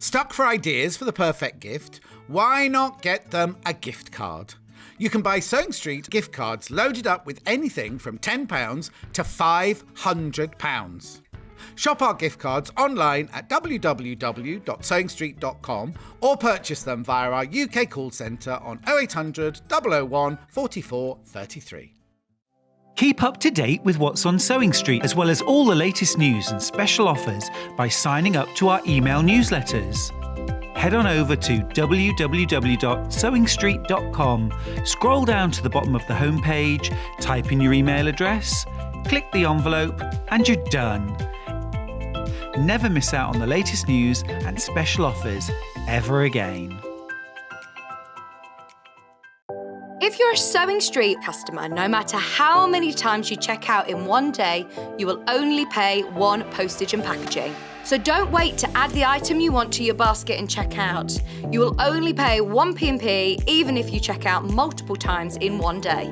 Stuck for ideas for the perfect gift? Why not get them a gift card? You can buy Sewing Street gift cards loaded up with anything from £10 to £500. Shop our gift cards online at www.sewingstreet.com or purchase them via our UK call centre on 0800 001 44 33. Keep up to date with what's on Sewing Street, as well as all the latest news and special offers by signing up to our email newsletters. Head on over to www.sewingstreet.com, scroll down to the bottom of the homepage, type in your email address, click the envelope, and you're done. Never miss out on the latest news and special offers ever again. If you're a Sewing Street customer, no matter how many times you check out in one day, you will only pay one postage and packaging. So don't wait to add the item you want to your basket and check out. You will only pay one P&P even if you check out multiple times in one day.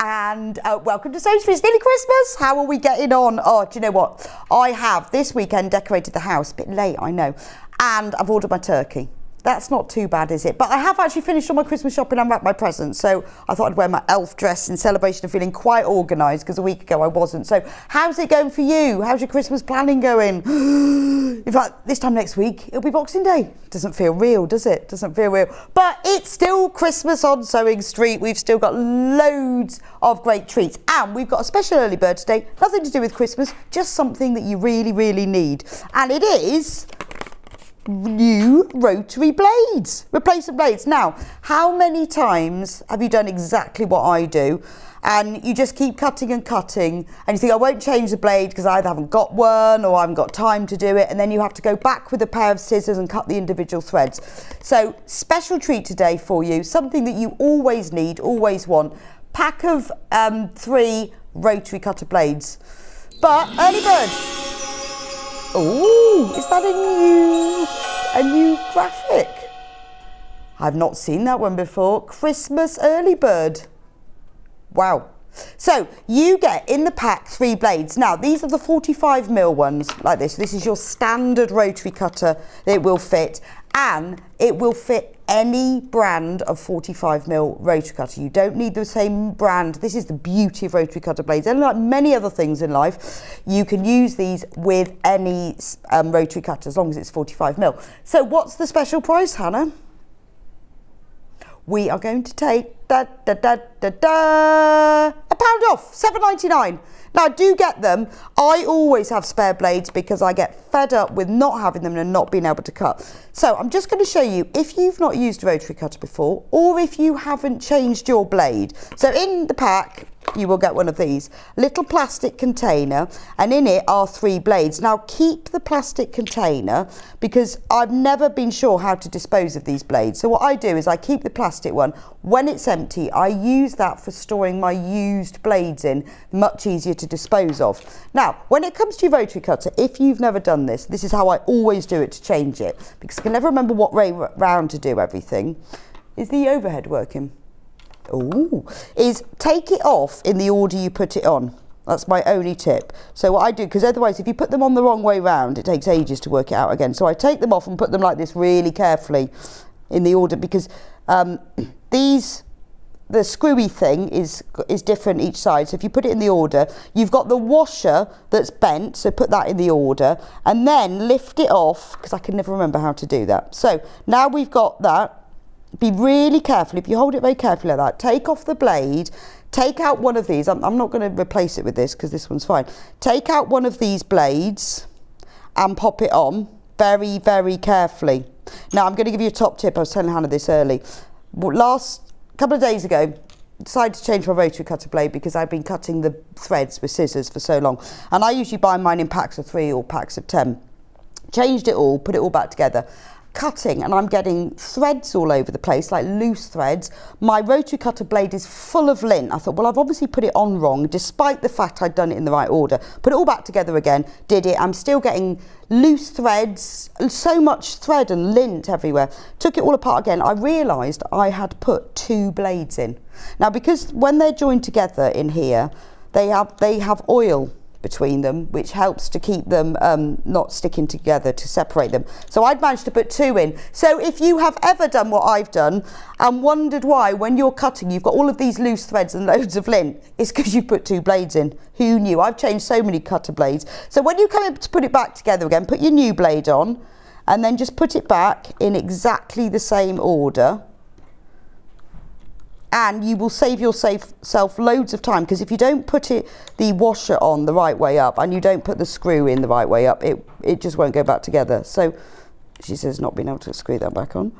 And welcome to Sewing Street. It's nearly Christmas. How are we getting on? Oh, do you know what? I have this weekend decorated the house. A bit late, I know. And I've ordered my turkey. That's not too bad, is it? But I have actually finished all my Christmas shopping and wrapped my presents. So I thought I'd wear my elf dress in celebration of feeling quite organised, because a week ago I wasn't. So how's it going for you? How's your Christmas planning going? In fact, this time next week, it'll be Boxing Day. Doesn't feel real, does it? Doesn't feel real. But it's still Christmas on Sewing Street. We've still got loads of great treats. And we've got a special early bird today. Nothing to do with Christmas, just something that you really, really need. And it is new rotary blades, replacement blades. Now, how many times have you done exactly what I do, and you just keep cutting and cutting, and you think, I won't change the blade because I either haven't got one or I haven't got time to do it, and then you have to go back with a pair of scissors and cut the individual threads. So special treat today for you, something that you always need, always want. Pack of 3 rotary cutter blades. But early bird. Oh, is that a new graphic? I've not seen that one before. Christmas early bird. Wow. So you get in the pack 3 blades. Now these are the 45mm ones like this. This is your standard rotary cutter. It will fit, and it will fit any brand of 45mm rotary cutter. You don't need the same brand. This is the beauty of rotary cutter blades. And like many other things in life, you can use these with any rotary cutter as long as it's 45mm. So what's the special price, Hannah? We are going to take £1 off, £7.99. Now, do get them. I always have spare blades because I get fed up with not having them and not being able to cut. So I'm just going to show you, if you've not used a rotary cutter before, or if you haven't changed your blade. So in the pack, you will get one of these, little plastic container, and in it are 3 blades. Now keep the plastic container because I've never been sure how to dispose of these blades. So what I do is I keep the plastic one. When it's empty, I use that for storing my used blades in, much easier to dispose of. Now, when it comes to your rotary cutter, if you've never done this, this is how I always do it to change it, because I can never remember what way round to do everything. Is the overhead working? Oh, is take it off in the order you put it on. That's my only tip. So what I do, because otherwise if you put them on the wrong way round, it takes ages to work it out again. So I take them off and put them like this really carefully in the order, because the screwy thing is different each side. So if you put it in the order, you've got the washer that's bent, so put that in the order, and then lift it off, because I can never remember how to do that. So now we've got that. Be really careful. If you hold it very carefully like that, take off the blade, take out one of these. I'm not going to replace it with this because this one's fine. Take out one of these blades and pop it on very, very carefully. Now I'm going to give you a top tip. I was telling Hannah this early. Last couple of days ago, decided to change my rotary cutter blade because I've been cutting the threads with scissors for so long. And I usually buy mine in packs of 3 or packs of 10. Changed it all, put it all back together. Cutting, and I'm getting threads all over the place, like loose threads. My rotary cutter blade is full of lint. I thought, well, I've obviously put it on wrong, despite the fact I'd done it in the right order. Put it all back together again, did it. I'm still getting loose threads, so much thread and lint everywhere. Took it all apart again. I realised I had put 2 blades in. Now, because when they're joined together in here, they have oil between them, which helps to keep them not sticking together, to separate them. So I'd managed to put 2 in. So if you have ever done what I've done and wondered why when you're cutting you've got all of these loose threads and loads of lint, it's because you put 2 blades in. Who knew? I've changed so many cutter blades. So when you come up to put it back together again, put your new blade on and then just put it back in exactly the same order. And you will save yourself loads of time, because if you don't put the washer on the right way up and you don't put the screw in the right way up, it just won't go back together. So she says not being able to screw that back on.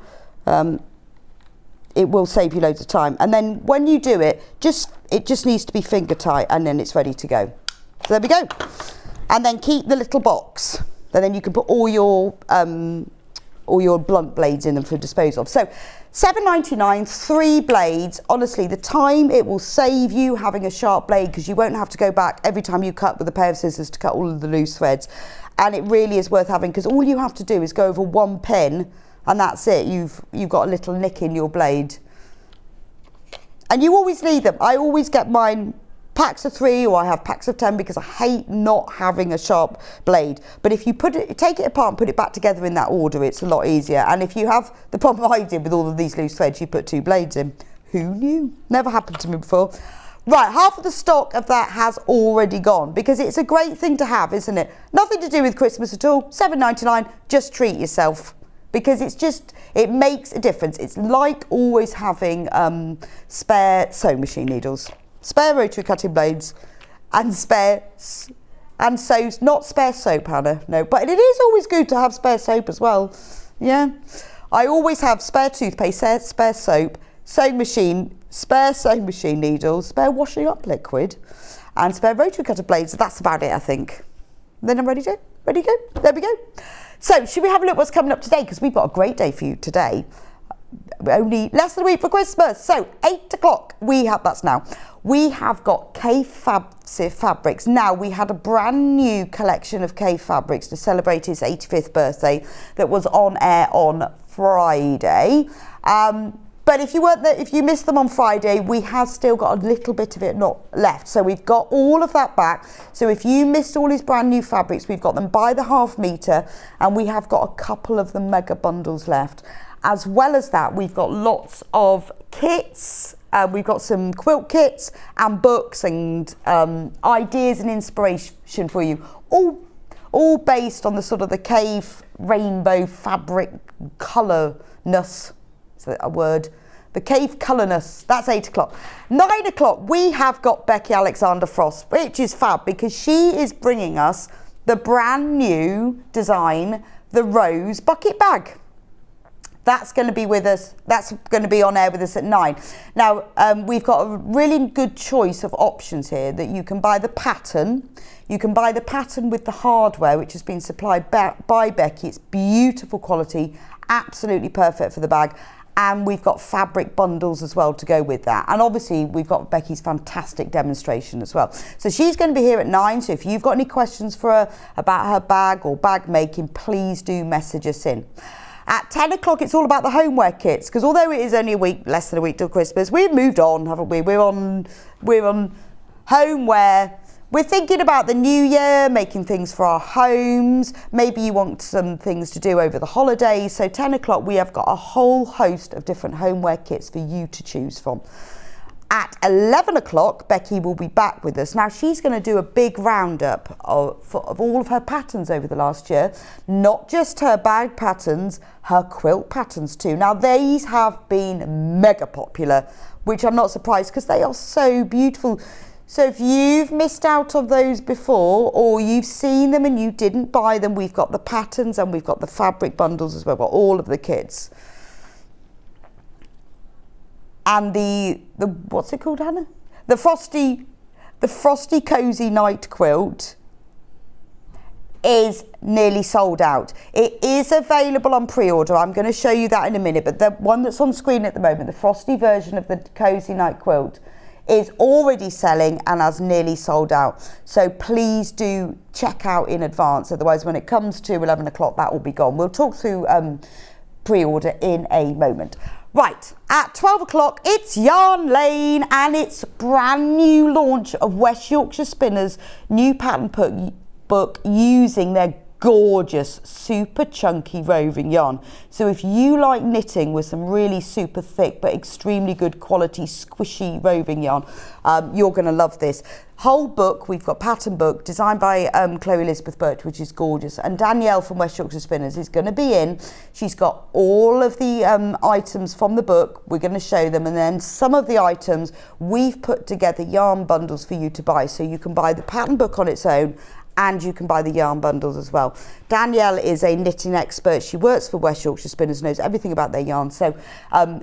It will save you loads of time. And then when you do it just needs to be finger tight, and then it's ready to go. So there we go. And then keep the little box, and then you can put all your blunt blades in them for disposal. So £7.99, 3 blades. Honestly, the time it will save you having a sharp blade, because you won't have to go back every time you cut with a pair of scissors to cut all of the loose threads. And it really is worth having, because all you have to do is go over 1 pin and that's it. You've got a little nick in your blade. And you always need them. I always get mine packs of 3, or I have packs of 10, because I hate not having a sharp blade. But if you take it apart and put it back together in that order, it's a lot easier. And if you have the problem I did with all of these loose threads, you put 2 blades in. Who knew? Never happened to me before. Right, half of the stock of that has already gone, because it's a great thing to have, isn't it? Nothing to do with Christmas at all. £7.99, just treat yourself. Because it makes a difference. It's like always having spare sewing machine needles, spare rotary cutting blades, and not spare soap, Hannah, no, but it is always good to have spare soap as well. Yeah, I always have spare toothpaste, spare soap, spare sewing machine needles, spare washing up liquid, and spare rotary cutter blades. That's about it, I think. Then I'm ready to go. There we go. So should we have a look what's coming up today, because we've got a great day for you today. Only less than a week for Christmas. So 8 o'clock, we have got Kaffe Fassett fabrics. Now, we had a brand new collection of Kaffe fabrics to celebrate his 85th birthday that was on air on Friday. But if you missed them on Friday, we have still got a little bit of it not left. So we've got all of that back. So if you missed all his brand new fabrics, we've got them by the ½ metre, and we have got a couple of the mega bundles left. As well as that, we've got lots of kits. We've got some quilt kits and books and ideas and inspiration for you. All based on the sort of the Kaffe rainbow fabric colourness. Is that a word? The Kaffe colourness. That's 8 o'clock. 9 o'clock, we have got Becky Alexander Frost, which is fab, because she is bringing us the brand new design, the Rose bucket bag. That's going to be with us. That's going to be on air with us at 9. Now, we've got a really good choice of options here, that you can buy the pattern. You can buy the pattern with the hardware, which has been supplied by Becky. It's beautiful quality, absolutely perfect for the bag. And we've got fabric bundles as well to go with that. And obviously, we've got Becky's fantastic demonstration as well. So she's going to be here at 9. So if you've got any questions for her about her bag or bag making, please do message us in. At 10 o'clock, it's all about the homeware kits, because although it is only less than a week till Christmas, we've moved on, haven't we? We're on homeware. We're thinking about the new year, making things for our homes. Maybe you want some things to do over the holidays. So 10 o'clock, we have got a whole host of different homeware kits for you to choose from. At 11 o'clock, Becky will be back with us. Now, she's going to do a big roundup of all of her patterns over the last year. Not just her bag patterns, her quilt patterns too. Now, these have been mega popular, which I'm not surprised, because they are so beautiful. So if you've missed out on those before, or you've seen them and you didn't buy them, we've got the patterns and we've got the fabric bundles as well. We've got all of the kits. and the what's it called, Hannah? The frosty cozy night quilt is nearly sold out. It is available on pre-order. I'm going to show you that in a minute, but the one that's on screen at the moment, the frosty version of the cozy night quilt, is already selling and has nearly sold out. So please do check out in advance, otherwise when it comes to 11 o'clock that will be gone. We'll talk through pre-order in a moment. Right, at 12 o'clock it's Yarn Lane, and it's brand new launch of West Yorkshire Spinners' new pattern book using their gorgeous super chunky roving yarn. So if you like knitting with some really super thick but extremely good quality squishy roving yarn, you're going to love this whole book. We've got pattern book designed by Chloe Elizabeth Birch, which is gorgeous, and Danielle from West Yorkshire Spinners is going to be in. She's got all of the items from the book. We're going to show them, and then some of the items we've put together yarn bundles for you to buy, so you can buy the pattern book on its own and you can buy the yarn bundles as well. Danielle is a knitting expert. She works for West Yorkshire Spinners, knows everything about their yarn. So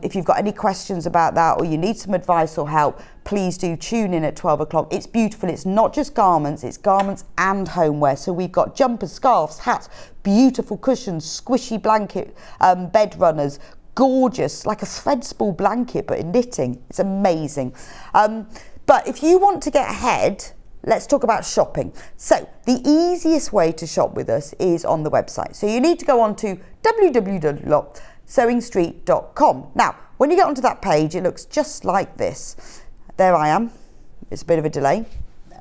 if you've got any questions about that, or you need some advice or help, please do tune in at 12 o'clock. It's beautiful. It's not just garments, it's garments and homeware. So we've got jumpers, scarves, hats, beautiful cushions, squishy blanket, bed runners, gorgeous, like a thread spool blanket, but in knitting. It's amazing. But if you want to get ahead, let's talk about shopping. So the easiest way to shop with us is on the website. So you need to go on to www.sewingstreet.com. Now, when you get onto that page, it looks just like this. There I am. It's a bit of a delay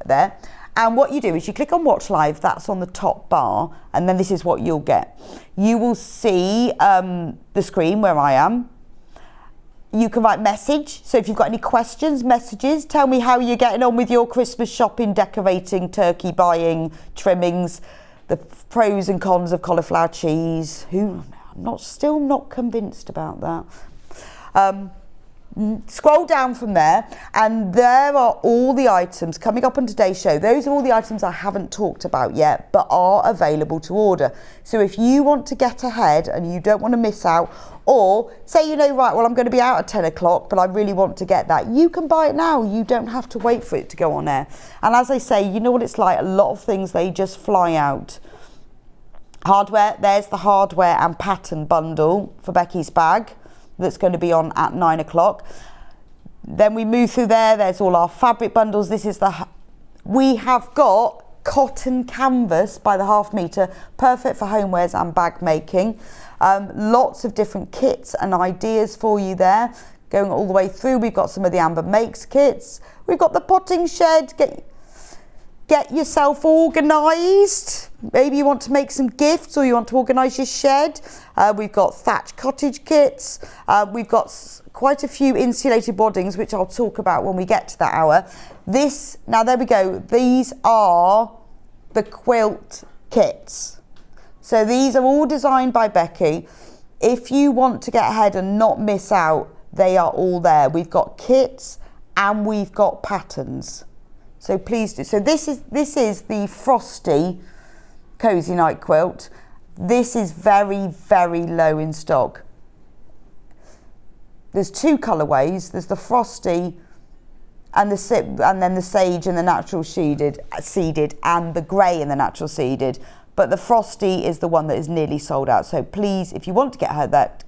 there. And what you do is you click on Watch Live, that's on the top bar, and then this is what you'll get. You will see the screen where I am. You can write message, so if you've got any questions, messages, tell me how you're getting on with your Christmas shopping, decorating, turkey buying, trimmings, the pros and cons of cauliflower cheese. Still not convinced about that. Scroll down from there, and there are all the items coming up on today's show. Those are all the items I haven't talked about yet, but are available to order. So if you want to get ahead and you don't want to miss out, or say, right, well, I'm going to be out at 10 o'clock, but I really want to get that, you can buy it now. You don't have to wait for it to go on air. And as I say, you know what it's like, a lot of things, they just fly out. Hardware, there's the hardware and pattern bundle for Becky's bag that's going to be on at 9 o'clock. Then we move through there's all our fabric bundles. We have got cotton canvas by the half metre, perfect for homewares and bag making. Lots of different kits and ideas for you there, going all the way through. We've got some of the Amber Makes kits. We've got the potting shed. Get yourself organised. Maybe you want to make some gifts, or you want to organise your shed. We've got thatch cottage kits. We've got quite a few insulated waddings, which I'll talk about when we get to that hour. Now there we go. These are the quilt kits. So these are all designed by Becky. If you want to get ahead and not miss out, they are all there. We've got kits and we've got patterns. So please do. So this is the frosty cozy night quilt. This is very, very low in stock. There's two colourways. There's the frosty and then the sage and the natural seeded, and the grey and the natural seeded. But the frosty is the one that is nearly sold out. So please, if you want to get her that,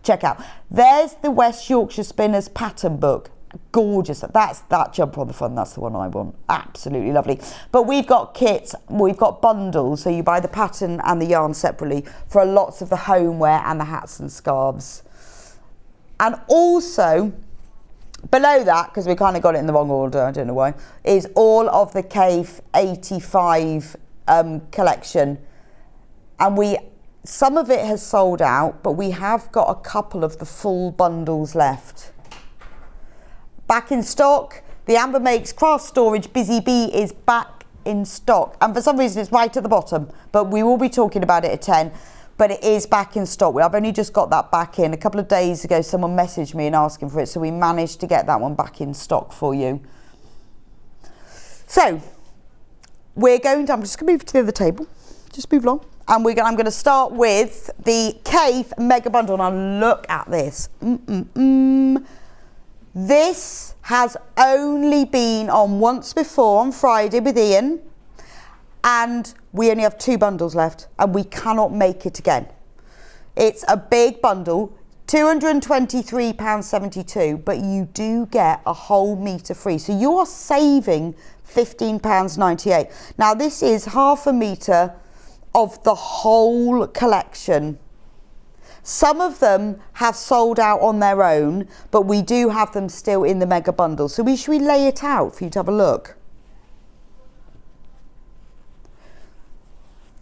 check out. There's the West Yorkshire Spinners pattern book. Gorgeous. That's that jumper on the front. That's the one I want. Absolutely lovely. But we've got kits. We've got bundles. So you buy the pattern and the yarn separately for lots of the homeware and the hats and scarves. And also, below that, because we kind of got it in the wrong order, I don't know why, is all of the Kaffe 85 collection, and some of it has sold out, but we have got a couple of the full bundles left. Back in stock, the Amber Makes Craft Storage Busy Bee is back in stock, and for some reason it's right at the bottom, but we will be talking about it at 10. But it is back in stock. I've only just got that back in. A couple of days ago someone messaged me and asking for it, so we managed to get that one back in stock for you. So I'm just going to move to the other table. Just move along. And I'm going to start with the Kaffe Mega Bundle. Now look at this. This has only been on once before on Friday with Ian, and we only have 2 bundles left and we cannot make it again. It's a big bundle, £223.72, but you do get a whole metre free. So you are saving £15.98. Now this is half a metre of the whole collection. Some of them have sold out on their own, but we do have them still in the mega bundle. So should we lay it out for you to have a look?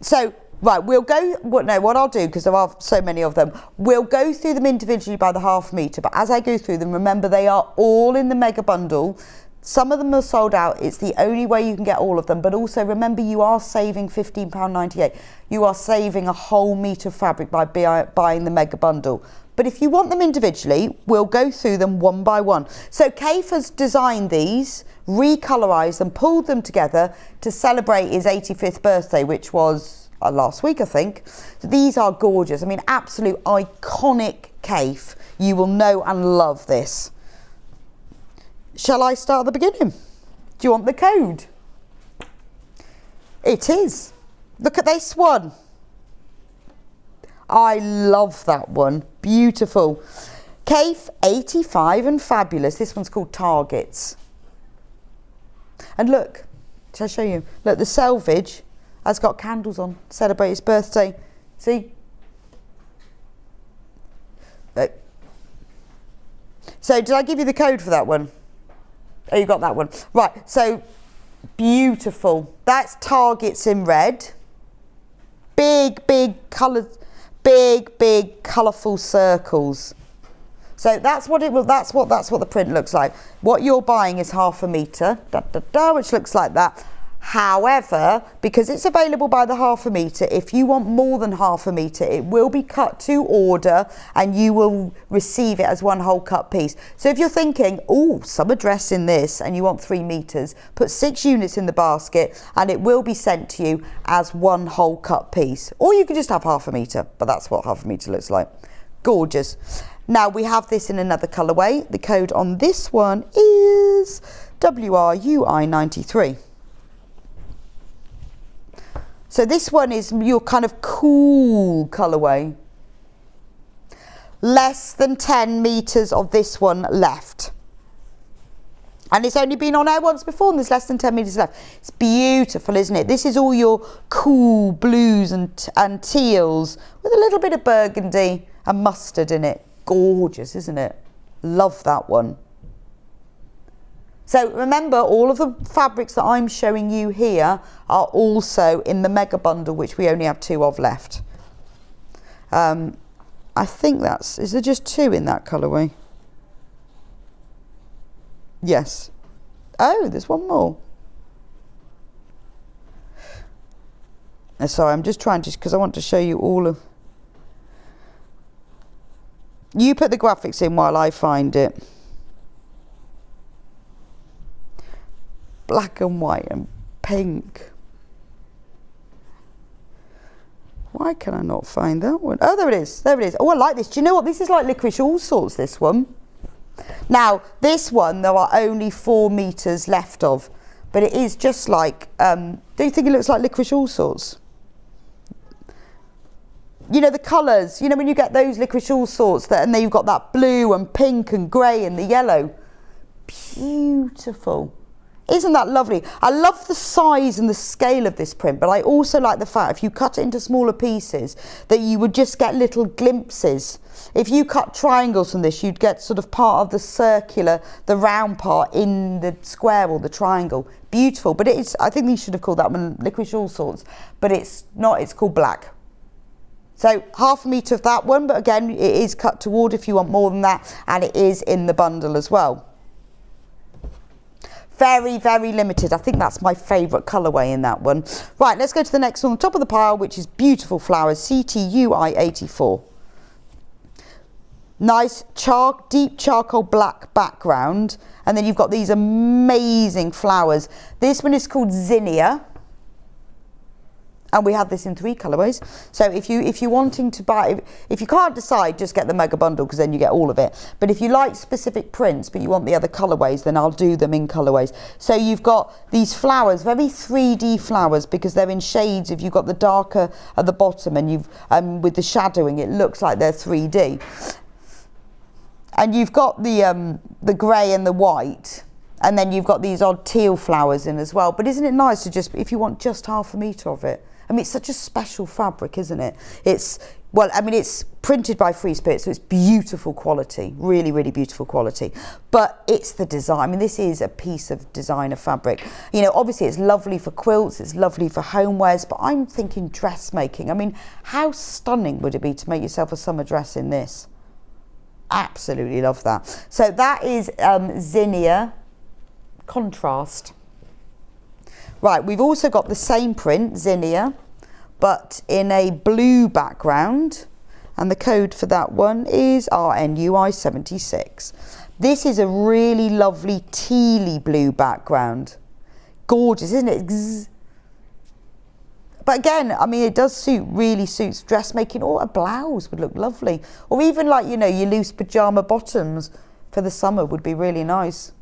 So, right, we'll go, what I'll do, because there are so many of them, we'll go through them individually by the half metre, but as I go through them, remember they are all in the mega bundle. Some of them are sold out. It's the only way you can get all of them. But also remember, you are saving £15.98. You are saving a whole metre of fabric by buying the mega bundle. But if you want them individually, we'll go through them one by one. So Kaffe has designed these, recolorised them, pulled them together to celebrate his 85th birthday, which was last week, I think. These are gorgeous. I mean, absolute iconic Kaffe. You will know and love this. Shall I start at the beginning? Do you want the code? It is. Look at this one. I love that one. Beautiful. Kaffe 85 and fabulous. This one's called Targets. And look, shall I show you? Look, the selvage has got candles on. Celebrate his birthday. See? Look. So did I give you the code for that one? Oh, you got that one. Right, so beautiful. That's Targets in red. Big coloured, big colourful circles. So that's what it will, that's what the print looks like. What you're buying is half a metre, which looks like that. However, because it's available by the half a metre, if you want more than half a metre, it will be cut to order and you will receive it as one whole cut piece. So if you're thinking, oh, summer dress in this, and you want 3 metres, put 6 units in the basket and it will be sent to you as one whole cut piece. Or you can just have half a metre, but that's what half a metre looks like. Gorgeous. Now we have this in another colourway. The code on this one is WRUI93. So this one is your kind of cool colourway. Less than 10 metres of this one left. And it's only been on air once before and there's less than 10 metres left. It's beautiful, isn't it? This is all your cool blues and teals with a little bit of burgundy and mustard in it. Gorgeous, isn't it? Love that one. So remember, all of the fabrics that I'm showing you here are also in the mega bundle, which we only have 2 of left. I think is there just 2 in that colourway? Yes. Oh, there's one more. Sorry, I'm just trying to, because I want to show you all of... You put the graphics in while I find it. Black and white and pink. Why can I not find that one? Oh, there it is. There it is. Oh, I like this. Do you know what? This is like Licorice All Sorts, this one. Now, this one, there are only 4 metres left of. But it is just like, do you think it looks like Licorice All Sorts? You know, the colours. You know, when you get those Licorice All Sorts, and then you've got that blue and pink and grey and the yellow. Beautiful. Isn't that lovely? I love the size and the scale of this print, but I also like the fact if you cut it into smaller pieces that you would just get little glimpses. If you cut triangles from this, you'd get sort of part of the circular, the round part in the square or the triangle. Beautiful, but it's, I think they should have called that one Licorice All Sorts, but it's not, it's called black. So half a metre of that one, but again, it is cut to order if you want more than that, and it is in the bundle as well. Very, very limited. I think that's my favourite colourway in that one. Right, let's go to the next one on top of the pile, which is Beautiful Flowers, CTUI 84. Nice deep charcoal black background, and then you've got these amazing flowers. This one is called Zinnia. And we have this in 3 colourways. So if you're wanting to buy, if you can't decide, just get the mega bundle because then you get all of it. But if you like specific prints but you want the other colourways, then I'll do them in colourways. So you've got these flowers, very 3D flowers, because they're in shades. If you've got the darker at the bottom and you've with the shadowing, it looks like they're 3D. And you've got the grey and the white. And then you've got these odd teal flowers in as well. But isn't it nice to just, if you want just half a metre of it? I mean, it's such a special fabric, isn't it? It's printed by Free Spirit, so it's beautiful quality, really, really beautiful quality. But it's the design. I mean, this is a piece of designer fabric. You know, obviously it's lovely for quilts, it's lovely for homewares, but I'm thinking dressmaking. I mean, how stunning would it be to make yourself a summer dress in this? Absolutely love that. So that is Zinnia Contrast. Right, we've also got the same print, Zinnia, but in a blue background, and the code for that one is RNUI76. This is a really lovely tealy blue background. Gorgeous, isn't it? Zzz. But again, I mean, it does really suits dressmaking, or a blouse would look lovely. Or even like, you know, your loose pyjama bottoms for the summer would be really nice.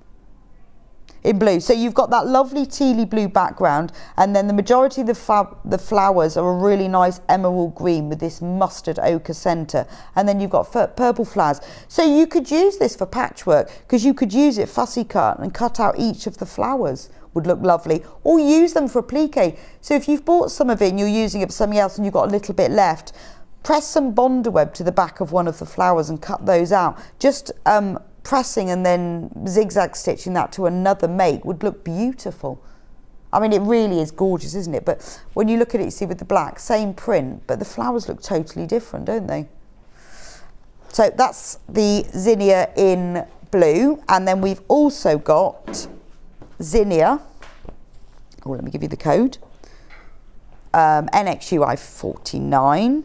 In blue. So you've got that lovely tealy blue background, and then the majority of the flowers are a really nice emerald green with this mustard ochre centre, and then you've got purple flowers. So you could use this for patchwork, because you could use it fussy cut and cut out each of the flowers. Would look lovely, or use them for applique. So if you've bought some of it and you're using it for something else and you've got a little bit left, press some Bonder web to the back of one of the flowers and cut those out. Just pressing and then zigzag stitching that to another make would look beautiful. I mean, it really is gorgeous, isn't it? But when you look at it, you see with the black, same print, but the flowers look totally different, don't they? So that's the Zinnia in blue. And then we've also got Zinnia. Oh, let me give you the code. NXUI 49.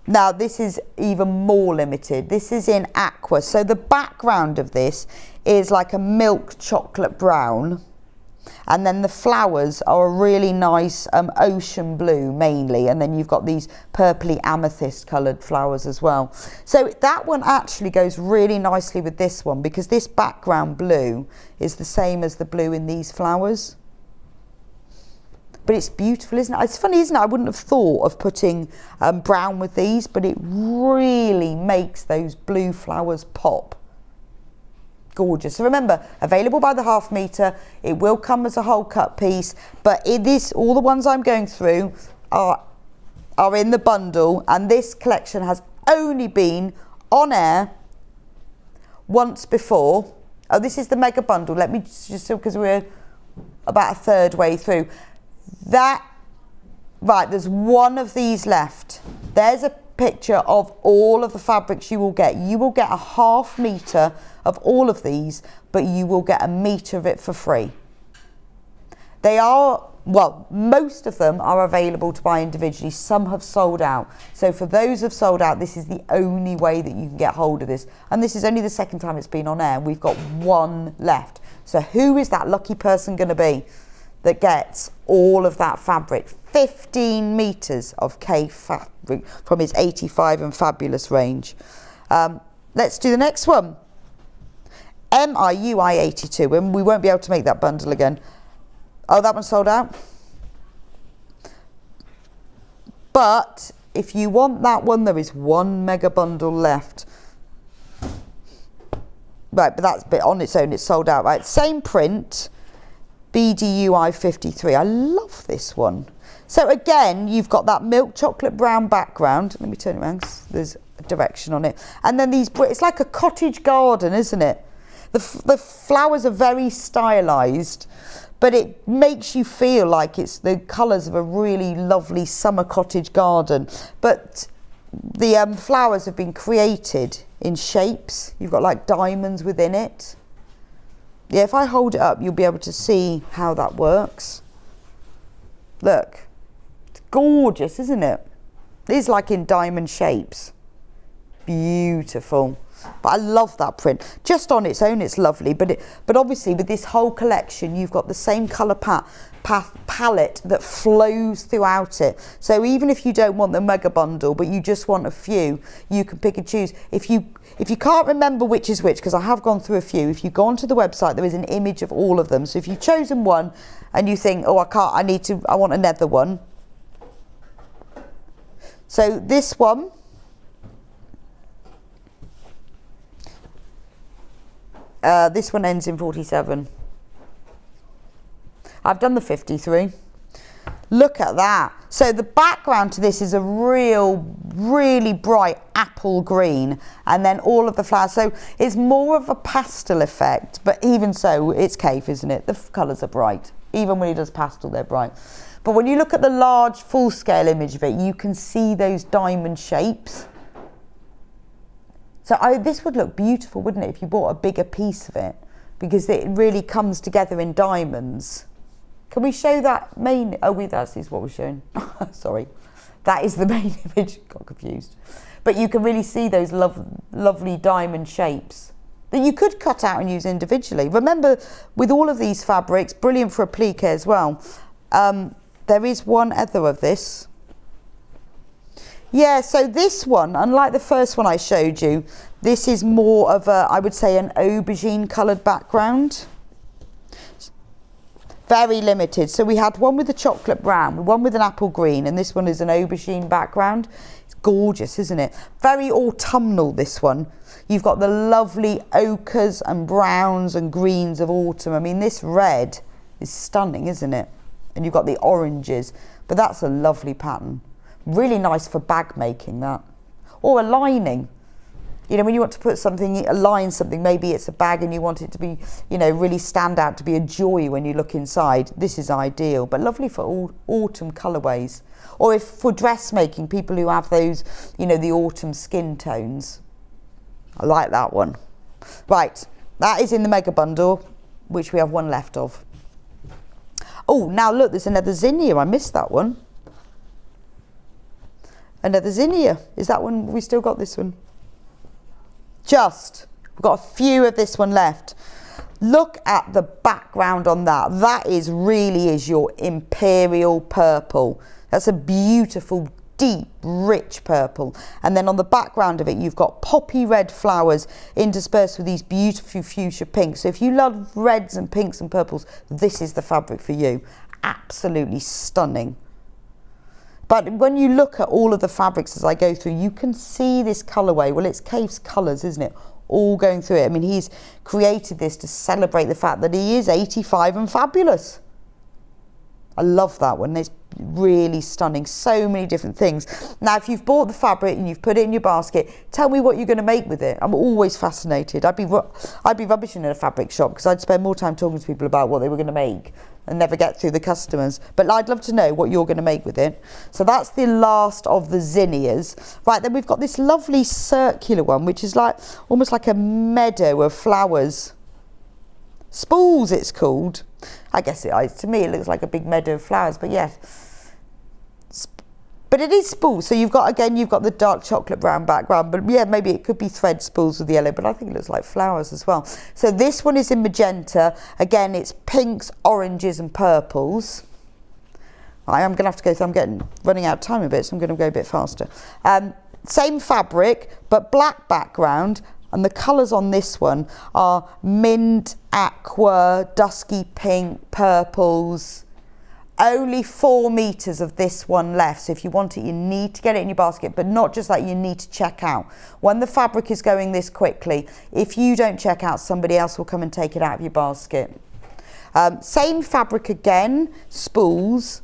Now this is even more limited. This is in aqua. So the background of this is like a milk chocolate brown. And then the flowers are a really nice ocean blue mainly. And then you've got these purpley amethyst coloured flowers as well. So that one actually goes really nicely with this one, because this background blue is the same as the blue in these flowers. But it's beautiful, isn't it? It's funny, isn't it? I wouldn't have thought of putting brown with these, but it really makes those blue flowers pop. Gorgeous. So remember, available by the half metre. It will come as a whole cut piece, but all the ones I'm going through are in the bundle, and this collection has only been on air once before. Oh, this is the mega bundle. Let me just, because we're about a third way through. Right, there's one of these left. There's a picture of all of the fabrics you will get. You will get a half metre of all of these, but you will get a metre of it for free. They are, well, most of them are available to buy individually. Some have sold out. So for those who have sold out, this is the only way that you can get hold of this. And this is only the second time it's been on air. We've got one left. So who is that lucky person going to be that gets all of that fabric? 15 metres of Kaffe fabric from his 85 and Fabulous range. Let's do the next one. MIUI 82, and we won't be able to make that bundle again. Oh, that one sold out. But if you want that one, there is one mega bundle left. Right, but that's a bit on its own, it's sold out, right? Same print, BDUI 53. I love this one. So again, you've got that milk chocolate brown background. Let me turn it around, 'cause there's a direction on it. And then it's like a cottage garden, isn't it? The flowers are very stylised, but it makes you feel like it's the colours of a really lovely summer cottage garden. But the flowers have been created in shapes. You've got like diamonds within it. Yeah, if I hold it up, you'll be able to see how that works. Look, it's gorgeous, isn't it? It is like in diamond shapes. beautiful. But I love that print. Just on its own, it's lovely. But obviously with this whole collection, you've got the same colour palette that flows throughout it. So even if you don't want the mega bundle, but you just want a few, you can pick and choose. If you can't remember which is which, because I have gone through a few, if you go onto the website, there is an image of all of them. So if you've chosen one and you think, oh, I want another one. So this one, this one ends in 47. I've done the 53. Look at that. So the background to this is a really bright apple green, and then all of the flowers. So it's more of a pastel effect, but even so, it's Kaffe, isn't it? The colours are bright. Even when he does pastel, they're bright. But when you look at the large full-scale image of it, you can see those diamond shapes. So this would look beautiful, wouldn't it, if you bought a bigger piece of it? Because it really comes together in diamonds. Can we show that main... Oh, that is what we're showing. Sorry. That is the main image. Got confused. But you can really see those lovely diamond shapes that you could cut out and use individually. Remember, with all of these fabrics, brilliant for applique as well. There is one other of this. Yeah, so this one, unlike the first one I showed you, this is more of a, I would say, an aubergine coloured background. Very limited. So we had one with a chocolate brown, one with an apple green, and this one is an aubergine background. It's gorgeous, isn't it? Very autumnal, this one. You've got the lovely ochres and browns and greens of autumn. I mean, this red is stunning, isn't it? And you've got the oranges, but that's a lovely pattern. Really nice for bag making, that. Or a lining. You know, when you want to put something, align something, maybe it's a bag and you want it to be, you know, really stand out, to be a joy when you look inside. This is ideal, but lovely for all autumn colourways. Or if for dressmaking, people who have those, you know, the autumn skin tones. I like that one. Right, that is in the mega bundle, which we have one left of. Oh, now look, there's another zinnia. I missed that one. Another zinnia. Is that one? We still got this one? We've got a few of this one left. Look at the background on that. That really is your imperial purple. That's a beautiful, deep, rich purple. And then on the background of it, you've got poppy red flowers interspersed with these beautiful fuchsia pinks. So if you love reds and pinks and purples, this is the fabric for you. Absolutely stunning. But when you look at all of the fabrics as I go through, you can see this colourway. Well, it's Kaffe's colours, isn't it? All going through it. I mean, he's created this to celebrate the fact that he is 85 and fabulous. I love that one. It's really stunning. So many different things. Now, if you've bought the fabric and you've put it in your basket, tell me what you're going to make with it. I'm always fascinated. I'd be rubbish in a fabric shop because I'd spend more time talking to people about what they were going to make and never get through the customers. But I'd love to know what you're going to make with it. So that's the last of the zinnias. Right, then we've got this lovely circular one, which is like almost like a meadow of flowers. Spools, it's called. I guess to me it looks like a big meadow of flowers, but yes. But it is spools. So you've got the dark chocolate brown background, but yeah, maybe it could be thread spools with the yellow, but I think it looks like flowers as well. So this one is in magenta. Again, it's pinks, oranges and purples. I am going to have to go through, I'm running out of time a bit, so I'm going to go a bit faster. Same fabric, but black background. And the colours on this one are mint, aqua, dusky pink, purples. Only 4 meters of this one left. So if you want it, you need to get it in your basket, but not just that, you need to check out. When the fabric is going this quickly, if you don't check out, somebody else will come and take it out of your basket. Same fabric again, spools,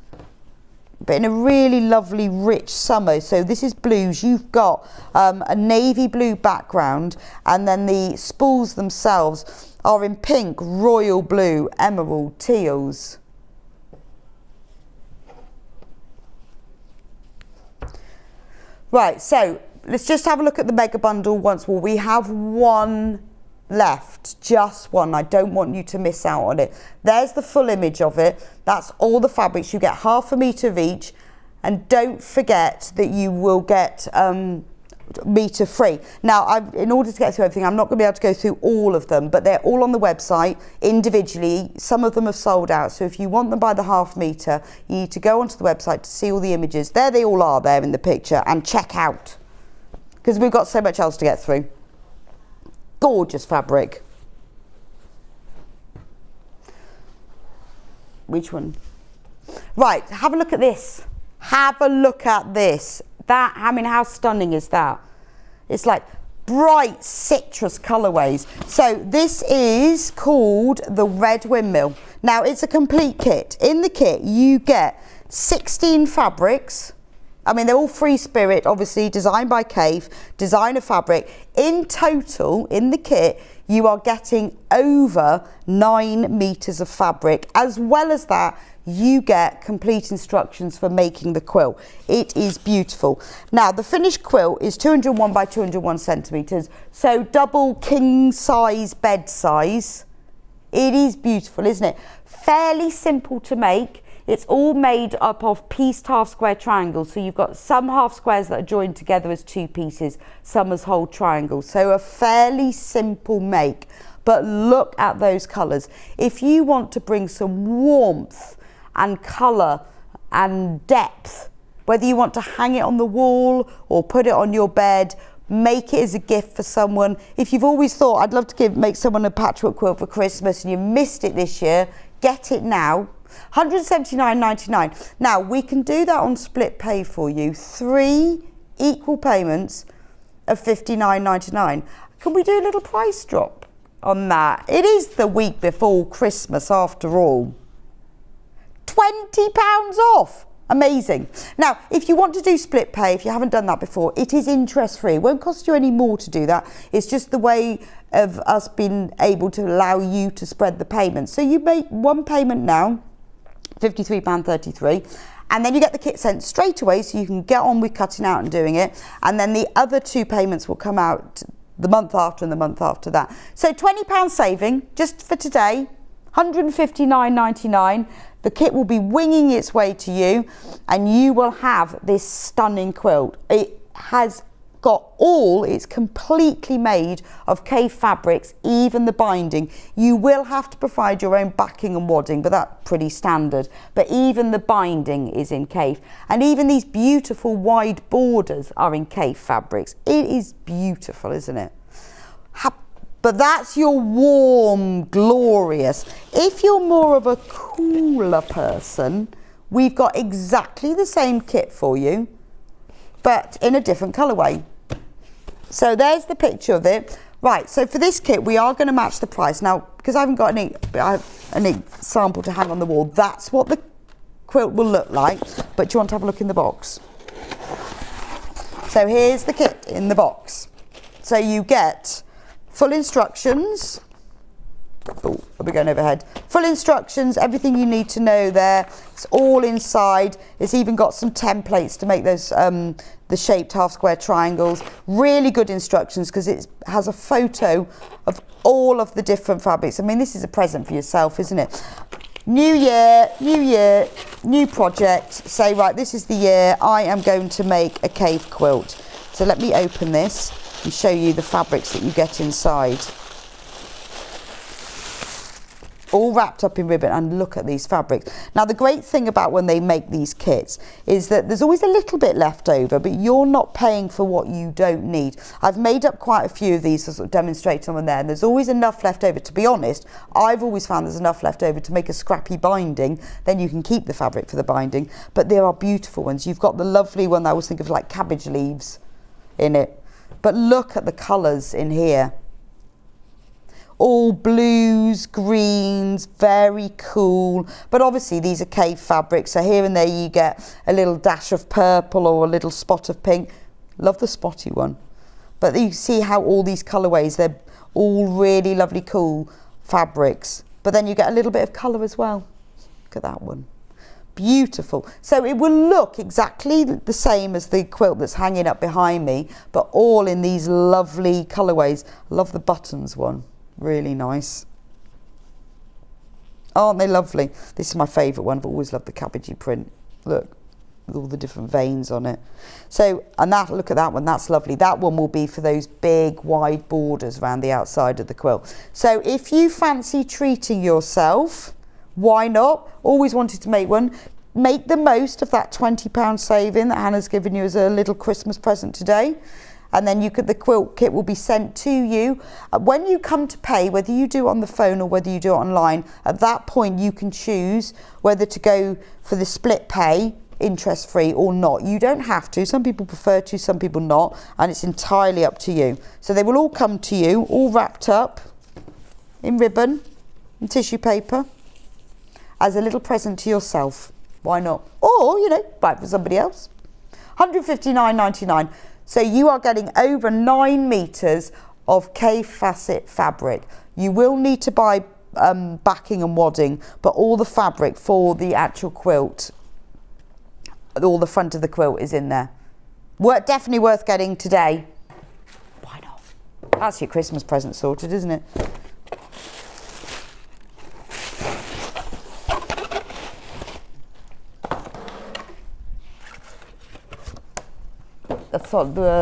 but in a really lovely rich summer. So this is blues. You've got a navy blue background, and then the spools themselves are in pink, royal blue, emerald, teals. Right, so let's just have a look at the mega bundle once more. We have one left, just one. I don't want you to miss out on it. There's the full image of it. That's all the fabrics. You get 1/2 meter of each, and don't forget that you will get metre free. Now, in order to get through everything, I'm not going to be able to go through all of them, but they're all on the website individually. Some of them have sold out, so if you want them by the half metre, you need to go onto the website to see all the images. There they all are there in the picture, and check out, because we've got so much else to get through. Gorgeous fabric. Which one? Right, have a look at this. Have a look at this. That, I mean, how stunning is that? It's like bright citrus colourways. So this is called the Red Windmill. Now, it's a complete kit. In the kit, you get 16 fabrics. I mean, they're all free spirit, obviously, designed by Kaffe, designer fabric. In total, in the kit, you are getting over 9 metres of fabric. As well as that, you get complete instructions for making the quilt. It is beautiful. Now, the finished quilt is 201 by 201 centimetres, so double king size bed size. It is beautiful, isn't it? Fairly simple to make. It's all made up of pieced half square triangles. So you've got some half squares that are joined together as 2 pieces, some as whole triangles. So a fairly simple make. But look at those colours. If you want to bring some warmth and colour and depth, whether you want to hang it on the wall or put it on your bed, make it as a gift for someone. If you've always thought, I'd love to make someone a patchwork quilt for Christmas and you missed it this year, get it now. $179.99. Now, we can do that on split pay for you. 3 equal payments of $59.99. Can we do a little price drop on that? It is the week before Christmas after all. £20 off. Amazing. Now, if you want to do split pay, if you haven't done that before, it is interest free. It won't cost you any more to do that. It's just the way of us being able to allow you to spread the payments. So you make one payment now, £53.33, and then you get the kit sent straight away so you can get on with cutting out and doing it, and then the other 2 payments will come out the month after and the month after that. So £20 saving just for today, $159.99. The kit will be winging its way to you and you will have this stunning quilt. It has got it's completely made of Kaffe fabrics, even the binding. You will have to provide your own backing and wadding, but that's pretty standard. But even the binding is in Kaffe. And even these beautiful wide borders are in Kaffe fabrics. It is beautiful, isn't it? But that's your warm, glorious. If you're more of a cooler person, we've got exactly the same kit for you, but in a different colourway. So there's the picture of it. Right, so for this kit, we are going to match the price. Now, because I haven't got any sample to hang on the wall, that's what the quilt will look like. But do you want to have a look in the box? So here's the kit in the box. So you get full instructions. Oh, are we going overhead? Full instructions, everything you need to know there. It's all inside. It's even got some templates to make those the shaped half square triangles. Really good instructions because it has a photo of all of the different fabrics. I mean, this is a present for yourself, isn't it? New year, new project. Say, right, this is the year I am going to make a Kaffe quilt. So let me open this and show you the fabrics that you get inside. All wrapped up in ribbon, and look at these fabrics. Now, the great thing about when they make these kits is that there's always a little bit left over, but you're not paying for what you don't need. I've made up quite a few of these to sort of demonstrate them on there, and there's always enough left over. To be honest, I've always found there's enough left over to make a scrappy binding. Then you can keep the fabric for the binding, but there are beautiful ones. You've got the lovely one that I always think of like cabbage leaves in it, but look at the colours in here. All blues, greens, very cool. But obviously these are Kaffe fabrics, so here and there you get a little dash of purple or a little spot of pink. Love the spotty one. But you see how all these colourways, they're all really lovely, cool fabrics. But then you get a little bit of colour as well. Look at that one. Beautiful. So it will look exactly the same as the quilt that's hanging up behind me, but all in these lovely colourways. Love the buttons one. Really nice. Aren't they lovely? This is my favourite one. I've always loved the cabbagey print. Look. with all the different veins on it. So, and that, look at that one, that's lovely. That one will be for those big wide borders around the outside of the quilt. So if you fancy treating yourself, why not? Always wanted to make one. Make the most of that £20 saving that Hannah's given you as a little Christmas present today. And then the quilt kit will be sent to you. When you come to pay, whether you do it on the phone or whether you do it online, at that point you can choose whether to go for the split pay, interest free or not. You don't have to. Some people prefer to, some people not, and it's entirely up to you. So they will all come to you, all wrapped up in ribbon and tissue paper as a little present to yourself. Why not? Or, buy it for somebody else. £159.99. So you are getting over 9 metres of Kaffe Fassett fabric. You will need to buy backing and wadding, but all the fabric for the actual quilt, all the front of the quilt is in there. Definitely worth getting today. Why not? That's your Christmas present sorted, isn't it?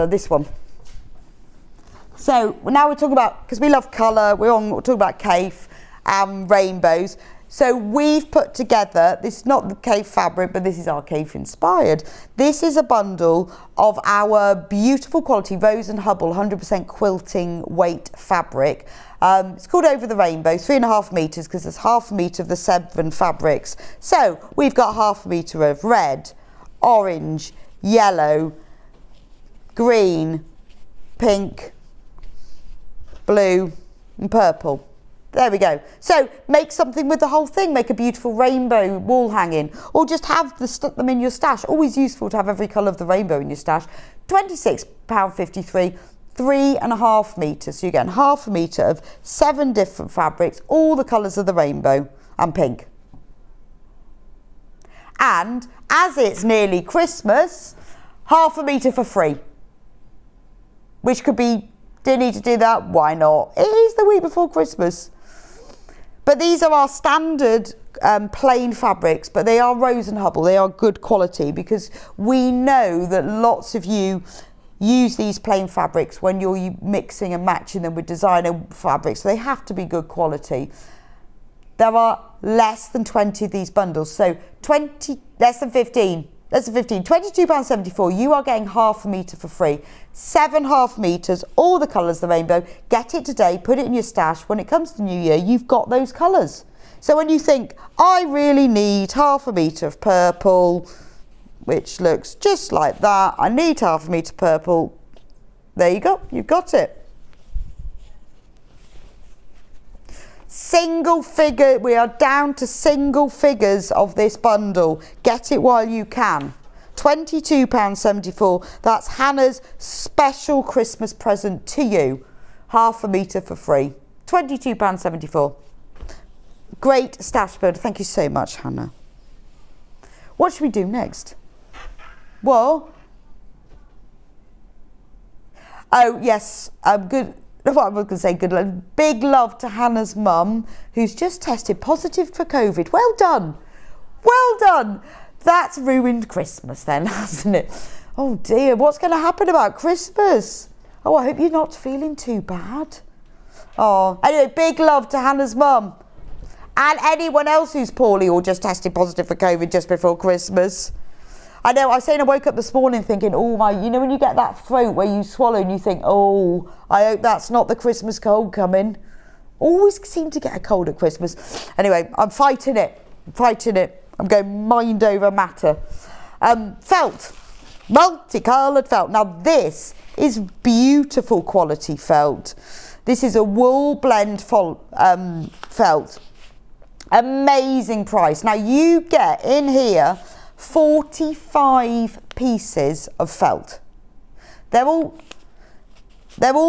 This one. So now we're talking about, because we love colour, we're talking about Kaffe and rainbows. So we've put together, this is not the Kaffe fabric, but this is our Kaffe inspired. This is a bundle of our beautiful quality Rose and Hubble 100% quilting weight fabric. It's called Over the Rainbow, 3.5 metres, because there's half a metre of the 7 fabrics. So we've got half a metre of red, orange, yellow, green, pink, blue and purple. There we go. So make something with the whole thing. Make a beautiful rainbow wall hanging, or just have them in your stash. Always useful to have every colour of the rainbow in your stash. £26.53, 3.5 metres. So you're getting half a metre of 7 different fabrics, all the colours of the rainbow and pink. And as it's nearly Christmas, half a metre for free. Which could be, do you need to do that? Why not? It is the week before Christmas. But these are our standard plain fabrics, but they are Rose and Hubble. They are good quality because we know that lots of you use these plain fabrics when you're mixing and matching them with designer fabrics. So they have to be good quality. There are less than 20 of these bundles, so less than 15. That's a 15, £22.74. You are getting half a metre for free. 7 half metres, all the colours of the rainbow. Get it today, put it in your stash. When it comes to New Year, you've got those colours. So when you think, I really need half a metre of purple, which looks just like that. I need half a metre purple. There you go, you've got it. Single figure, we are down to single figures of this bundle. Get it while you can. £22.74. That's Hannah's special Christmas present to you. Half a metre for free. £22.74. Great stash builder. Thank you so much, Hannah. What should we do next? Well, oh yes, good. What I was going to say, good luck. Big love to Hannah's mum, who's just tested positive for COVID. Well done. Well done. That's ruined Christmas then, hasn't it? Oh dear, what's going to happen about Christmas? Oh, I hope you're not feeling too bad. Oh, anyway, big love to Hannah's mum. And anyone else who's poorly or just tested positive for COVID just before Christmas. I know, I was saying I woke up this morning thinking, oh my, you know when you get that throat where you swallow and you think, oh, I hope that's not the Christmas cold coming. Always seem to get a cold at Christmas. Anyway, I'm fighting it. I'm going mind over matter. Felt, multicoloured felt. Now this is beautiful quality felt. This is a wool blend felt. Amazing price. Now you get in here 45 pieces of felt. They're all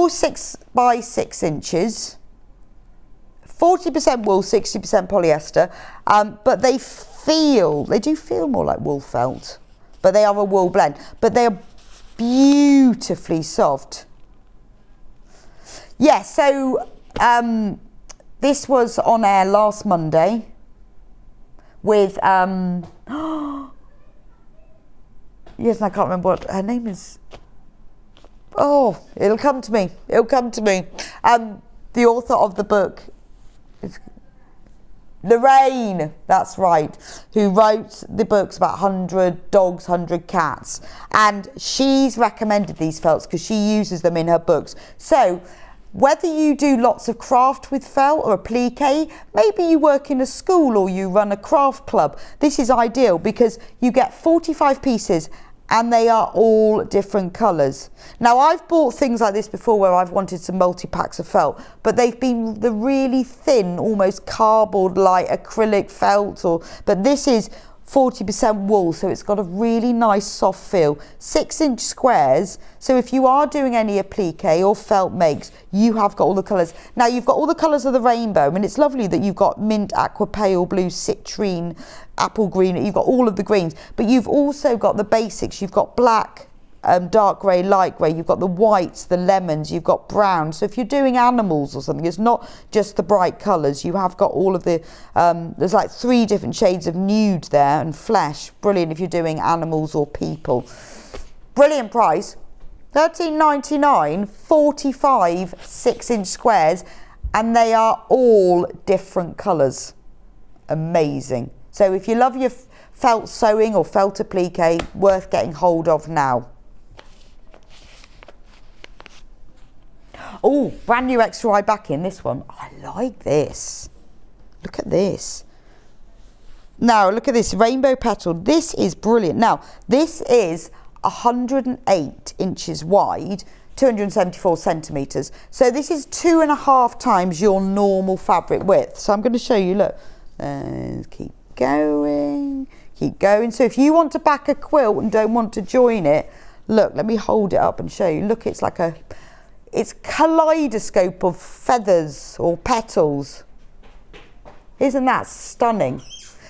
6 by 6 inches. 40% wool, 60% polyester. But they do feel more like wool felt. But they are a wool blend. But they are beautifully soft. Yes, so this was on air last Monday with Yes, and I can't remember what her name is. Oh, it'll come to me. It'll come to me. The author of the book is Lorraine, that's right, who wrote the books about 100 dogs, 100 cats. And she's recommended these felts because she uses them in her books. So whether you do lots of craft with felt or applique, maybe you work in a school or you run a craft club, this is ideal because you get 45 pieces and they are all different colours. Now, I've bought things like this before where I've wanted some multi-packs of felt, but they've been the really thin, almost cardboard-like acrylic felt, but this is 40% wool, so it's got a really nice soft feel. 6-inch squares, so if you are doing any applique or felt makes, you have got all the colours. Now, you've got all the colours of the rainbow. I mean, it's lovely that you've got mint, aqua pale blue, citrine, apple green, you've got all of the greens, but you've also got the basics. You've got black, dark grey, light grey, you've got the whites, the lemons, you've got brown. So if you're doing animals or something, it's not just the bright colours, you have got all of the, there's like 3 different shades of nude there and flesh. Brilliant if you're doing animals or people. Brilliant price, $13.99, 45 6-inch squares, and they are all different colours. Amazing. So if you love your felt sewing or felt applique, worth getting hold of now. Oh, brand new extra wide backing, this one. I like this. Look at this. Now, look at this rainbow petal. This is brilliant. Now, this is 108 inches wide, 274 centimetres. So this is 2.5 times your normal fabric width. So I'm going to show you, look. Keep going, keep going. So if you want to back a quilt and don't want to join it, look, let me hold it up and show you. Look, it's like it's kaleidoscope of feathers or petals. Isn't that stunning?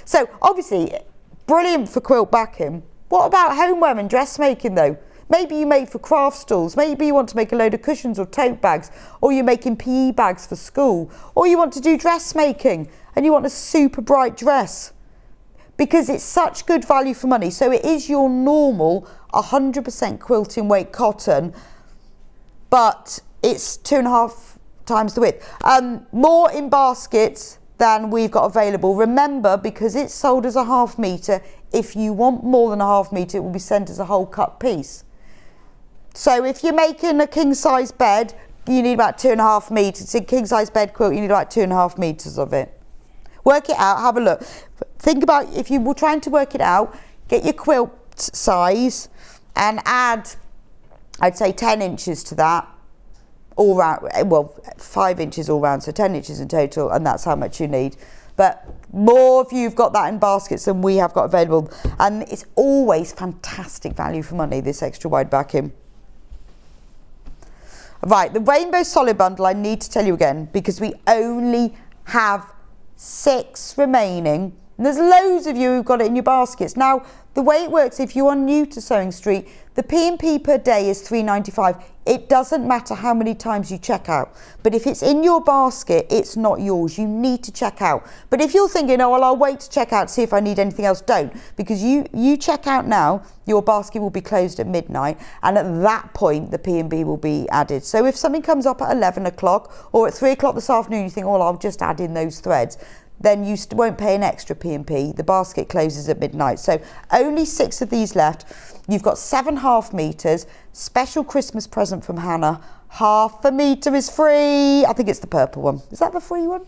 So obviously, brilliant for quilt backing. What about homeware and dressmaking though? Maybe you make for craft stools, maybe you want to make a load of cushions or tote bags, or you're making PE bags for school, or you want to do dressmaking and you want a super bright dress. Because it's such good value for money. So it is your normal 100% quilting weight cotton, but it's 2.5 times the width. More in baskets than we've got available. Remember, because it's sold as a 1/2 metre, if you want more than a 1/2 metre, it will be sent as a whole cut piece. So if you're making a king size bed, you need about 2.5 metres. A king size bed quilt, you need about 2.5 metres of it. Work it out, have a look. Think about, if you were trying to work it out, get your quilt size and add, I'd say 10 inches to that, all round, well, 5 inches all round, so 10 inches in total, and that's how much you need. But more if you've got that in baskets than we have got available. And it's always fantastic value for money, this extra wide backing. Right, the rainbow solid bundle, I need to tell you again, because we only have 6 remaining. And there's loads of you who've got it in your baskets. Now, the way it works, if you are new to Sewing Street, the P&P per day is $3.95. It doesn't matter how many times you check out. But if it's in your basket, it's not yours. You need to check out. But if you're thinking, oh, well, I'll wait to check out to see if I need anything else, don't. Because you check out now, your basket will be closed at midnight. And at that point, the P&B will be added. So if something comes up at 11 o'clock or at 3 o'clock this afternoon, you think, oh, I'll just add in those threads, then you won't pay an extra P&P. The basket closes at midnight. So only 6 of these left. You've got 7.5 metres. Special Christmas present from Hannah. 1/2 metre is free. I think it's the purple one. Is that the free one?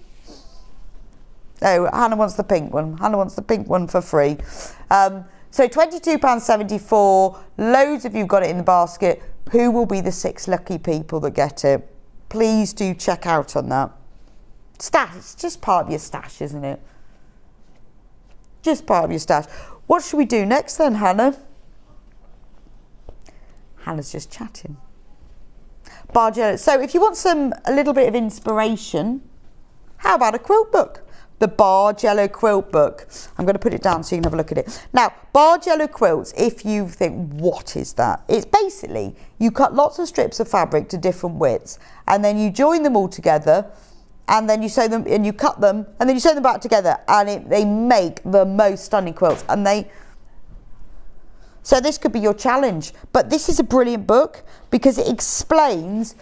Oh, Hannah wants the pink one. Hannah wants the pink one for free. So £22.74. Loads of you got it in the basket. Who will be the 6 lucky people that get it? Please do check out on that. Stash, it's just part of your stash, isn't it? Just part of your stash. What should we do next then, Hannah? Hannah's just chatting. Bargello. So if you want a little bit of inspiration, how about a quilt book? The Bargello quilt book. I'm going to put it down so you can have a look at it. Now, Bargello quilts, if you think, what is that? It's basically, you cut lots of strips of fabric to different widths, and then you join them all together, and then you sew them, and you cut them, and then you sew them back together, and they make the most stunning quilts. And So this could be your challenge. But this is a brilliant book because it explains,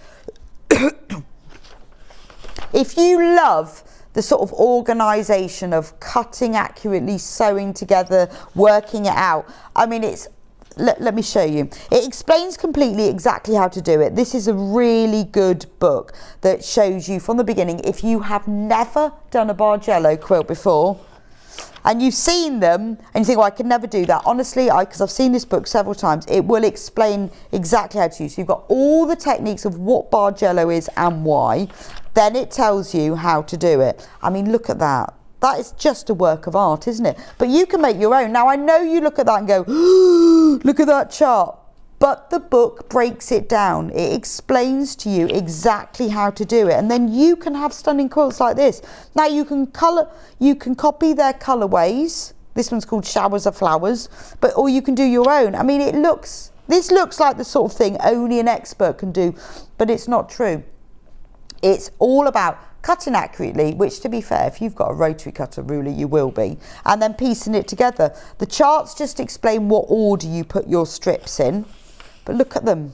if you love the sort of organisation of cutting accurately, sewing together, working it out. I mean, it's, let me show you. It explains completely exactly how to do it. This is a really good book that shows you from the beginning. If you have never done a Bargello quilt before, and you've seen them, and you think, well, I could never do that. Honestly, because I've seen this book several times, it will explain exactly how to use. So you've got all the techniques of what Bargello is and why. Then it tells you how to do it. I mean, look at that. That is just a work of art, isn't it? But you can make your own. Now, I know you look at that and go, look at that chart. But the book breaks it down. It explains to you exactly how to do it. And then you can have stunning quilts like this. Now, you can copy their colourways. This one's called Showers of Flowers. Or you can do your own. I mean, this looks like the sort of thing only an expert can do. But it's not true. It's all about cutting accurately, which, to be fair, if you've got a rotary cutter ruler, you will be, and then piecing it together. The charts just explain what order you put your strips in, but look at them.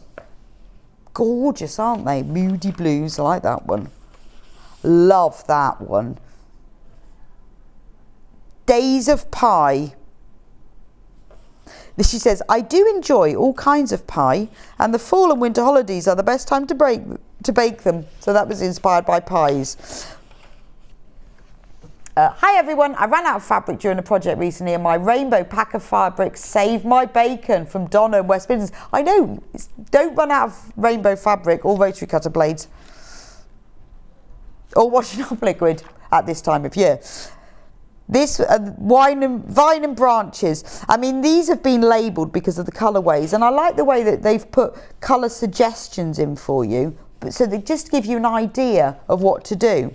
Gorgeous, aren't they? Moody blues, I like that one. Love that one. Days of Pie. She says, I do enjoy all kinds of pie, and the fall and winter holidays are the best time to bake them. So that was inspired by pies. Hi everyone, I ran out of fabric during a project recently and my rainbow pack of fabric saved my bacon, from Donna in West Midlands. I know, don't run out of rainbow fabric or rotary cutter blades or washing up liquid at this time of year. This Vine and Branches, I mean, these have been labelled because of the colourways, and I like the way that they've put colour suggestions in for you, so they just give you an idea of what to do.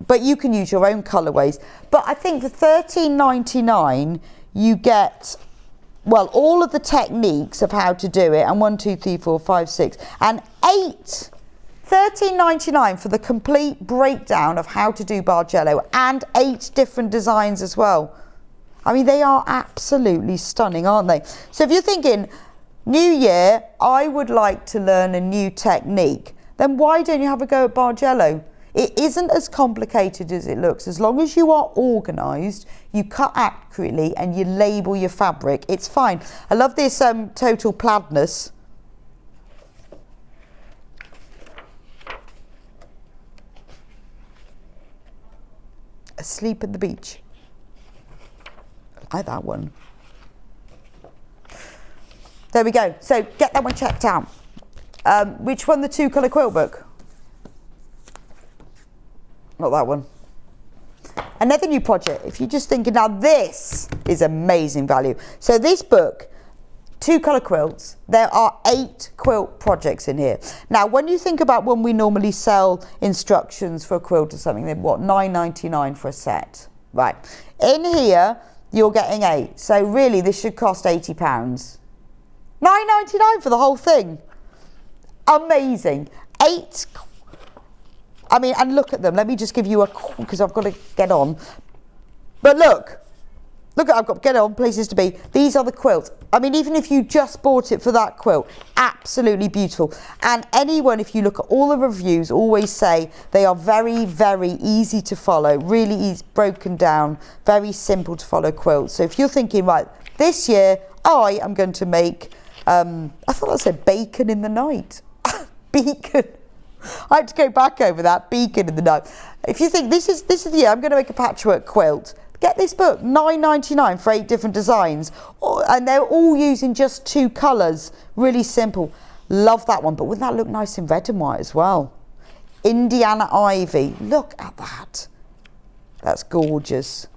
But you can use your own colourways. But I think for $13.99 you get, well, all of the techniques of how to do it, and 1, 2, 3, 4, 5, 6, and 8. $13.99 for the complete breakdown of how to do Bargello, and 8 different designs as well. I mean, they are absolutely stunning, aren't they? So if you're thinking, new year, I would like to learn a new technique, then why don't you have a go at Bargello? It isn't as complicated as it looks. As long as you are organised, you cut accurately and you label your fabric, it's fine. I love this Total Plaidness. Asleep at the Beach. I like that one. There we go. So get that one checked out. Which one? The 2-colour quilt book? Not that one. Another new project. If you're just thinking, now this is amazing value. So this book, 2-colour quilts, there are 8 quilt projects in here. Now, when you think about when we normally sell instructions for a quilt or something, they're what, $9.99 for a set? Right. In here, you're getting 8. So really, this should cost £80. $9.99 for the whole thing. Amazing. 8. I mean, and look at them. Let me just give you a, because I've got to get on. But look, I've got to get on, places to be. These are the quilts. I mean, even if you just bought it for that quilt, absolutely beautiful. And anyone, if you look at all the reviews, always say they are very, very easy to follow, really easy, broken down, very simple to follow quilts. So if you're thinking, right, this year I am going to make, I thought I said bacon in the night. Beacon. I had to go back over that, beacon in the night. If you think this is the year I'm going to make a patchwork quilt, get this book, $9.99 for 8 different designs, and they're all using just 2 colours. Really simple. Love that one, but wouldn't that look nice in red and white as well? Indiana Ivy. Look at that. That's gorgeous.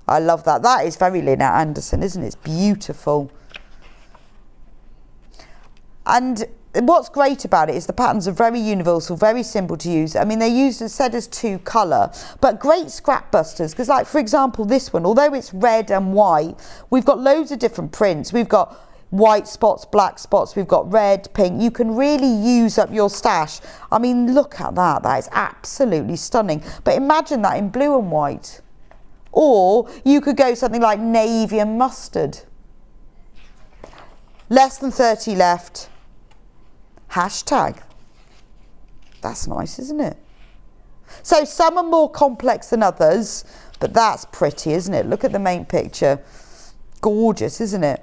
I love that. That is very Lynette Anderson, isn't it? It's beautiful. And what's great about it is the patterns are very universal, very simple to use. I mean, they're used as said as 2 colour, but great scrap busters. Because, like, for example, this one, although it's red and white, we've got loads of different prints. We've got white spots, black spots, we've got red, pink. You can really use up your stash. I mean, look at that. That is absolutely stunning. But imagine that in blue and white. Or you could go something like navy and mustard. Less than 30 left. Hashtag. That's nice, isn't it? So some are more complex than others, but that's pretty, isn't it? Look at the main picture. Gorgeous, isn't it?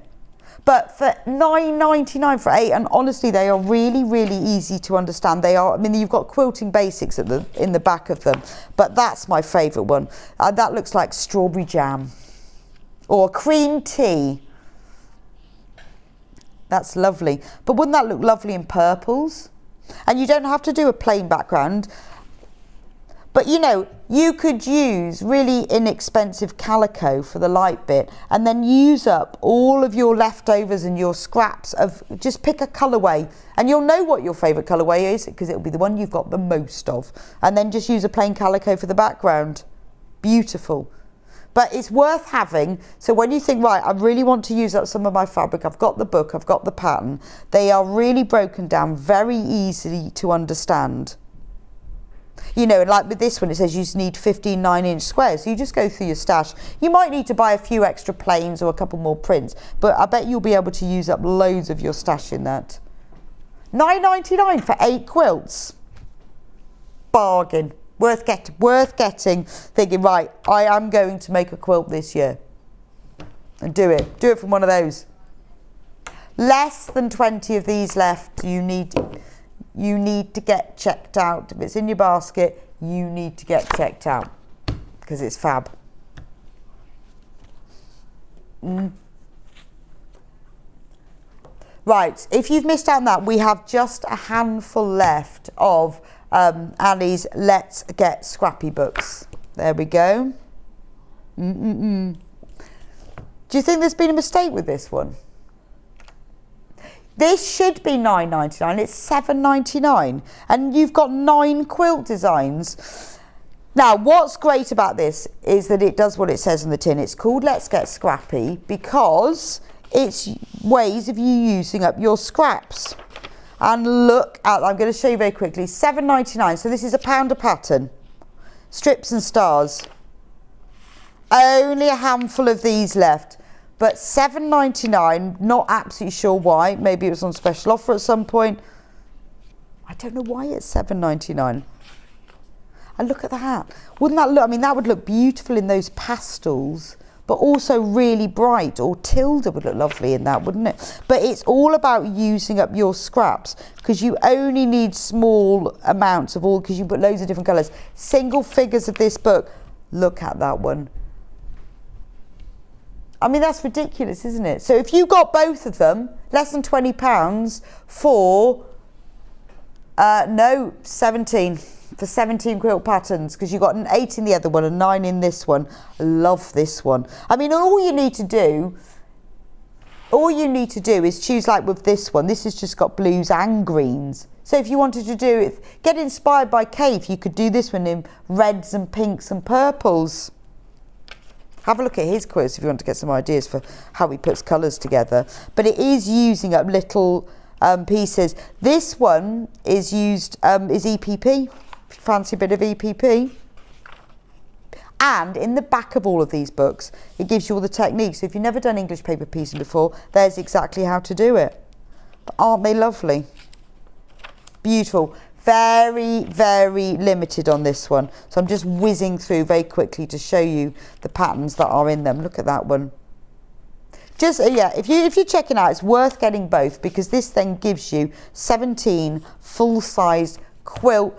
But for $9.99 for 8, and honestly, they are really, really easy to understand. They are, I mean, you've got quilting basics in the back of them, but that's my favourite one. That looks like strawberry jam or cream tea. That's lovely. But wouldn't that look lovely in purples? And you don't have to do a plain background. But you know, you could use really inexpensive calico for the light bit and then use up all of your leftovers and your scraps of, just pick a colourway and you'll know what your favourite colourway is because it'll be the one you've got the most of. And then just use a plain calico for the background. Beautiful. But it's worth having, so when you think, right, I really want to use up some of my fabric, I've got the book, I've got the pattern, they are really broken down very easily to understand. You know, like with this one, it says you just need 15 9-inch squares. So you just go through your stash. You might need to buy a few extra planes or a couple more prints, but I bet you'll be able to use up loads of your stash in that. $9.99 for 8 quilts. Bargain. Worth getting, thinking, right, I am going to make a quilt this year. And do it. Do it from one of those. Less than 20 of these left. You need to get checked out. If it's in your basket, you need to get checked out because it's fab. Right, if you've missed out on that, we have just a handful left of Annie's Let's Get Scrappy books. There we go. Do you think there's been a mistake with this one? This should be $9.99, it's $7.99, and you've got 9 quilt designs. Now, what's great about this is that it does what it says on the tin. It's called Let's Get Scrappy because it's ways of you using up your scraps. And look at, I'm going to show you very quickly, $7.99, so this is £1 a pattern. Strips and stars. Only a handful of these left. But $7.99, not absolutely sure why. Maybe it was on special offer at some point. I don't know why it's $7.99. And look at that. Wouldn't that look, I mean, that would look beautiful in those pastels, but also really bright. Or Tilda would look lovely in that, wouldn't it? But it's all about using up your scraps because you only need small amounts of all, because you put loads of different colours. Single figures of this book. Look at that one. I mean, that's ridiculous, isn't it? So if you got both of them, less than £20 for, 17, for 17 quilt patterns, because you got an 8 in the other one and 9 in this one. I love this one. I mean, all you need to do is choose, like with this one, this has just got blues and greens. So if you wanted to do it, get inspired by Kaffe, you could do this one in reds and pinks and purples. Have a look at his quiz if you want to get some ideas for how he puts colours together. But it is using up little pieces. This one is used, is EPP. Fancy a bit of EPP. And in the back of all of these books, it gives you all the techniques. So if you've never done English paper piecing before, there's exactly how to do it. But aren't they lovely? Beautiful. Very, very limited on this one. So I'm just whizzing through very quickly to show you the patterns that are in them. Look at that one. Just, yeah, if you're checking out, it's worth getting both because this then gives you 17 full-sized quilt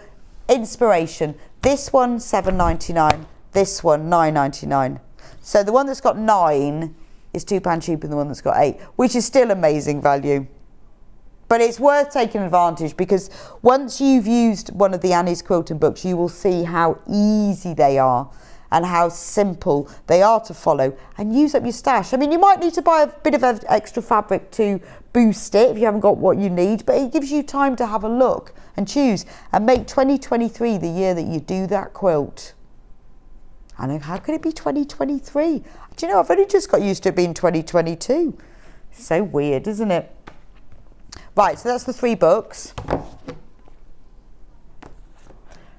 inspiration. This one, $7.99. This one, $9.99. So the one that's got 9 is £2 cheaper than the one that's got 8, which is still amazing value. But it's worth taking advantage because once you've used one of the Annie's quilting books, you will see how easy they are and how simple they are to follow and use up your stash. I mean, you might need to buy a bit of extra fabric to boost it if you haven't got what you need, but it gives you time to have a look and choose and make 2023 the year that you do that quilt. I know, how could it be 2023? Do you know, I've only just got used to it being 2022. So weird, isn't it? Right, so that's the 3 books.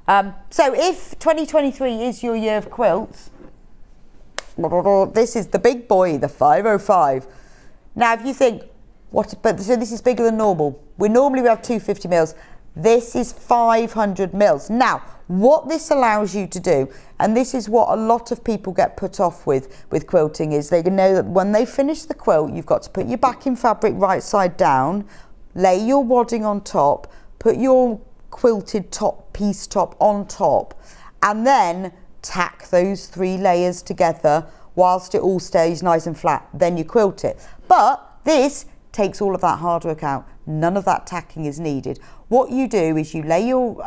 So if 2023 is your year of quilts, this is the big boy, the 505. Now, if you think, So this is bigger than normal. We normally have 250 mils. This is 500 mils. Now, what this allows you to do, and this is what a lot of people get put off with quilting, is they know that when they finish the quilt, you've got to put your backing fabric right side down, lay your wadding on top, put your quilted piece top on top, and then tack those 3 layers together whilst it all stays nice and flat. Then you quilt it. But this takes all of that hard work out. None of that tacking is needed. What you do is you lay your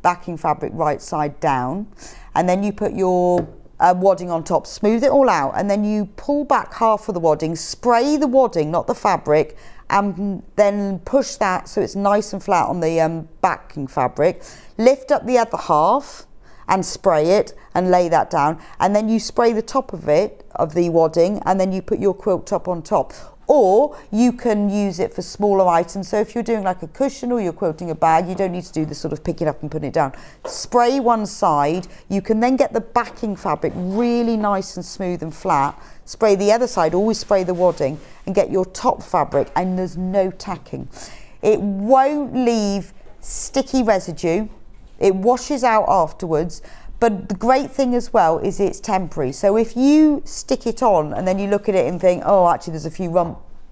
backing fabric right side down, and then you put your wadding on top, smooth it all out, and then you pull back half of the wadding, spray the wadding, not the fabric, and then push that so it's nice and flat on the backing fabric. Lift up the other half and spray it and lay that down, and then you spray the top of it, of the wadding, and then you put your quilt top on top. Or you can use it for smaller items. So if you're doing like a cushion or you're quilting a bag, you don't need to do the sort of pick it up and put it down. Spray one side. You can then get the backing fabric really nice and smooth and flat. Spray the other side, always spray the wadding, and get your top fabric, and there's no tacking. It won't leave sticky residue. It washes out afterwards. But the great thing as well is it's temporary. So if you stick it on and then you look at it and think, oh, actually there's a few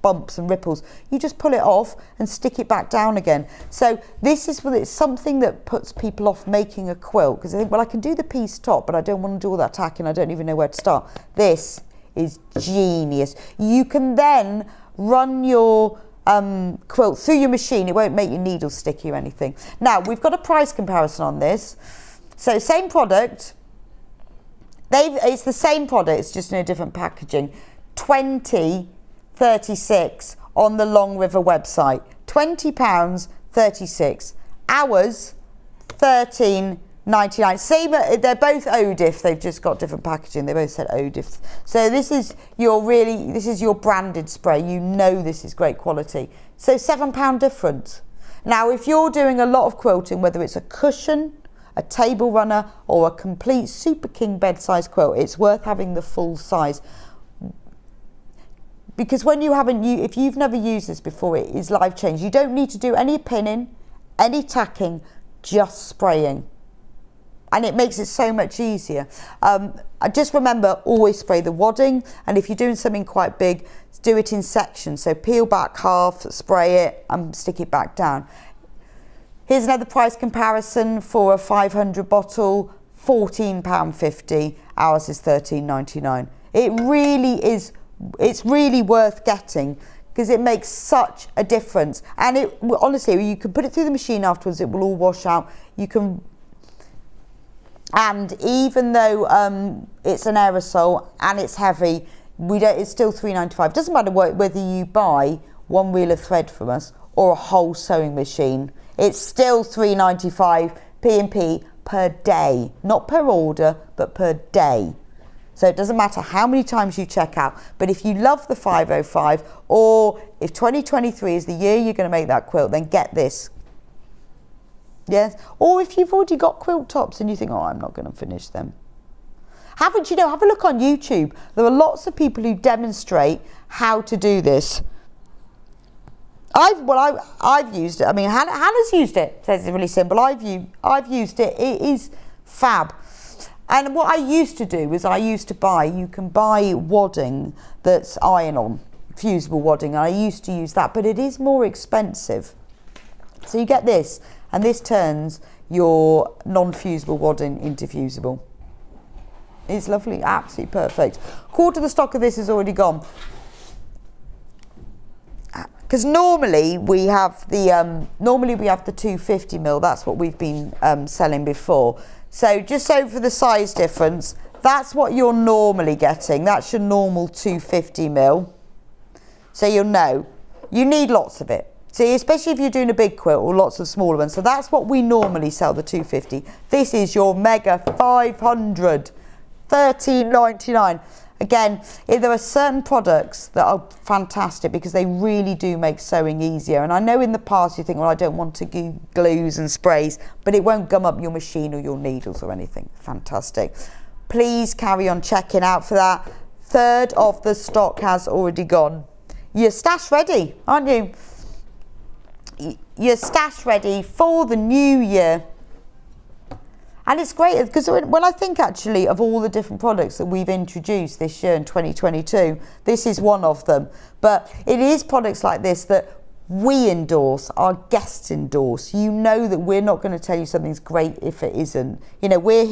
bumps and ripples, you just pull it off and stick it back down again. So this is it's something that puts people off making a quilt, because they think, well, I can do the piece top, but I don't want to do all that tacking. I don't even know where to start. This is genius. You can then run your quilt through your machine. It won't make your needles sticky or anything. Now, we've got a price comparison on this. So same product, it's the same product, it's just in a different packaging. 20.36 on the Long River website. £20, 36. Ours, 13.99. Same, they're both ODIF, they've just got different packaging. They both said ODIF. So this is your branded spray. You know this is great quality. So £7 difference. Now, if you're doing a lot of quilting, whether it's a cushion, a table runner, or a complete Super King bed size quilt, it's worth having the full size, because if you've never used this before, it is life changing. You don't need to do any pinning, any tacking, just spraying, and it makes it so much easier. Just remember, always spray the wadding, and if you're doing something quite big, do it in sections. So peel back half, spray it, and stick it back down. Here's another price comparison for a 500 bottle, £14.50. Ours is £13.99. It really is, it's really worth getting, because it makes such a difference. And it honestly, you can put it through the machine afterwards, it will all wash out. And even though it's an aerosol and it's heavy, it's still £3.95. Doesn't matter whether you buy one reel of thread from us or a whole sewing machine. It's still £3.95 P&P per day, not per order, but per day. So it doesn't matter how many times you check out. But if you love the 505, or if 2023 is the year you're going to make that quilt, then get this. Yes. Or if you've already got quilt tops and you think, oh, I'm not going to finish them. Have a look on YouTube. There are lots of people who demonstrate how to do this. I've used it. I mean, Hannah's used it. Says it's really simple. I've used it. It is fab. And what I used to do is you can buy wadding that's iron-on, fusible wadding. And I used to use that, but it is more expensive. So you get this, and this turns your non-fusible wadding into fusible. It's lovely, absolutely perfect. Quarter of the stock of this is already gone. Because normally we have the 250 mil. That's what we've been selling before. So just over the size difference, that's what you're normally getting. That's your normal 250 mil. So you'll know you need lots of it. See, especially if you're doing a big quilt or lots of smaller ones. So that's what we normally sell, the 250. This is your mega 500, £13.99. Again, there are certain products that are fantastic because they really do make sewing easier. And I know in the past you think, well, I don't want to do glues and sprays, but it won't gum up your machine or your needles or anything. Fantastic. Please carry on checking out for that. Third of the stock has already gone. you're stash ready, aren't you? You're stash ready for the new year. And it's great because when I think actually of all the different products that we've introduced this year in 2022, this is one of them. But it is products like this that we endorse, our guests endorse. You know that we're not going to tell you something's great if it isn't. You know, we're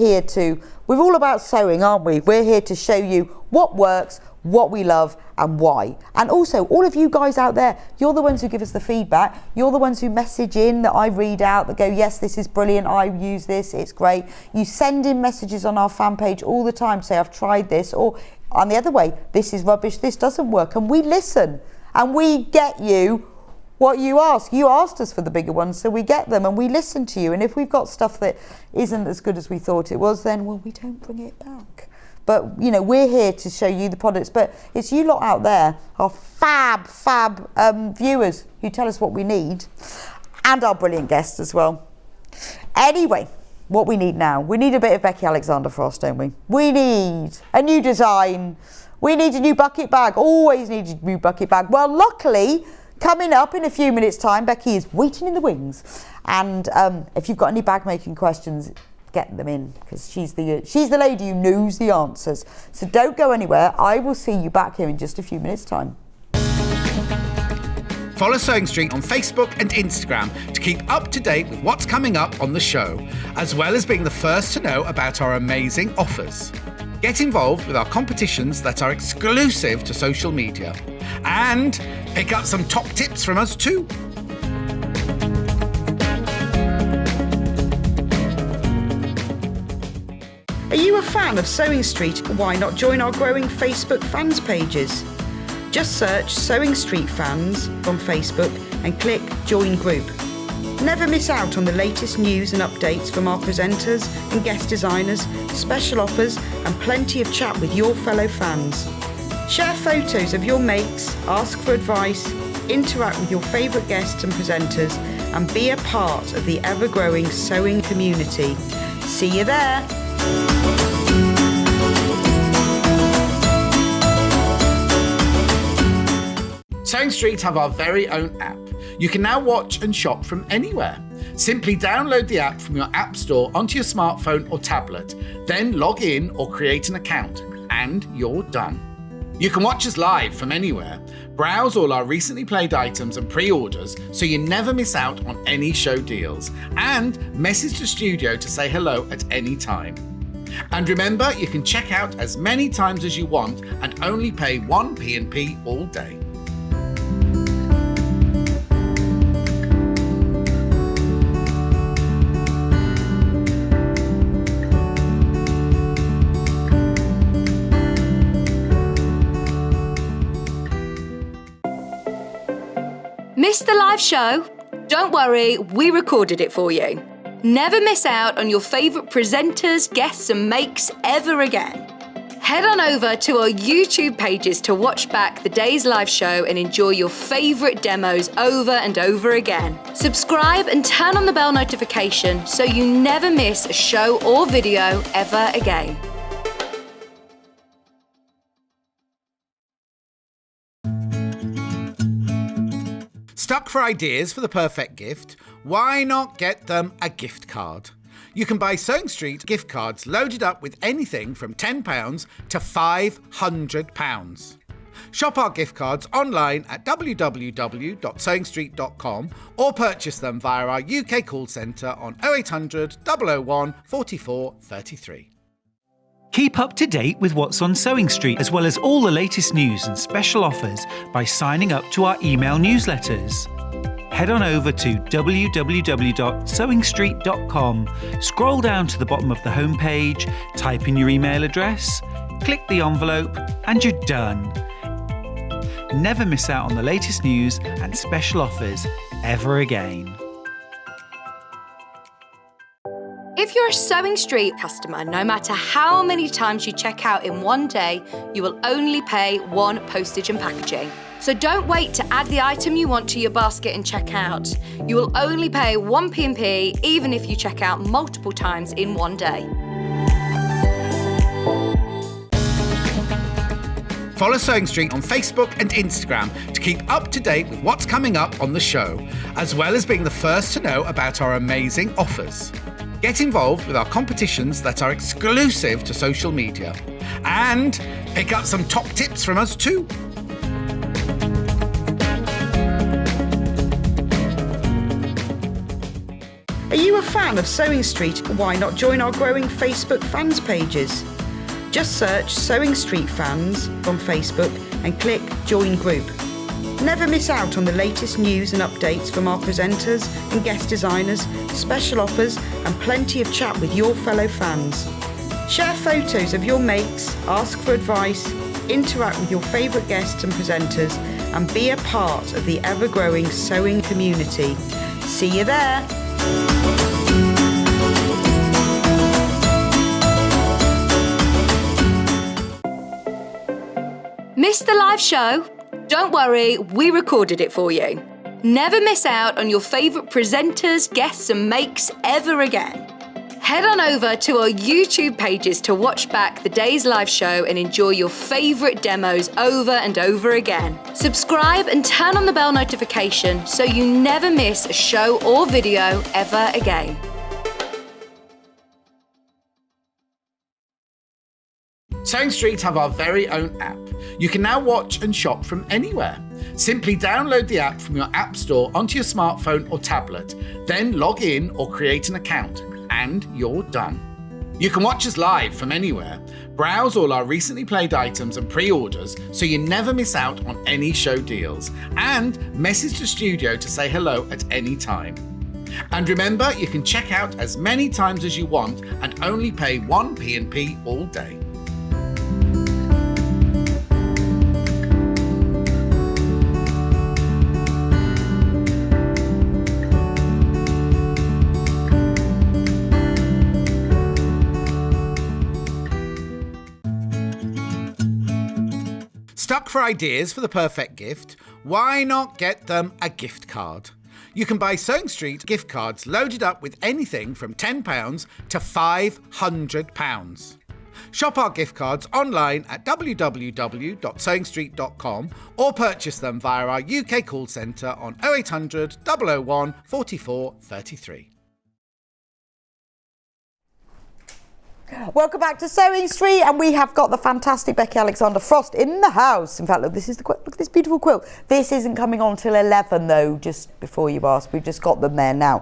all about sewing, aren't we? We're here to show you what works, what we love and why. And also, all of you guys out there, you're the ones who give us the feedback. You're the ones who message in that I read out that go, yes, this is brilliant, I use this, it's great. You send in messages on our fan page all the time, say I've tried this, or on the other way, this is rubbish, this doesn't work. And we listen and we get you what you ask. You asked us for the bigger ones, so we get them and we listen to you. And if we've got stuff that isn't as good as we thought it was, then, well, we don't bring it back. But, you know, we're here to show you the products. But it's you lot out there, our fab viewers who tell us what we need, and our brilliant guests as well. Anyway, what we need now, we need a bit of Becky Alexander Frost, don't we? We need a new design. We need a new bucket bag. Always need a new bucket bag. Well, luckily, coming up in a few minutes' time, Becky is waiting in the wings. And if you've got any bag making questions, get them in, because she's the lady who knows the answers. So don't go anywhere. I will see you back here in just a few minutes' time. Follow Sewing Street on Facebook and Instagram to keep up to date with what's coming up on the show, as well as being the first to know about our amazing offers. Get involved with our competitions that are exclusive to social media, and pick up some top tips from us too. Are you a fan of Sewing Street? Why not join our growing Facebook fans pages? Just search Sewing Street Fans on Facebook and click Join Group. Never miss out on the latest news and updates from our presenters and guest designers, special offers and plenty of chat with your fellow fans. Share photos of your makes, ask for advice, interact with your favourite guests and presenters, and be a part of the ever-growing sewing community. See you there! Sewing Street have our very own app. You can now watch and shop from anywhere. Simply download the app from your app store onto your smartphone or tablet, then log in or create an account, and you're done. You can watch us live from anywhere, browse all our recently played items and pre-orders so you never miss out on any show deals, and message the studio to say hello at any time. And remember, you can check out as many times as you want and only pay 1 P&P all day. Missed the live show? Don't worry, we recorded it for you. Never miss out on your favourite presenters, guests and makes ever again. Head on over to our YouTube pages to watch back the day's live show and enjoy your favourite demos over and over again. Subscribe and turn on the bell notification so you never miss a show or video ever again. Stuck for ideas for the perfect gift? Why not get them a gift card? You can buy Sewing Street gift cards loaded up with anything from £10 to £500. Shop our gift cards online at www.sewingstreet.com or purchase them via our UK call centre on 0800 001 44 33. Keep up to date with what's on Sewing Street, as well as all the latest news and special offers by signing up to our email newsletters. Head on over to www.sewingstreet.com, scroll down to the bottom of the homepage, type in your email address, click the envelope, and you're done. Never miss out on the latest news and special offers ever again. If you're a Sewing Street customer, no matter how many times you check out in one day, you will only pay 1 postage and packaging. So don't wait to add the item you want to your basket and check out. You will only pay 1 P&P even if you check out multiple times in one day. Follow Sewing Street on Facebook and Instagram to keep up to date with what's coming up on the show, as well as being the first to know about our amazing offers. Get involved with our competitions that are exclusive to social media. And pick up some top tips from us too. Are you a fan of Sewing Street? Why not join our growing Facebook fans pages? Just search Sewing Street Fans on Facebook and click Join Group. Never miss out on the latest news and updates from our presenters and guest designers, special offers and plenty of chat with your fellow fans. Share photos of your makes, ask for advice, interact with your favourite guests and presenters and be a part of the ever-growing sewing community. See you there! Missed the live show? Don't worry, we recorded it for you. Never miss out on your favourite presenters, guests and makes ever again. Head on over to our YouTube pages to watch back the day's live show and enjoy your favourite demos over and over again. Subscribe and turn on the bell notification so you never miss a show or video ever again. Sewing Street have our very own app. You can now watch and shop from anywhere. Simply download the app from your app store onto your smartphone or tablet, then log in or create an account, and you're done. You can watch us live from anywhere, browse all our recently played items and pre-orders so you never miss out on any show deals, and message the studio to say hello at any time. And remember, you can check out as many times as you want and only pay one P&P all day. Stuck for ideas for the perfect gift? Why not get them a gift card? You can buy Sewing Street gift cards loaded up with anything from £10 to £500. Shop our gift cards online at www.sewingstreet.com or purchase them via our UK call centre on 0800 001 44 33. Welcome back to Sewing Street, and we have got the fantastic Becky Alexander Frost in the house. In fact, look, this is the quilt. Look at this beautiful quilt. This isn't coming on till 11 though, just before you ask. We've just got them there now.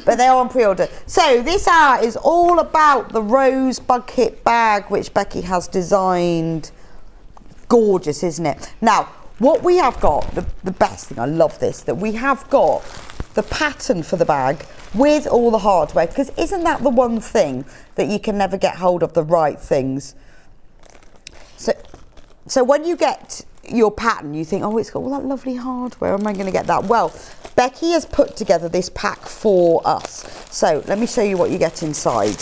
But they are on pre-order. So this hour is all about the rose bucket bag, which Becky has designed. Gorgeous, isn't it? Now, what we have got, the best thing, I love this, that we have got the pattern for the bag with all the hardware, because isn't that the one thing that you can never get hold of, the right things? So when you get your pattern, you think, oh, it's got all that lovely hardware, am I going to get that? Well, Becky has put together this pack for us. So let me show you what you get inside,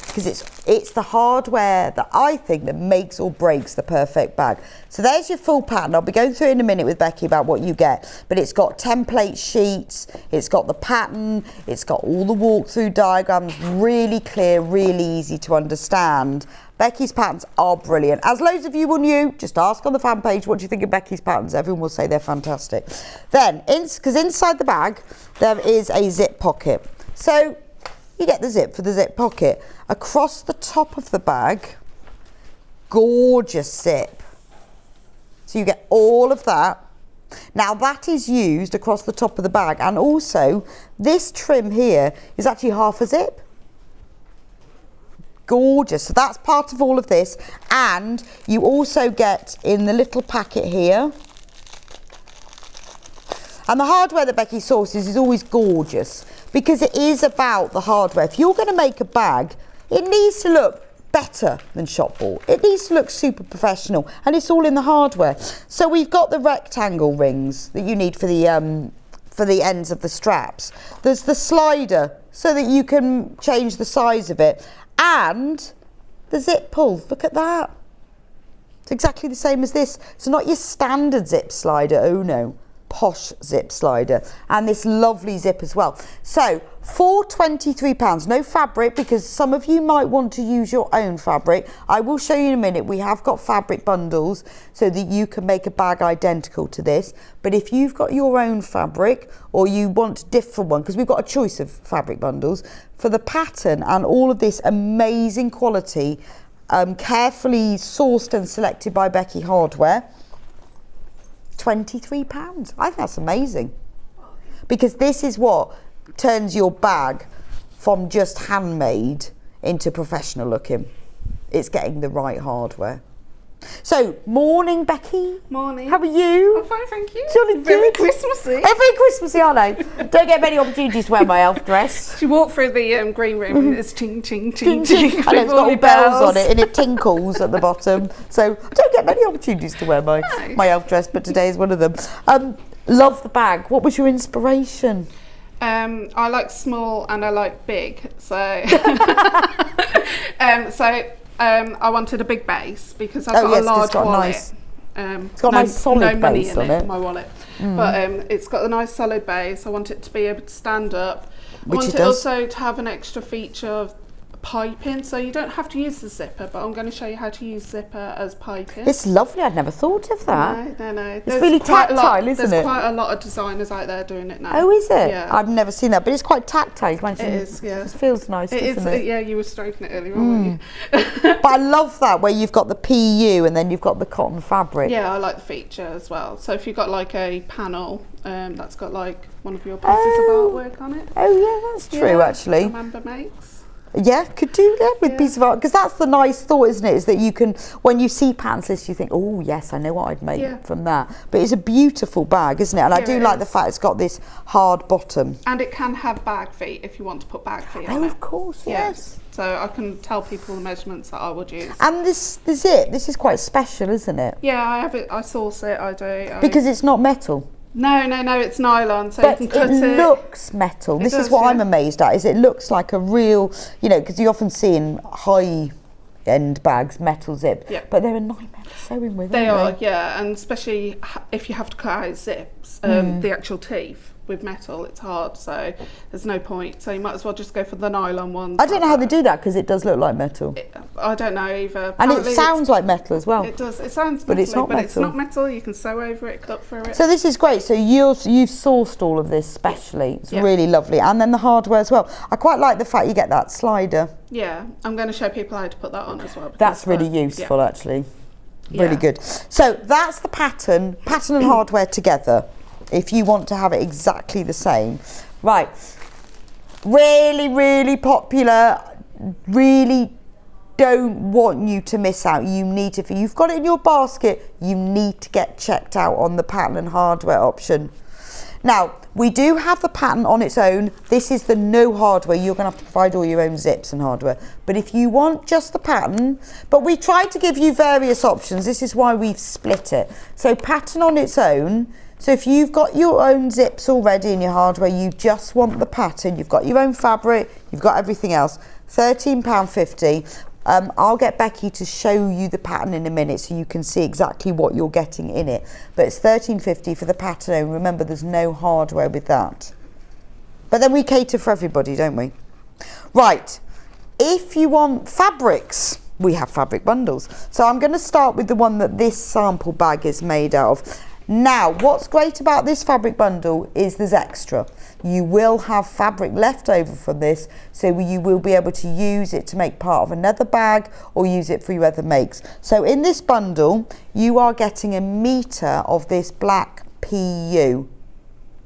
because it's the hardware that I think that makes or breaks the perfect bag. So there's your full pattern. I'll be going through in a minute with Becky about what you get, but it's got template sheets, it's got the pattern, it's got all the walkthrough diagrams, really clear, really easy to understand. Becky's patterns are brilliant. As loads of you will know, just ask on the fan page what do you think of Becky's patterns. Everyone will say they're fantastic. Then, because inside the bag there is a zip pocket. So you get the zip for the zip pocket. Across the top of the bag, gorgeous zip. So you get all of that. Now that is used across the top of the bag, and also this trim here is actually half a zip. Gorgeous. So that's part of all of this, and you also get in the little packet here. And the hardware that Becky sources is always gorgeous, because it is about the hardware. If you're going to make a bag, it needs to look better than shop bought. It needs to look super professional, and it's all in the hardware. So we've got the rectangle rings that you need for the ends of the straps. There's the slider so that you can change the size of it, and the zip pull. Look at that. It's exactly the same as this. It's not your standard zip slider. Oh no. posh zip slider, and this lovely zip as well. So for £23, no fabric, because some of you might want to use your own fabric. I will show you in a minute. We have got fabric bundles so that you can make a bag identical to this. But if you've got your own fabric, or you want a different one, because we've got a choice of fabric bundles, for the pattern and all of this amazing quality, carefully sourced and selected by Becky Hardware, £23. I think that's amazing, because this is what turns your bag from just handmade into professional looking. It's getting the right hardware. So, morning, Becky. Morning. How are you? I'm fine, thank you. Jolly Very good. Christmassy. Very Christmassy, aren't I? Don't get many opportunities to wear my elf dress. She walked through the green room and it's ting, ting, ting, ting. And it's got all bells on it and it tinkles at the bottom. So I don't get many opportunities to wear my elf dress, but today is one of them. Love the bag. What was your inspiration? I like small and I like big, so I wanted a big base because I've got a large wallet. It's got a nice solid base on it. My wallet, but it's got a nice solid base. I want it to be able to stand up. I want it also to have an extra feature of piping, so you don't have to use the zipper, but I'm going to show you how to use zipper as piping. It's lovely. I'd never thought of that. No. It's really tactile, isn't it? There's quite a lot of designers out there doing it now. Oh, is it? Yeah. I've never seen that, but it's quite tactile. It is, yeah. It feels nice, doesn't it? Yeah, you were stroking it earlier on, weren't you? But I love that, where you've got the PU and then you've got the cotton fabric. Yeah, I like the feature as well. So if you've got like a panel that's got like one of your pieces of artwork on it. Oh yeah, that's true, actually. Amanda makes. Yeah, could do that with piece of art, because that's the nice thought, isn't it? Is that you can, when you see pants lists, you think, oh yes, I know what I'd make from that. But it's a beautiful bag, isn't it? And I do like the fact it's got this hard bottom. And it can have bag feet if you want to put bag feet on it. Oh, of course, yes. So I can tell people the measurements that I would use. And the zip, this is quite special, isn't it? Yeah, I have it. I source it. I do. Because it's not metal. No, it's nylon, so but you can cut it. It looks metal. This is what I'm amazed at, is it looks like a real, because you often see in high-end bags, metal zip, but they're a nightmare for sewing with, They are, yeah, and especially if you have to cut out zips, the actual teeth. With metal, it's hard, so there's no point. So you might as well just go for the nylon ones. I don't know how they do that, because it does look like metal. I don't know either. And it sounds like metal as well. It does. It sounds but it's not metal. It's not metal. You can sew over it, cut through it. So this is great. So you've sourced all of this specially. It's really lovely. And then the hardware as well. I quite like the fact you get that slider. Yeah, I'm going to show people how to put that on as well. That's really useful, actually. Really good. So that's the pattern and hardware together, if you want to have it exactly the same. Right, really, really popular, really don't want you to miss out. You need to, if you've got it in your basket, you need to get checked out on the pattern and hardware option. Now, we do have the pattern on its own. This is the no hardware. You're going to have to provide all your own zips and hardware. But if you want just the pattern, but we tried to give you various options. This is why we've split it. So pattern on its own. So if you've got your own zips already in your hardware, you just want the pattern, you've got your own fabric, you've got everything else, £13.50. I'll get Becky to show you the pattern in a minute so you can see exactly what you're getting in it. But it's £13.50 for the pattern only. Remember, there's no hardware with that. But then we cater for everybody, don't we? Right, if you want fabrics, we have fabric bundles. So I'm going to start with the one that this sample bag is made out of. Now, what's great about this fabric bundle is there's extra. You will have fabric left over from this, so you will be able to use it to make part of another bag or use it for your other makes. So in this bundle, you are getting a metre of this black PU,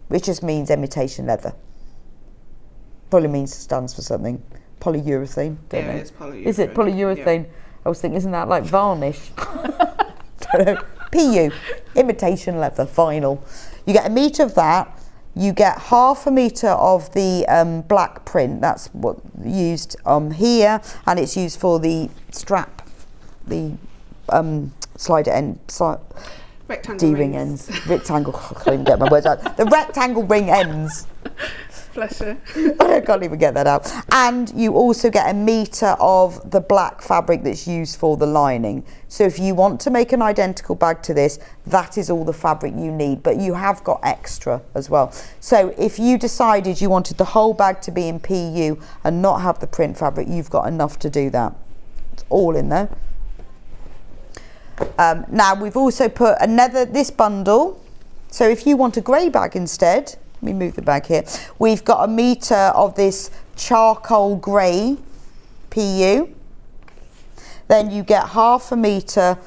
which just means imitation leather. Probably stands for something. Polyurethane, don't know. It's polyurethane. Is it polyurethane? Yeah. I was thinking, isn't that like varnish? Don't know. PU, imitation leather, vinyl. You get a metre of that. You get half a metre of the black print. That's what used here, and it's used for the strap, the slider end, rectangle D-ring ends. Rectangle. I can't even get my words out. The rectangle ring ends. Bless you. I can't even get that out. And you also get a metre of the black fabric that's used for the lining. So if you want to make an identical bag to this, that is all the fabric you need, but you have got extra as well. So if you decided you wanted the whole bag to be in PU and not have the print fabric, you've got enough to do that. It's all in there. Now we've also put this bundle. So if you want a grey bag instead, let me move the bag here. We've got a metre of this charcoal grey PU. Then you get half a metre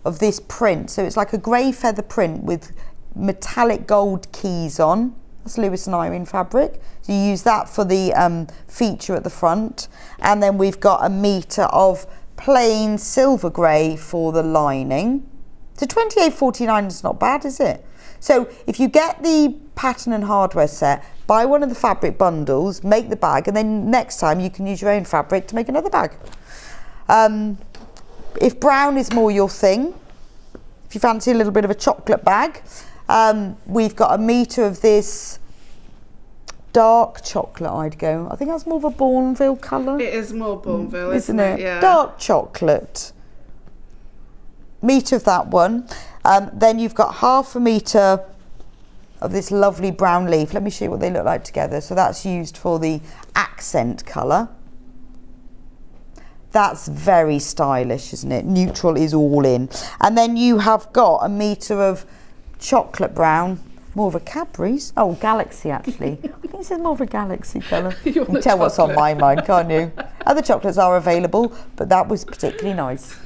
of this print. So it's like a grey feather print with metallic gold keys on. That's Lewis and Irene fabric. So you use that for the feature at the front. And then we've got a metre of plain silver grey for the lining. So £28.49 is not bad, is it? So if you get the pattern and hardware set, buy one of the fabric bundles, make the bag, and then next time you can use your own fabric to make another bag. If brown is more your thing, if you fancy a little bit of a chocolate bag, we've got a metre of this dark chocolate, I'd go. I think that's more of a Bourneville colour. It is more Bourneville, isn't it? Yeah. Dark chocolate. Metre of that one. Then you've got half a metre of this lovely brown leaf. Let me show you what they look like together. So that's used for the accent colour. That's very stylish, isn't it? Neutral is all in. And then you have got a metre of chocolate brown, more of a Cadbury's. Oh, Galaxy actually. I think this is more of a Galaxy colour. You can tell what's on my mind, can't you? Other chocolates are available, but that was particularly nice.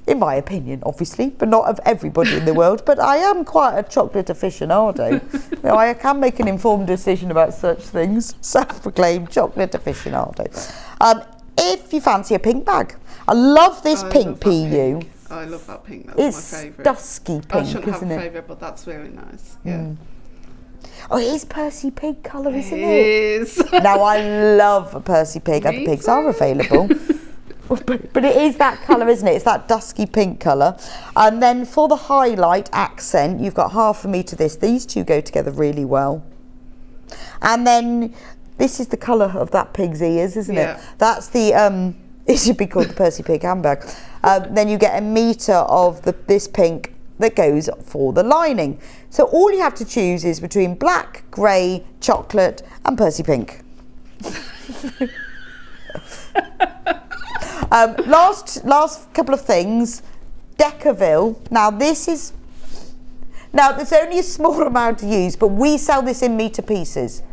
In my opinion, obviously, but not of everybody in the world. But I am quite a chocolate aficionado. I can make an informed decision about such things. Self-proclaimed chocolate aficionado. If you fancy a pink bag, I love this pink PU. I love that pink. That's my favourite. It's dusky pink, I shouldn't have isn't a it? favourite, but that's really nice. Yeah. Oh, it is Percy Pig colour, isn't it? It is. Now I love a Percy Pig. Other pigs are available. But it is that colour, isn't it? It's that dusky pink colour. And then for the highlight accent, you've got half a metre of this. These two go together really well. And then this is the colour of that pig's ears, isn't it? That's the, it should be called the Percy Pig handbag. Then you get a metre of this pink that goes for the lining. So all you have to choose is between black, grey, chocolate and Percy Pink. Last couple of things. Decaville. Now there's only a small amount to use, but we sell this in metre pieces.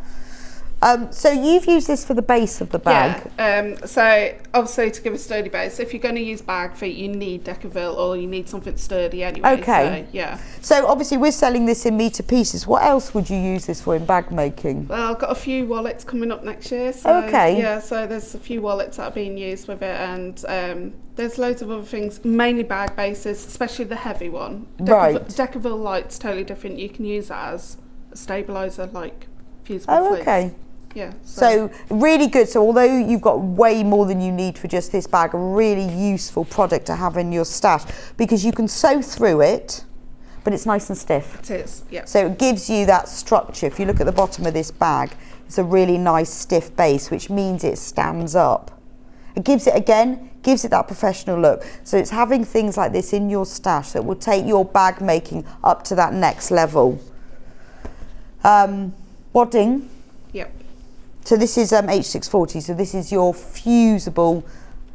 So you've used this for the base of the bag. Yeah. So obviously to give a sturdy base, if you're going to use bag feet, you need Decaville or you need something sturdy anyway. Okay. So, yeah. So obviously we're selling this in metre pieces. What else would you use this for in bag making? Well, I've got a few wallets coming up next year. So, okay. Yeah. So there's a few wallets that are being used with it, and there's loads of other things, mainly bag bases, especially the heavy one. Decaville Light's totally different. You can use that as a stabiliser, like fusible fleece. Okay. Yeah. So really good. So although you've got way more than you need for just this bag, a really useful product to have in your stash because you can sew through it, but it's nice and stiff. It is, yeah. So it gives you that structure. If you look at the bottom of this bag, it's a really nice stiff base, which means it stands up. It gives it that professional look. So it's having things like this in your stash that will take your bag making up to that next level. Wadding. Yep. So this is H640, so this is your fusible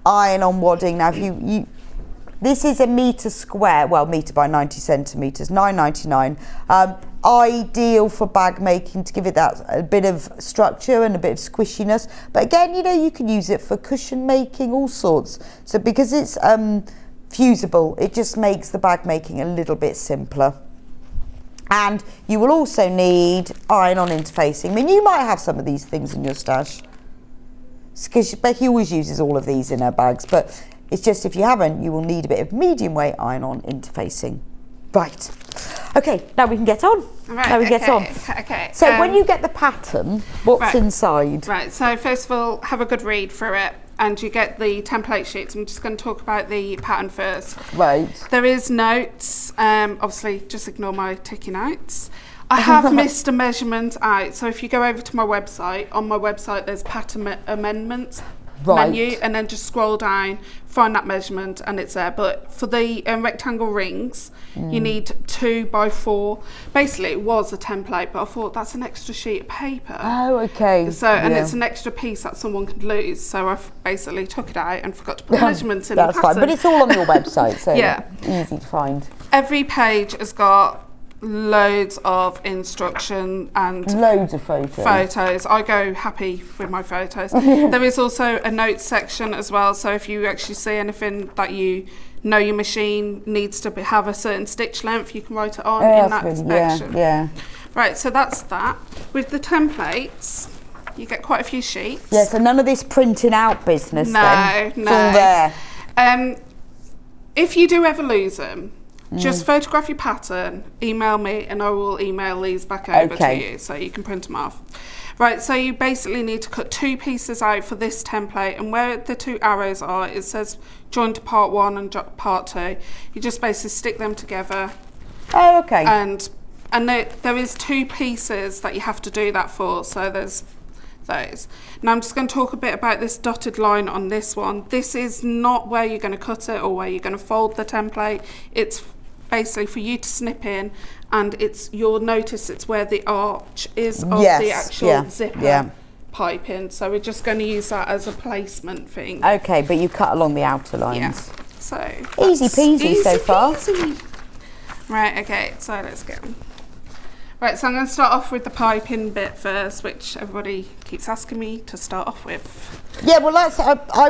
iron-on wadding. Now, this is a metre square, well, metre by 90 centimetres, £9.99. Ideal for bag making to give it that a bit of structure and a bit of squishiness. But again, you can use it for cushion making, all sorts. So because it's fusible, it just makes the bag making a little bit simpler. And you will also need iron-on interfacing. I mean, you might have some of these things in your stash, because Becky always uses all of these in her bags, but it's just if you haven't, you will need a bit of medium weight iron-on interfacing. Right. Okay, now we can get on. Right, Okay. So when you get the pattern, what's inside? Right, so first of all, have a good read through it. And you get the template sheets. I'm just going to talk about the pattern first. Right. There is notes. Obviously, just ignore my ticky notes. I have missed a measurement out. So if you go over to my website, on my website there's pattern amendments menu, and then just scroll down, find that measurement, and it's there. But for the rectangle rings, you need 2 by 4. Basically, it was a template, but I thought that's an extra sheet of paper. Oh, okay. So, and it's an extra piece that someone could lose. So I basically took it out and forgot to put measurements in the pattern. That's fine, but it's all on your website, so yeah, easy to find. Every page has got loads of instruction and loads of photos. I go happy with my photos. There is also a notes section as well, so if you actually see anything that you know your machine needs to have a certain stitch length, you can write it on in that section. Right, so that's that. With the templates, you get quite a few sheets. Yeah, so none of this printing out business then. No. It's all there. If you do ever lose them, just photograph your pattern, email me, and I will email these back over to you so you can print them off. Right, so you basically need to cut 2 pieces out for this template, and where the 2 arrows are, it says join to part 1 and part 2. You just basically stick them together. Oh, okay. And there is 2 pieces that you have to do that for, so there's those. Now I'm just going to talk a bit about this dotted line on this one. This is not where you're going to cut it or where you're going to fold the template. It's basically for you to snip in, and you'll notice it's where the arch is of the actual zipper piping. So we're just going to use that as a placement thing. Okay, but you cut along the outer lines. Yeah. So easy peasy so far. Right, okay, so let's get on. Right, so I'm going to start off with the piping bit first, which everybody keeps asking me to start off with. Yeah, well, I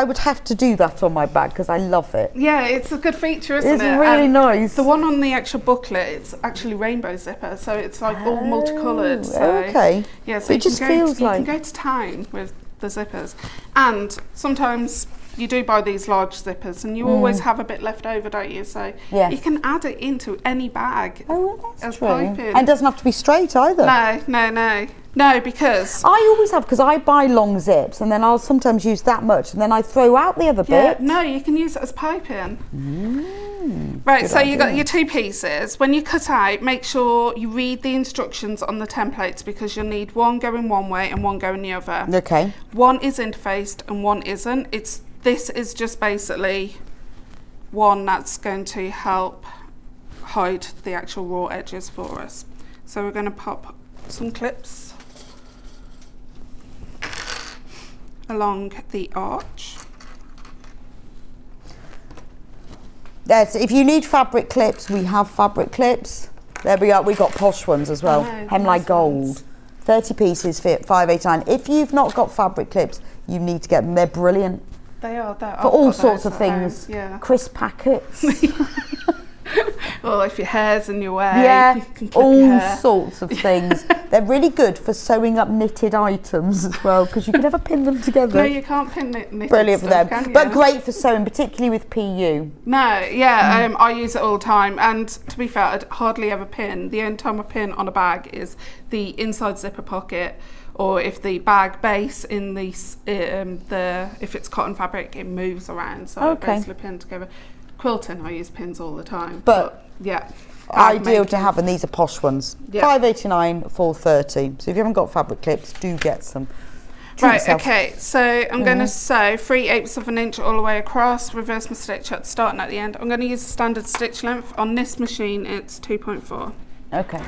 would have to do that on my bag because I love it. Yeah, it's a good feature, isn't it? It's really nice. The one on the actual booklet, it's actually rainbow zipper, so it's like all multicoloured. So, okay. Yeah, so it just feels like you can go to town with the zippers, and sometimes you do buy these large zippers, and you always have a bit left over, don't you? So you can add it into any bag. Oh, well, that's as true. piping. And it doesn't have to be straight either. No, because I always have, because I buy long zips, and then I'll sometimes use that much, and then I throw out the other bit. No, you can use it as piping. Right, so you got your 2 pieces. When you cut out, make sure you read the instructions on the templates, because you'll need one going one way and one going the other. Okay. One is interfaced and one isn't. This is just basically one that's going to help hide the actual raw edges for us. So we're going to pop some clips along the arch. Yes, if you need fabric clips, we have fabric clips. There we are. We've got posh ones as well. Hemline gold. 30 pieces, fit $5.89. If you've not got fabric clips, you need to get them. They're brilliant. They are. For all sorts of things. Yeah. Crisp packets. Well, if your hair's in your way, you can clip all your hair. sorts of things. They're really good for sewing up knitted items as well, because you can never pin them together. No, you can't pin knitted Brilliant stuff, for them. can you? But great for sewing, particularly with PU. No, I use it all the time, and to be fair, I'd hardly ever pin. The only time I pin on a bag is the inside zipper pocket, or if the bag base in the if it's cotton fabric, it moves around, so I basically pin together. Quilting, I use pins all the time. But yeah, ideal to have, and these are posh ones. Yeah. $5.89, $4.30. So if you haven't got fabric clips, do get some. Right, okay, so I'm going to sew 3/8 of an inch all the way across, reverse my stitch at the start and at the end. I'm going to use the standard stitch length. On this machine, it's 2.4. Okay.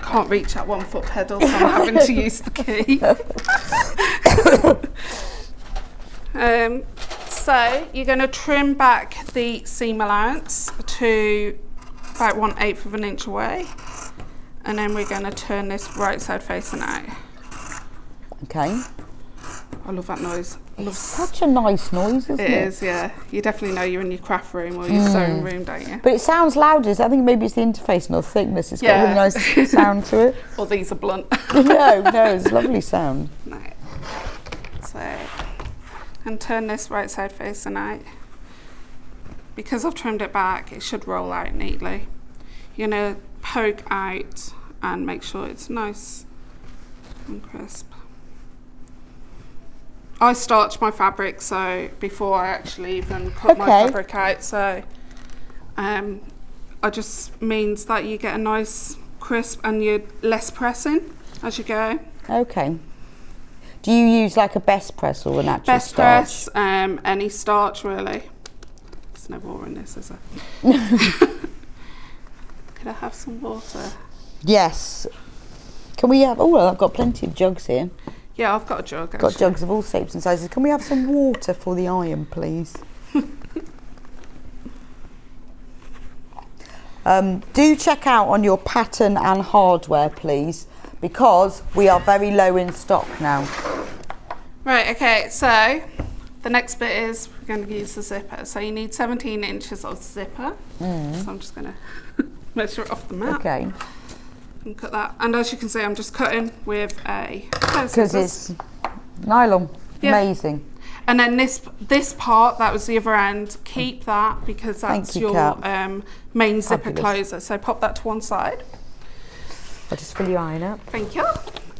Can't reach that 1 foot pedal, so I'm having to use the key. So you're going to trim back the seam allowance to about 1/8 of an inch away, and then we're going to turn this right side facing out. Okay. I love that noise. It's such a nice noise, isn't it? It is, yeah. You definitely know you're in your craft room or your sewing room, don't you? But it sounds louder. I think maybe it's the interface and the thickness. It's got a really nice sound to it. Or these are blunt. No, it's a lovely sound. No. So, and turn this right side facing out. Because I've trimmed it back, it should roll out neatly. You're going to poke out and make sure it's nice and crisp. I starch my fabric so before I actually even cut my fabric out, so it just means that you get a nice crisp and you're less pressing as you go. Okay. Do you use like a best press or an actual best starch? Best press, any starch really. There's no water in this, is there? Could I have some water? Yes. Can we have, oh, I've got plenty of jugs here. Yeah, I've got a jug. Got jugs of all shapes and sizes. Can we have some water for the iron, please? Do check out on your pattern and hardware, please, because we are very low in stock now. Right, okay, so the next bit is we're going to use the zipper. So you need 17 inches of zipper. So I'm just going to measure it off the map. Okay. And cut that. And as you can see, I'm just cutting with a because it's nylon. Yeah. Amazing. And then this part, that was the other end, keep that because that's your main zipper closer. So pop that to one side. I'll just fill your iron up. Thank you.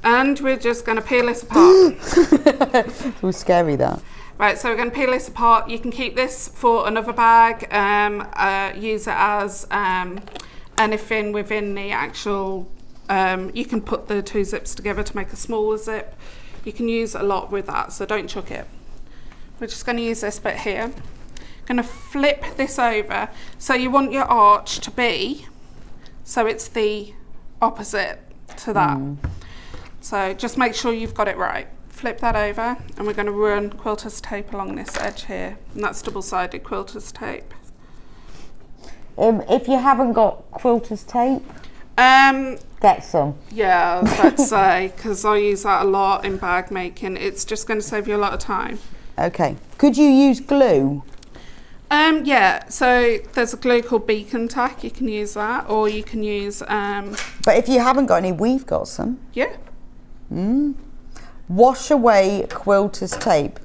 And we're just going to peel this apart. It's all scary, that. Right, so we're going to peel this apart. You can keep this for another bag, use it as anything within the actual, you can put the two zips together to make a smaller zip. You can use a lot with that, so don't chuck it. We're just going to use this bit here. Going to flip this over. So you want your arch to be, so it's the opposite to that. So just make sure you've got it right. Flip that over, and we're going to run quilter's tape along this edge here, and that's double-sided quilter's tape. If you haven't got quilter's tape, get some. Yeah, I was about to say, because I use that a lot in bag making. It's just going to save you a lot of time. Okay. Could you use glue? Yeah, so there's a glue called Beacon Tack. You can use that, or you can use... But if you haven't got any, we've got some. Yeah. Wash away quilter's tape.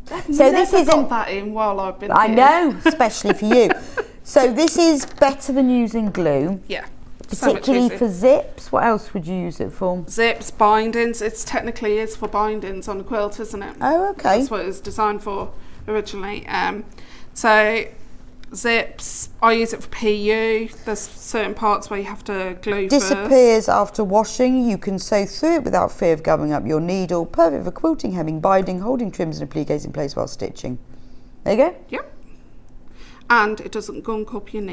So this is that in while I've been here. I know, especially for you. So this is better than using glue. Yeah. Particularly for zips. What else would you use it for? Zips, bindings. It's technically is for bindings on the quilt, isn't it? Oh, okay. That's what it was designed for originally. So zips, I use it for PU. There's certain parts where you have to glue Disappears first. After washing. You can sew through it without fear of gumming up your needle. Perfect for quilting, hemming, binding, holding trims and appliques in place while stitching. There you go. Yep. And it doesn't gunk up your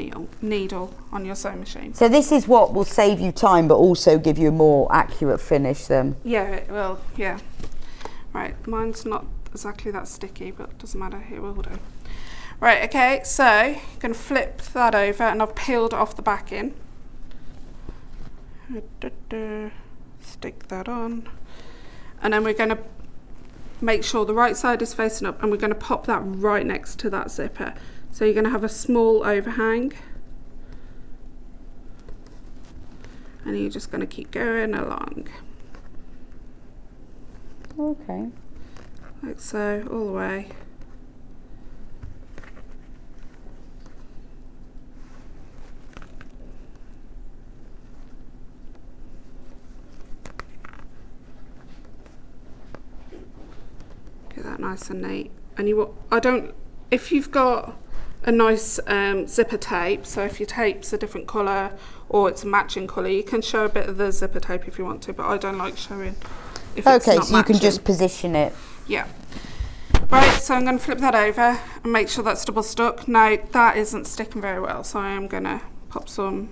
needle on your sewing machine. So this is what will save you time but also give you a more accurate finish then? Yeah, it will, yeah. Right, mine's not exactly that sticky, but it doesn't matter, it will do. Right, okay, so you're going to flip that over, and I've peeled off the backing. Stick that on. And then we're going to make sure the right side is facing up, and we're going to pop that right next to that zipper. So you're going to have a small overhang, and you're just going to keep going along. Okay. Like so, all the way. Get that nice and neat. And if you've got a nice zipper tape, so if your tape's a different colour or it's a matching colour, you can show a bit of the zipper tape if you want to, but I don't like showing if it's not matching. Okay, so you can just position it. Yeah. Right, so I'm going to flip that over and make sure that's double stuck. Now that isn't sticking very well, so I am going to pop some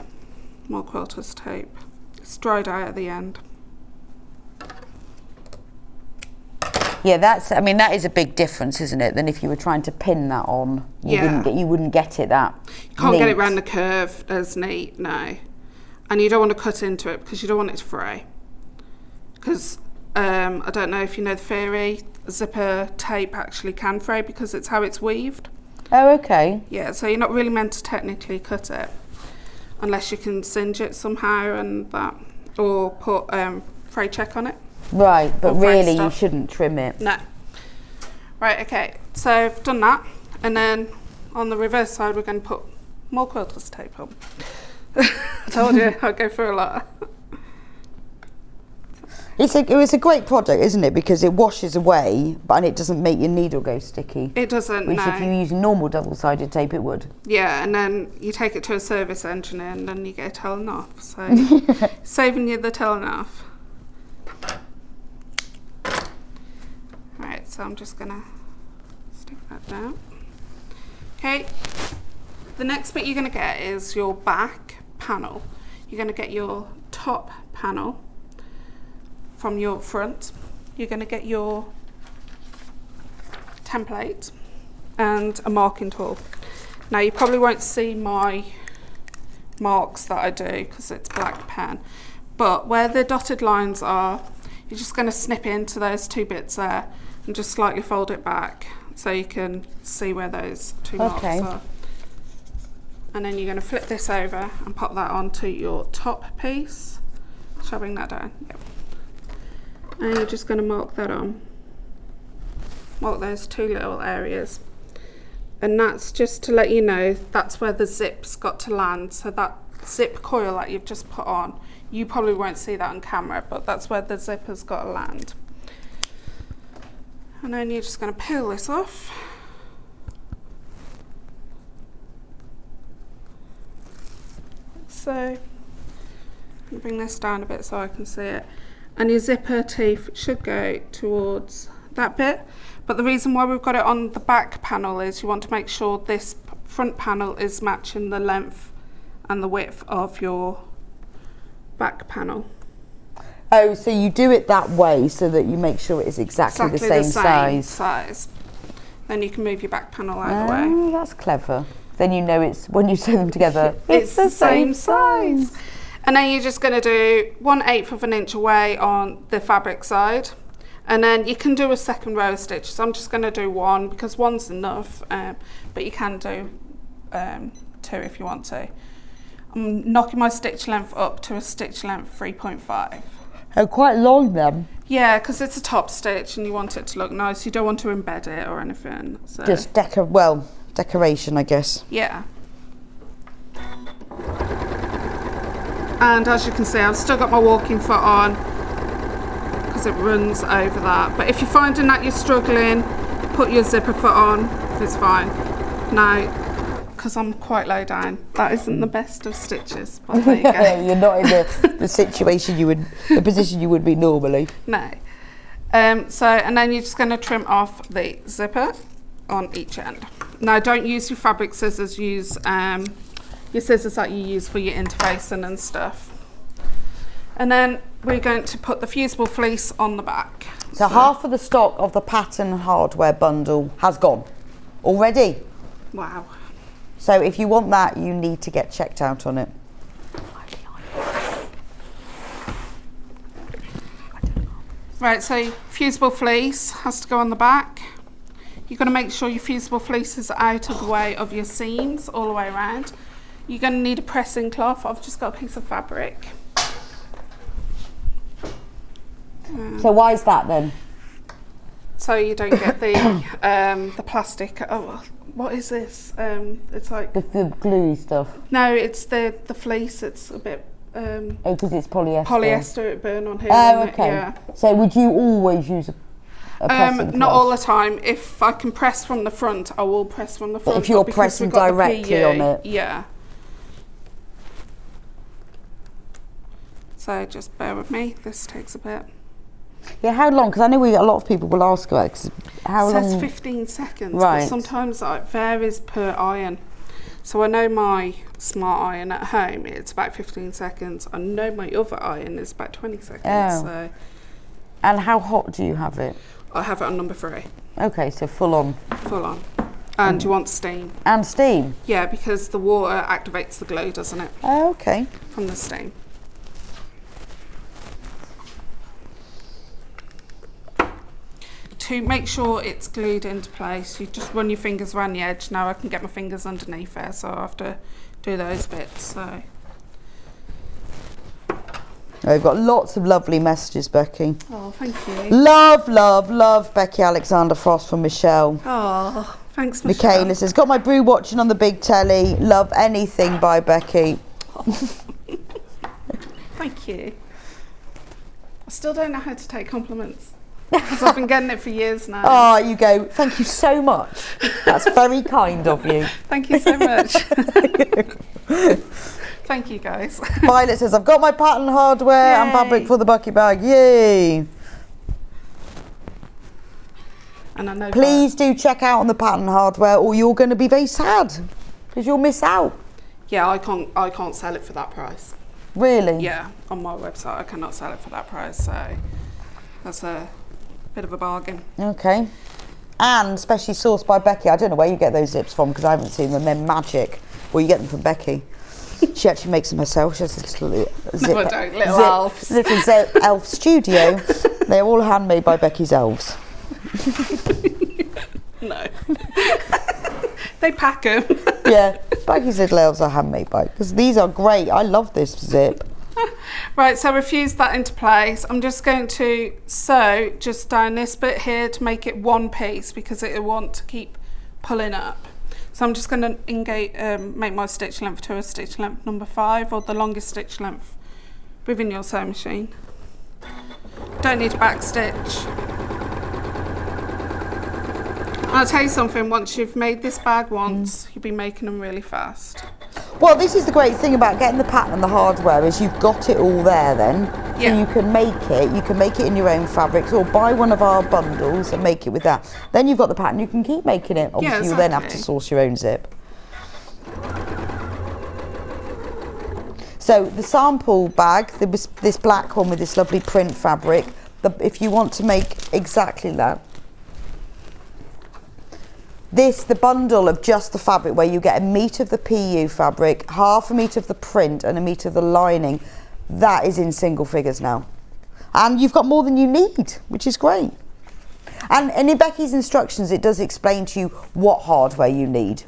more quilter's tape. It's dried out at the end. Yeah, that is a big difference, isn't it, than if you were trying to pin that on. You wouldn't get it that You can't get it around the curve as neat, no. And you don't want to cut into it because you don't want it to fray. Because I don't know if you know the theory, zipper tape actually can fray because it's how it's weaved. Oh, okay. Yeah, so you're not really meant to technically cut it unless you can singe it somehow and that, or put fray check on it. Right, but really you shouldn't trim it. No. Right, okay, so I've done that, and then on the reverse side we're going to put more quilter's tape on. I told you I'd go through a lot. It's a great product, isn't it? Because it washes away, and it doesn't make your needle go sticky. It doesn't, Which no. if you use normal double-sided tape, it would. Yeah, and then you take it to a service engineer and then you get it telling off. So saving you the telling off. Right, so I'm just gonna stick that down. Okay, the next bit you're gonna get is your back panel. You're gonna get your top panel from your front. You're gonna get your template and a marking tool. Now you probably won't see my marks that I do because it's black pen, but where the dotted lines are, you're just going to snip into those two bits there and just slightly fold it back so you can see where those two marks are. And then you're going to flip this over and pop that onto your top piece. Shall I bring that down? Yep. And you're just going to mark that on. Mark those two little areas, and that's just to let you know that's where the zip's got to land. So that zip coil that you've just put on, you probably won't see that on camera, but that's where the zip has got to land. And then you're just going to peel this off. So bring this down a bit so I can see it, and your zipper teeth should go towards that bit. But the reason why we've got it on the back panel is you want to make sure this front panel is matching the length and the width of your back panel. Oh, so you do it that way so that you make sure it is exactly the same size. Then you can move your back panel either way. Oh, that's clever. Then you know it's, when you sew them together, it's the same size. And then you're just going to do 1/8 of an inch away on the fabric side. And then you can do a second row of stitches. So I'm just going to do one because one's enough, but you can do 2 if you want to. I'm knocking my stitch length up to a stitch length 3.5. Oh, quite long then. Yeah, because it's a top stitch and you want it to look nice. You don't want to embed it or anything. So. Just decoration, I guess. Yeah. And as you can see, I've still got my walking foot on, it runs over that. But if you're finding that you're struggling, put your zipper foot on, it's fine. Now, because I'm quite low down, that isn't the best of stitches, but there you go. You're not in the situation the position you would be normally. No. So, and then you're just going to trim off the zipper on each end. Now, don't use your fabric scissors, use your scissors that you use for your interfacing and stuff. And then we're going to put the fusible fleece on the back. So half of the stock of the pattern hardware bundle has gone already. Wow. So if you want that, you need to get checked out on it. Right, so fusible fleece has to go on the back. You're going to make sure your fusible fleece is out of the way of your seams all the way around. You're going to need a pressing cloth. I've just got a piece of fabric. So why is that then? So you don't get the plastic. Oh, what is this? It's like the gluey stuff. No, it's the fleece. It's a bit. Oh, because it's polyester. Polyester, it burn on here. Oh, okay. Yeah. So would you always use a pressing not cloth? all the time. If I can press from the front, I will press from the front. But if you're pressing directly on it. Yeah. So just bear with me. This takes a bit. Yeah, how long? Because I know a lot of people will ask about it. How long? It says 15 seconds, right. But sometimes it varies per iron. So I know my smart iron at home, it's about 15 seconds. I know my other iron is about 20 seconds. Oh. So. And how hot do you have it? I have it on number 3. Okay, so full on. Full on. And you want steam. And steam? Yeah, because the water activates the glue, doesn't it? Oh, okay. From the steam. To make sure it's glued into place, you just run your fingers around the edge. Now I can get my fingers underneath there, so I have to do those bits. So We've got lots of lovely messages, Becky. Oh, thank you. Love, love, love Becky Alexander Frost from Michelle. Oh, thanks, Michelle. Michaela says, got my brew watching on the big telly. Love anything by Becky. Thank you. I still don't know how to take compliments because I've been getting it for years now. Oh, you go, thank you so much. That's very kind of you. Thank you so much. Thank you, guys. Violet says, I've got my pattern hardware and fabric for the bucket bag. Yay. And I know Please do check out on the pattern hardware or you're going to be very sad because you'll miss out. Yeah, I can't sell it for that price. Really? Yeah, on my website I cannot sell it for that price, so that's a bit of a bargain. Okay. And specially sourced by Becky. I don't know where you get those zips from because I haven't seen them. They're magic. Well, you get them from Becky. She actually makes them herself. She has this little zip. No, I don't. Little elves. Little elf studio. They're all handmade by Becky's elves. No. They pack them. Yeah, Becky's little elves are handmade by, because these are great. I love this zip. Right, so we've fused that into place. I'm just going to sew just down this bit here to make it one piece because it will want to keep pulling up. So I'm just going to make my stitch length to a stitch length number 5 or the longest stitch length within your sewing machine. Don't need to back stitch. I'll tell you something, once you've made this bag once, you'll be making them really fast. Well, this is the great thing about getting the pattern and the hardware is you've got it all there then. Yeah. So you can make it in your own fabrics or buy one of our bundles and make it with that. Then you've got the pattern, you can keep making it. Obviously, exactly. You'll then have to source your own zip. So the sample bag, there was this black one with this lovely print fabric. If you want to make exactly that, the bundle of just the fabric where you get a metre of the PU fabric, half a metre of the print and a metre of the lining, that is in single figures now. And you've got more than you need, which is great. And in Becky's instructions, it does explain to you what hardware you need.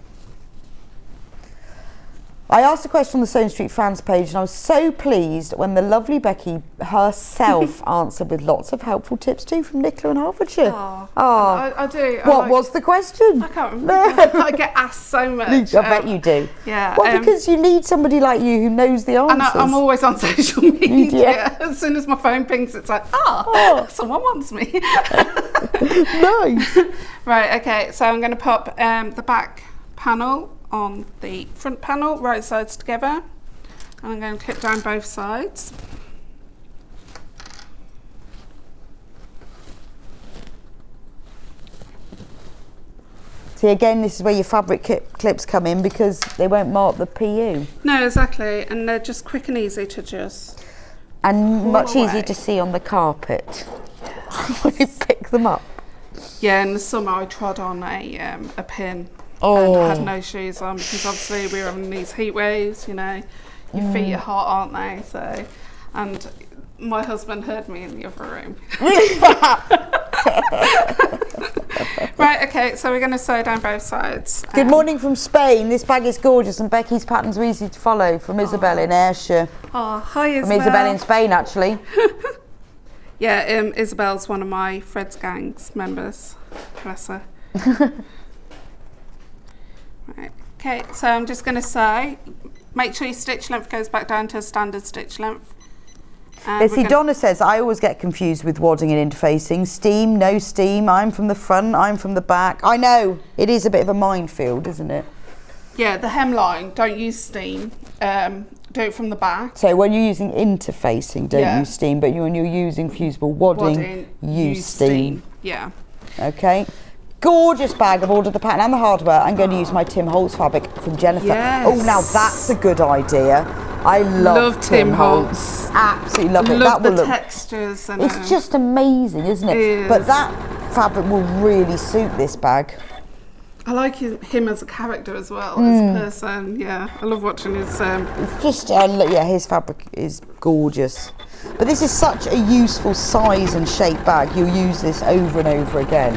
I asked a question on the Sewing Street fans page and I was so pleased when the lovely Becky herself answered with lots of helpful tips too from Nicola in Hertfordshire. I do. What was the question? I can't remember. I get asked so much. I bet you do. Yeah. Well, because you need somebody like you who knows the answers. And I'm always on social media. As soon as my phone pings, it's like, someone wants me. Nice. Right, okay, so I'm going to pop the back panel on the front panel, right sides together, and I'm going to clip down both sides. See, again, this is where your fabric clips come in because they won't mark the PU. No, exactly, and they're just quick and easy to just and much away. easier to see on the carpet when you pick them up. Yeah, in the summer I trod on a pin. Oh. And I had no shoes on because obviously we were having these heat waves, you know, your feet are hot, aren't they? So, and my husband heard me in the other room. Right, okay, so we're going to sew down both sides. Good morning from Spain. This bag is gorgeous and Becky's patterns are easy to follow from Isabel in Ayrshire. Oh, hi Isabel. From Isabel in Spain, actually. Yeah, Isabel's one of my Fred's Gangs members. Bless her. Right. Okay, so I'm just going to sew. Make sure your stitch length goes back down to a standard stitch length. See, Donna says, I always get confused with wadding and interfacing. Steam, no steam, I'm from the front, I'm from the back. I know, it is a bit of a minefield, isn't it? Yeah, the hemline, don't use steam. Do it from the back. So when you're using interfacing, don't use steam, but when you're using fusible wadding, use steam. Yeah. Okay. Gorgeous bag. I've ordered the pattern and the hardware. I'm going to use my Tim Holtz fabric from Jennifer. Yes. Oh, now that's a good idea. I love Tim Holtz. Absolutely love it. Love that will the look, textures. And it's just amazing, isn't it? It is. But that fabric will really suit this bag. I like him as a character as well, as a person. Yeah, I love watching his. It's just, his fabric is gorgeous. But this is such a useful size and shape bag. You'll use this over and over again.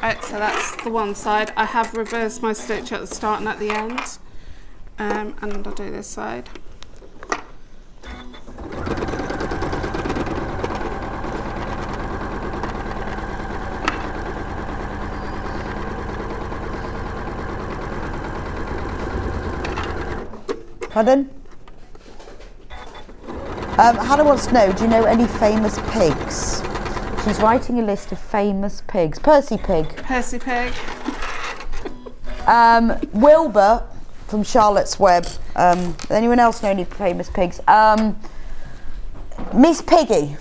Right, so that's the one side. I have reversed my stitch at the start and at the end. And I'll do this side. Pardon? Hannah wants to know, do you know any famous pigs? She's writing a list of famous pigs. Percy Pig. Percy Pig. Wilbur from Charlotte's Web. Anyone else know any famous pigs? Miss Piggy.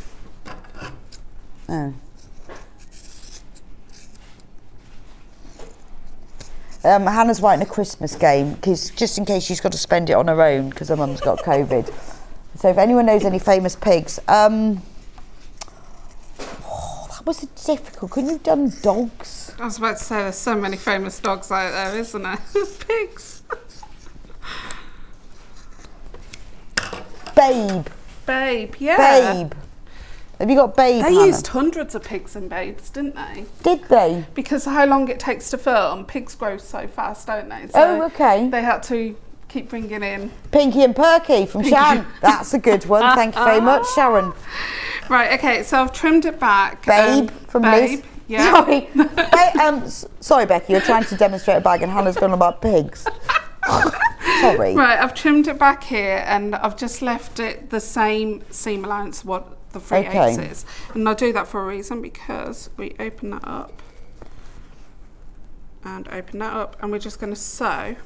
Oh. Hannah's writing a Christmas game, just in case she's got to spend it on her own because her mum's got COVID. So if anyone knows any famous pigs, that was difficult. Couldn't you have done dogs? I was about to say there's so many famous dogs out there, isn't there? Pigs. Babe, yeah. Babe. Have you got Babe, They Hannah? used hundreds of pigs in Babes, didn't they? Did they? Because of how long it takes to film, pigs grow so fast, don't they? So Oh, okay. They had to keep bringing in. Pinky and Perky from Sharon. That's a good one. Thank you very much, Sharon. Right, okay, so I've trimmed it back. Babe from Babe, Liz. yeah. Sorry. Sorry, Becky, you're trying to demonstrate a bag and Hannah's gone about pigs. Sorry. Right, I've trimmed it back here and I've just left it the same seam allowance what the 3/8 is. And I do that for a reason, because we open that up and open that up and we're just going to sew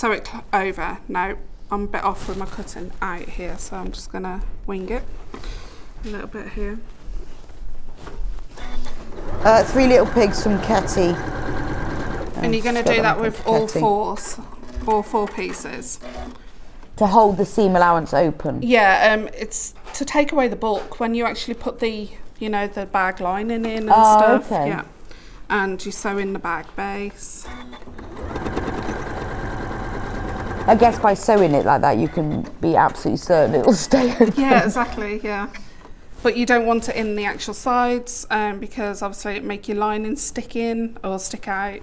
it over. Now, I'm a bit off with my cutting out here, so I'm just going to wing it a little bit here. 3 Little Pigs from Ketty. And you're going to do that with all four pieces. To hold the seam allowance open. Yeah, it's to take away the bulk when you actually put the, the bag lining in and stuff. Okay. Yeah, and you sew in the bag base. I guess by sewing it like that, you can be absolutely certain it'll stay open. Yeah, exactly. Yeah, but you don't want it in the actual sides because obviously it make your lining stick in or stick out.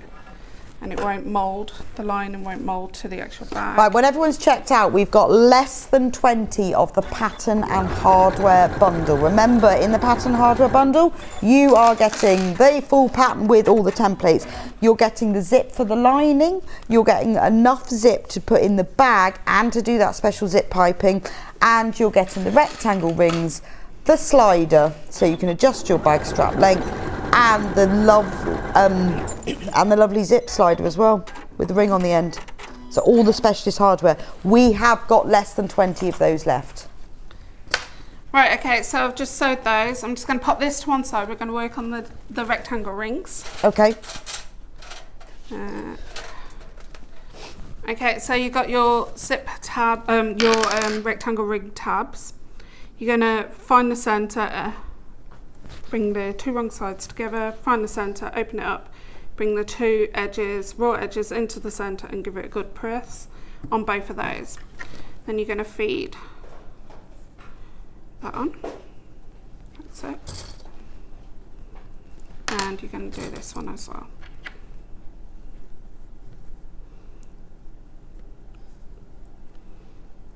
And it won't mould, the lining won't mould to the actual bag. Right, when everyone's checked out, we've got less than 20 of the pattern and hardware bundle. Remember, in the pattern hardware bundle, you are getting the full pattern with all the templates. You're getting the zip for the lining, you're getting enough zip to put in the bag and to do that special zip piping, and you're getting the rectangle rings, the slider, so you can adjust your bag strap length, and the lovely zip slider as well with the ring on the end. So all the specialist hardware. We have got less than 20 of those left. Right, okay, so I've just sewed those. I'm just going to pop this to one side. We're going to work on the rectangle rings. Okay. Okay, so you've got your zip tab, your rectangle ring tabs. You're going to find the centre, bring the 2 wrong sides together, find the centre, open it up, bring the 2 edges, raw edges into the centre and give it a good press on both of those. Then you're going to feed that on. That's it. And you're going to do this one as well.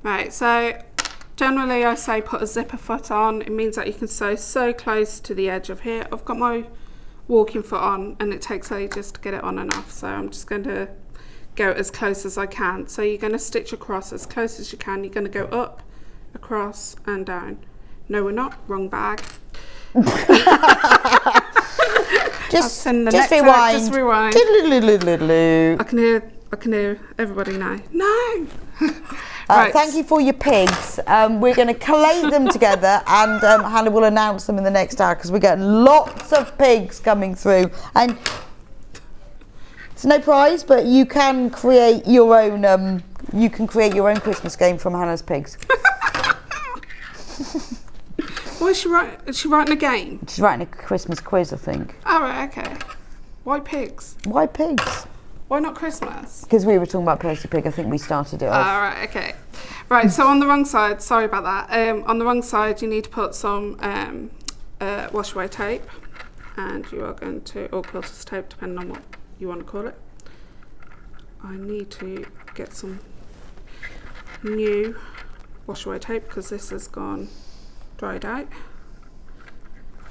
Right, so generally I say put a zipper foot on. It means that you can sew so close to the edge of here. I've got my walking foot on and it takes ages to get it on and off, so I'm just going to go as close as I can. So you're going to stitch across as close as you can. You're going to go up, across and down. No, we're not. Wrong bag. Just rewind. Just rewind. I I can hear everybody now. No. Right. Thank you for your pigs. We're going to collate them together and Hannah will announce them in the next hour because we're getting lots of pigs coming through. And it's no prize, but you can create your own. You can create your own Christmas game from Hannah's pigs. What is she writing? Is she writing a game? She's writing a Christmas quiz, I think. Oh, right, okay. Why pigs? Why pigs? Why not Christmas? Because we were talking about Percy Pig. I think we started it off. Right, okay. Right, so on the wrong side, sorry about that. On the wrong side, you need to put some wash away tape, and you are going to, or quilter's tape, depending on what you want to call it. I need to get some new wash away tape because this has gone dried out.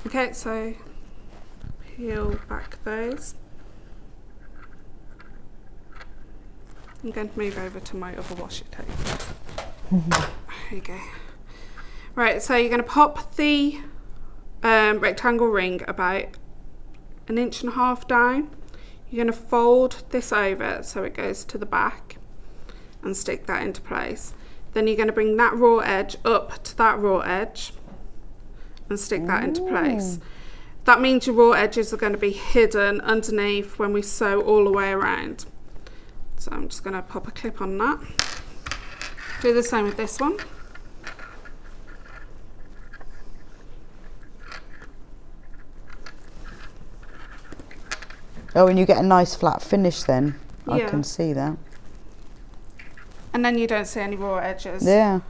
Okay, so peel back those. I'm going to move over to my other washi tape. There you go. Right, so you're going to pop the rectangle ring about 1.5 inches down. You're going to fold this over so it goes to the back and stick that into place. Then you're going to bring that raw edge up to that raw edge and stick that into place. That means your raw edges are going to be hidden underneath when we sew all the way around. So I'm just going to pop a clip on that. Do the same with this one. Oh, and you get a nice flat finish then. Yeah. I can see that. And then you don't see any raw edges. Yeah.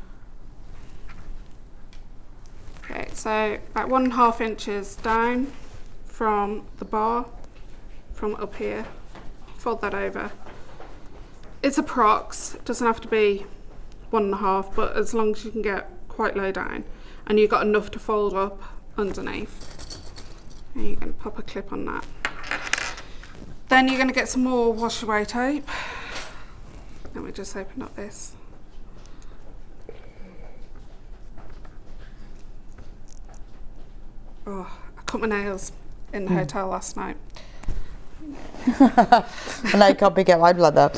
Okay, so about 1.5 inches down from the bar, from up here. Fold that over. It's approx, it doesn't have to be 1.5, but as long as you can get quite low down and you've got enough to fold up underneath. And you're going to pop a clip on that. Then you're going to get some more wash away tape. Let me just open up this. Oh, I cut my nails in the hotel last night. And I can't pick out my blood though.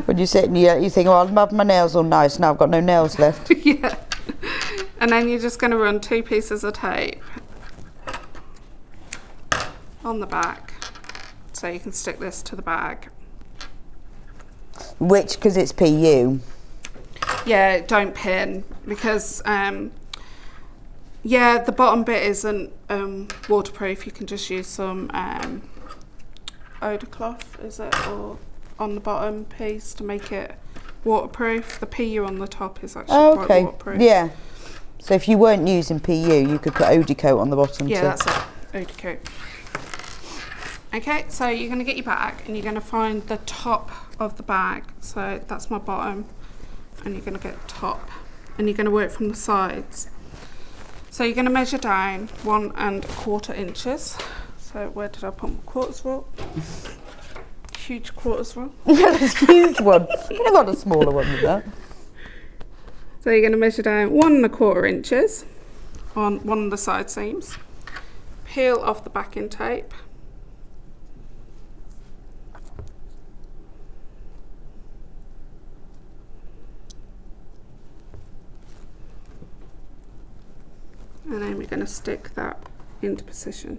When you sit and you think, well, I'll have my nails all nice, now I've got no nails left. Yeah. And then you're just going to run 2 pieces of tape on the back so you can stick this to the bag. Which, because it's PU. Yeah, don't pin because yeah, the bottom bit isn't waterproof. You can just use some odor cloth, is it, or on the bottom piece to make it waterproof. The PU on the top is actually quite waterproof. Yeah. So if you weren't using PU, you could put Odicoat on the bottom too. Yeah, that's it. Odicoat. Okay, so you're going to get your bag and you're going to find the top of the bag. So that's my bottom, and you're going to get top, and you're going to work from the sides. So you're going to measure down 1.25 inches. So where did I put my quarters roll? Huge quarters roll. Yeah, that's a huge one. You've got a smaller one than that. So you're going to measure down 1.25 inches on one of the side seams. Peel off the backing tape. And then we're going to stick that into position.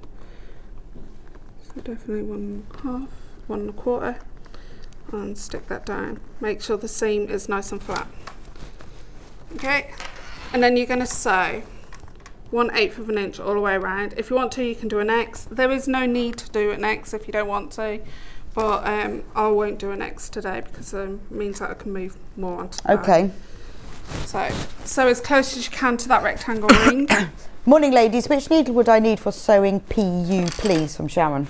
So definitely 1.5, 1.25, and stick that down. Make sure the seam is nice and flat. Okay, and then you're going to sew 1/8 of an inch all the way around. If you want to, you can do an X. There is no need to do an X if you don't want to, but I won't do an X today because it means that I can move more onto that. Okay. So as close as you can to that rectangle ring. Morning, ladies. Which needle would I need for sewing PU, please, from Sharon?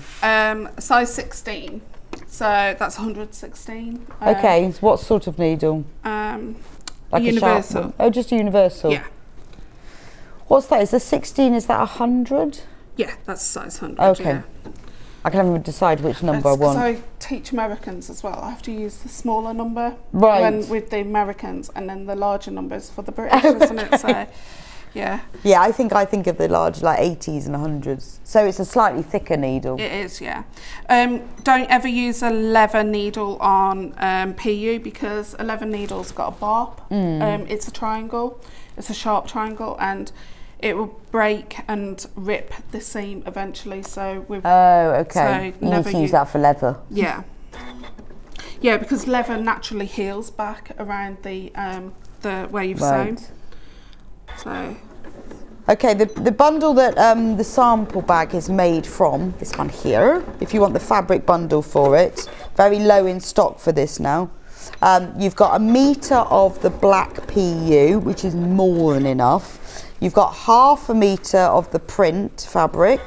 Size 16. So that's 116. Okay. So what sort of needle? Like universal. A sharp one? Oh, just a universal. Yeah. What's that? Is the 16? Is that 100? Yeah, that's size 100. Okay. Yeah. I can never decide which number I want. Because I teach Americans as well. I have to use the smaller number with the Americans, and then the larger numbers for the British, isn't it? So, yeah. Yeah, I think of the large, like 80s and 100s. So it's a slightly thicker needle. It is, yeah. Don't ever use a leather needle on PU because a leather needle's got a barb. It's a triangle. It's a sharp triangle, and it will break and rip the seam eventually. So we've okay. So you need to use that for leather. Yeah. Yeah, because leather naturally heals back around the where you've sewn. So. Okay, the bundle that the sample bag is made from, this one here, if you want the fabric bundle for it, very low in stock for this now. You've got 1 metre of the black PU, which is more than enough. You've got 1/2 metre of the print fabric,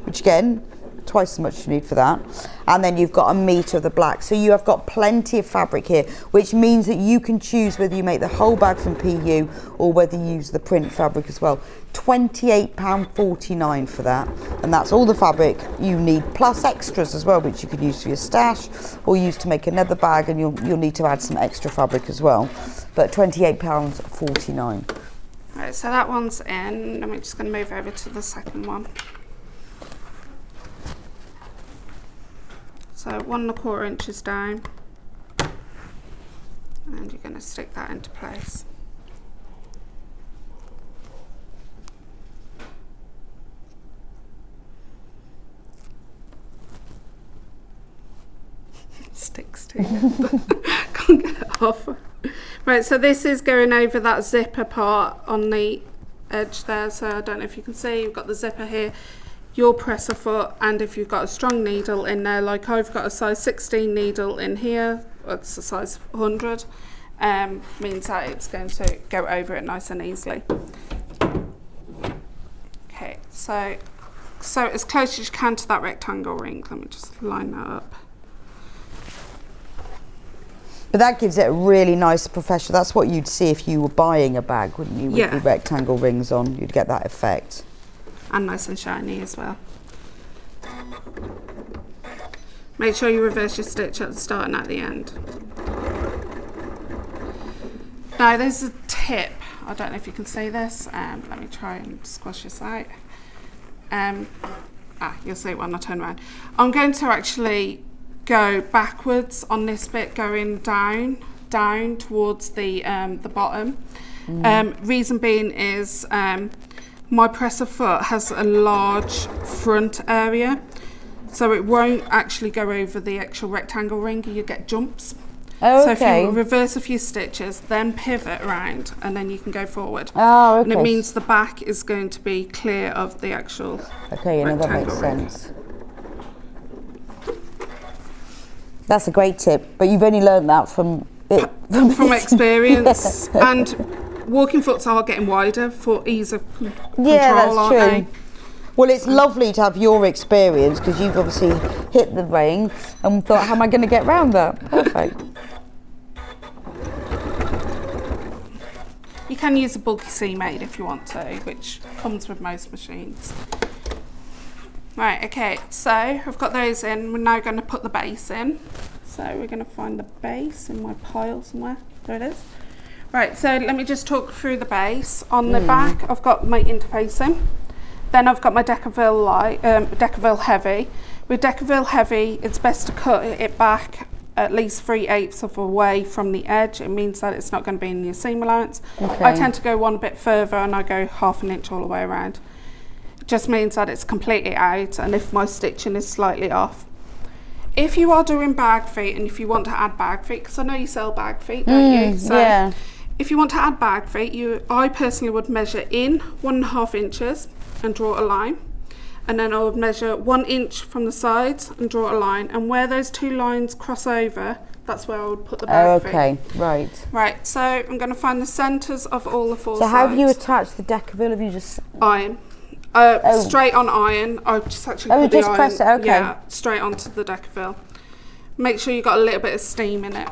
which again, twice as much as you need for that. And then you've got a metre of the black. So you have got plenty of fabric here, which means that you can choose whether you make the whole bag from PU or whether you use the print fabric as well. £28.49 for that, and that's all the fabric you need, plus extras as well, which you could use for your stash or use to make another bag, and you'll need to add some extra fabric as well. But £28.49. Right, so that one's in, and we're just going to move over to the second one. So 1 1/4 inches down, and you're going to stick that into place. Sticks to you. Can't get it off. Right, so this is going over that zipper part on the edge there. So I don't know if you can see, you've got the zipper here, your presser foot, and if you've got a strong needle in there, like I've got a size 16 needle in here, it's a size 100, means that it's going to go over it nice and easily. Okay, so as close as you can to that rectangle ring. Let me just line that up. But that gives it a really nice professional. That's what you'd see if you were buying a bag, wouldn't you? With the rectangle rings on, you'd get that effect. And nice and shiny as well. Make sure you reverse your stitch at the start and at the end. Now there's a tip. I don't know if you can see this. Let me try and squash this out. You'll see it when I turn around. I'm going to actually go backwards on this bit, going down towards the bottom. Reason being is my presser foot has a large front area, so it won't actually go over the actual rectangle ring. You get jumps. So if you reverse a few stitches, then pivot around, and then you can go forward. And it means the back is going to be clear of the actual rectangle that makes ring. sense. That's a great tip, but you've only learned that from experience. And walking foots are getting wider for ease of control. Yeah, that's true. They? Well, it's lovely to have your experience, because you've obviously hit the ring and thought, how am I going to get round that? Perfect. You can use a bulky seam aid if you want to, which comes with most machines. Right, okay, so I've got those in. We're now going to put the base in. So we're going to find the base in my pile somewhere. There it is. Right, so let me just talk through the base. On the back, I've got my interfacing. Then I've got my Decaville light, Decaville heavy. With Decaville heavy, it's best to cut it back at least 3/8 of a way from the edge. It means that it's not going to be in your seam allowance. I tend to go one bit further, and I go 1/2 inch all the way around. Just means that it's completely out, and if my stitching is slightly off. If you are doing bag feet, and if you want to add bag feet, because I know you sell bag feet, don't you? So if you want to add bag feet, I personally would measure in 1.5 inches and draw a line, and then I would measure 1 inch from the sides and draw a line, and where those two lines cross over, that's where I would put the bag feet. Right, so I'm going to find the centres of all the four sides. So how have you attached the Decaville? Have you just... Iron. Straight on iron. I just actually put the iron, press it, yeah, straight onto the Decaville. Make sure you got a little bit of steam in it.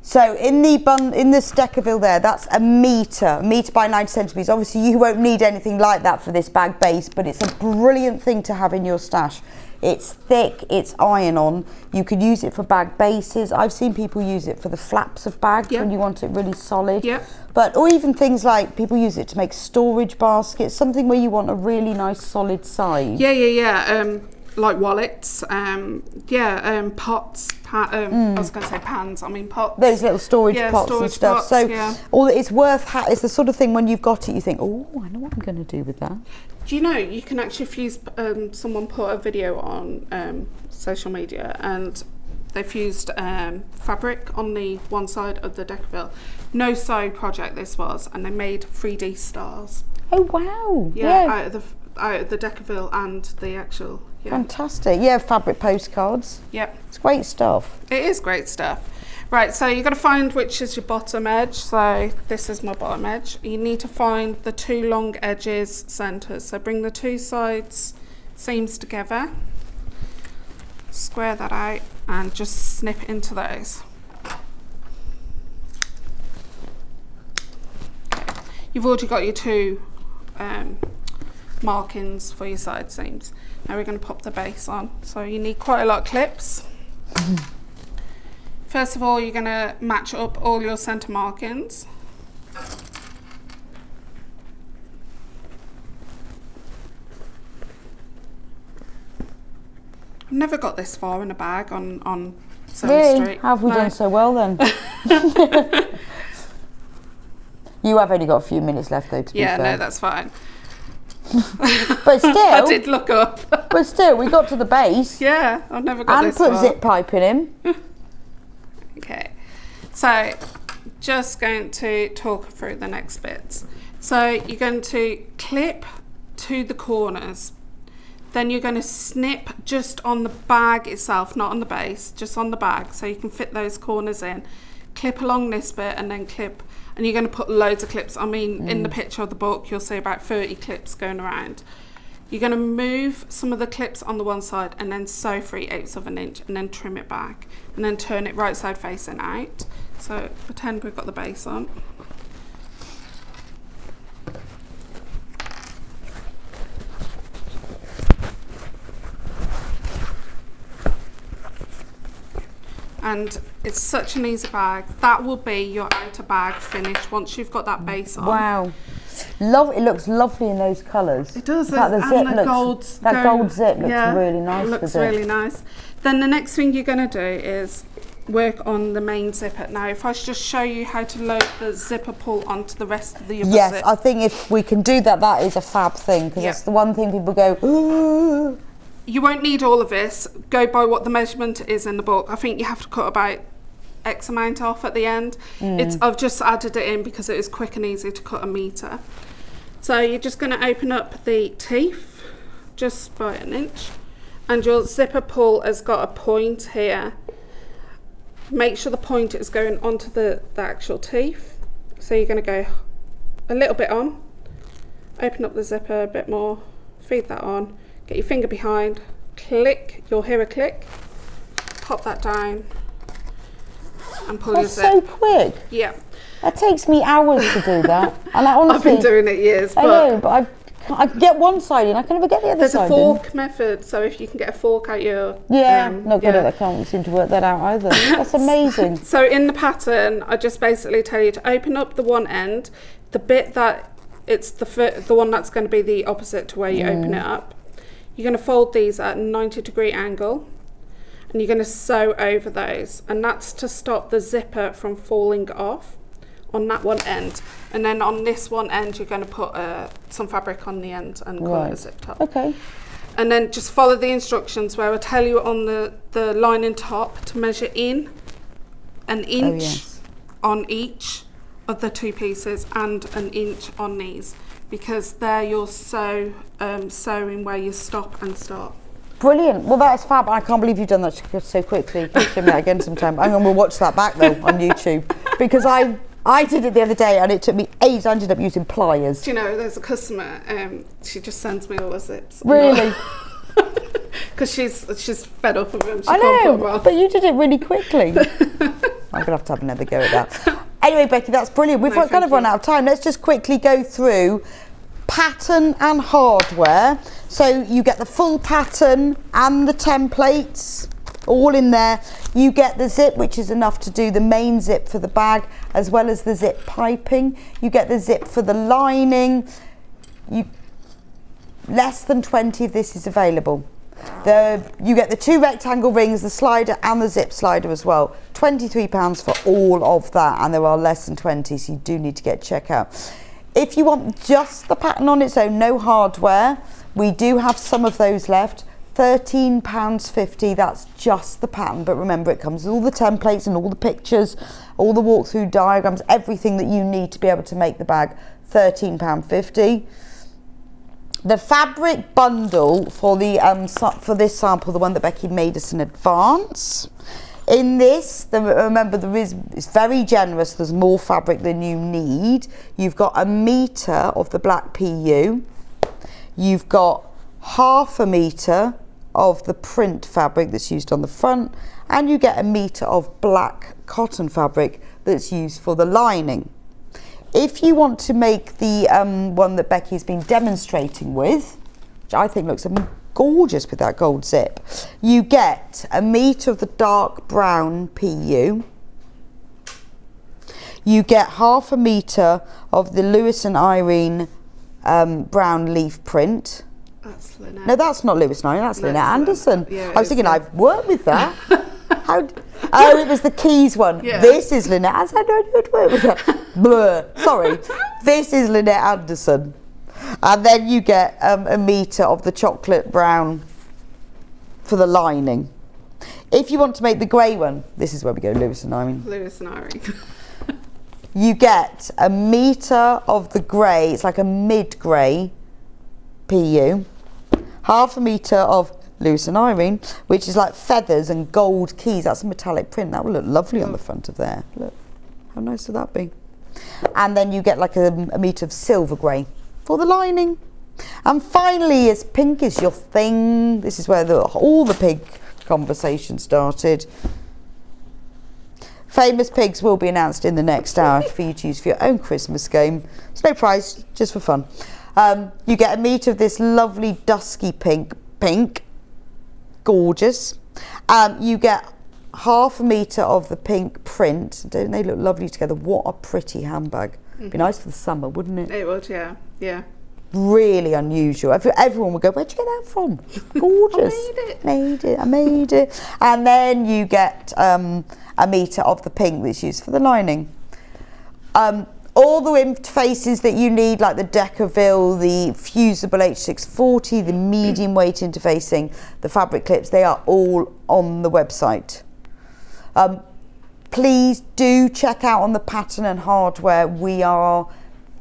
So in this Decaville there, that's a metre by 90 centimetres. Obviously you won't need anything like that for this bag base, but it's a brilliant thing to have in your stash. It's thick, it's iron-on. You could use it for bag bases. I've seen people use it for the flaps of bags when you want it really solid. Or even things like people use it to make storage baskets, something where you want a really nice solid side. Like wallets, pots, I was going to say pans, I mean pots. Those little storage pots and stuff. It's worth, it's the sort of thing when you've got it, you think, oh, I know what I'm going to do with that. Do you know, you can actually fuse, someone put a video on social media, and they fused fabric on the one side of the Decaville. No sew project this was, and they made 3D stars. Oh wow! Out of the Decaville and the actual. Fantastic! Fabric postcards. It's great stuff. It is great stuff. Right, so you've got to find which is your bottom edge. So this is my bottom edge. You need to find the two long edges centres. So bring the two sides seams together, square that out and just snip into those. You've already got your 2 markings for your side seams. Now we're going to pop the base on. So you need quite a lot of clips. First of all, you're going to match up all your centre markings. I've never got this far in a bag on Sewing Street. How have we done so well then? You have only got a few minutes left though, to be fair. Yeah, no, that's fine. But still, I did look up. But still, we got to the base. Yeah, I've never got this far. And put zip piping in. Okay, so just going to talk through the next bits. So you're going to clip to the corners. Then you're going to snip just on the bag itself, not on the base, just on the bag, so you can fit those corners in. Clip along this bit and then clip, and you're going to put loads of clips. I mean, in the picture of the book, you'll see about 30 clips going around. You're going to move some of the clips on the one side and then sew 3/8 of an inch and then trim it back and then turn it right side facing out. So pretend we've got the base on. And it's such an easy bag. That will be your outer bag finish once you've got that base on. Wow. It looks lovely in those colours. It does. That gold zip looks really nice. It looks really nice. Then the next thing you're going to do is work on the main zipper. Now, if I just show you how to load the zipper pull onto the rest of the other Yes, zip. I think if we can do that, that is a fab thing, because it's the one thing people go, ooh. You won't need all of this. Go by what the measurement is in the book. I think you have to cut about X amount off at the end. I've just added it in because it is quick and easy to cut a metre. So you're just going to open up the teeth just by 1 inch, and your zipper pull has got a point here. Make sure the point is going onto the actual teeth. So you're going to go a little bit on, open up the zipper a bit more, feed that on, get your finger behind, click, you'll hear a click, pop that down and pull your zip. That's so quick. Yeah. That takes me hours to do that. And I honestly, I've been doing it years. I know, but I can get one side in, I can never get the other There's side in. There's a fork method, so if you can get a fork out your... not good at that, I can't seem to work that out either. That's amazing. So in the pattern, I just basically tell you to open up the one end, the bit that, it's the one that's going to be the opposite to where you open it up. You're going to fold these at a 90-degree angle, and you're going to sew over those, and that's to stop the zipper from falling off on that one end. And then on this one end, you're going to put some fabric on the end and call it a zip top. Okay. And then just follow the instructions where I tell you on the lining top to measure in an inch on each of the 2 pieces and an inch on these, because there you'll sewing where you stop and start. Brilliant. Well, that's fab. I can't believe you've done that so quickly. Can you show me that again sometime? I'm going to watch that back though on YouTube, because I did it the other day and it took me ages. I ended up using pliers. Do you know, there's a customer, she just sends me all the zips. Really? Because she's fed up of them. She I can't put them know, on. but you did it really quickly. I'm going to have another go at that. Anyway, Becky, that's brilliant. We've kind of run out of time. Let's just quickly go through pattern and hardware. So you get the full pattern and the templates all in there. You get the zip, which is enough to do the main zip for the bag, as well as the zip piping. You get the zip for the lining. Less than 20 of this is available. You get the 2 rectangle rings, the slider and the zip slider as well. £23 for all of that, and there are less than 20, so you do need to get checkout. If you want just the pattern on its own, no hardware, we do have some of those left. £13.50, that's just the pattern, but remember it comes with all the templates and all the pictures, all the walkthrough diagrams, everything that you need to be able to make the bag. £13.50. The fabric bundle for for this sample, the one that Becky made us in advance. In this, remember it's very generous. There's more fabric than you need. You've got 1 metre of the black PU. You've got half a metre of the print fabric that's used on the front, and you get a metre of black cotton fabric that's used for the lining. If you want to make the one that Becky's been demonstrating with, which I think looks gorgeous with that gold zip, you get a metre of the dark brown PU. You get half a metre of the Lewis and Irene brown leaf print. That's Lynette. No, that's not Lewis and Irene, that's Lynette Anderson. Yeah, I was thinking, I've worked with that. Oh, it was the Keys one. Yeah. This is Lynette. I said, no, I'd work with that. Blur. Sorry. This is Lynette Anderson. And then you get a metre of the chocolate brown for the lining. If you want to make the grey one, this is where we go, Lewis and Irene. Lewis and Irene. You get a metre of the grey, it's like a mid-grey PU, half a metre of Lewis and Irene, which is like feathers and gold keys. That's a metallic print. That will look lovely on the front of there. Look, how nice would that be? And then you get like a metre of silver grey for the lining. And finally, as pink is your thing, this is where all the pig conversation started. Famous pigs will be announced in the next hour for you to use for your own Christmas game. It's no prize, just for fun. You get a metre of this lovely dusky pink, gorgeous. You get half a metre of the pink print. Don't they look lovely together? What a pretty handbag. Be nice for the summer, wouldn't it? It would, yeah. Yeah. Really unusual. Everyone would go, where'd you get that from? Gorgeous. I made it. And then you get a metre of the pink that's used for the lining. All the interfaces that you need, like the Decaville, the fusible H640, the medium weight interfacing, the fabric clips, they are all on the website. Please do check out on the pattern and hardware. We are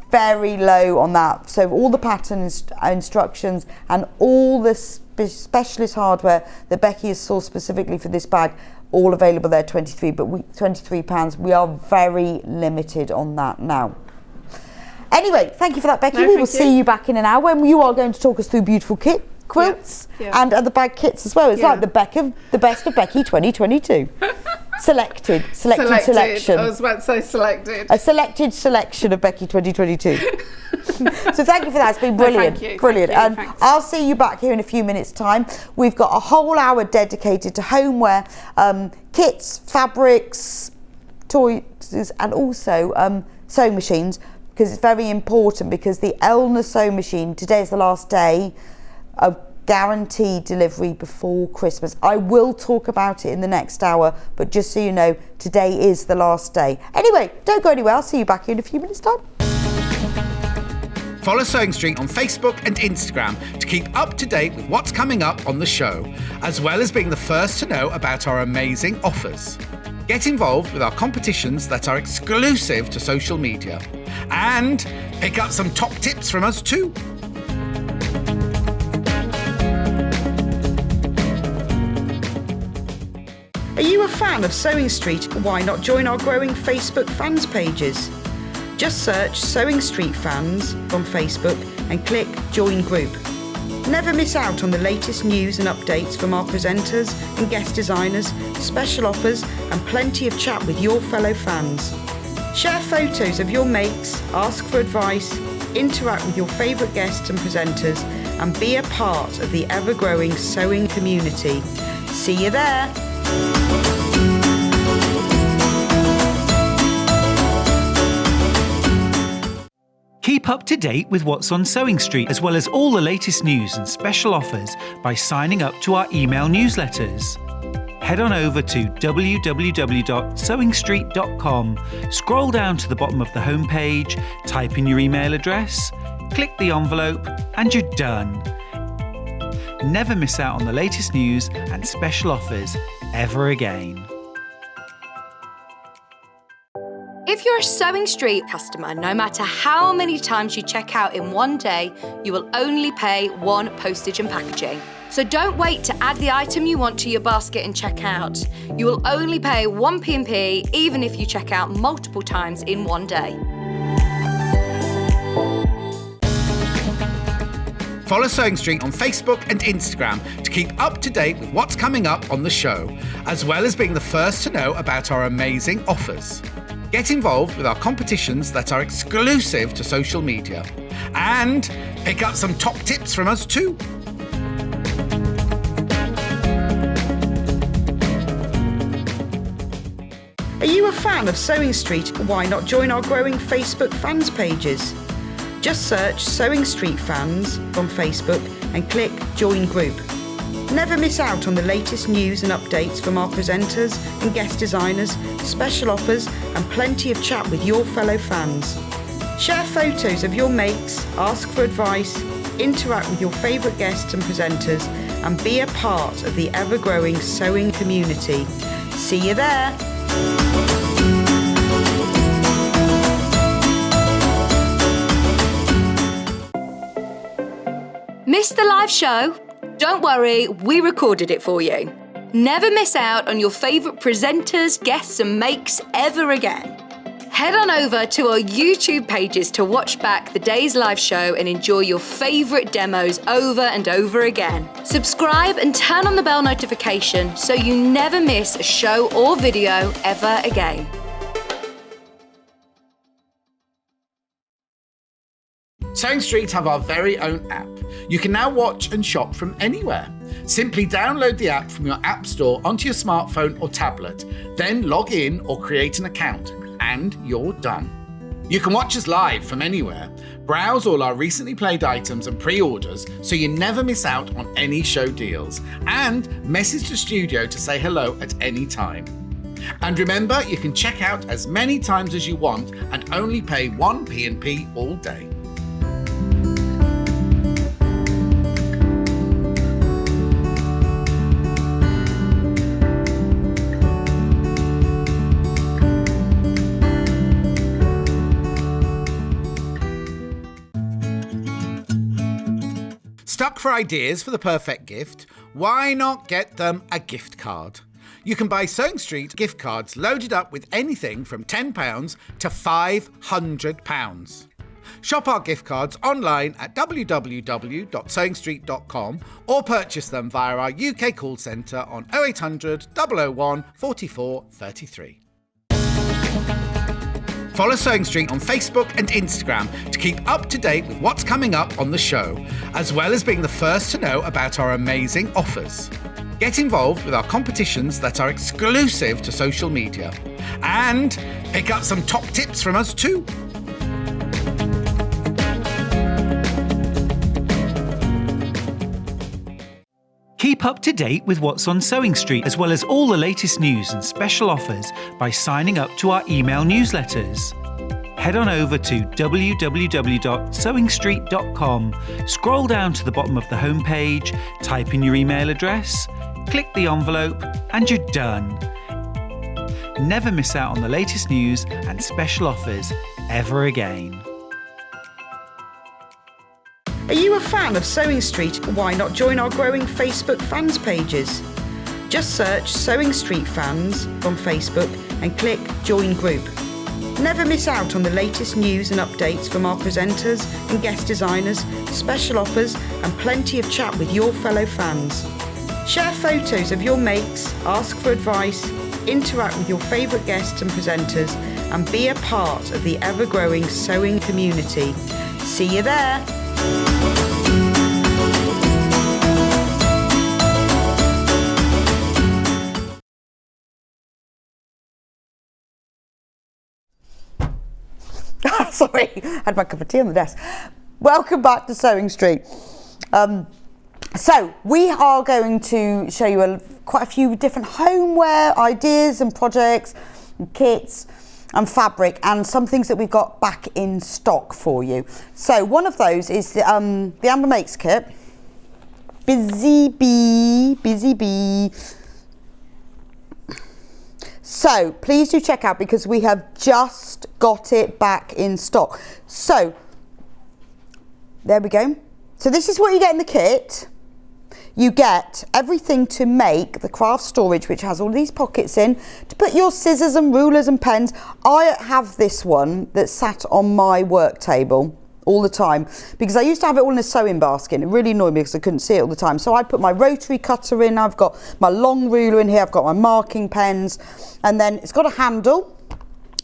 very low on that. So all the pattern instructions and all the specialist hardware that Becky has sourced specifically for this bag, all available there, £23. We are very limited on that now. Anyway, thank you for that, Becky. We will see you back in an hour when you are going to talk us through beautiful quilts and other bag kits as well. It's like the best of Becky 2022. Selected selection. I was about to say selected. A selected selection of Becky 2022. So thank you for that. It's been brilliant. Thank you. Brilliant. Thank you. And I'll see you back here in a few minutes' time. We've got a whole hour dedicated to homeware, kits, fabrics, toys, and also sewing machines, because it's very important, because the Elna sewing machine, today is the last day of guaranteed delivery before Christmas. I will talk about it in the next hour, but just so you know, today is the last day. Anyway, don't go anywhere. I'll see you back here in a few minutes' time. Follow Sewing Street on Facebook and Instagram to keep up to date with what's coming up on the show, as well as being the first to know about our amazing offers. Get involved with our competitions that are exclusive to social media, and pick up some top tips from us too. Are you a fan of Sewing Street? Why not join our growing Facebook fans pages? Just search Sewing Street Fans on Facebook and click Join Group. Never miss out on the latest news and updates from our presenters and guest designers, special offers, and plenty of chat with your fellow fans. Share photos of your makes, ask for advice, interact with your favourite guests and presenters, and be a part of the ever-growing sewing community. See you there! Keep up to date with what's on Sewing Street, as well as all the latest news and special offers by signing up to our email newsletters. Head on over to www.sewingstreet.com, scroll down to the bottom of the homepage, type in your email address, click the envelope, and you're done. Never miss out on the latest news and special offers ever again. If you're a Sewing Street customer, no matter how many times you check out in one day, you will only pay one postage and packaging. So don't wait to add the item you want to your basket and check out. You will only pay one P&P even if you check out multiple times in one day. Follow Sewing Street on Facebook and Instagram to keep up to date with what's coming up on the show, as well as being the first to know about our amazing offers. Get involved with our competitions that are exclusive to social media. And pick up some top tips from us too. Are you a fan of Sewing Street? Why not join our growing Facebook fans pages? Just search Sewing Street Fans on Facebook and click Join Group. Never miss out on the latest news and updates from our presenters and guest designers, special offers and plenty of chat with your fellow fans. Share photos of your makes, ask for advice, interact with your favourite guests and presenters and be a part of the ever-growing sewing community. See you there! Missed the live show? Don't worry, we recorded it for you. Never miss out on your favourite presenters, guests and makes ever again. Head on over to our YouTube pages to watch back the day's live show and enjoy your favourite demos over and over again. Subscribe and turn on the bell notification so you never miss a show or video ever again. Sewing Street have our very own app. You can now watch and shop from anywhere. Simply download the app from your app store onto your smartphone or tablet, then log in or create an account, and you're done. You can watch us live from anywhere, browse all our recently played items and pre-orders so you never miss out on any show deals, and message the studio to say hello at any time. And remember, you can check out as many times as you want and only pay one P&P all day. Stuck for ideas for the perfect gift? Why not get them a gift card? You can buy Sewing Street gift cards loaded up with anything from £10 to £500. Shop our gift cards online at www.sewingstreet.com or purchase them via our UK call centre on 0800 001 44 33. Follow Sewing Street on Facebook and Instagram to keep up to date with what's coming up on the show, as well as being the first to know about our amazing offers. Get involved with our competitions that are exclusive to social media. And pick up some top tips from us too. Keep up to date with what's on Sewing Street, as well as all the latest news and special offers by signing up to our email newsletters. Head on over to www.sewingstreet.com, scroll down to the bottom of the homepage, type in your email address, click the envelope, and you're done. Never miss out on the latest news and special offers ever again. Are you a fan of Sewing Street? Why not join our growing Facebook fans pages? Just search Sewing Street Fans on Facebook and click Join Group. Never miss out on the latest news and updates from our presenters and guest designers, special offers and plenty of chat with your fellow fans. Share photos of your makes, ask for advice, interact with your favourite guests and presenters and be a part of the ever-growing sewing community. See you there! Sorry, I had my cup of tea on the desk. Welcome back to Sewing Street. So we are going to show you quite a few different homeware ideas and projects and kits and fabric and some things that we've got back in stock for you. So one of those is the Amber Makes kit. Busy bee. So please do check out because we have just got it back in stock. So there we go. So this is what you get in the kit. You get everything to make the craft storage, which has all these pockets in to put your scissors and rulers and pens. I have this one that sat on my work table all the time, because I used to have it all in a sewing basket and it really annoyed me because I couldn't see it all the time. So I put my rotary cutter in, I've got my long ruler in here, I've got my marking pens, and then it's got a handle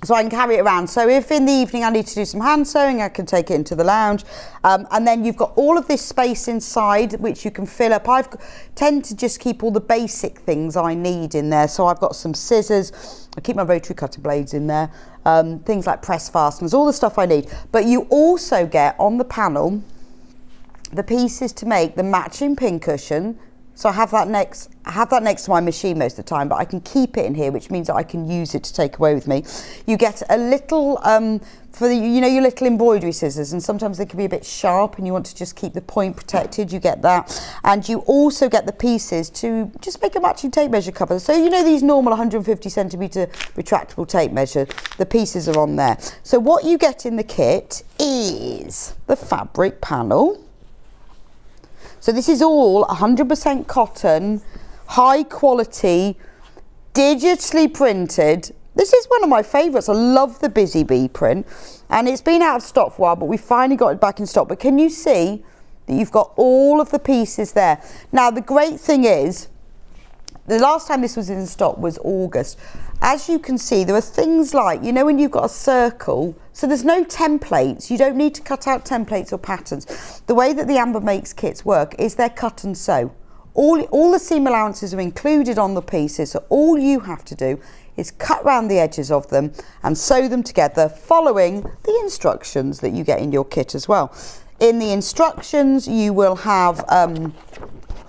so I can carry it around. So if in the evening I need to do some hand sewing, I can take it into the lounge. And then you've got all of this space inside which you can fill up. Tend to just keep all the basic things I need in there. So I've got some scissors, I keep my rotary cutter blades in there, things like press fasteners, all the stuff I need. But you also get on the panel the pieces to make the matching pincushion. So I have that next to my machine most of the time, but I can keep it in here, which means that I can use it to take away with me. You get a little, for the, you know, your little embroidery scissors, and sometimes they can be a bit sharp and you want to just keep the point protected, you get that. And you also get the pieces to just make a matching tape measure cover. So you know these normal 150 centimetre retractable tape measure, the pieces are on there. So what you get in the kit is the fabric panel. So this is all 100% cotton, high quality, digitally printed. This is one of my favourites. I love the Busy Bee print, and it's been out of stock for a while, but we finally got it back in stock. But can you see that you've got all of the pieces there? Now the great thing is, the last time this was in stock was August. As you can see, there are things like, you know, when you've got a circle, so there's no templates. You don't need to cut out templates or patterns. The way that the Amber Makes kits work is they're cut and sew. All the seam allowances are included on the pieces, so all you have to do is cut round the edges of them and sew them together, following the instructions that you get in your kit as well. In the instructions, you will have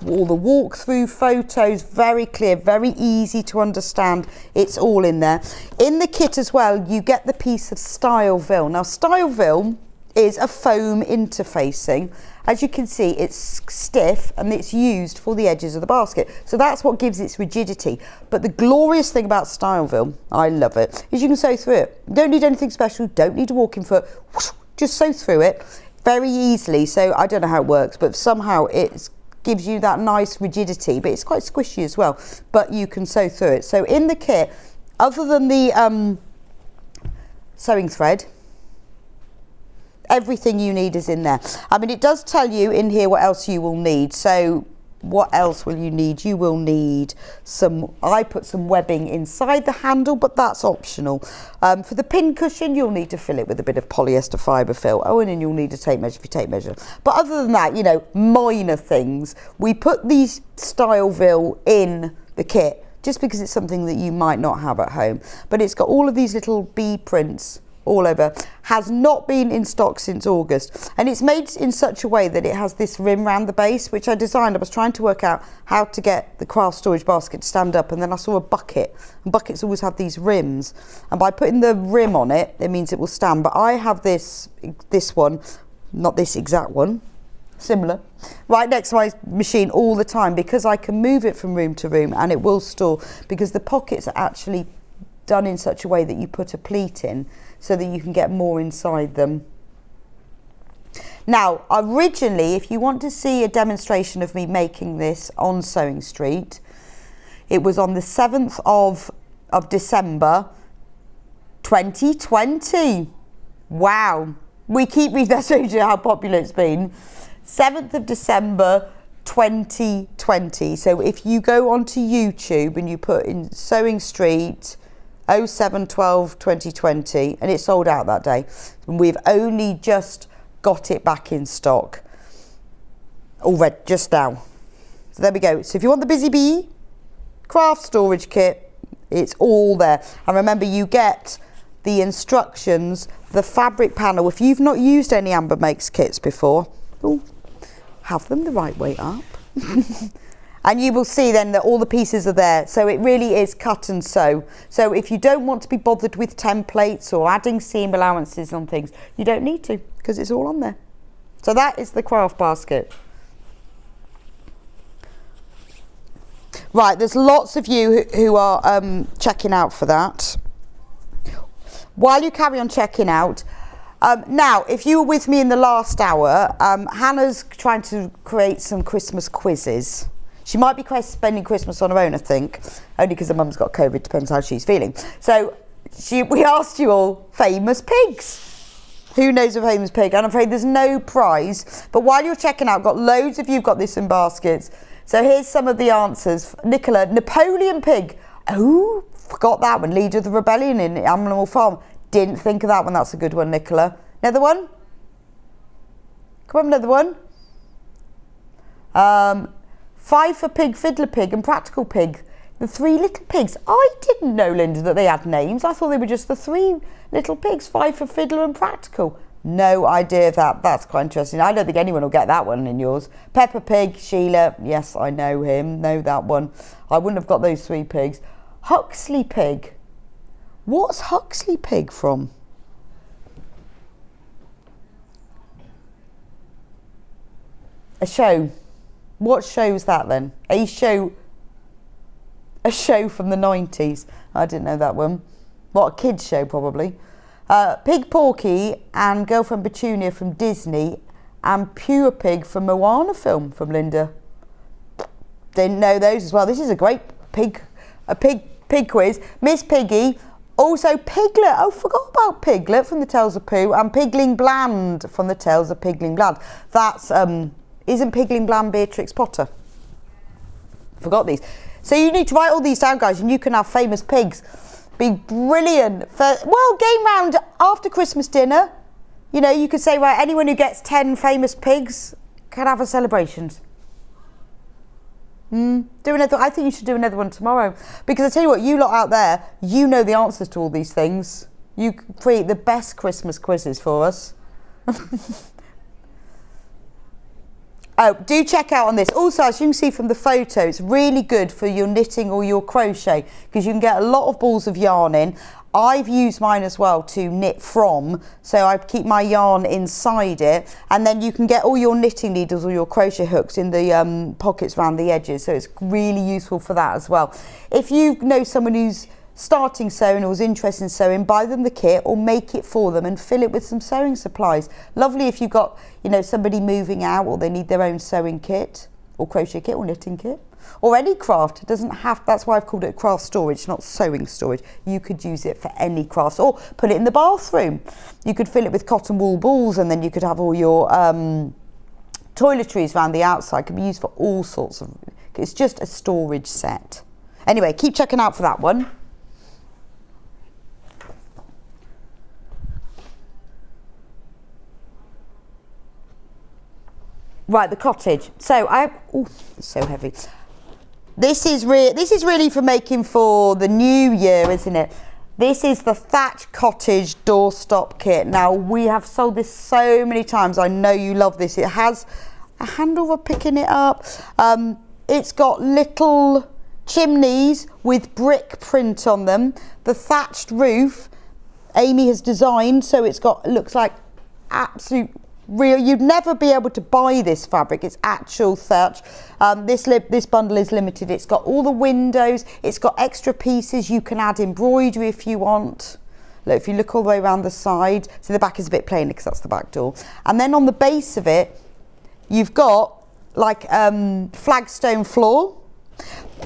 all the walkthrough photos, very clear, very easy to understand. It's all in there. In the kit as well, you get the piece of Styleville. Now Styleville is a foam interfacing. As you can see, it's stiff and it's used for the edges of the basket. So that's what gives its rigidity. But the glorious thing about Styleville, I love it, is you can sew through it. You don't need anything special, don't need a walking foot, just sew through it very easily. So I don't know how it works, but somehow it gives you that nice rigidity, but it's quite squishy as well, but you can sew through it. So in the kit, other than the sewing thread, everything you need is in there. I mean, it does tell you in here what else you will need. So what else will you need? You will need some, I put some webbing inside the handle, but that's optional. For the pin cushion, you'll need to fill it with a bit of polyester fibre fill. Oh, and then you'll need a tape measure for tape measure. But other than that, you know, minor things. We put these Styleville in the kit just because it's something that you might not have at home. But it's got all of these little bee prints all over. Has not been in stock since August, and it's made in such a way that it has this rim round the base, which I designed. I was trying to work out how to get the craft storage basket to stand up, and then I saw a bucket, and buckets always have these rims, and by putting the rim on it, it means it will stand. But I have this one, not this exact one, similar, right next to my machine all the time, because I can move it from room to room and it will store, because the pockets are actually done in such a way that you put a pleat in so that you can get more inside them. Now, originally, if you want to see a demonstration of me making this on Sewing Street, it was on the 7th of December 2020. Wow. We keep reading that, shows you how popular it's been. 7th of December 2020. So if you go onto YouTube and you put in Sewing Street 07/12/2020, and it sold out that day, and we've only just got it back in stock already just now. So there we go. So if you want the Busy Bee craft storage kit, it's all there. And remember, you get the instructions, the fabric panel. If you've not used any Amber Makes kits before, have them the right way up. And you will see then that all the pieces are there. So it really is cut and sew. So if you don't want to be bothered with templates or adding seam allowances on things, you don't need to, because it's all on there. So that is the craft basket. Right, there's lots of you who are checking out for that. While you carry on checking out, now, if you were with me in the last hour, Hannah's trying to create some Christmas quizzes. She might be spending Christmas on her own, I think, only because her mum's got COVID, depends how she's feeling. So we asked you all famous pigs. Who knows a famous pig? I'm afraid there's no prize. But while you're checking out, got loads of you've got this in baskets. So here's some of the answers. Nicola, Napoleon pig. Oh, forgot that one. Leader of the rebellion in Animal Farm. Didn't think of that one. That's a good one, Nicola. Another one? Come on, another one. Fifer pig, fiddler pig and practical pig. The three little pigs. I didn't know, Linda, that they had names. I thought they were just the three little pigs, Fifer, fiddler and practical. No idea of that. That's quite interesting. I don't think anyone will get that one in yours. Peppa Pig, Sheila. Yes, I know him. Know that one. I wouldn't have got those three pigs. Huxley pig. What's Huxley pig from? A show. What show's that then? A show from the 90s. I didn't know that one. What, a kids show probably. Pig Porky and Girlfriend Petunia from Disney and Pure Pig from Moana film from Linda. Didn't know those as well. This is a great pig quiz. Miss Piggy, also Piglet. Oh, forgot about Piglet from the Tales of Pooh and Pigling Bland from the Tales of Pigling Bland. That's isn't Pigling Bland Beatrix Potter? Forgot these. So you need to write all these down, guys, and you can have famous pigs. Be brilliant. Well, game round after Christmas dinner. You know, you could say, right, anyone who gets 10 famous pigs can have a celebrations. Do another. I think you should do another one tomorrow. Because I tell you what, you lot out there, you know the answers to all these things. You create the best Christmas quizzes for us. Oh, do check out on this. Also, as you can see from the photo, it's really good for your knitting or your crochet because you can get a lot of balls of yarn in. I've used mine as well to knit from, so I keep my yarn inside it, and then you can get all your knitting needles or your crochet hooks in the pockets around the edges, so it's really useful for that as well. If you know someone who's starting sewing or is interested in sewing, buy them the kit or make it for them and fill it with some sewing supplies. Lovely if you've got, you know, somebody moving out or they need their own sewing kit or crochet kit or knitting kit or any craft. It doesn't have, that's why I've called it craft storage, not sewing storage. You could use it for any crafts or put it in the bathroom. You could fill it with cotton wool balls and then you could have all your toiletries around the outside. It can be used for all sorts of, it's just a storage set. Anyway, keep checking out for that one. Right, the cottage. So it's so heavy. This is really for making for the new year, isn't it? This is the thatch cottage doorstop kit. Now we have sold this so many times. I know you love this. It has a handle for picking it up. It's got little chimneys with brick print on them. The thatched roof, Amy has designed, so it's got, looks like absolute real. You'd never be able to buy this fabric. It's actual thatch. This bundle is limited. It's got all the windows. It's got extra pieces. You can add embroidery if you want. Look, if you look all the way around the side, so the back is a bit plain because that's the back door. And then on the base of it, you've got like flagstone floor.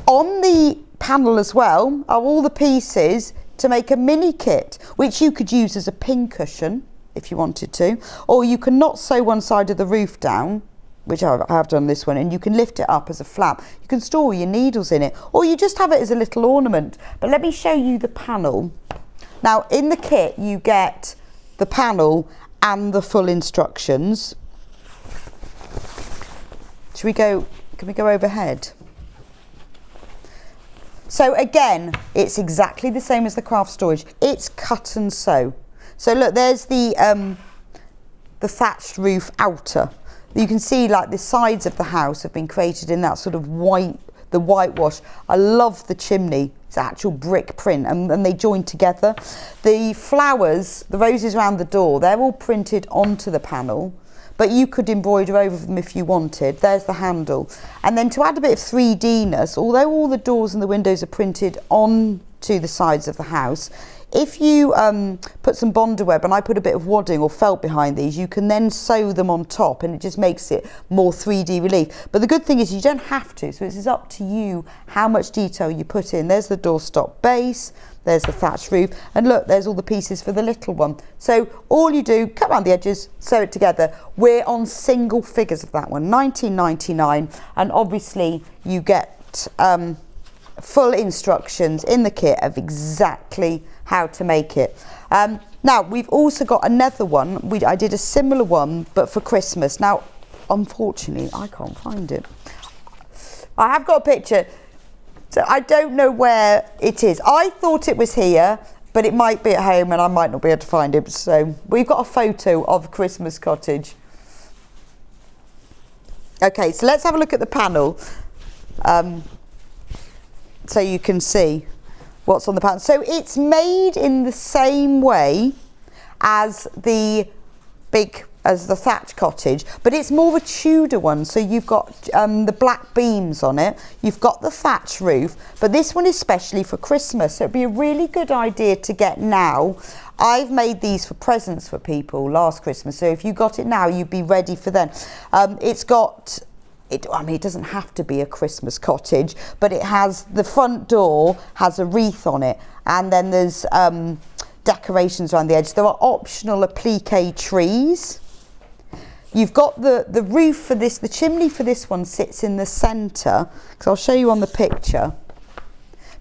On the panel as well are all the pieces to make a mini kit, which you could use as a pincushion if you wanted to, or you can not sew one side of the roof down, which I have done this one, and you can lift it up as a flap. You can store your needles in it, or you just have it as a little ornament. But let me show you the panel. Now in the kit you get the panel and the full instructions. Can we go overhead? So again, it's exactly the same as the craft storage. It's cut and sew. So look, there's the thatched roof outer. You can see like the sides of the house have been created in that sort of the whitewash. I love the chimney. It's actual brick print and they join together. The flowers, the roses around the door, they're all printed onto the panel, but you could embroider over them if you wanted. There's the handle. And then to add a bit of 3D-ness, although all the doors and the windows are printed onto the sides of the house, if you put some Bondaweb, and I put a bit of wadding or felt behind these, you can then sew them on top and it just makes it more 3D relief. But the good thing is you don't have to, so it's up to you how much detail you put in. There's the doorstop base, There's the thatched roof, and look, there's all the pieces for the little one. So all you do, cut around the edges, sew it together. We're on single figures of that one, $19.99, and obviously you get full instructions in the kit of exactly how to make it. Now we've also got another one. I did a similar one, but for Christmas. Now, unfortunately, I can't find it. I have got a picture. So I don't know where it is. I thought it was here, but it might be at home and I might not be able to find it. So we've got a photo of a Christmas cottage. Okay, so let's have a look at the panel so you can see what's on the panel. So it's made in the same way as the thatch cottage, but it's more of a Tudor one. So you've got the black beams on it, you've got the thatch roof, but this one is specially for Christmas, so it'd be a really good idea to get now. I've made these for presents for people last Christmas, so if you got it now, you'd be ready for then. It doesn't have to be a Christmas cottage, but it has, the front door has a wreath on it, and then there's decorations around the edge. There are optional applique trees. You've got the roof for this, the chimney for this one sits in the centre, because I'll show you on the picture,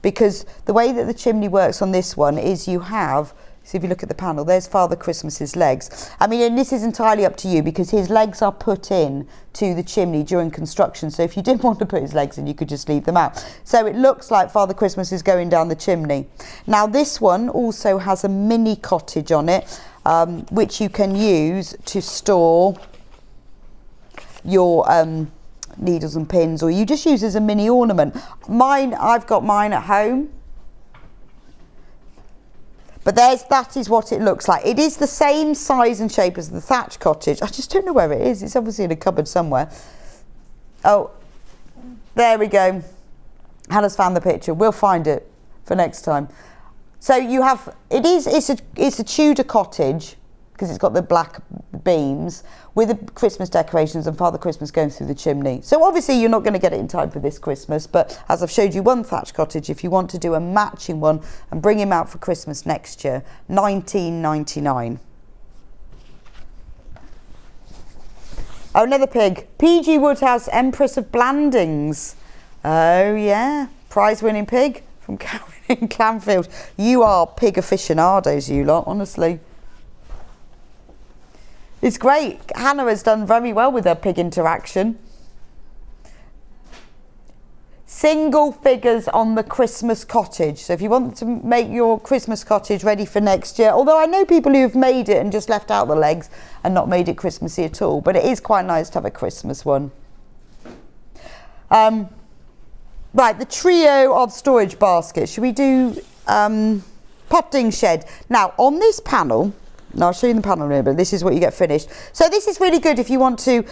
because the way that the chimney works on this one is you have, so if you look at the panel, there's Father Christmas's legs. I mean, and this is entirely up to you, because his legs are put in to the chimney during construction, so if you didn't want to put his legs in, you could just leave them out. So it looks like Father Christmas is going down the chimney. Now this one also has a mini cottage on it, which you can use to store your needles and pins, or you just use as a mini ornament. I've got mine at home. But that is what it looks like. It is the same size and shape as the thatch cottage. I just don't know where it is. It's obviously in a cupboard somewhere. Oh, there we go. Hannah's found the picture. We'll find it for next time. So you have, it's a Tudor cottage, because it's got the black beams with the Christmas decorations and Father Christmas going through the chimney. So obviously you're not going to get it in time for this Christmas, but as I've showed you one thatch cottage, if you want to do a matching one and bring him out for Christmas next year, $19.99. Oh, another pig. PG Woodhouse, Empress of Blandings. Oh yeah, prize-winning pig from Karen in Clanfield. You are pig aficionados, you lot, honestly. It's great. Hannah has done very well with her pig interaction. Single figures on the Christmas cottage. So if you want to make your Christmas cottage ready for next year, although I know people who have made it and just left out the legs and not made it Christmassy at all, but it is quite nice to have a Christmas one. Right, the trio of storage baskets. Should we do potting shed? Now on this panel, no, I'll show you the panel in a minute, but this is what you get finished. So this is really good if you want to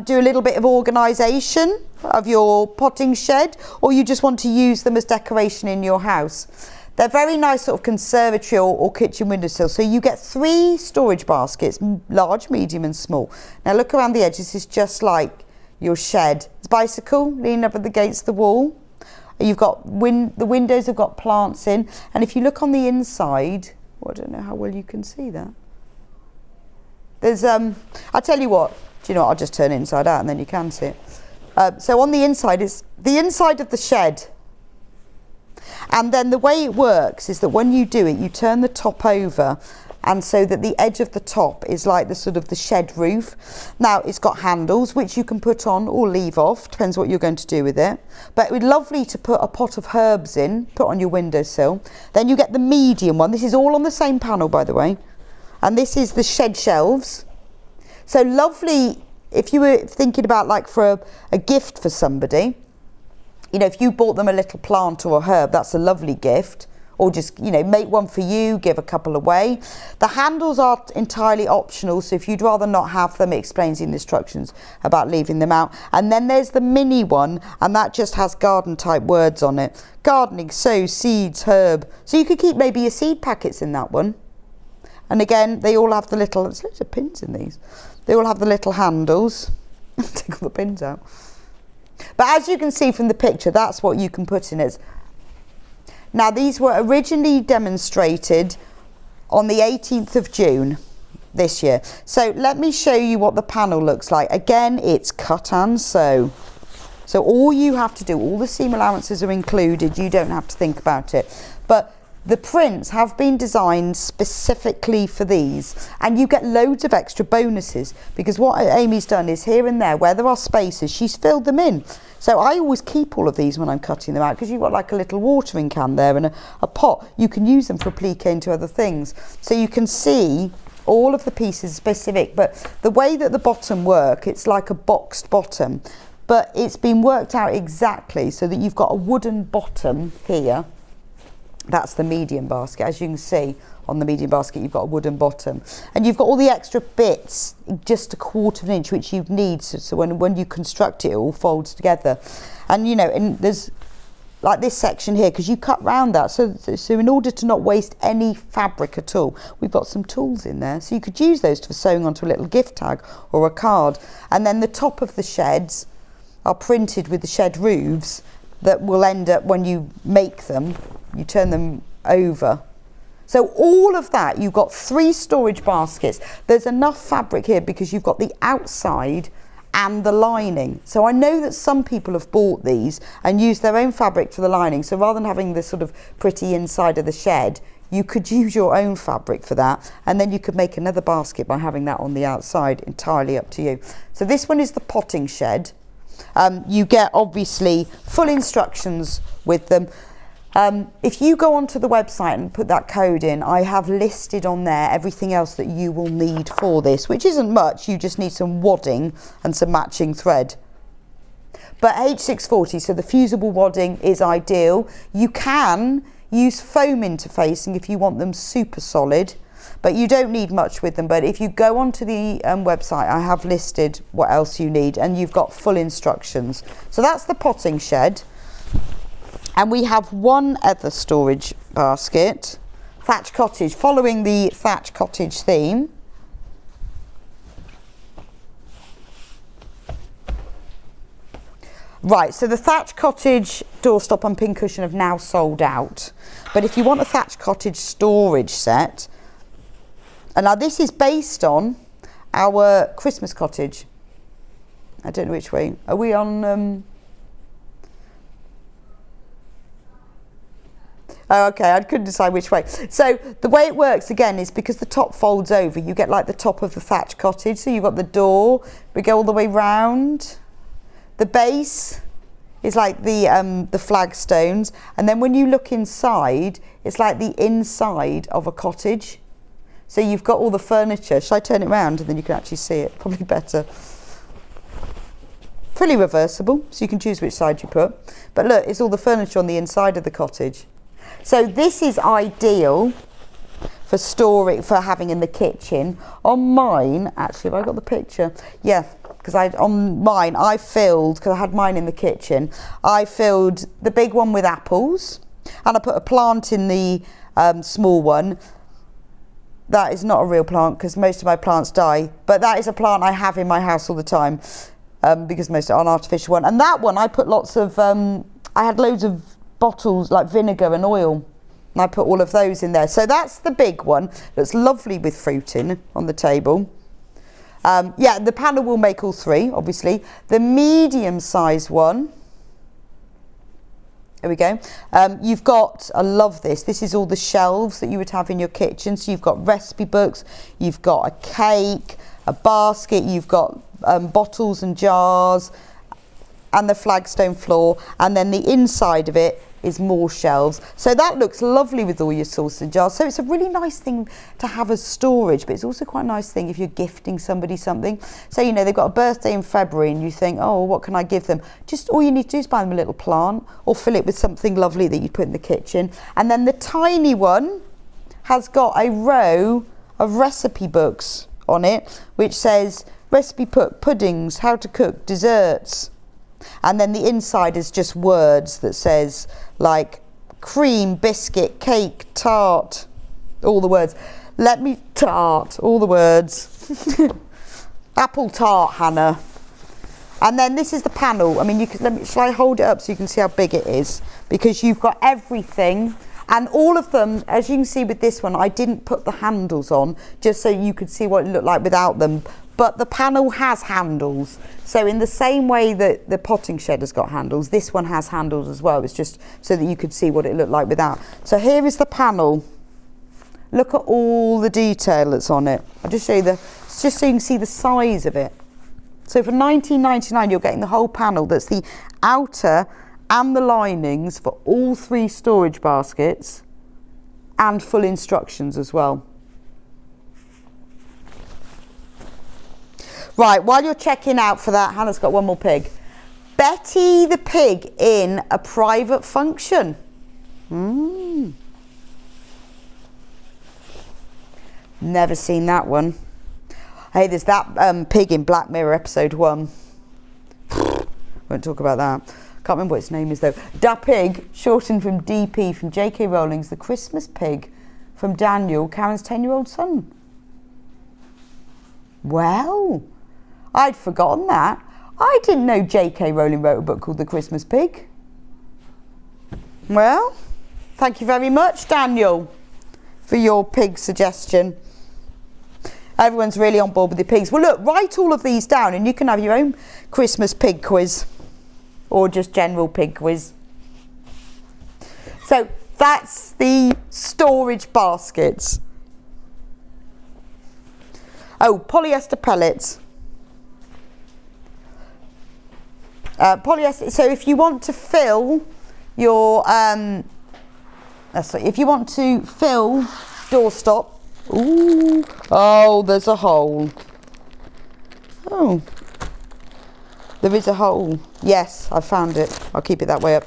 do a little bit of organisation of your potting shed, or you just want to use them as decoration in your house. They're very nice sort of conservatory or kitchen windowsill. So you get 3 storage baskets, large, medium and small. Now look around the edge, this is just like your shed. It's bicycle leaning up against the wall. You've got the windows have got plants in, and if you look on the inside, well, I don't know how well you can see that. There's, I'll tell you what, do you know what, I'll just turn it inside out and then you can see it. So on the inside is the inside of the shed. And then the way it works is that when you do it, you turn the top over, and so that the edge of the top is like the sort of the shed roof. Now it's got handles which you can put on or leave off, depends what you're going to do with it. But it would be lovely to put a pot of herbs in, put on your windowsill. Then you get the medium one. This is all on the same panel, by the way. And this is the shed shelves. So lovely if you were thinking about like for a gift for somebody. You know, if you bought them a little plant or a herb, that's a lovely gift. Or just, you know, make one for you, give a couple away. The handles are entirely optional, so if you'd rather not have them, it explains in the instructions about leaving them out. And then there's the mini one, and that just has garden type words on it. Gardening, sow, seeds, herb. So you could keep maybe your seed packets in that one. And again, they all have the little, there's loads of pins in these. They all have the little handles. Take all the pins out. But as you can see from the picture, that's what you can put in it. Now, these were originally demonstrated on the 18th of June this year. So let me show you what the panel looks like. Again, it's cut and sew. So all you have to do, all the seam allowances are included, you don't have to think about it. But the prints have been designed specifically for these, and you get loads of extra bonuses, because what Amy's done is here and there where there are spaces, she's filled them in. So I always keep all of these when I'm cutting them out, because you've got like a little watering can there and a pot. You can use them for applique into other things. So you can see all of the pieces specific, but the way that the bottom work, it's like a boxed bottom, but it's been worked out exactly so that you've got a wooden bottom here. That's the medium basket. As you can see on the medium basket, you've got a wooden bottom, and you've got all the extra bits, just a quarter of an inch, which you need, so when you construct it, it all folds together. And you know, and there's like this section here, because you cut round that, so in order to not waste any fabric at all, we've got some tools in there, so you could use those for sewing onto a little gift tag or a card. And then the top of the sheds are printed with the shed roofs that will end up, when you make them, you turn them over. So all of that, you've got 3 storage baskets. There's enough fabric here because you've got the outside and the lining. So I know that some people have bought these and used their own fabric for the lining. So rather than having this sort of pretty inside of the shed, you could use your own fabric for that, and then you could make another basket by having that on the outside, entirely up to you. So this one is the potting shed. You get obviously full instructions with them. If you go onto the website and put that code in, I have listed on there everything else that you will need for this, which isn't much. You just need some wadding and some matching thread. But H640, so the fusible wadding is ideal. You can use foam interfacing if you want them super solid, but you don't need much with them. But if you go onto the website, I have listed what else you need, and you've got full instructions. So that's the potting shed. And we have one other storage basket, Thatch Cottage, following the Thatch Cottage theme. Right, so the Thatch Cottage doorstop and pincushion have now sold out. But if you want a Thatch Cottage storage set, and now this is based on our Christmas cottage. I don't know which way. Are we on... Oh, okay, I couldn't decide which way. So the way it works again is because the top folds over, you get like the top of the Thatch Cottage. So you've got the door, we go all the way round. The base is like the flagstones, and then when you look inside, it's like the inside of a cottage. So you've got all the furniture. Shall I turn it round and then you can actually see it? Probably better. Fully reversible, so you can choose which side you put. But look, it's all the furniture on the inside of the cottage. So this is ideal for storing, for having in the kitchen. On mine, actually, have I got the picture? Yeah, because on mine I filled, because I had mine in the kitchen, I filled the big one with apples, and I put a plant in the small one. That is not a real plant because most of my plants die, but that is a plant I have in my house all the time because most are an artificial one. And that one I put lots of, I had loads of bottles like vinegar and oil, and I put all of those in there. So that's the big one that's lovely with fruit in on the table. Yeah, the panel will make all 3, obviously. The medium size one, there we go. You've got, I love this, this is all the shelves that you would have in your kitchen. So you've got recipe books, you've got a cake, a basket, you've got bottles and jars, and the flagstone floor, and then the inside of it is more shelves. So that looks lovely with all your sauce and jars. So it's a really nice thing to have as storage, but it's also quite a nice thing if you're gifting somebody something. So, you know, they've got a birthday in February and you think, oh, what can I give them? Just all you need to do is buy them a little plant or fill it with something lovely that you put in the kitchen. And then the tiny one has got a row of recipe books on it, which says recipe book, puddings, how to cook, desserts. And then the inside is just words that says like cream, biscuit, cake, tart, all the words. Tart, all the words. Apple tart, Hannah. And then this is the panel. I mean, shall I hold it up so you can see how big it is? because you've got everything. And all of them, as you can see with this one, I didn't put the handles on just so you could see what it looked like without them. But the panel has handles. So in the same way that the potting shed has got handles, this one has handles as well. It's just so that you could see what it looked like without. So here is the panel. Look at all the detail that's on it. I'll just show you just so you can see the size of it. So for £19.99, you're getting the whole panel. That's the outer and the linings for all 3 storage baskets and full instructions as well. Right, while you're checking out for that, Hannah's got one more pig. Betty the pig in a private function. Never seen that one. Hey, there's that pig in Black Mirror episode 1. Won't talk about that. Can't remember what its name is though. Da Pig, shortened from DP from J.K. Rowling's The Christmas Pig from Danielle, Karen's 10-year-old son. Well, I'd forgotten that. I didn't know J.K. Rowling wrote a book called The Christmas Pig. Well, thank you very much, Danielle, for your pig suggestion. Everyone's really on board with the pigs. Well, look, write all of these down and you can have your own Christmas pig quiz or just general pig quiz. So that's the storage baskets. Oh, polyester pellets. Polyester. So if you want to fill your, if you want to fill doorstop. Ooh, oh, there's a hole. Oh, there is a hole. Yes, I found it. I'll keep it that way up.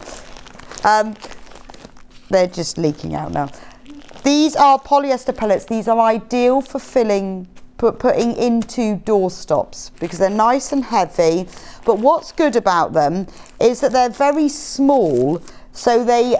They're just leaking out now. These are polyester pellets. These are ideal for filling, putting into doorstops because they're nice and heavy. But what's good about them is that they're very small, so they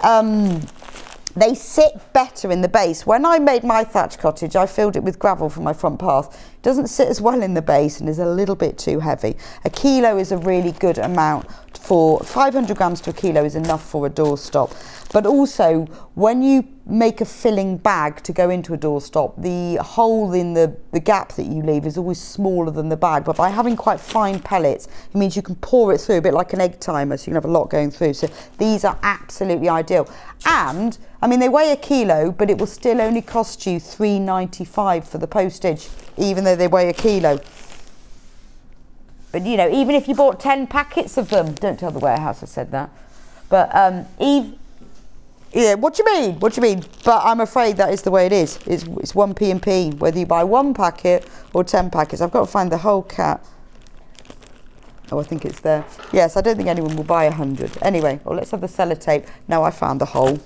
sit better in the base. When I made my thatch cottage, I filled it with gravel for my front path. It doesn't sit as well in the base and is a little bit too heavy. A kilo is a really good amount. For 500 grams to a kilo is enough for a doorstop. But also, when you make a filling bag to go into a doorstop, the hole in the gap that you leave is always smaller than the bag. But by having quite fine pellets, it means you can pour it through a bit like an egg timer, so you can have a lot going through. So these are absolutely ideal. And, I mean, they weigh a kilo, but it will still only cost you $3.95 for the postage, even though they weigh a kilo. But, you know, even if you bought 10 packets of them, don't tell the warehouse I said that. But, yeah, what do you mean? What do you mean? But I'm afraid that is the way it is. It's 1p&p, whether you buy 1 packet or 10 packets. I've got to find the whole cat. Oh, I think it's there. Yes, I don't think anyone will buy 100. Anyway, well, let's have the sellotape. Now I found the hole.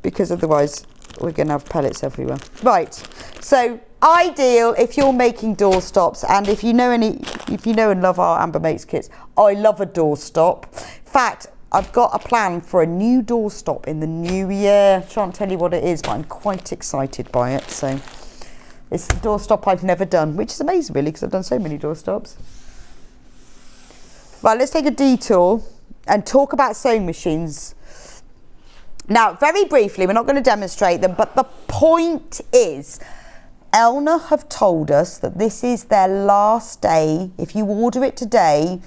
Because otherwise we're going to have pellets everywhere. Right, so ideal if you're making doorstops, and if you know and love our Amber Makes kits, I love a doorstop. In fact, I've got a plan for a new doorstop in the new year. I shan't tell you what it is, but I'm quite excited by it. So it's a doorstop I've never done, which is amazing really, because I've done so many doorstops. Right, let's take a detour and talk about sewing machines. Now, very briefly, we're not going to demonstrate them, but the point is, Elna have told us that this is their last day. If you order it today,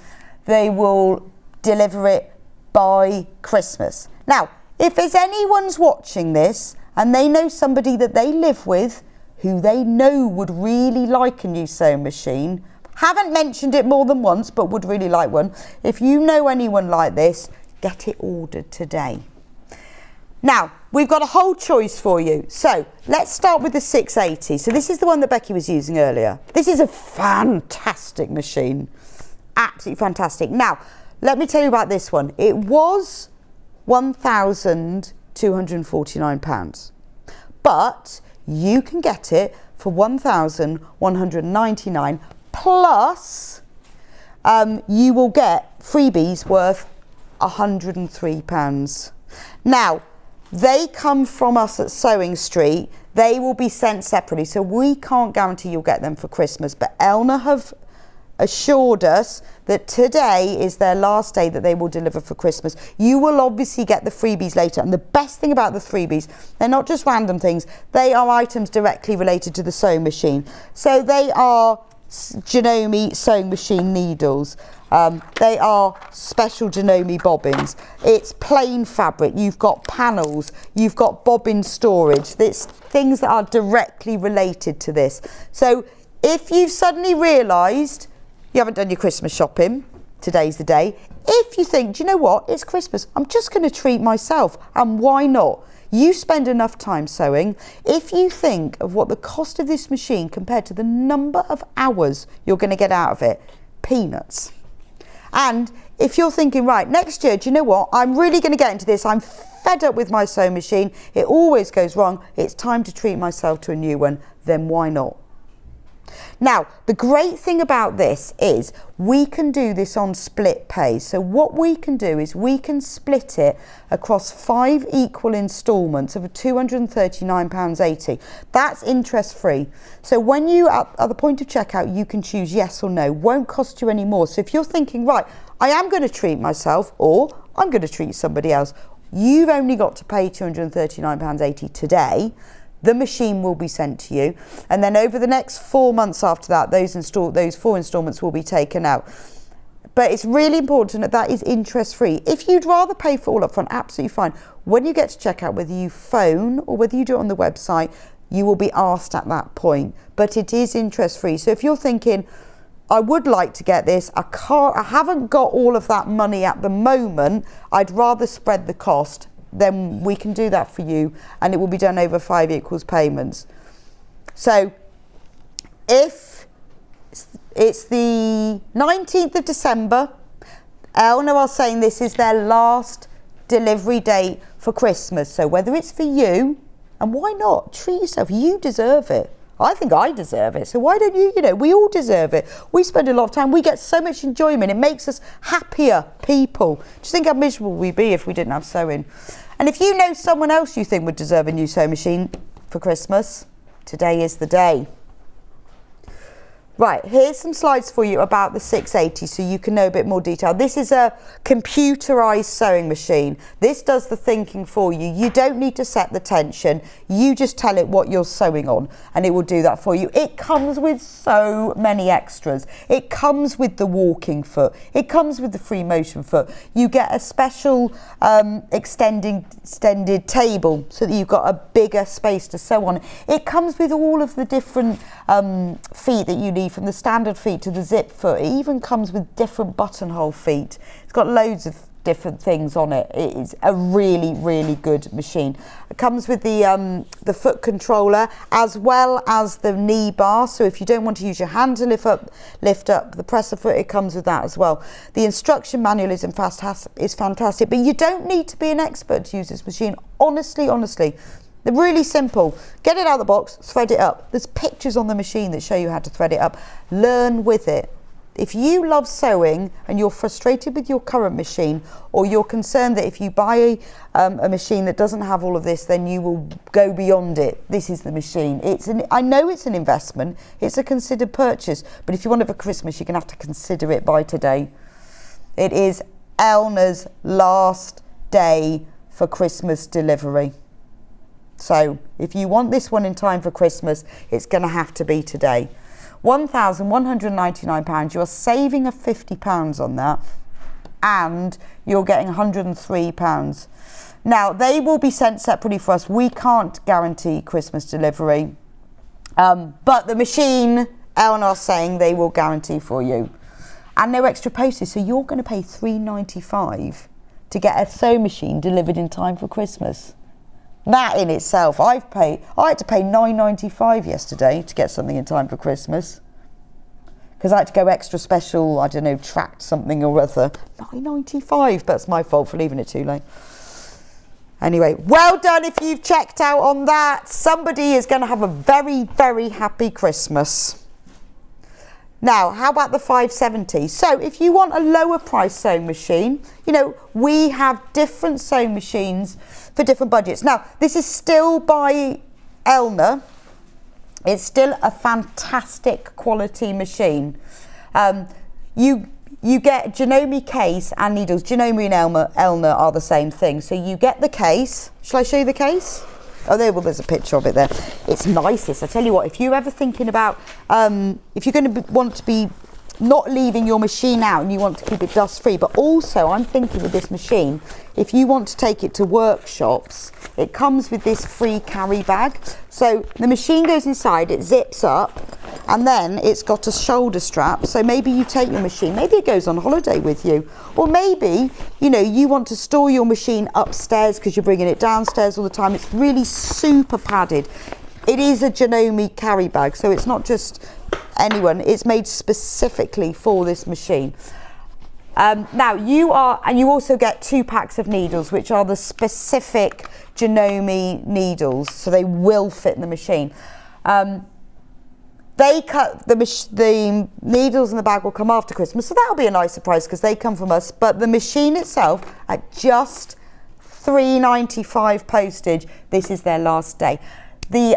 they will deliver it by Christmas. Now, if there's anyone's watching this and they know somebody that they live with who they know would really like a new sewing machine, haven't mentioned it more than once, but would really like one. If you know anyone like this, get it ordered today. Now, we've got a whole choice for you. So let's start with the 680. So this is the one that Becky was using earlier. This is a fantastic machine. Absolutely fantastic. Now, let me tell you about this one. It was £1,249, but you can get it for £1,199 plus you will get freebies worth £103. Now, they come from us at Sewing Street. They will be sent separately, so we can't guarantee you'll get them for Christmas, but Elna have assured us that today is their last day that they will deliver for Christmas. You will obviously get the freebies later, and the best thing about the freebies, they're not just random things, they are items directly related to the sewing machine. So they are Janome sewing machine needles, they are special Janome bobbins, it's plain fabric, you've got panels, you've got bobbin storage, it's things that are directly related to this. So if you've suddenly realised you haven't done your Christmas shopping, today's the day. If you think, do you know what, it's Christmas, I'm just going to treat myself, and why not? You spend enough time sewing. If you think of what the cost of this machine compared to the number of hours you're going to get out of it, peanuts. And if you're thinking, right, next year, do you know what, I'm really going to get into this, I'm fed up with my sewing machine, it always goes wrong, it's time to treat myself to a new one, then why not? Now, the great thing about this is we can do this on split pay. So what we can do is we can split it across 5 equal instalments of £239.80. That's interest free. So when you, at the point of checkout, you can choose yes or no. Won't cost you any more. So if you're thinking, right, I am going to treat myself, or I'm going to treat somebody else, you've only got to pay £239.80 today. The machine will be sent to you, and then over the next 4 months after that, those 4 instalments will be taken out. But it's really important that that is interest free. If you'd rather pay for all up front, absolutely fine. When you get to checkout, whether you phone or whether you do it on the website, you will be asked at that point. But it is interest free. So if you're thinking, I would like to get this, I haven't got all of that money at the moment, I'd rather spread the cost, then we can do that for you, and it will be done over 5 equals payments. So if it's the 19th of December, Eleanor are saying this is their last delivery date for Christmas. So whether it's for you, and why not? Treat yourself, you deserve it. I think I deserve it, so why don't you? You know, we all deserve it. We spend a lot of time, we get so much enjoyment, it makes us happier people. Just think how miserable we'd be if we didn't have sewing. And if you know someone else you think would deserve a new sewing machine for Christmas, today is the day. Right, here's some slides for you about the 680 so you can know a bit more detail. This is a computerized sewing machine. This does the thinking for you. You don't need to set the tension. You just tell it what you're sewing on and it will do that for you. It comes with so many extras. It comes with the walking foot. It comes with the free motion foot. You get a special extended table so that you've got a bigger space to sew on. It comes with all of the different feet that you need, from the standard feet to the zip foot. It even comes with different buttonhole feet. It's got loads of different things on it. It is a really, really good machine. It comes with the foot controller as well as the knee bar. So if you don't want to use your hand to lift up the presser foot, it comes with that as well. The instruction manual is fantastic, but you don't need to be an expert to use this machine. Honestly. They're really simple. Get it out of the box, thread it up. There's pictures on the machine that show you how to thread it up. Learn with it. If you love sewing and you're frustrated with your current machine, or you're concerned that if you buy a machine that doesn't have all of this, then you will go beyond it, this is the machine. I know it's an investment, it's a considered purchase, but if you want it for Christmas, you're going to have to consider it by today. It is Eleanor's last day for Christmas delivery. So if you want this one in time for Christmas, it's going to have to be today. £1,199, you're saving a £50 on that, and you're getting £103. Now, they will be sent separately for us. We can't guarantee Christmas delivery, but the machine, Eleanor's saying they will guarantee for you. And no extra postage, so you're going to pay £3.95 to get a sewing machine delivered in time for Christmas. That in itself, I had to pay £9.95 yesterday to get something in time for Christmas, because I had to go extra special, I don't know, tracked something or other. £9.95, that's my fault for leaving it too late. Anyway, well done if you've checked out on that. Somebody is going to have a very, very happy Christmas. Now, how about the 570? So if you want a lower price sewing machine, you know, we have different sewing machines for different budgets. Now, this is still by Eleanor. It's still a fantastic quality machine. You get Janome case and needles. Janome and Elna are the same thing. So you get the case. Shall I show you the case? Oh, there's a picture of it there. It's nice, this. I tell you what, if you're ever thinking about, if you're going to want to be not leaving your machine out and you want to keep it dust free, but also I'm thinking with this machine, if you want to take it to workshops, it comes with this free carry bag. So the machine goes inside, it zips up, and then it's got a shoulder strap. So maybe you take your machine, maybe it goes on holiday with you, or maybe, you want to store your machine upstairs because you're bringing it downstairs all the time. It's really super padded. It is a Janome carry bag, so it's not just anyone, it's made specifically for this machine. Now you also get 2 packs of needles, which are the specific Janome needles, so they will fit in the machine. They cut the needles in the bag will come after Christmas, so that'll be a nice surprise because they come from us. But the machine itself, at just £3.95 postage, this is their last day. The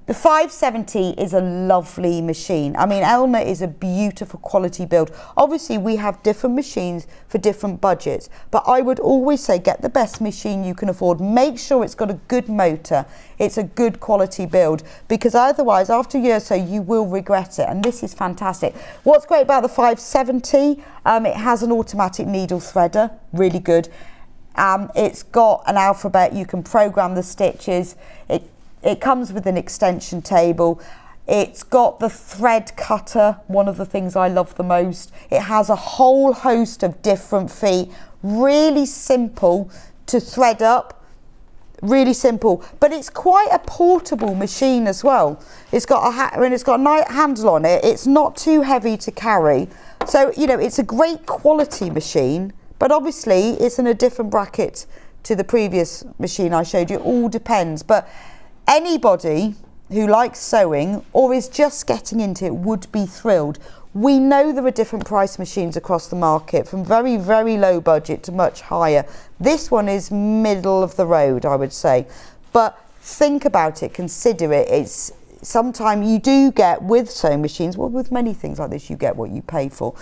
570 is a lovely machine. I mean, Elna is a beautiful quality build. Obviously, we have different machines for different budgets, but I would always say get the best machine you can afford. Make sure it's got a good motor. It's a good quality build, because otherwise, after a year or so, you will regret it. And this is fantastic. What's great about the 570, it has an automatic needle threader, really good. It's got an alphabet. You can program the stitches. It comes with an extension table. It's got the thread cutter, one of the things I love the most. It has a whole host of different feet. Really simple to thread up, really simple. But it's quite a portable machine as well. It's got a handle on it. It's not too heavy to carry. So, it's a great quality machine, but obviously it's in a different bracket to the previous machine I showed you. It all depends. But anybody who likes sewing or is just getting into it would be thrilled. We know there are different price machines across the market, from very, very low budget to much higher. This one is middle of the road, I would say. But think about it, consider it. It's sometimes you do get with sewing machines, well, with many things like this, you get what you pay for.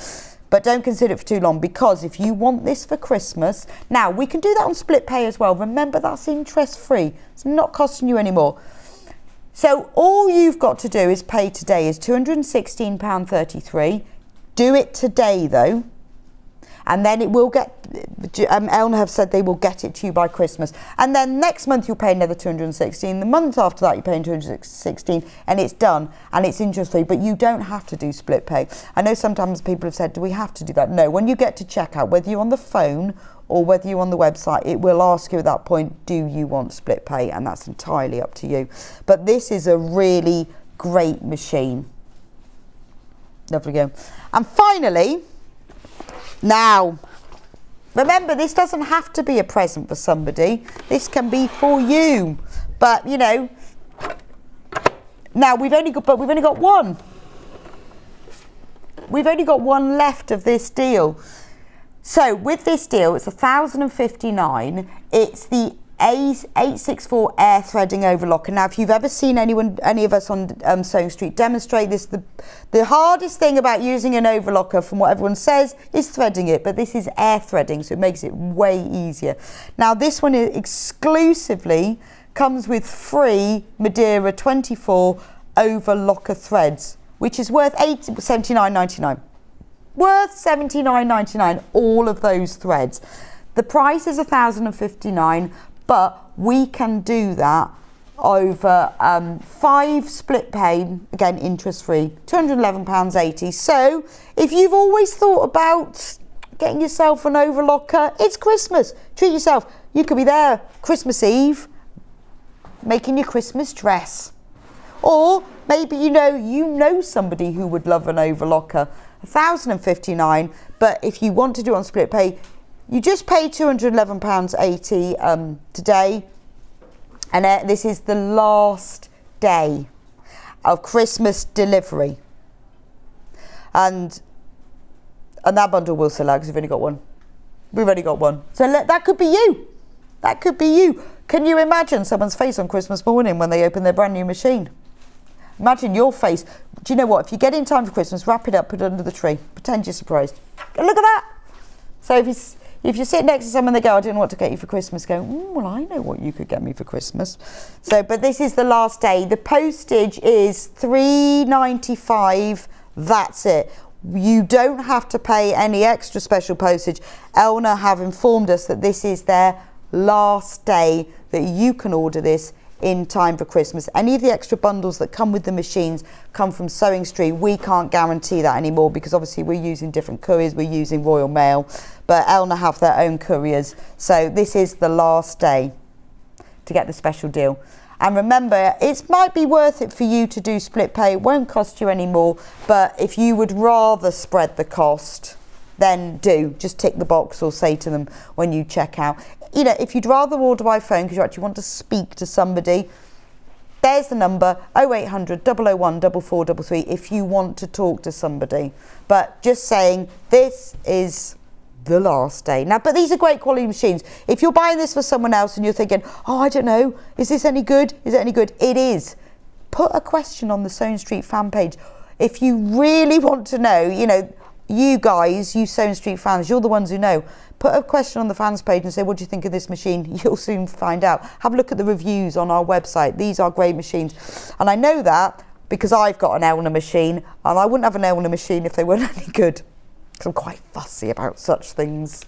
But don't consider it for too long, because if you want this for Christmas, now we can do that on split pay as well. Remember, that's interest free. It's not costing you any more. So all you've got to do is pay today is £216.33. Do it today though. And then it will get, Elna have said they will get it to you by Christmas. And then next month you'll pay another 216. The month after that you're paying 216, and it's done, and it's interest free. But you don't have to do split pay. I know sometimes people have said, do we have to do that? No, when you get to checkout, whether you're on the phone or whether you're on the website, it will ask you at that point, do you want split pay? And that's entirely up to you. But this is a really great machine. Lovely go. And finally, now, remember, this doesn't have to be a present for somebody. This can be for you. But, now we've only got one. We've only got one left of this deal. So with this deal, it's $1,059. It's the A864 air threading overlocker. Now, if you've ever seen any of us on Sewing Street demonstrate this, the hardest thing about using an overlocker, from what everyone says, is threading it. But this is air threading, so it makes it way easier. Now, this one exclusively comes with free Madeira 24 overlocker threads, which is worth $79.99. Worth $79.99, all of those threads. The price is $1,059. But we can do that over 5 split pay, again interest free, £211.80. So if you've always thought about getting yourself an overlocker, it's Christmas. Treat yourself. You could be there Christmas Eve making your Christmas dress. Or maybe you know somebody who would love an overlocker. $1,059, but if you want to do it on split pay, you just pay £211.80 today, and this is the last day of Christmas delivery. And that bundle will sell out because we've only got one. We've only got one. So that could be you. That could be you. Can you imagine someone's face on Christmas morning when they open their brand new machine? Imagine your face. Do you know what? If you get in time for Christmas, wrap it up, put it under the tree. Pretend you're surprised. Look at that. So if you sit next to someone, they go, I don't know what to get you for Christmas, go, well, I know what you could get me for Christmas. So, but this is the last day. The postage is $3.95. That's it. You don't have to pay any extra special postage. Elna have informed us that this is their last day that you can order this in time for Christmas. Any of the extra bundles that come with the machines come from Sewing Street. We can't guarantee that anymore because obviously we're using different couriers, we're using Royal Mail, but Elna have their own couriers. So this is the last day to get the special deal. And remember, it might be worth it for you to do split pay. It won't cost you any more, but if you would rather spread the cost, then do. Just tick the box or say to them when you check out. You know, if you'd rather order by phone because you actually want to speak to somebody, there's the number 0800 001 4433 if you want to talk to somebody. But just saying, this is the last day. Now, but these are great quality machines. If you're buying this for someone else and you're thinking, oh, I don't know, is this any good? Is it any good? It is. Put a question on the Sewing Street fan page. If you really want to know, you know, you guys, you Sewing Street fans, you're the ones who know. Put a question on the fans page and say, what do you think of this machine? You'll soon find out. Have a look at the reviews on our website. These are great machines. And I know that because I've got an Elna machine, and I wouldn't have an Elna machine if they weren't any good. Because I'm quite fussy about such things.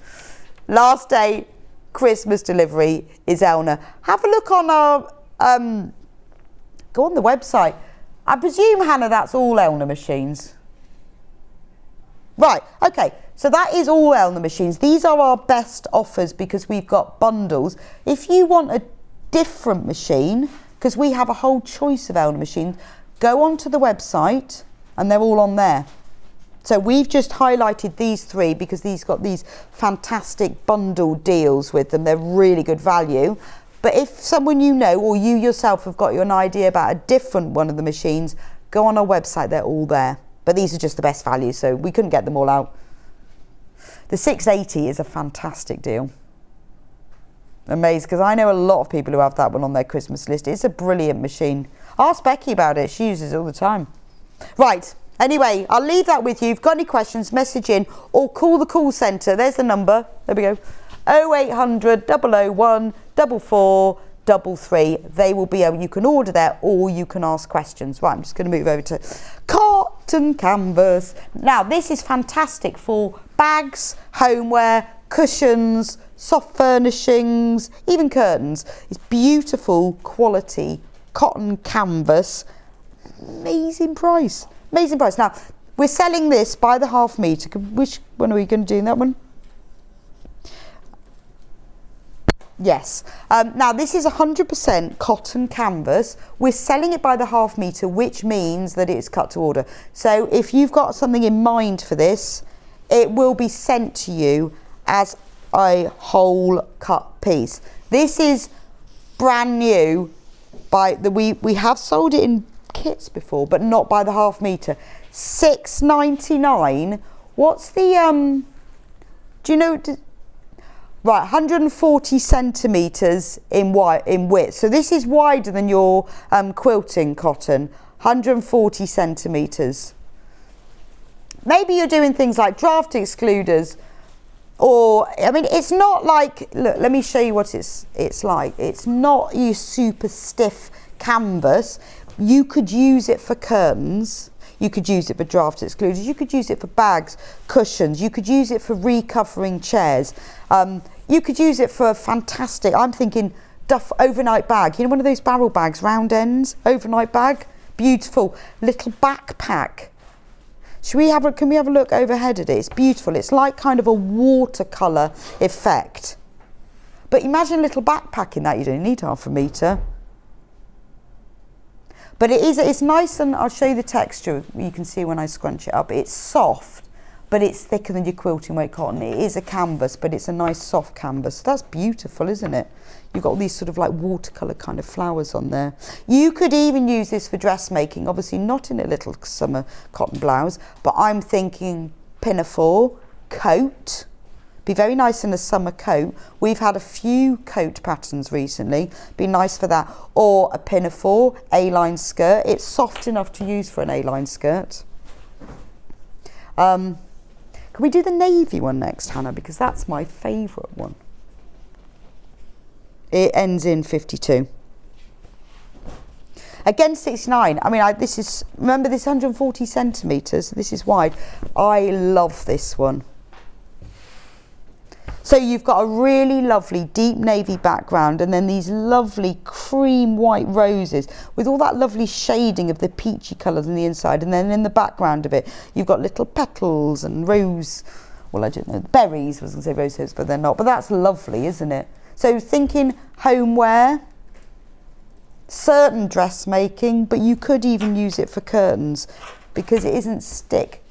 Last day, Christmas delivery is Elna. Have a look on our, go on the website. I presume, Hannah, that's all Elna machines. Right, okay, so that is all Elna machines. These are our best offers because we've got bundles. If you want a different machine, because we have a whole choice of Elna machines, go onto the website and they're all on there. So we've just highlighted these three because these got these fantastic bundle deals with them. They're really good value. But if someone you know or you yourself have got you an idea about a different one of the machines, go on our website, they're all there. But these are just the best value, so we couldn't get them all out. The 680 is a fantastic deal. Amazed, because I know a lot of people who have that one on their Christmas list. It's a brilliant machine. Ask Becky about it. She uses it all the time. Right. Anyway, I'll leave that with you. If you've got any questions, message in or call the call centre. There's the number. There we go. 0800 001 4433. They will be able, you can order there or you can ask questions. Right, I'm just going to move over to cotton canvas. Now, this is fantastic for bags, homeware, cushions, soft furnishings, even curtains. It's beautiful quality cotton canvas. Amazing price. Amazing price. Now, we're selling this by the half metre. Which one are we going to do in that one? Yes. Now, this is 100% cotton canvas. We're selling it by the half metre, which means that it's cut to order. So if you've got something in mind for this, it will be sent to you as a whole cut piece. This is brand new. We have sold it in kits before, but not by the half metre. $6.99. What's the do you know? Right, 140 centimetres in width. So this is wider than your quilting cotton. 140 centimetres. Maybe you're doing things like draft excluders, or I mean, it's not like. Look, let me show you what it's like. It's not your super stiff canvas. You could use it for curtains. You could use it for draft excluders. You could use it for bags, cushions. You could use it for recovering chairs. You could use it for fantastic, I'm thinking duff overnight bag. You know, one of those barrel bags, round ends, overnight bag. Beautiful little backpack. Can we have a look overhead at it? It's beautiful. It's like kind of a watercolour effect. But imagine a little backpack in that. You don't need half a metre. But it's nice, and I'll show you the texture. You can see when I scrunch it up. It's soft, but it's thicker than your quilting weight cotton. It is a canvas, but it's a nice soft canvas. That's beautiful, isn't it? You've got all these sort of like watercolour kind of flowers on there. You could even use this for dressmaking, obviously not in a little summer cotton blouse, but I'm thinking pinafore, coat, Be very nice in a summer coat. We've had a few coat patterns recently. Be nice for that. Or a pinafore, A-line skirt. It's soft enough to use for an A-line skirt. Can we do the navy one next, Hannah? Because that's my favourite one. It ends in 52. Again, 69. I mean, this is, remember this 140 centimetres. This is wide. I love this one. So you've got a really lovely deep navy background and then these lovely cream white roses with all that lovely shading of the peachy colours on the inside, and then in the background of it you've got little petals and rose, well I don't know, berries, I was going to say rose hips but they're not, but that's lovely, isn't it? So thinking homeware, certain dressmaking, but you could even use it for curtains because it isn't stick.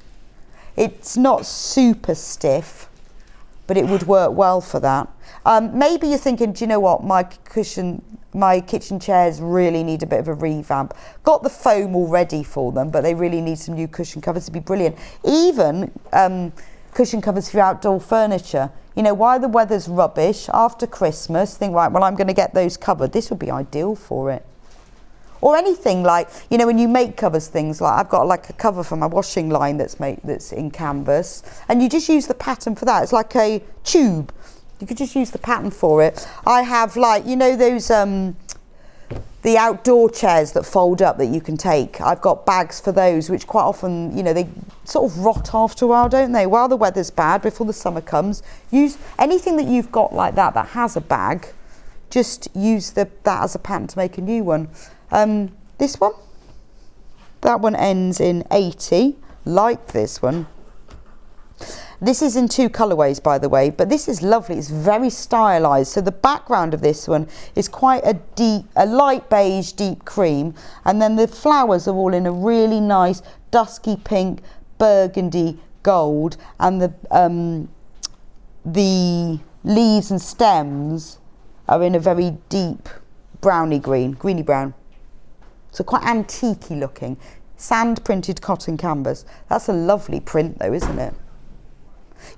It's not super stiff, but it would work well for that. Maybe you're thinking, do you know what, my kitchen chairs really need a bit of a revamp. Got the foam already for them, but they really need some new cushion covers to be brilliant. Even cushion covers for your outdoor furniture. You know, while the weather's rubbish, after Christmas, think, right, well, I'm going to get those covered. This would be ideal for it. Or anything like, you know, when you make covers, things like, I've got like a cover for my washing line that's in canvas, and you just use the pattern for that. It's like a tube. You could just use the pattern for it. I have like, you know, those, the outdoor chairs that fold up that you can take. I've got bags for those, which quite often, you know, they sort of rot after a while, don't they? While the weather's bad, before the summer comes, use anything that you've got like that has a bag. Just use that as a pattern to make a new one. This one, that one ends in 80, like this one. This is in 2 colourways, by the way, but this is lovely. It's very stylised. So the background of this one is quite a light beige, deep cream, and then the flowers are all in a really nice dusky pink, burgundy, gold, and the leaves and stems are in a very deep browny green, greeny brown. So quite antique-y looking. Sand printed cotton canvas. That's a lovely print though, isn't it?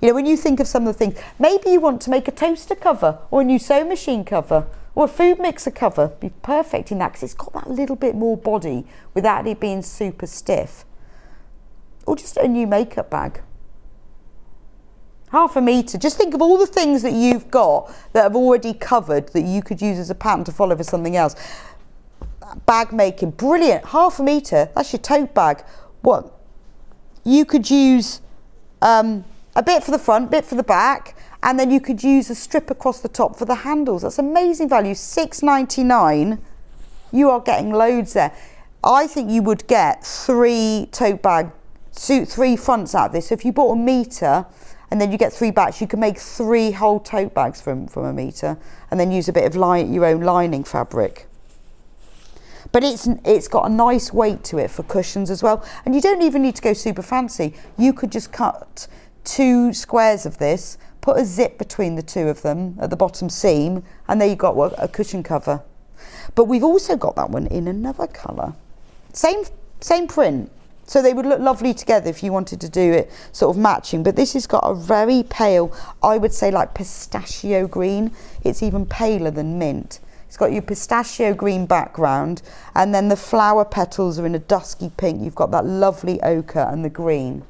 You know, when you think of some of the things, maybe you want to make a toaster cover or a new sewing machine cover or a food mixer cover. Be perfect in that because it's got that little bit more body without it being super stiff. Or just a new makeup bag. Half a metre. Just think of all the things that you've got that have already covered that you could use as a pattern to follow for something else. Bag making, brilliant. Half a metre, that's your tote bag. What? You could use a bit for the front, bit for the back, and then you could use a strip across the top for the handles. That's amazing value. $6.99. You are getting loads there. I think you would get 3 tote bag, 3 fronts out of this. So if you bought a metre and then you get 3 backs, you can make 3 whole tote bags from a metre, and then use a bit of your own lining fabric. But it's got a nice weight to it for cushions as well. And you don't even need to go super fancy. You could just cut 2 squares of this, put a zip between the 2 of them at the bottom seam, and there you've got a cushion cover. But we've also got that one in another colour. Same print. So they would look lovely together if you wanted to do it sort of matching. But this has got a very pale, I would say like pistachio green. It's even paler than mint. It's got your pistachio green background, and then the flower petals are in a dusky pink. You've got that lovely ochre and the green.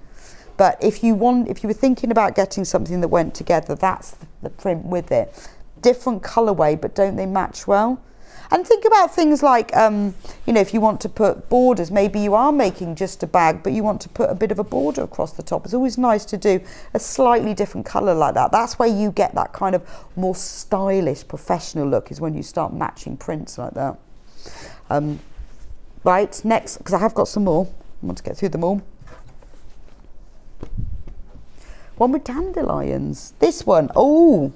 But if you were thinking about getting something that went together, that's the print with it. Different colourway, but don't they match well? And think about things like, you know, if you want to put borders, maybe you are making just a bag, but you want to put a bit of a border across the top. It's always nice to do a slightly different colour like that. That's where you get that kind of more stylish, professional look, is when you start matching prints like that. Right, next, because I have got some more. I want to get through them all. One with dandelions. This one, oh.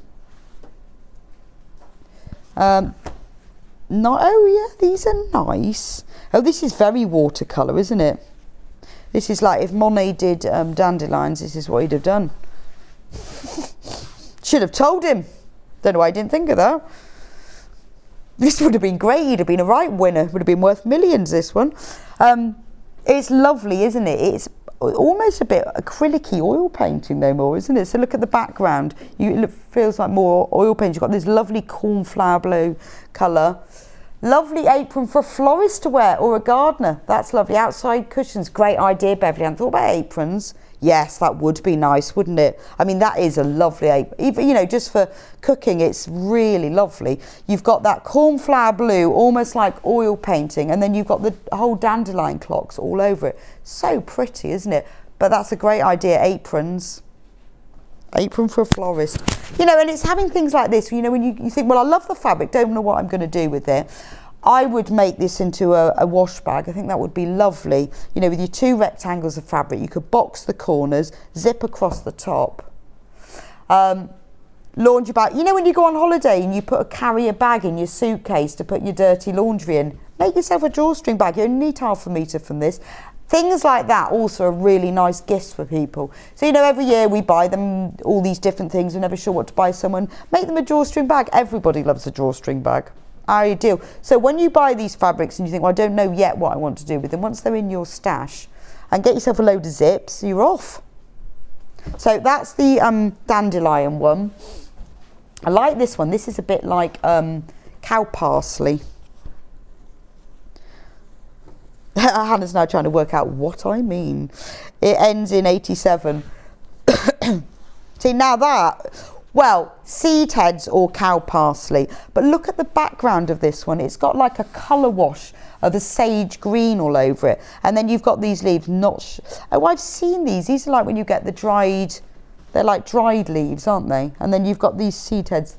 No, oh yeah, these are nice. Oh, this is very watercolour, isn't it? This is like if Monet did dandelions, this is what he'd have done. Should have told him. Don't know why I didn't think of that. This would have been great. He'd have been a right winner. Would have been worth millions, this one. It's lovely, isn't it? almost a bit acrylic-y oil painting no more, isn't it? So look at the background. It feels like more oil paint. You've got this lovely cornflower blue colour. Lovely apron for a florist to wear or a gardener. That's lovely. Outside cushions. Great idea, Beverly. I thought about aprons. Yes, that would be nice, wouldn't it? I mean, that is a lovely apron. Even, you know, just for cooking, it's really lovely. You've got that cornflower blue, almost like oil painting, and then you've got the whole dandelion clocks all over it. So pretty, isn't it? But that's a great idea, aprons. Apron for a florist. You know, and it's having things like this, you know, when you think, well, I love the fabric, don't know what I'm going to do with it. I would make this into a wash bag. I think that would be lovely. You know, with your 2 rectangles of fabric, you could box the corners, zip across the top. Laundry bag. You know, when you go on holiday and you carry a bag in your suitcase to put your dirty laundry in, make yourself a drawstring bag. You only need 1/2 metre from this. Things like that also are really nice gifts for people. So, you know, every year we buy them all these different things. We're never sure what to buy someone. Make them a drawstring bag. Everybody loves a drawstring bag. Ideal. So when you buy these fabrics and you think, well, I don't know yet what I want to do with them, once they're in your stash, and get yourself a load of zips, you're off. So that's the dandelion one. I like this one. This is a bit like cow parsley. Hannah's now trying to work out what I mean. It ends in 87. See, now that, well, seed heads or cow parsley. But look at the background of this one. It's got like a colour wash of a sage green all over it. And then you've got these leaves. Oh, I've seen these. These are like when you get the dried, they're like dried leaves, aren't they? And then you've got these seed heads.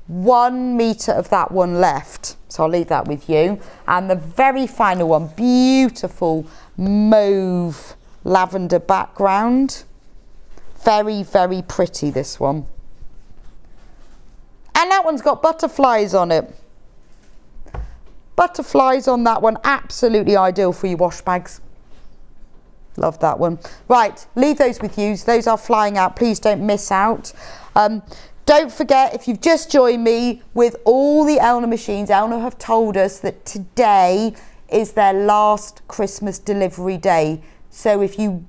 1 metre of that one left, so I'll leave that with you. And the very final one, beautiful mauve lavender background. Very, very pretty, this one. And that one's got butterflies on it. Butterflies on that one, absolutely ideal for your wash bags. Love that one. Right, leave those with you. Those are flying out. Please don't miss out. Don't forget, if you've just joined me with all the Elna machines, Elna have told us that today is their last Christmas delivery day. So if you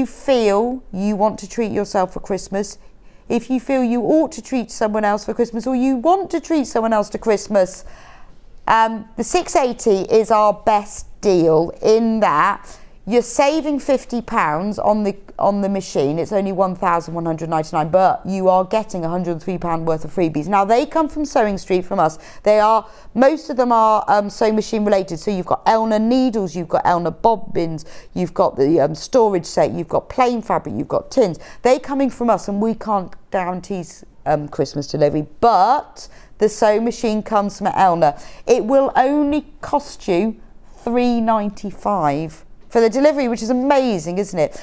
feel you want to treat yourself for Christmas, if you feel you ought to treat someone else for Christmas, or you want to treat someone else to Christmas, the 680 is our best deal in that you're saving £50 on the machine. It's only £1,199, but you are getting £103 worth of freebies. Now they come from Sewing Street from us. Most of them are sewing machine related. So you've got Elna needles, you've got Elna bobbins, you've got the storage set, you've got plain fabric, you've got tins. They're coming from us, and we can't guarantee Christmas delivery, but the sewing machine comes from Elna. It will only cost you £3.95 for the delivery, which is amazing, isn't it?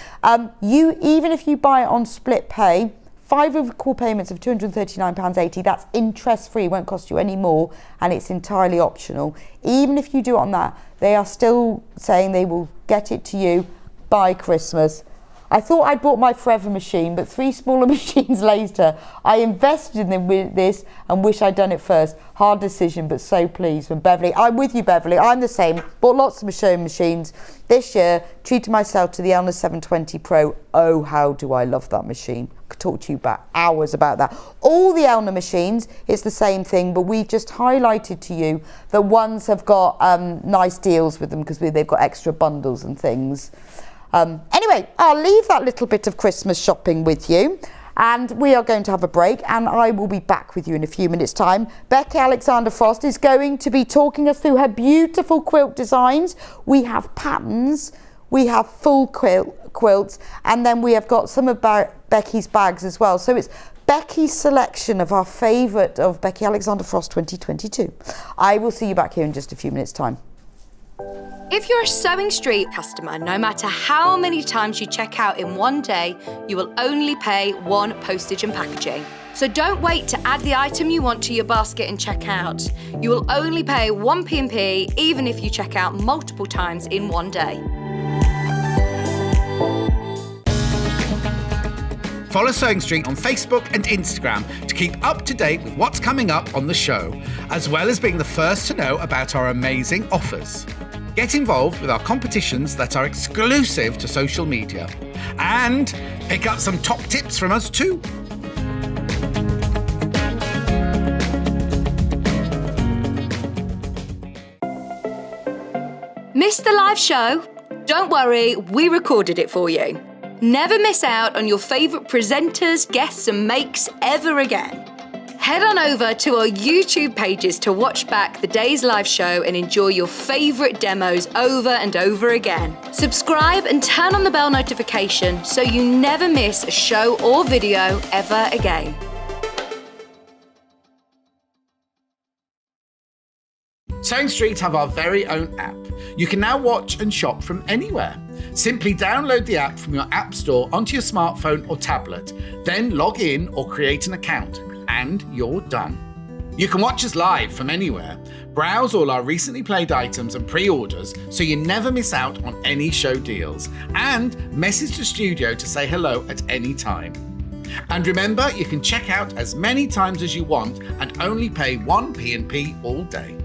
Even if you buy it on split pay, 5 equal payments of £239.80, that's interest free, won't cost you any more, and it's entirely optional. Even if you do it on that, they are still saying they will get it to you by Christmas. I thought I'd bought my forever machine, but 3 smaller machines later, I invested in this and wish I'd done it first. Hard decision, but so pleased with Beverly. I'm with you, Beverly. I'm the same. Bought lots of sewing machines. This year, treated myself to the Elna 720 Pro. Oh, how do I love that machine. I could talk to you about hours about that. All the Elna machines, it's the same thing, but we've just highlighted to you that ones have got nice deals with them because they've got extra bundles and things. Anyway, I'll leave that little bit of Christmas shopping with you, and we are going to have a break, and I will be back with you in a few minutes' time. Becky Alexander Frost is going to be talking us through her beautiful quilt designs. We have patterns, we have full quilts, and then we have got some of Becky's bags as well. So it's Becky's selection of our favourite of Becky Alexander Frost 2022. I will see you back here in just a few minutes' time. If you're a Sewing Street customer, no matter how many times you check out in one day, you will only pay 1 postage and packaging. So don't wait to add the item you want to your basket and check out. You will only pay 1 P&P even if you check out multiple times in one day. Follow Sewing Street on Facebook and Instagram to keep up to date with what's coming up on the show, as well as being the first to know about our amazing offers. Get involved with our competitions that are exclusive to social media. And pick up some top tips from us too. Missed the live show? Don't worry, we recorded it for you. Never miss out on your favourite presenters, guests and makes ever again. Head on over to our YouTube pages to watch back the day's live show and enjoy your favourite demos over and over again. Subscribe and turn on the bell notification so you never miss a show or video ever again. Sewing Street have our very own app. You can now watch and shop from anywhere. Simply download the app from your app store onto your smartphone or tablet, then log in or create an account, and you're done. You can watch us live from anywhere, browse all our recently played items and pre-orders so you never miss out on any show deals, and message the studio to say hello at any time. And remember, you can check out as many times as you want and only pay 1 P&P all day.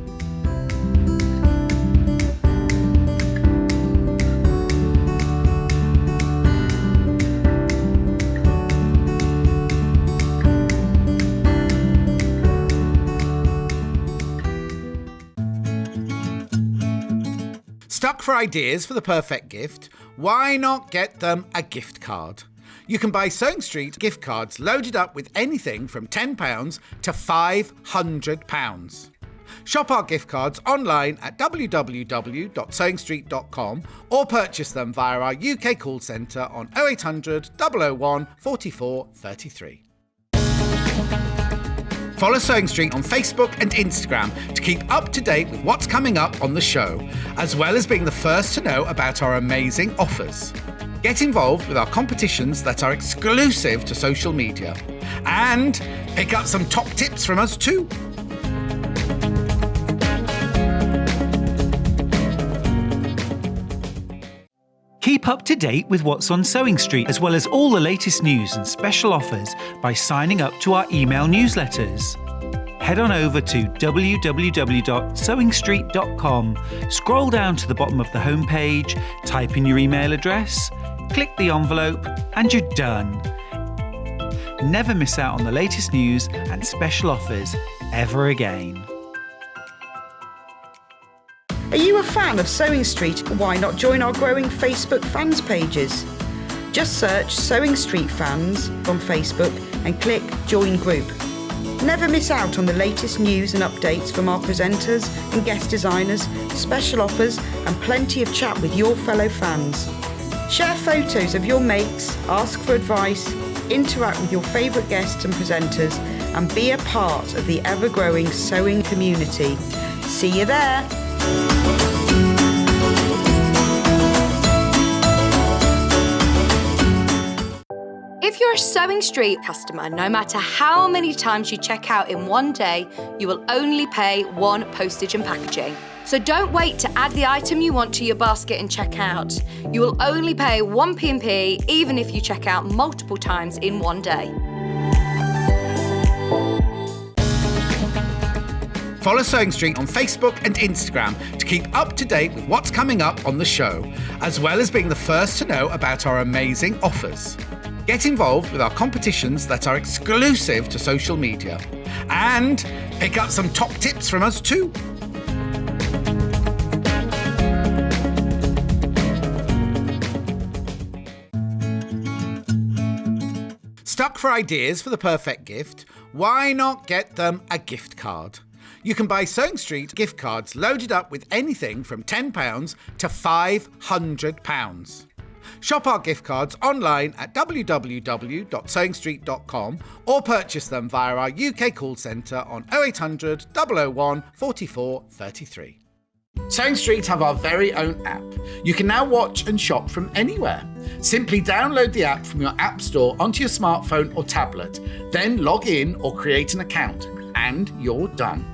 Stuck for ideas for the perfect gift? Why not get them a gift card? You can buy Sewing Street gift cards loaded up with anything from £10 to £500. Shop our gift cards online at www.sewingstreet.com or purchase them via our UK call centre on 0800 001 44 33. Follow Sewing Street on Facebook and Instagram to keep up to date with what's coming up on the show, as well as being the first to know about our amazing offers. Get involved with our competitions that are exclusive to social media. And pick up some top tips from us too. Keep up to date with what's on Sewing Street, as well as all the latest news and special offers by signing up to our email newsletters. Head on over to www.sewingstreet.com, scroll down to the bottom of the homepage, type in your email address, click the envelope, and you're done. Never miss out on the latest news and special offers ever again. Are you a fan of Sewing Street? Why not join our growing Facebook fans pages? Just search Sewing Street Fans on Facebook and click Join Group. Never miss out on the latest news and updates from our presenters and guest designers, special offers and plenty of chat with your fellow fans. Share photos of your makes, ask for advice, interact with your favourite guests and presenters and be a part of the ever-growing sewing community. See you there! If you're a Sewing Street customer, no matter how many times you check out in one day, you will only pay 1 postage and packaging. So don't wait to add the item you want to your basket and check out. You will only pay 1 P&P even if you check out multiple times in one day. Follow Sewing Street on Facebook and Instagram to keep up to date with what's coming up on the show, as well as being the first to know about our amazing offers. Get involved with our competitions that are exclusive to social media. And pick up some top tips from us too. Stuck for ideas for the perfect gift? Why not get them a gift card? You can buy Sewing Street gift cards loaded up with anything from £10 to £500. Shop our gift cards online at www.sewingstreet.com or purchase them via our UK call centre on 0800 001 44 33. Sewing Street have our very own app. You can now watch and shop from anywhere. Simply download the app from your app store onto your smartphone or tablet, then log in or create an account, and you're done.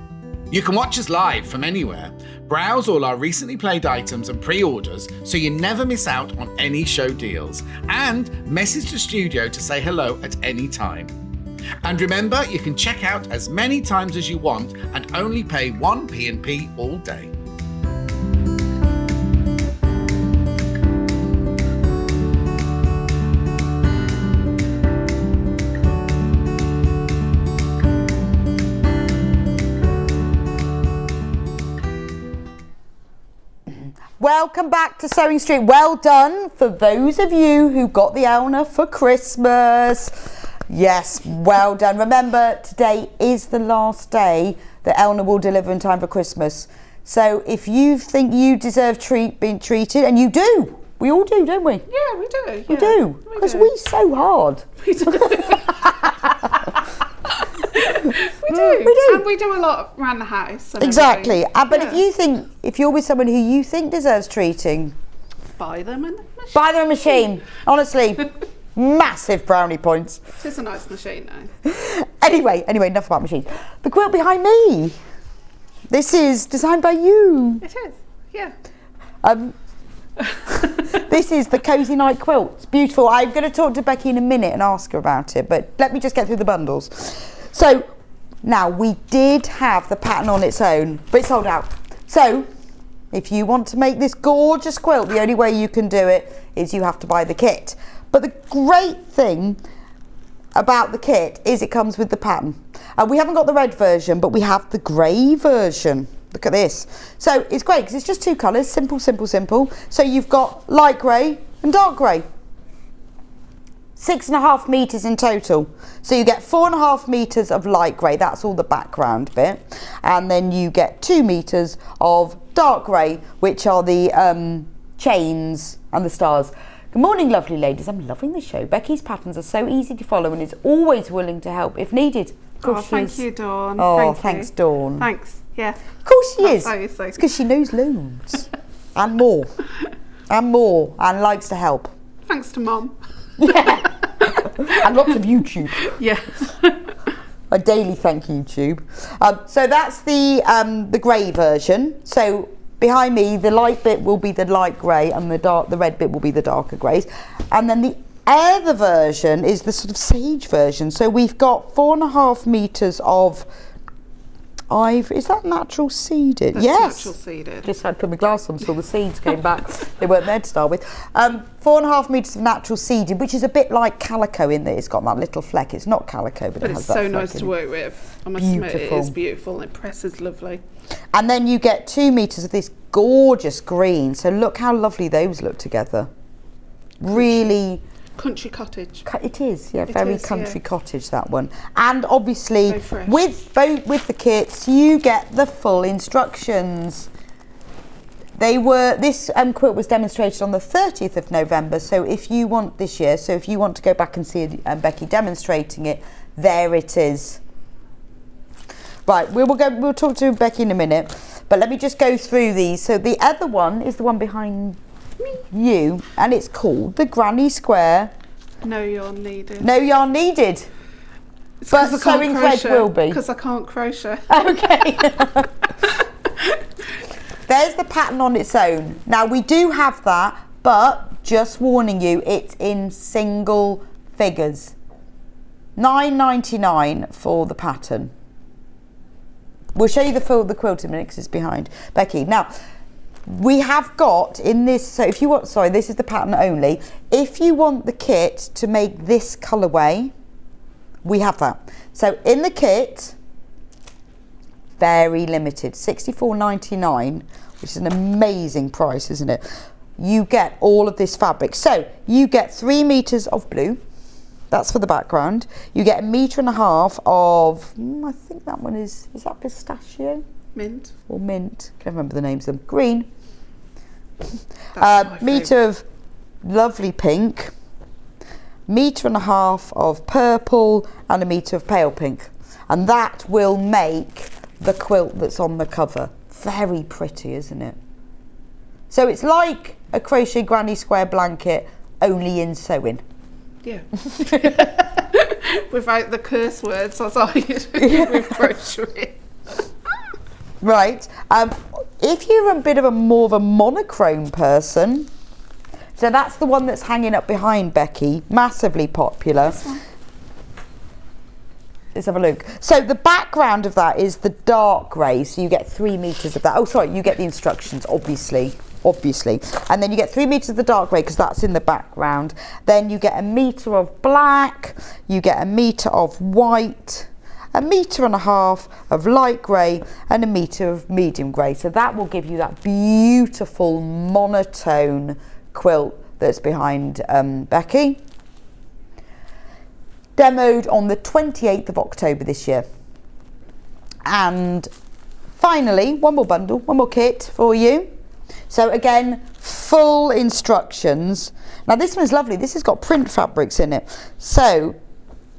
You can watch us live from anywhere, browse all our recently played items and pre-orders so you never miss out on any show deals, and message the studio to say hello at any time. And remember, you can check out as many times as you want and only pay 1 P&P all day. Welcome back to Sewing Street. Well done for those of you who got the Elna for Christmas. Yes, well done. Remember, today is the last day that Elna will deliver in time for Christmas. So if you think you deserve being treated, and you do, we all do, don't we? Yeah, we do. We do, because we sew hard. We do. We do. And we do a lot around the house. Exactly. But if you're with someone who you think deserves treating, buy them a machine. Buy them a machine. Honestly, massive brownie points. It's a nice machine though. Anyway, enough about machines. The quilt behind me. This is designed by you. It is, yeah. This is the Cozy Night quilt. It's beautiful. I'm going to talk to Becky in a minute and ask her about it, but let me just get through the bundles. So, now we did have the pattern on its own, but it's sold out. So, if you want to make this gorgeous quilt, the only way you can do it is you have to buy the kit. But the great thing about the kit is it comes with the pattern. We haven't got the red version, but we have the grey version. Look at this. So it's great because it's just two colours, simple, simple, simple. So you've got light grey and dark grey. 6.5 metres in total. So you get 4.5 metres of light grey, that's all the background bit. And then you get 2 metres of dark grey, which are the chains and the stars. Good morning, lovely ladies. I'm loving the show. Becky's patterns are so easy to follow and is always willing to help if needed. Thank you, Dawn. Oh, thanks, Dawn. Thanks, yeah. Of course she is. It's because she knows loads. And more. And likes to help. Thanks to Mum. Yeah. And lots of YouTube. Yeah. A daily thank YouTube. So that's the grey version. So behind me, the light bit will be the light grey and the red bit will be the darker greys. And then the other version is the sort of sage version. So we've got 4.5 metres of ivory. Is that natural seeded? That's yes. Natural seeded. Just had to put my glass on so the seeds came back. They weren't there to start with. 4.5 metres of natural seeded, which is a bit like calico in that it's got that little fleck. It's not calico, but it has it's that so fleck nice in to it. work with. I must admit, it is beautiful and it presses lovely. And then you get 2 metres of this gorgeous green. So look how lovely those look together. Really. Country cottage. It is, yeah, very country cottage, that one. And obviously, with the kits, you get the full instructions. This quilt was demonstrated on the 30th of November. So if you want this year, if you want to go back and see Becky demonstrating it, there it is. Right, we'll talk to Becky in a minute, but let me just go through these. So the other one is the one behind you, and it's called the Granny Square. No yarn needed. No yarn needed. But sewing thread will be. Because I can't crochet. Okay. There's the pattern on its own. Now we do have that, but just warning you, it's in single figures. £9.99 for the pattern. We'll show you the quilt in a minute because it's behind Becky. Now, we have got in this, so if you want, this is the pattern only. If you want the kit to make this colourway, we have that. So in the kit, very limited, $64.99, which is an amazing price, isn't it? You get all of this fabric. So you get 3 metres of blue. That's for the background. You get 1.5 metres of, I think that one is that pistachio? Mint. Or mint, can't remember the names of them. Green. That's metre of lovely pink. 1.5 metres of purple and 1 metre of pale pink. And that will make the quilt that's on the cover. Very pretty, isn't it? So it's like a crochet granny square blanket, only in sewing. Yeah. Without the curse words as I with crochet. Right. If you're a bit of more of a monochrome person, so that's the one that's hanging up behind Becky, massively popular. Let's have a look. So the background of that is the dark grey, so you get 3 metres of that. Oh, sorry, you get the instructions, obviously. And then you get 3 metres of the dark grey because that's in the background. Then you get 1 metre of black, you get 1 metre of white, 1.5 meters of light grey and 1 meter of medium grey. So that will give you that beautiful monotone quilt that's behind Becky. Demoed on the 28th of October this year. And finally, one more bundle, one more kit for you. So again, full instructions. Now this one's lovely. This has got print fabrics in it. So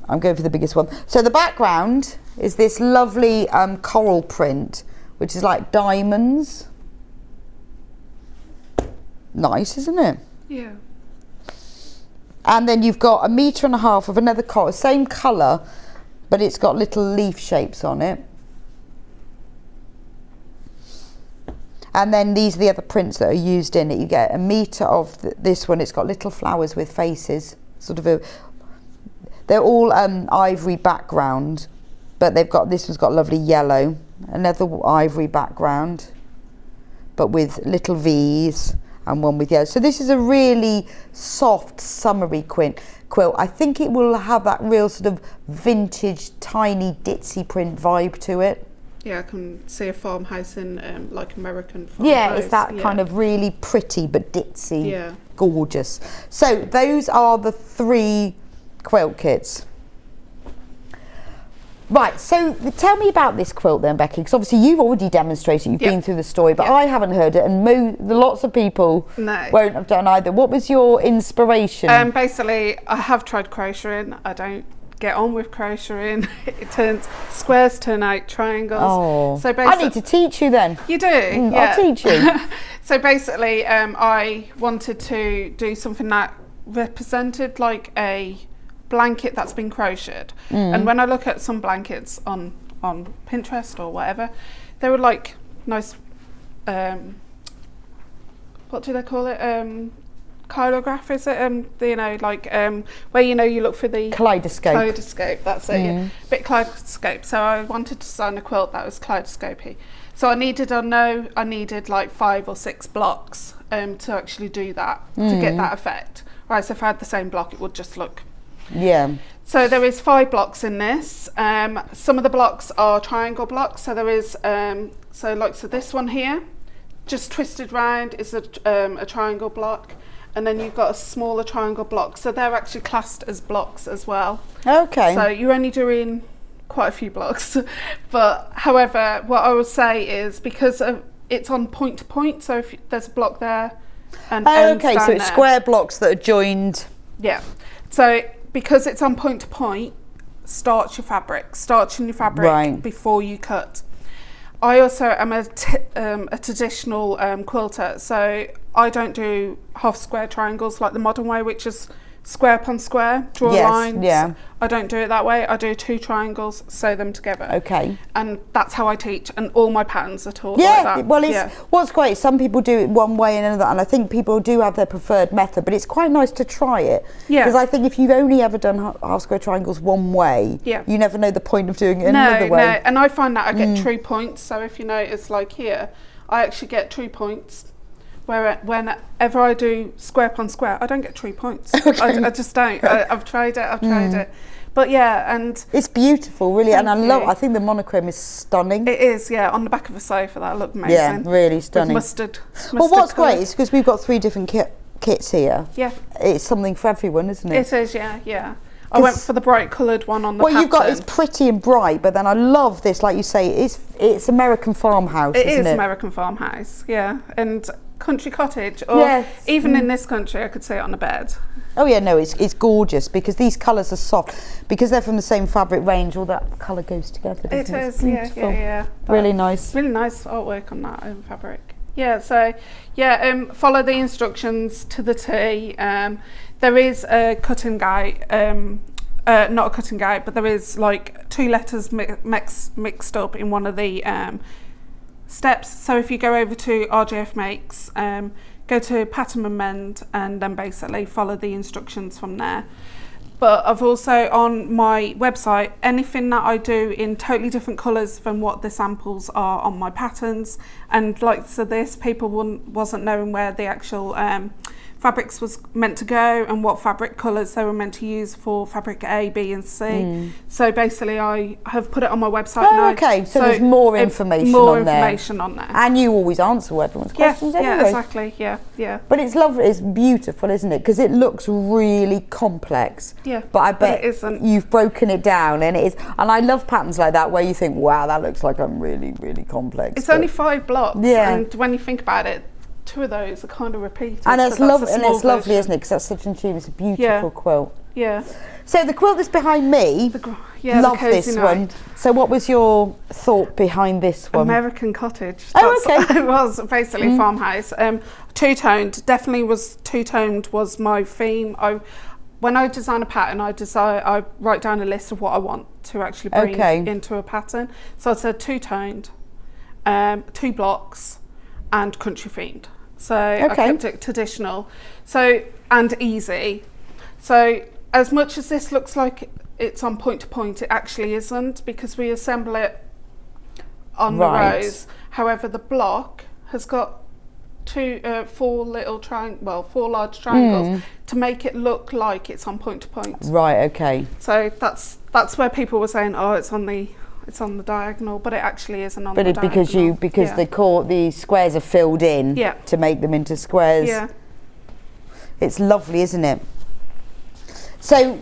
I'm going for the biggest one. So the background is this lovely coral print, which is like diamonds. Nice, isn't it? Yeah. And then you've got 1.5 meters of another coral, same colour, but it's got little leaf shapes on it. And then these are the other prints that are used in it. You get 1 meter of this one. It's got little flowers with faces, they're all ivory background, but this one's got lovely yellow. Another ivory background, but with little V's, and one with yellow. So this is a really soft, summery quilt. I think it will have that real sort of vintage, tiny, ditzy print vibe to it. Yeah, I can see a farmhouse in like American farmhouse. Yeah, it's that kind of really pretty but ditzy, yeah, gorgeous. So those are the 3 quilt kits. Right, so tell me about this quilt then, Becky, because obviously you've already demonstrated, you've been through the story, but I haven't heard it, and lots of people won't have done either. What was your inspiration? Basically, I have tried crocheting. I don't get on with crocheting. Squares turn out triangles. Oh, so I need to teach you then. You do? Yeah. I'll teach you. So basically, I wanted to do something that represented like a blanket that's been crocheted. And when I look at some blankets on Pinterest or whatever, they were like nice, what do they call it? Chirograph, is it? Where you look for the kaleidoscope. Kaleidoscope, that's it. Yeah. Bit kaleidoscope. So I wanted to design a quilt that was kaleidoscopy. So I needed like 5 or 6 blocks to actually do that, to get that effect. Right, so if I had the same block, it would just look. Yeah. So there is 5 blocks in this. Some of the blocks are triangle blocks. So there is, so this one here, just twisted round is a triangle block. And then you've got a smaller triangle block. So they're actually classed as blocks as well. Okay. So you're only doing quite a few blocks. But however, what I would say is because it's on point to point, so if there's a block there and okay, so it's there, square blocks that are joined. Yeah. So because it's on point to point, starch your fabric before you cut. I also am a traditional quilter, so I don't do half square triangles like the modern way, which is square upon square, draw lines. Yeah. I don't do it that way. I do 2 triangles, sew them together. Okay. And that's how I teach, and all my patterns are taught like that. Well, what's great, some people do it one way and another, and I think people do have their preferred method, but it's quite nice to try it. Yeah. Because I think if you've only ever done half square triangles one way, you never know the point of doing it another way. No, and I find that I get true points. So if you notice, like here, I actually get true points. Whenever I do square upon square, I don't get 3 points. Okay. I just don't. I've tried it. But yeah, and it's beautiful, really, and I think the monochrome is stunning. It is, yeah. On the back of a sofa, that looked amazing. Yeah, really stunning. With mustard well, what's great is because we've got 3 different kits here. Yeah, it's something for everyone, isn't it? It is, yeah. I went for the bright coloured one on the pattern. You've got, it's pretty and bright, but then I love this, like you say, it's American farmhouse, isn't it? It is American farmhouse, yeah, and country cottage, or even in this country, I could say it on a bed. Oh yeah, no, it's gorgeous because these colours are soft. Because they're from the same fabric range, all that colour goes together, doesn't it? It is, yeah. Really nice. Really nice artwork on that fabric. Yeah, so, follow the instructions to the T. There is a cutting guide, not a cutting guide, but there is like 2 letters mixed up in one of the steps. So if you go over to RJF Makes, go to Pattern and Mend, and then basically follow the instructions from there. But I've also on my website anything that I do in totally different colours than what the samples are on my patterns, and like so this people wasn't knowing where the actual fabrics was meant to go and what fabric colours they were meant to use for fabric A, B and C. So basically I have put it on my website now. Okay, so there's more information on there. And you always answer everyone's questions anyway. Yeah, exactly, yeah. But it's lovely, it's beautiful, isn't it? Because it looks really complex. Yeah, but I bet it isn't. You've broken it down and it is. And I love patterns like that where you think, wow, that looks like I'm really, really complex. It's only 5 blocks, and when you think about it, 2 of those are kind of repeated. And it's lovely, isn't it? Because that's such an achievement. It's a beautiful quilt. Yeah. So the quilt that's behind me, love this one. So what was your thought behind this one? American Cottage. Okay. It was basically farmhouse. Two-toned, definitely was two-toned was my theme. When I design a pattern, I write down a list of what I want to actually bring into a pattern. So I said two-toned, 2 blocks, and country themed. So I kept it traditional, and easy. So as much as this looks like it's on point to point, it actually isn't, because we assemble it on the rows. However, the block has got 4 large triangles to make it look like it's on point to point. Right. Okay. So that's where people were saying, oh, it's on the diagonal, but it actually isn't on the diagonal. Because the squares are filled in to make them into squares. Yeah. It's lovely, isn't it? So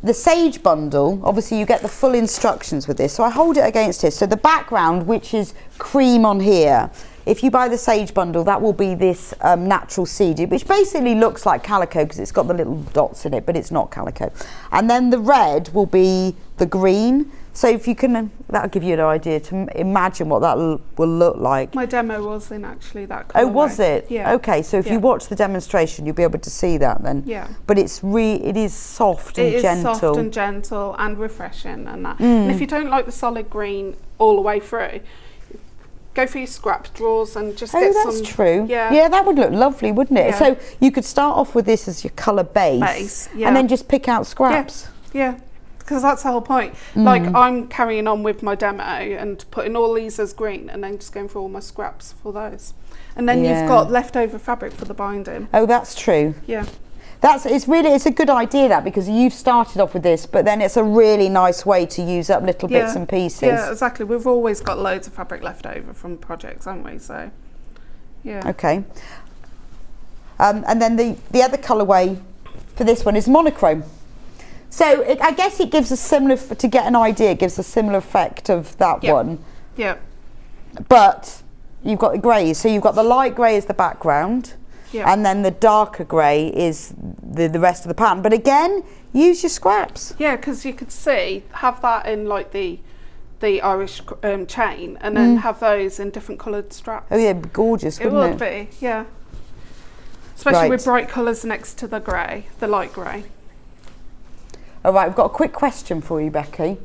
the Sage bundle, obviously you get the full instructions with this. So I hold it against here. So the background, which is cream on here, if you buy the Sage bundle, that will be this natural seeded, which basically looks like calico because it's got the little dots in it, but it's not calico. And then the red will be the green. So if you can, that'll give you an idea to imagine what that will look like. My demo was in actually that colourway. Oh, was it? Yeah. Okay, so if you watch the demonstration, you'll be able to see that then. Yeah. But it is soft and gentle. It is soft and gentle and refreshing and that. And if you don't like the solid green all the way through, go for your scrap drawers and just get some. Oh, that's true. Yeah, that would look lovely, wouldn't it? Yeah. So you could start off with this as your colour base and then just pick out scraps. Yeah. Because that's the whole point. Like, I'm carrying on with my demo and putting all these as green and then just going for all my scraps for those. And then you've got leftover fabric for the binding. Oh, that's true. Yeah. It's a good idea, that, because you've started off with this, but then it's a really nice way to use up little bits and pieces. Yeah, exactly. We've always got loads of fabric left over from projects, haven't we? So, yeah. Okay. And then the other colourway for this one is monochrome. So I guess it gives a similar, to get an idea, it gives a similar effect of that one. Yeah. But you've got the greys. So you've got the light grey as the background, and then the darker grey is the rest of the pattern. But again, use your scraps. Yeah, because you could have that in like the Irish chain, and then have those in different coloured straps. Oh yeah, gorgeous, wouldn't it? It would be, yeah. Especially with bright colours next to the grey, the light grey. All right, we've got a quick question for you, Becky.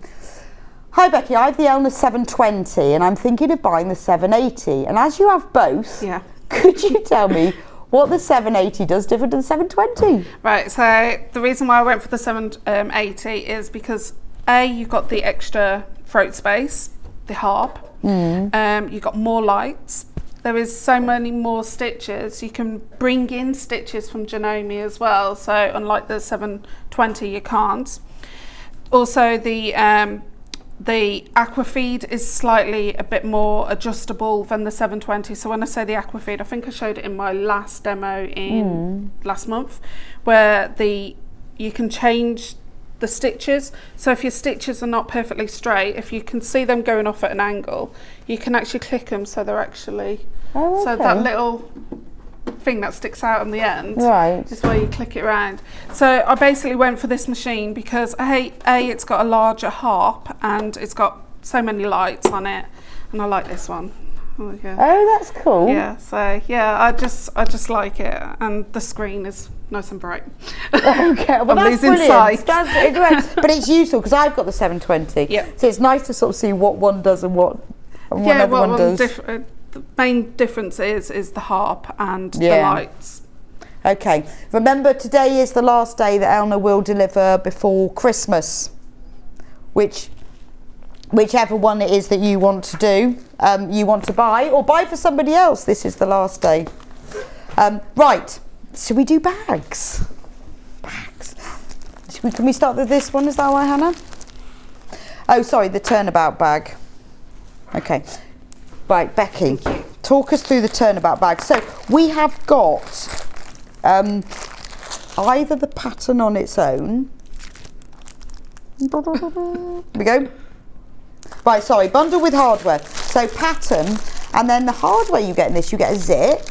Hi, Becky. I have the Elna 720 and I'm thinking of buying the 780. And as you have both, could you tell me what the 780 does different to the 720? Right, so the reason why I went for the 780 is because you've got the extra throat space, the harp, you've got more lights. There is so many more stitches. You can bring in stitches from Janome as well. So unlike the 720, you can't. Also, the aquafeed is slightly a bit more adjustable than the 720. So when I say the aquafeed, I think I showed it in my last demo in last month, where you can change the stitches. So if your stitches are not perfectly straight, if you can see them going off at an angle, you can actually click them so they're actually so that little thing that sticks out on the end is where you click it around. So I basically went for this machine because it's got a larger harp and it's got so many lights on it, and I like this one. Oh, that's cool. Yeah, so I just like it, and the screen is nice and bright. Okay, well that's brilliant. But it's useful because I've got the 720. Yeah. So it's nice to sort of see what one does and what another one does. The main difference is the harp and the lights. Okay. Remember, today is the last day that Elna will deliver before Christmas, whichever one it is that you want to do, you want to buy or buy for somebody else. This is the last day. Right. Should we do bags? Bags. Can we start with this one? Is that right, Hannah? Oh, sorry, the turnabout bag. Okay. Right, Becky, talk us through the turnabout bag. So we have got either the pattern on its own. Here we go. Right, sorry, bundle with hardware. So pattern, and then the hardware you get in this, you get a zip,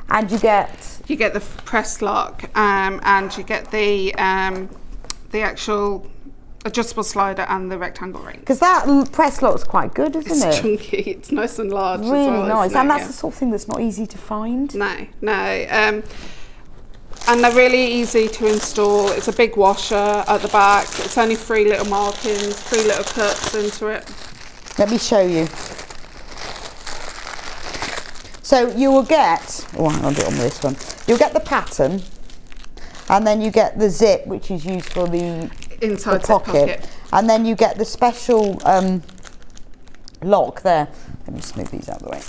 and you get the press lock, and you get the actual adjustable slider and the rectangle ring. Because that press lock's quite good, isn't it? It's chunky. It's nice and large. Really as well, nice, and that's the sort of thing that's not easy to find. No. And they're really easy to install. It's a big washer at the back. It's only 3 little markings, 3 little cuts into it. Let me show you. So you will get, I'll do it on this one. You'll get the pattern, and then you get the zip, which is used for the inside the pocket. And then you get the special lock there. Let me just move these out of the way.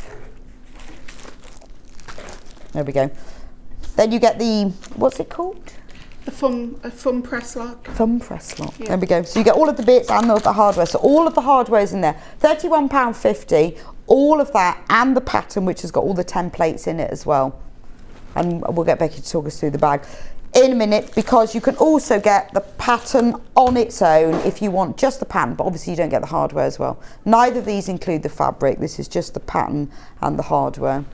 There we go. Then you get the, what's it called? A thumb press lock. Thumb press lock. Yeah. There we go. So you get all of the bits and the hardware. So all of the hardware is in there. £31.50. All of that and the pattern, which has got all the templates in it as well. And we'll get Becky to talk us through the bag in a minute, because you can also get the pattern on its own if you want just the pattern, but obviously you don't get the hardware as well. Neither of these include the fabric. This is just the pattern and the hardware.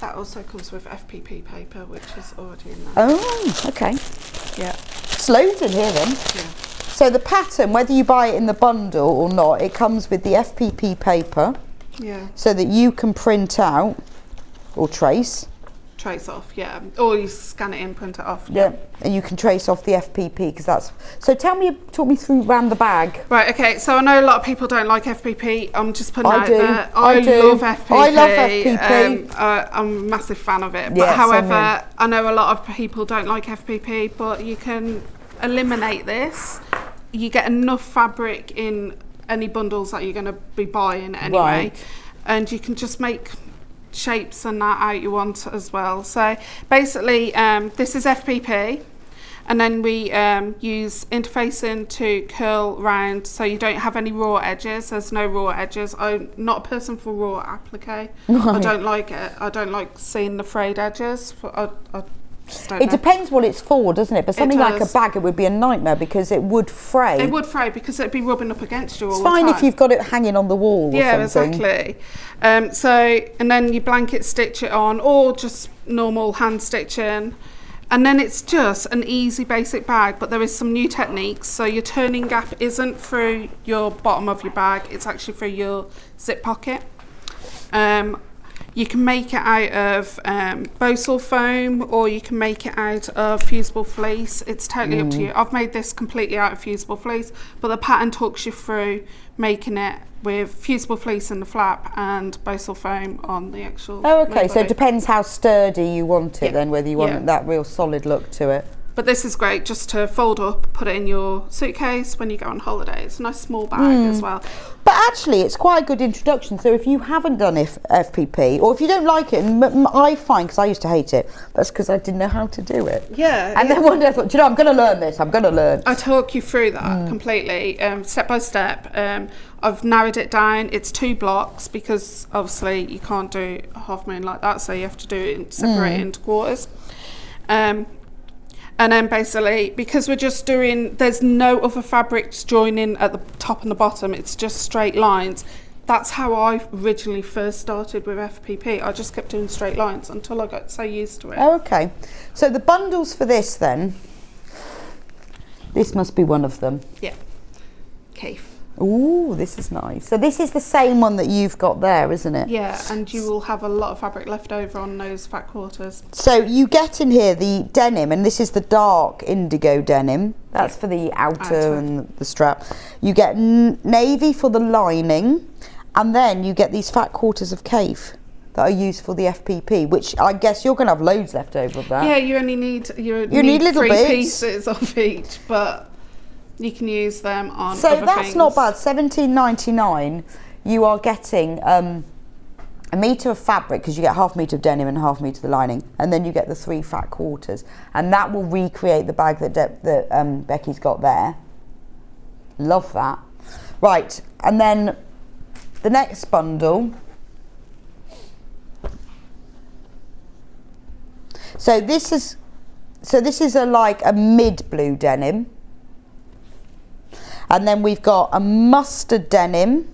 That also comes with FPP paper, which is already in there. Oh, okay. Yeah. It's loads in here then. Yeah. So the pattern, whether you buy it in the bundle or not, it comes with the FPP paper. Yeah. So that you can print out or trace off, yeah, or you scan it in, print it off. Yeah, and you can trace off the FPP, because that's. So talk me through around the bag. Right, okay. So I know a lot of people don't like FPP. I'm just putting out do. there. I love FPP. I love FPP. I'm a massive fan of it. Yeah, but however, I know a lot of people don't like FPP, but you can eliminate this. You get enough fabric in any bundles that you're going to be buying anyway, right. And you can just make shapes and that out you want as well. So basically this is FPP, and then we use interfacing to curl round so you don't have any raw edges. There's no raw edges. I'm not a person for raw applique. Right. I don't like it. I don't like seeing the frayed edges. I just don't know. Depends what it's for, doesn't it? But something like a bag, it would be a nightmare because it would fray. It would fray because it'd be rubbing up against you all the time. It's fine if you've got it hanging on the wall or something. Yeah, exactly. And then you blanket stitch it on, or just normal hand stitching. And then it's just an easy basic bag, but there is some new techniques. So your turning gap isn't through your bottom of your bag, it's actually through your zip pocket. You can make it out of Bosal foam, or you can make it out of fusible fleece. It's totally up to you. I've made this completely out of fusible fleece, but the pattern talks you through making it with fusible fleece in the flap and Bosal foam on the actual. Oh, okay. So it depends how sturdy you want it then, whether you want that real solid look to it. But this is great just to fold up, put it in your suitcase when you go on holiday. It's a nice small bag as well. But actually, it's quite a good introduction. So if you haven't done FPP, or if you don't like it, and I find, because I used to hate it, that's because I didn't know how to do it. Yeah. And then one day I thought, I'm going to learn this. I'm going to learn. I talk you through that completely, step by step. I've narrowed it down. It's 2 blocks because obviously you can't do a half moon like that, so you have to do it separate into quarters. And then basically, because we're just doing, there's no other fabrics joining at the top and the bottom, it's just straight lines. That's how I originally first started with FPP. I just kept doing straight lines until I got so used to it. Oh, okay. So the bundles for this then, this must be one of them. Yeah. Kaffe. Ooh, this is nice. So this is the same one that you've got there, isn't it? Yeah, and you will have a lot of fabric left over on those fat quarters. So you get in here the denim, and this is the dark indigo denim. That's for the outer and the strap. You get navy for the lining, and then you get these fat quarters of Kaffe that are used for the FPP, which I guess you're going to have loads left over of that. Yeah, you only need little 3 bits. pieces of each, but you can use them on so other that's things. not bad. $17.99 you are getting a a metre of fabric, because you get half metre of denim and half metre of the lining, and then you get the 3 fat quarters, and that will recreate the bag that Becky's got there. Love that. Right, and then the next bundle. So this is like a mid blue denim, and then we've got a mustard denim.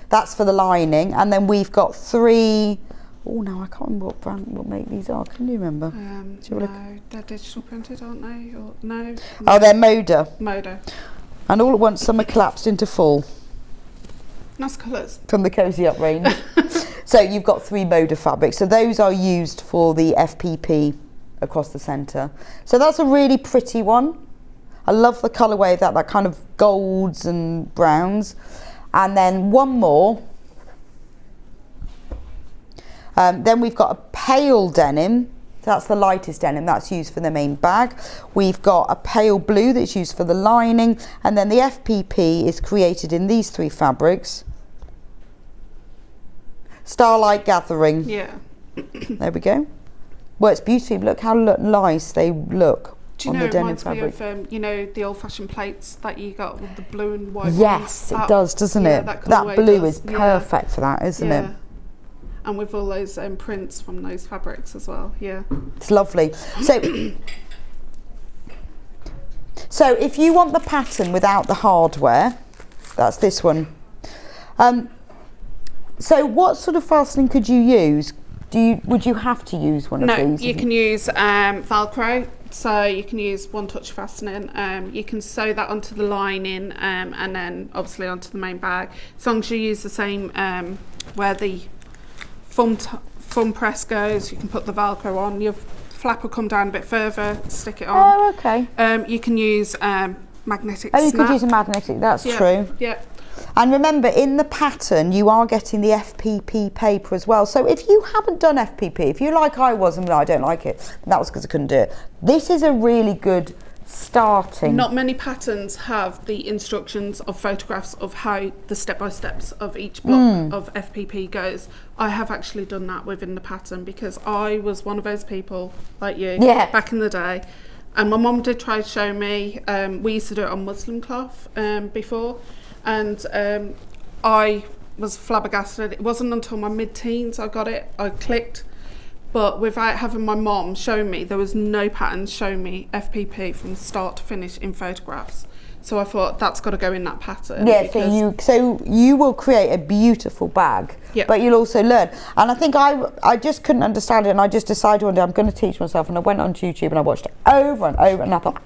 That's for the lining, and then we've got 3. Oh no, I can't remember what make these are. Can you remember? No, they're digital printed, aren't they? Or, no. Oh, they're Moda. Moda. And all at once, summer collapsed into fall. Nice colours. From the Cozy Up range. So you've got 3 Moda fabrics. So those are used for the FPP across the centre. So that's a really pretty one. I love the colourway of that kind of golds and browns. And then one more. Then we've got a pale denim. That's the lightest denim. That's used for the main bag. We've got a pale blue that's used for the lining. And then the FPP is created in these 3 fabrics. Starlight Gathering. Yeah. There we go. Works beautifully. Look how nice they look. Do you know, it reminds me of, the old-fashioned plates that you got with the blue and white Yes, ones. It does, doesn't it? That blue is perfect for that, isn't it? And with all those prints from those fabrics as well, yeah. It's lovely. So if you want the pattern without the hardware, that's this one. So what sort of fastening could you use? Would you have to use one of these? No, you can use Velcro. So you can use one touch fastening. You can sew that onto the lining and then obviously onto the main bag. As long as you use the same where the thumb press goes, you can put the Velcro on. Your flap will come down a bit further, stick it on. Oh, okay. You can use magnetic snap. Oh, you could use a magnetic, that's true. Yeah. And remember, in the pattern, you are getting the FPP paper as well. So if you haven't done FPP, if you're like I was and I don't like it, that was because I couldn't do it. This is a really good starting. Not many patterns have the instructions of photographs of how the step-by-steps of each block of FPP goes. I have actually done that within the pattern because I was one of those people like you back in the day. And my mum did try to show me. We used to do it on muslin cloth before. And I was flabbergasted. It wasn't until my mid-teens I got it. I clicked. But without having my mom show me, there was no pattern showing me FPP from start to finish in photographs. So I thought that's got to go in that pattern. Yeah, so you will create a beautiful bag, but you'll also learn. And I think I just couldn't understand it, and I just decided one day I'm going to teach myself, and I went on YouTube and I watched it over and over, and I thought,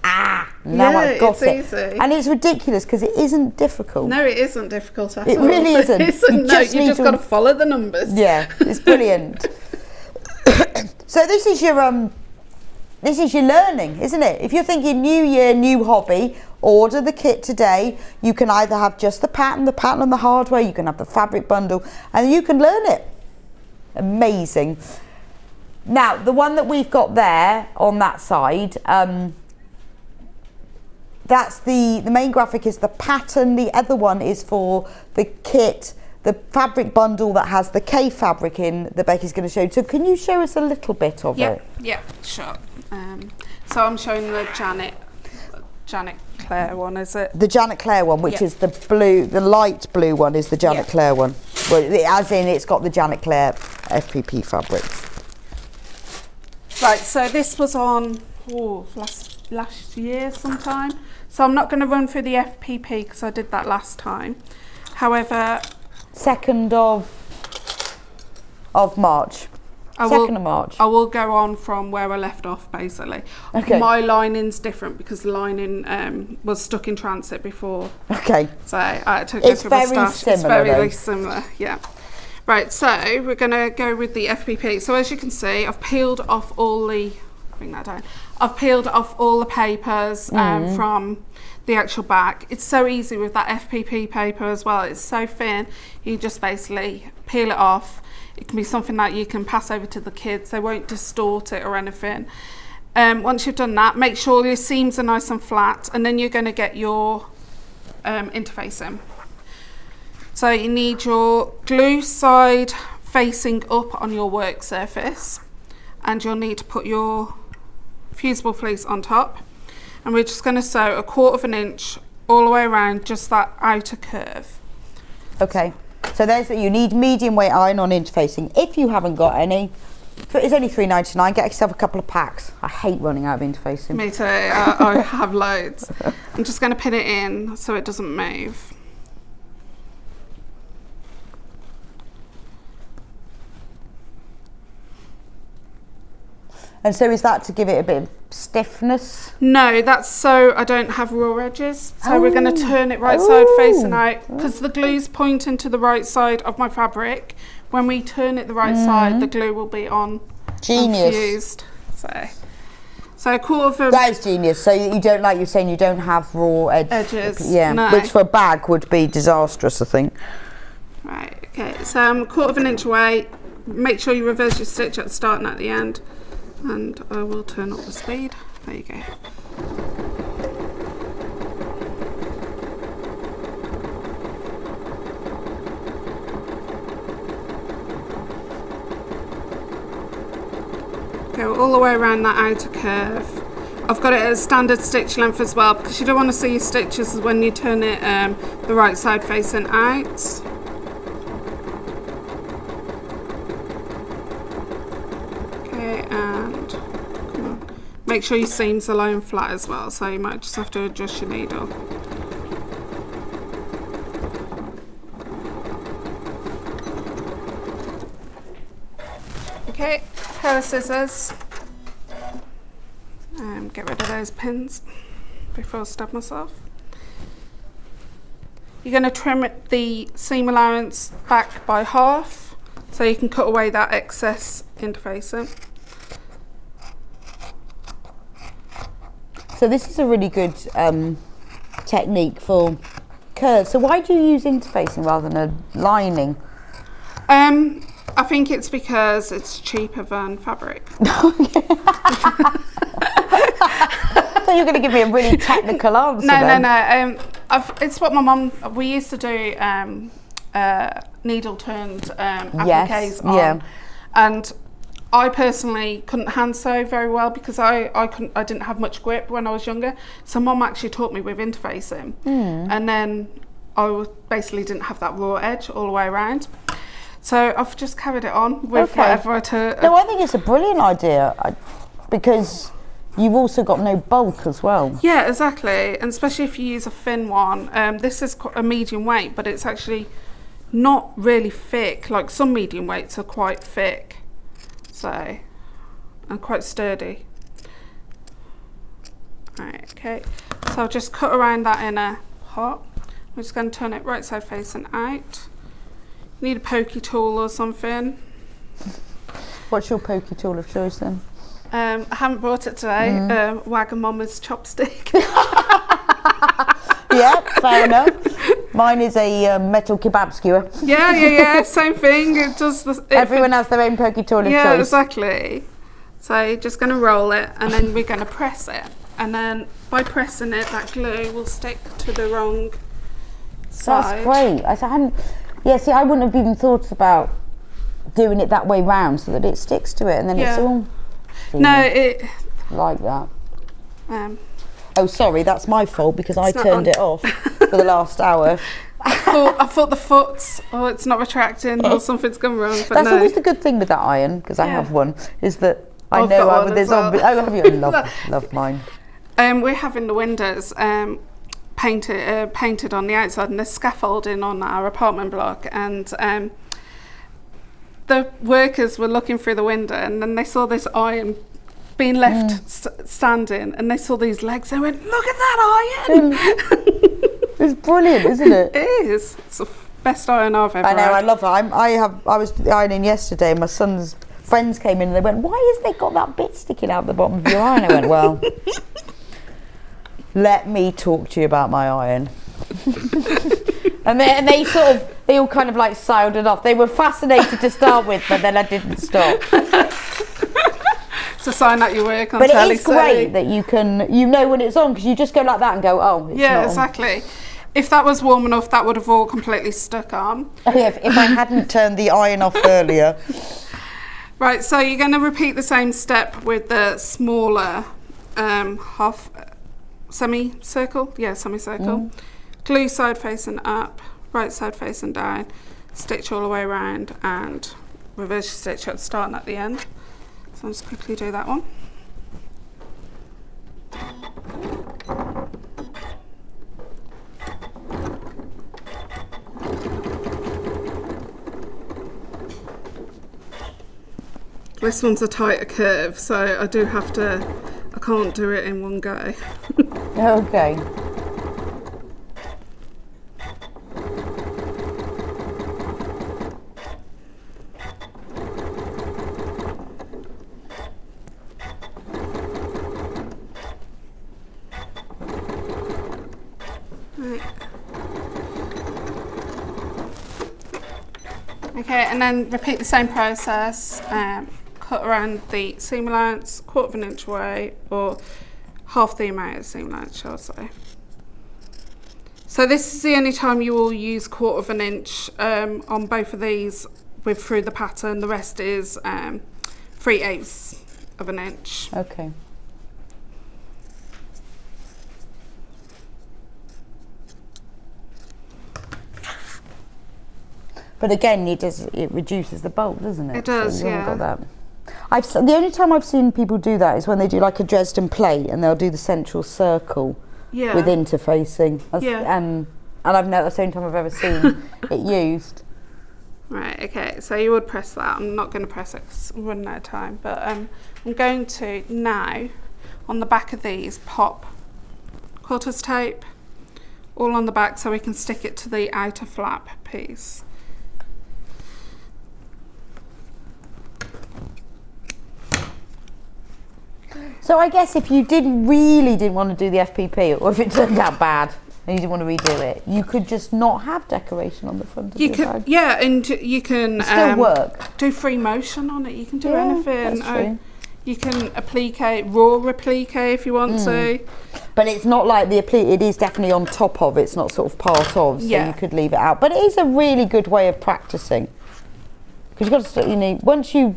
now I've got it. Easy. And it's ridiculous because it isn't difficult. No, it isn't difficult at all. It really isn't. You just got to follow the numbers. Yeah, it's brilliant. So this is your learning, isn't it? If you're thinking new year, new hobby, order the kit today. You can either have just the pattern and the hardware, you can have the fabric bundle, and you can learn it. Amazing. Now, the one that we've got there on that side, that's the main graphic is the pattern. The other one is for the kit, the fabric bundle that has the K fabric in that Becky's going to show. So can you show us a little bit of it? Yeah, sure. So I'm showing the Janet Claire one, is it? The Janet Claire one, which is the blue, the light blue one is the Janet Claire one. Well, as in it's got the Janet Claire FPP fabrics. Right, so this was on last year sometime. So I'm not going to run through the FPP because I did that last time. However, 2nd of March. 2nd of March. I will go on from where I left off, basically. Okay. My lining's different because the lining was stuck in transit before. Okay. So I took it to the stash. It's very similar, yeah. Right, so we're going to go with the FPP. So as you can see, I've peeled off all the... Bring that down. I've peeled off all the papers from the actual back. It's so easy with that FPP paper as well. It's so thin. You just basically peel it off. It can be something that you can pass over to the kids. They won't distort it or anything. Once you've done that, make sure your seams are nice and flat, and then you're going to get your interfacing. So you need your glue side facing up on your work surface, and you'll need to put your fusible fleece on top, and we're just going to sew 1/4 inch all the way around just that outer curve. Okay, so there's that. You need medium weight iron on interfacing. If you haven't got any, it's only $3.99. Get yourself a couple of packs. I hate running out of interfacing. Me too. I have loads. I'm just going to pin it in so it doesn't move. And so is that to give it a bit of stiffness? No, that's so I don't have raw edges. So we're going to turn it right side facing out, because the glue's pointing to the right side of my fabric. When we turn it the right side, the glue will be on. Genius. Fused. So 1/4 That is genius. So you don't, like you're saying, you don't have raw edges. Yeah, no. Which for a bag would be disastrous, I think. Right, okay, so I'm 1/4 inch away. Make sure you reverse your stitch at the start and at the end. And I will turn up the speed. There you go. Go all the way around that outer curve. I've got it at a standard stitch length as well, because you don't want to see your stitches when you turn it the right side facing out. Make sure your seams are low and flat as well, so you might just have to adjust your needle. Okay, pair of scissors. Get rid of those pins before I stab myself. You're going to trim the seam allowance back by half, so you can cut away that excess interfacing. So this is a really good technique for curves. So why do you use interfacing rather than a lining? I think it's because it's cheaper than fabric. I thought you were going to give me a really technical answer. No. It's what my mum. We used to do needle turned appliques on, and I personally couldn't hand sew very well because I didn't have much grip when I was younger. So Mum actually taught me with interfacing, and then I basically didn't have that raw edge all the way around. So I've just carried it on with whatever I turn. No, I think it's a brilliant idea because you've also got no bulk as well. Yeah, exactly, and especially if you use a thin one. This is a medium weight, but it's actually not really thick. Like some medium weights are quite thick. So, and quite sturdy. Right, okay. So I'll just cut around that inner part. I'm just going to turn it right side facing out. You need a pokey tool or something. What's your pokey tool of choice then? I haven't brought it today. Wagamama's chopstick. Yeah, fair enough. Mine is a metal kebab skewer. Yeah, same thing. It does. Everyone has their own pokey tool of choice. Yeah, exactly. So you're just going to roll it, and then we're going to press it, and then by pressing it, that glue will stick to the wrong side. That's great. See, I wouldn't have even thought about doing it that way round so that it sticks to it, and then it's all. Like that. Oh, sorry, that's my fault because I turned it off for the last hour. I thought the foot's, it's not retracting or something's gone wrong. But that's always the good thing with that iron, because I have one, is that I've got one as well. I love mine. We're having the windows painted on the outside, and there's scaffolding on our apartment block, and the workers were looking through the window, and then they saw this iron being left standing, and they saw these legs. They went, "Look at that iron!" It's brilliant, isn't it? It is. It's the best iron I've ever had. I know, had. I love it. I was ironing yesterday, and my son's friends came in and they went, "Why has they got that bit sticking out the bottom of your iron?" I went, "Well, let me talk to you about my iron." And they all kind of like sounded off. They were fascinated to start with, but then I didn't stop. It's a sign that you work on telly. But telly. It's great that you know when it's on, because you just go like that and go, "Oh, it's yeah, not exactly." on. If that was warm enough, that would have all completely stuck on. Oh, yeah, if I hadn't turned the iron off earlier. Right, so you're going to repeat the same step with the smaller half semicircle. Yeah, semicircle. Glue side facing up, right side facing down, stitch all the way around, and reverse stitch at the start and at the end. So I'll just quickly do that one. This one's a tighter curve, so I can't do it in one go. Okay. Okay, and then repeat the same process. Cut around the seam allowance, 1/4 inch away, or half the amount of seam allowance, shall I say. So this is the only time you will use 1/4 inch on both of these through the pattern. The rest is 3/8 of an inch. Okay. But again, it reduces the bulk, doesn't it? It does, so you haven't yeah. got that. The only time I've seen people do that is when they do like a Dresden plate and they'll do the central circle with interfacing. And I've noticed that's the only time I've ever seen it used. Right, okay, so you would press that. I'm not going to press it because we're running out of time, but I'm going to now, on the back of these, pop quilter's tape all on the back so we can stick it to the outer flap piece. So I guess if you really didn't want to do the FPP, or if it turned out bad and you didn't want to redo it, you could just not have decoration on the front of your bag. Yeah, and you can still work. Do free motion on it. You can do anything. That's true. You can raw applique if you want to. But it's not like the applique, it is definitely on top of, it's not sort of part of, so you could leave it out. But it is a really good way of practicing. Because you've got to, once you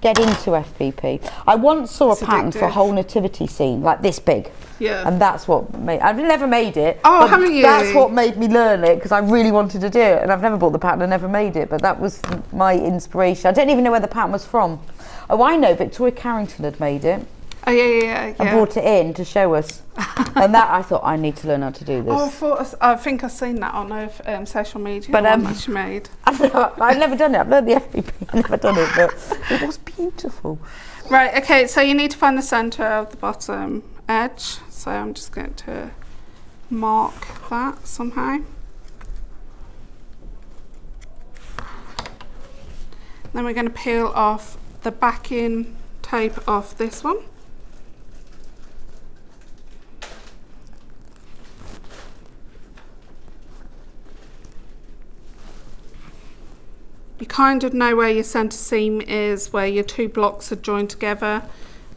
get into FPP. I once saw a pattern for a whole nativity scene, like this big. Yeah. And that's what made, I've never made it. Oh, haven't you? That's what made me learn it, because I really wanted to do it. And I've never bought the pattern and never made it, but that was my inspiration. I don't even know where the pattern was from. Oh, I know, Victoria Carrington had made it. Oh, yeah. And brought it in to show us. And that, I thought, I need to learn how to do this. Oh, I think I've seen that on social media. But that she made. I've never done it. I've learned the FPP. I've never done it, but it was beautiful. Right, okay, so you need to find the centre of the bottom edge. So I'm just going to mark that somehow. Then we're going to peel off the backing tape off this one. You kind of know where your centre seam is, where your two blocks are joined together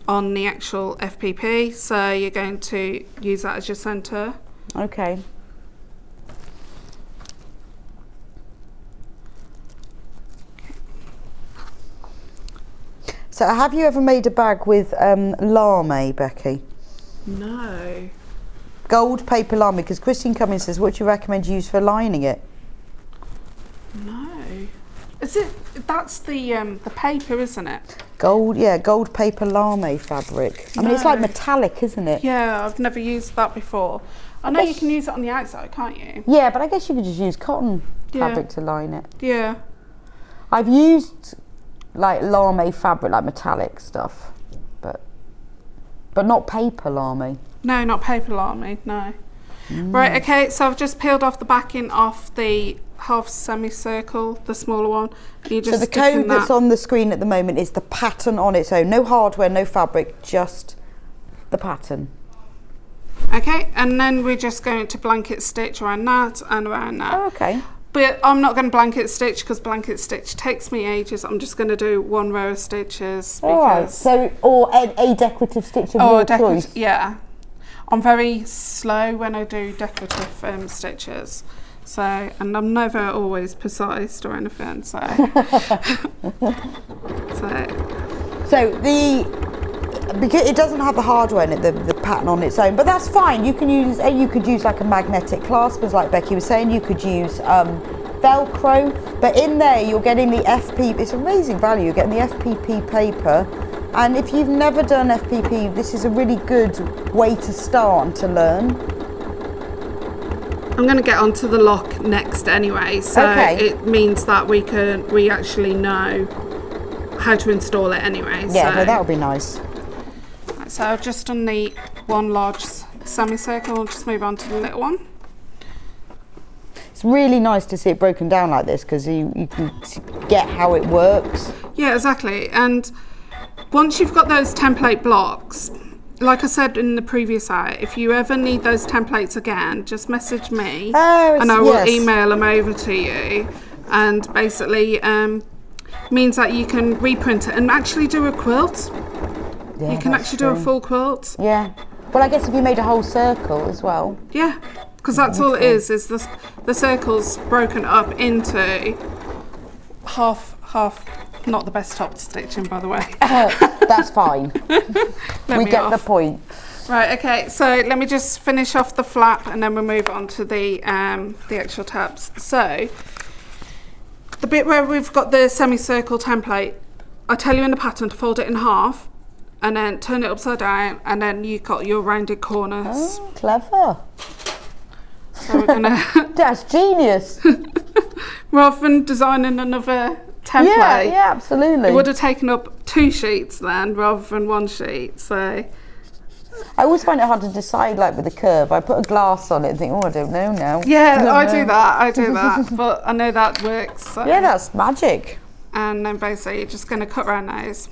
on the actual FPP, so you're going to use that as your centre. Okay. So have you ever made a bag with lame, Becky? No. Gold paper lame, because Christine Cummings says, what do you recommend you use for lining it? No. Is it, that's the paper, isn't it? Gold paper lame fabric. I mean, it's like metallic, isn't it? Yeah, I've never used that before. I know you can use it on the outside, can't you? Yeah, but I guess you could just use cotton fabric to line it. Yeah. I've used like lame fabric, like metallic stuff, but not paper lame. No, not paper lame, no. Right, okay, so I've just peeled off the backing off the half semicircle, the smaller one. So the code that's on the screen at the moment is the pattern on its own. No hardware, no fabric, just the pattern. Okay, and then we're just going to blanket stitch around that and around that. Oh, okay. But I'm not going to blanket stitch because blanket stitch takes me ages. I'm just going to do one row of stitches. All right, so, or a decorative stitch of your choice. Yeah. I'm very slow when I do decorative stitches. So, and I'm never always precise or anything, so. Because it doesn't have the hardware in it, the pattern on its own, but that's fine. You could use like a magnetic clasp, as like Becky was saying. You could use Velcro, but in there you're getting the FP. It's amazing value. You're getting the FPP paper, and if you've never done FPP, this is a really good way to start and to learn. I'm going to get onto the lock next anyway, so it means that we actually know how to install it anyway. Yeah, so that would be nice. So I've just done the one large semicircle. I'll just move on to the little one. It's really nice to see it broken down like this because you can get how it works. Yeah, exactly. And once you've got those template blocks, like I said in the previous hour, if you ever need those templates again, just message me and I will email them over to you. And basically means that you can reprint it and actually do a quilt. Yeah, you can actually do a full quilt. Yeah. Well, I guess if you made a whole circle as well. Yeah, because that's all it is the circle's broken up into half, not the best top stitching, by the way. That's fine. We get the point. Right, okay, so let me just finish off the flap and then we'll move on to the actual tabs. So, the bit where we've got the semicircle template, I tell you in the pattern to fold it in half and then turn it upside down, and then you've got your rounded corners. Oh, clever. So we're gonna That's genius. Rather than designing another template. Yeah, absolutely. It would have taken up 2 sheets then rather than 1 sheet. So I always find it hard to decide, like with the curve. I put a glass on it and think, oh, I don't know now. yeah, I do that, but I know that works. So. Yeah, that's magic. And then basically you're just going to cut around those.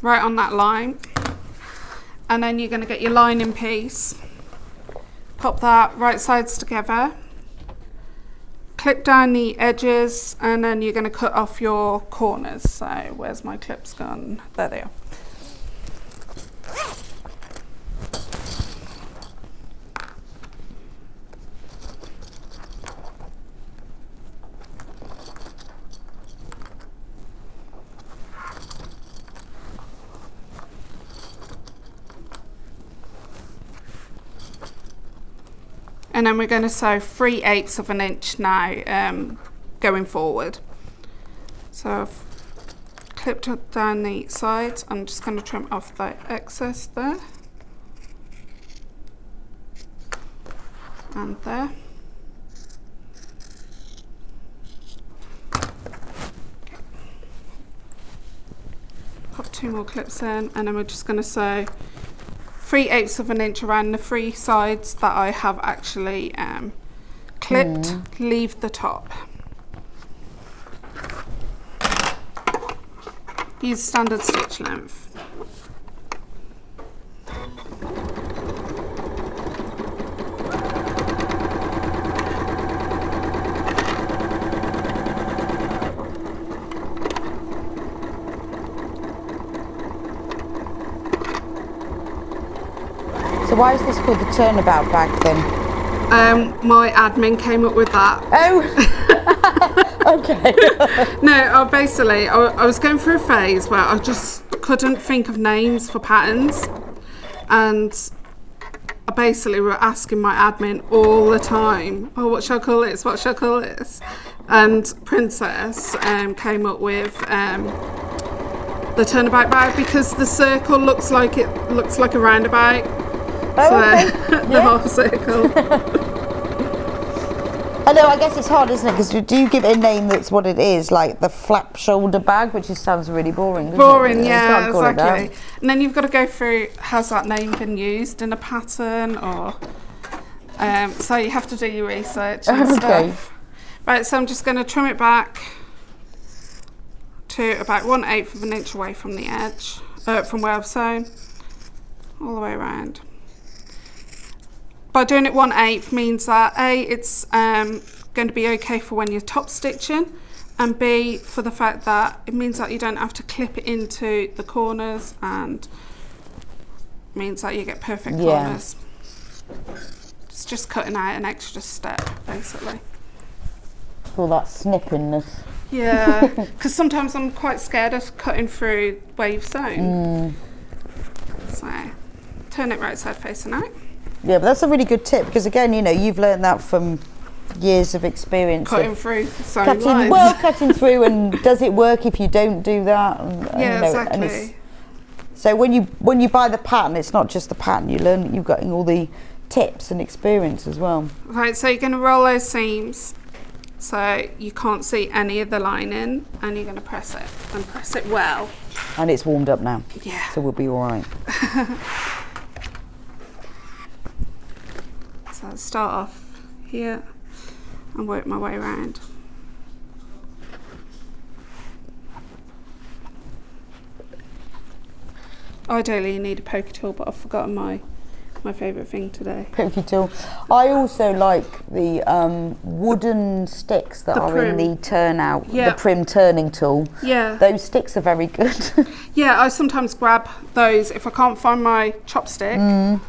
Right on that line. And then you're going to get your lining piece. Pop that right sides together. Clip down the edges and then you're going to cut off your corners. So where's my clips gone? There they are. And then we're going to sew 3/8 of an inch now going forward. So I've clipped down the sides. I'm just going to trim off the excess there. And there. Okay. Pop 2 more clips in and then we're just going to sew 3/8 of an inch around the 3 sides that I have actually clipped. Leave the top. Use standard stitch length. So why is this called the turnabout bag then? My admin came up with that. Oh, okay. No, I was going through a phase where I just couldn't think of names for patterns, and I basically were asking my admin all the time, oh, what shall I call this? What shall I call this? And Princess came up with the turnabout bag because the circle looks like a roundabout. Oh, so okay. the half circle. I know, I guess it's hard, isn't it? Because do you give it a name that's what it is, like the flap shoulder bag, which just sounds really boring, doesn't boring, it? Yeah, exactly. And then you've got to go through, has that name been used in a pattern, or so you have to do your research and stuff. Right, so I'm just going to trim it back to about 1/8 of an inch away from the edge, from where I've sewn, all the way around. By doing it 1/8 means that it's going to be okay for when you're top stitching, and B, for the fact that it means that you don't have to clip it into the corners, and means that you get perfect corners. It's just cutting out an extra step, basically. All that snippingness. Yeah, because sometimes I'm quite scared of cutting through where you've sewn. So, turn it right side facing out. Yeah, but that's a really good tip, because again, you know, you've learned that from years of experience. Cutting through sewing lines. Well, cutting through, and does it work if you don't do that? And, yeah, you know, exactly. So when you buy the pattern, it's not just the pattern. You learn that you've got all the tips and experience as well. Right, so you're going to roll those seams so you can't see any of the lining, and you're going to press it, and press it well. And it's warmed up now. Yeah. So we'll be all right. So I'll start off here and work my way around. Ideally you need a poker tool, but I've forgotten my favourite thing today. Poker tool. I also like the wooden sticks that are in the turnout, the prim turning tool. Yeah. Those sticks are very good. Yeah, I sometimes grab those. If I can't find my chopstick,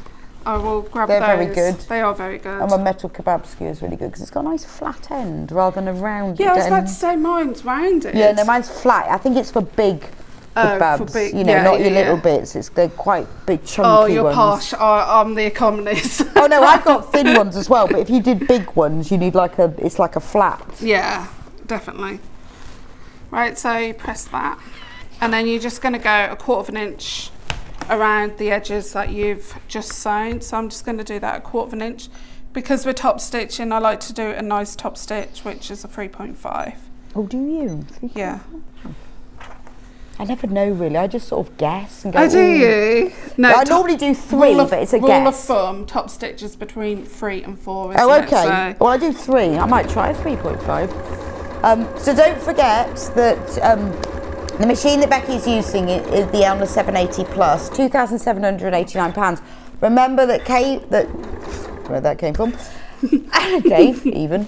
I will grab those. They're very good. They are very good. And my metal kebab skewer is really good because it's got a nice flat end rather than a rounded end. Yeah, I was about to say mine's rounded. Yeah, no, mine's flat. I think it's for big kebabs, for big, you know, not your little bits. They're quite big, chunky ones. Oh, you're posh. I'm the economist. Oh no, I've got thin ones as well. But if you did big ones, you need it's like a flat. Yeah, definitely. Right, so you press that, and then you're just going to go 1/4 inch around the edges that you've just sewn. So I'm just going to do that 1/4 inch, because we're top stitching. I like to do a nice top stitch, which is a 3.5. Oh, do you? Yeah. I never know really. I just sort of guess and go. Oh, do you? No, I normally do 3, but it's a guess. Rule of thumb: top stitch is between 3 and 4. Isn't okay. So well, I do 3. I might try a 3.5. So don't forget that the machine that Becky's using is the Elna 780 Plus, £2,789. Remember that where that came from, Dave even.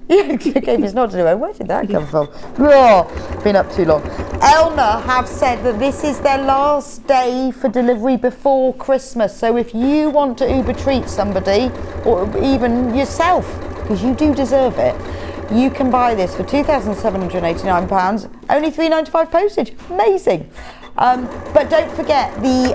Yeah, Kaffe is not to do. Where did that come from? Oh, been up too long. Elna have said that this is their last day for delivery before Christmas. So if you want to Uber treat somebody, or even yourself, because you do deserve it, you can buy this for £2,789, only £3.95 postage. Amazing. But don't forget the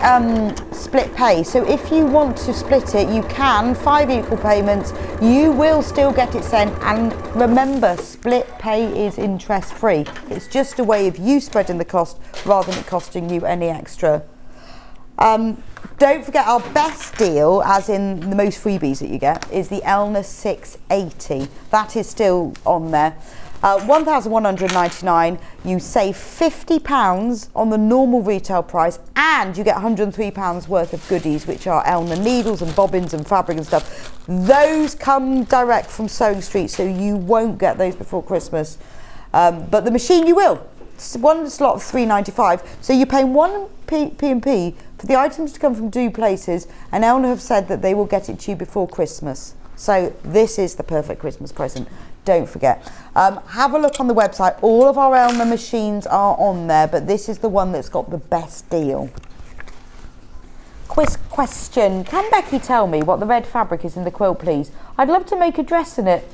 split pay. So if you want to split it, you can, 5 equal payments. You will still get it sent. And remember, split pay is interest free. It's just a way of you spreading the cost rather than it costing you any extra. Don't forget our best deal, as in the most freebies that you get, is the Elna 680. That is still on there. £1,199, you save £50 on the normal retail price, and you get £103 worth of goodies, which are Elna needles and bobbins and fabric and stuff. Those come direct from Sewing Street, so you won't get those before Christmas. But the machine you will. It's one slot of £3.95, so you're paying one P&P for the items to come from 2 places, and Elna have said that they will get it to you before Christmas. So this is the perfect Christmas present. Don't forget. Have a look on the website. All of our Elna machines are on there, but this is the one that's got the best deal. Quiz question. Can Becky tell me what the red fabric is in the quilt, please? I'd love to make a dress in it.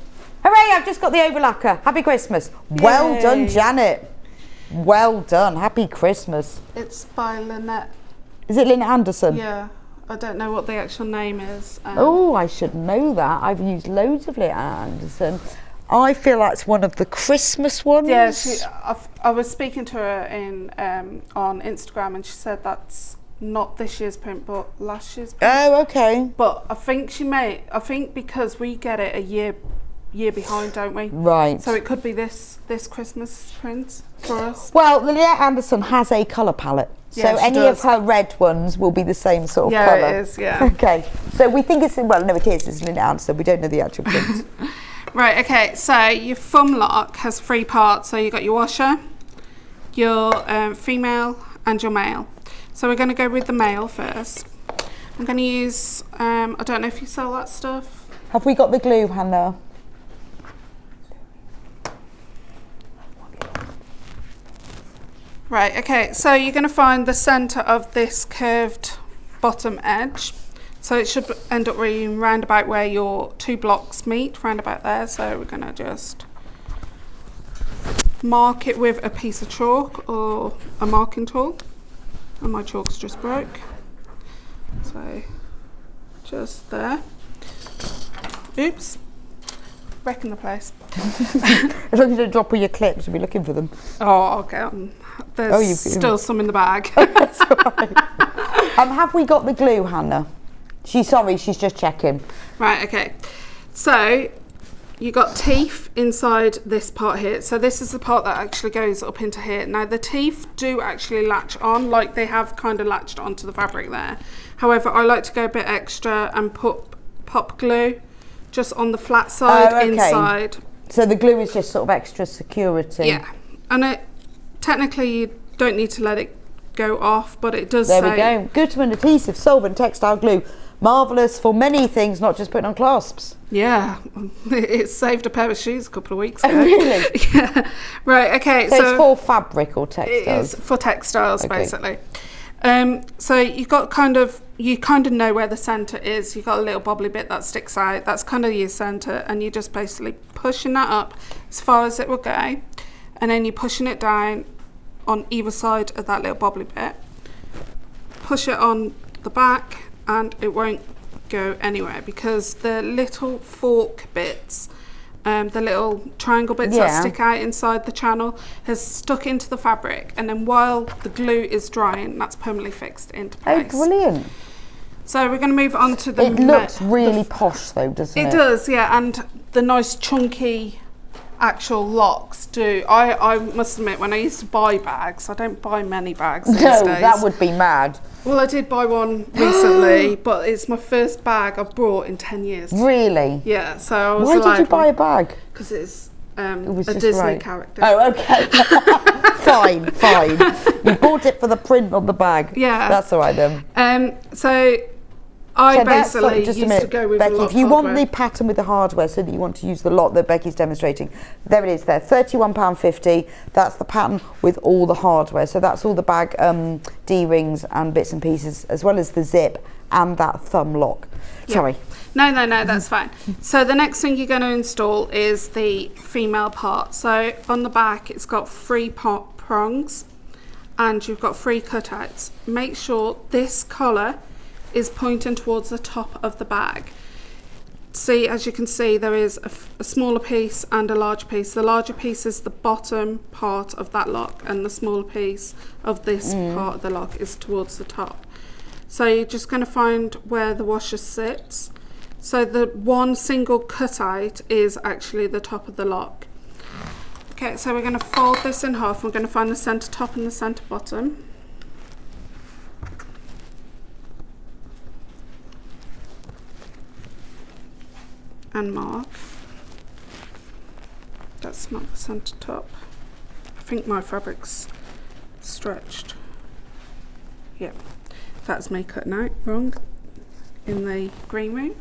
Hooray, I've just got the overlacker. Happy Christmas. Yay. Well done, Janet. Well done. Happy Christmas. It's by Lynette. Is it Lynette Anderson? Yeah. I don't know what the actual name is. Oh, I should know that. I've used loads of Lynette Anderson. I feel like it's one of the Christmas ones. Yeah, I was speaking to her on Instagram, and she said that's not this year's print, but last year's print. Oh, okay. But I think because we get it a year behind, don't we? Right. So it could be this Christmas print for us. Well, Lynette Anderson has a colour palette. Yeah, so any of her red ones will be the same sort of colour. Yeah, it is, yeah. Okay. So we think it's, well, no, it is. It's Lynette Anderson. We don't know the actual print. Right, okay. So your thumb lock has 3 parts. So you've got your washer, your female, and your male. So we're going to go with the male first. I'm going to use, I don't know if you sell that stuff. Have we got the glue, Hannah? Right, okay, so you're going to find the centre of this curved bottom edge. So it should end up being round about where your 2 blocks meet, round about there. So we're going to just mark it with a piece of chalk or a marking tool. And my chalk's just broke. So just there. Oops. Wrecking the place. As long as you don't drop all your clips, we'll be looking for them. Oh, I'll get them. There's still some in the bag. That's all right. Have we got the glue, Hannah? She's just checking. Right, okay. So you got teeth inside this part here. So this is the part that actually goes up into here. Now the teeth do actually latch on, like they have kind of latched onto the fabric there. However, I like to go a bit extra and put pop glue just on the flat side inside. So the glue is just sort of extra security. Yeah, and technically you don't need to let it go off, but it does say... There we go. Goodman Adhesive Solvent Textile Glue. Marvellous for many things, not just putting on clasps. Yeah, it saved a pair of shoes a couple of weeks ago. Oh, really? Yeah. Right, okay. So it's for fabric or textiles? It is for textiles, basically. So you kind of know where the centre is. You've got a little bobbly bit that sticks out. That's kind of your centre, and you're just basically pushing that up as far as it will go, and then you're pushing it down on either side of that little bobbly bit. Push it on the back, and it won't go anywhere because the little fork bits, the little triangle bits that stick out inside the channel, has stuck into the fabric, and then while the glue is drying, that's permanently fixed into place. Oh, brilliant. So we're going to move on to the... It looks really posh though, doesn't it? It does, yeah, and the nice chunky actual locks do. I must admit, when I used to buy bags, I don't buy many bags these days. No, that would be mad. Well, I did buy one recently, but it's my first bag I've brought in 10 years. Really? Yeah, so I was Why did you buy a bag? Because it's a Disney character. Oh, okay. Fine. You bought it for the print on the bag. Yeah. That's all right then. So I basically used to go with Becky, if you want the pattern with the hardware so that you want to use the lot that Becky's demonstrating, there it is there, £31.50. That's the pattern with all the hardware. So that's all the bag D-rings and bits and pieces, as well as the zip and that thumb lock. Yeah. Sorry. No, that's fine. So the next thing you're going to install is the female part. So on the back, it's got 3 prongs and you've got 3 cutouts. Make sure this collar is pointing towards the top of the bag. See, as you can see, there is a smaller piece and a larger piece. The larger piece is the bottom part of that lock, and the smaller piece of this part of the lock is towards the top. So you're just going to find where the washer sits. So the one single cutout is actually the top of the lock. Okay, so we're going to fold this in half. We're going to find the centre top and the centre bottom. And mark. That's not the centre top. I think my fabric's stretched. Yep, that's me cutting out wrong in the green room.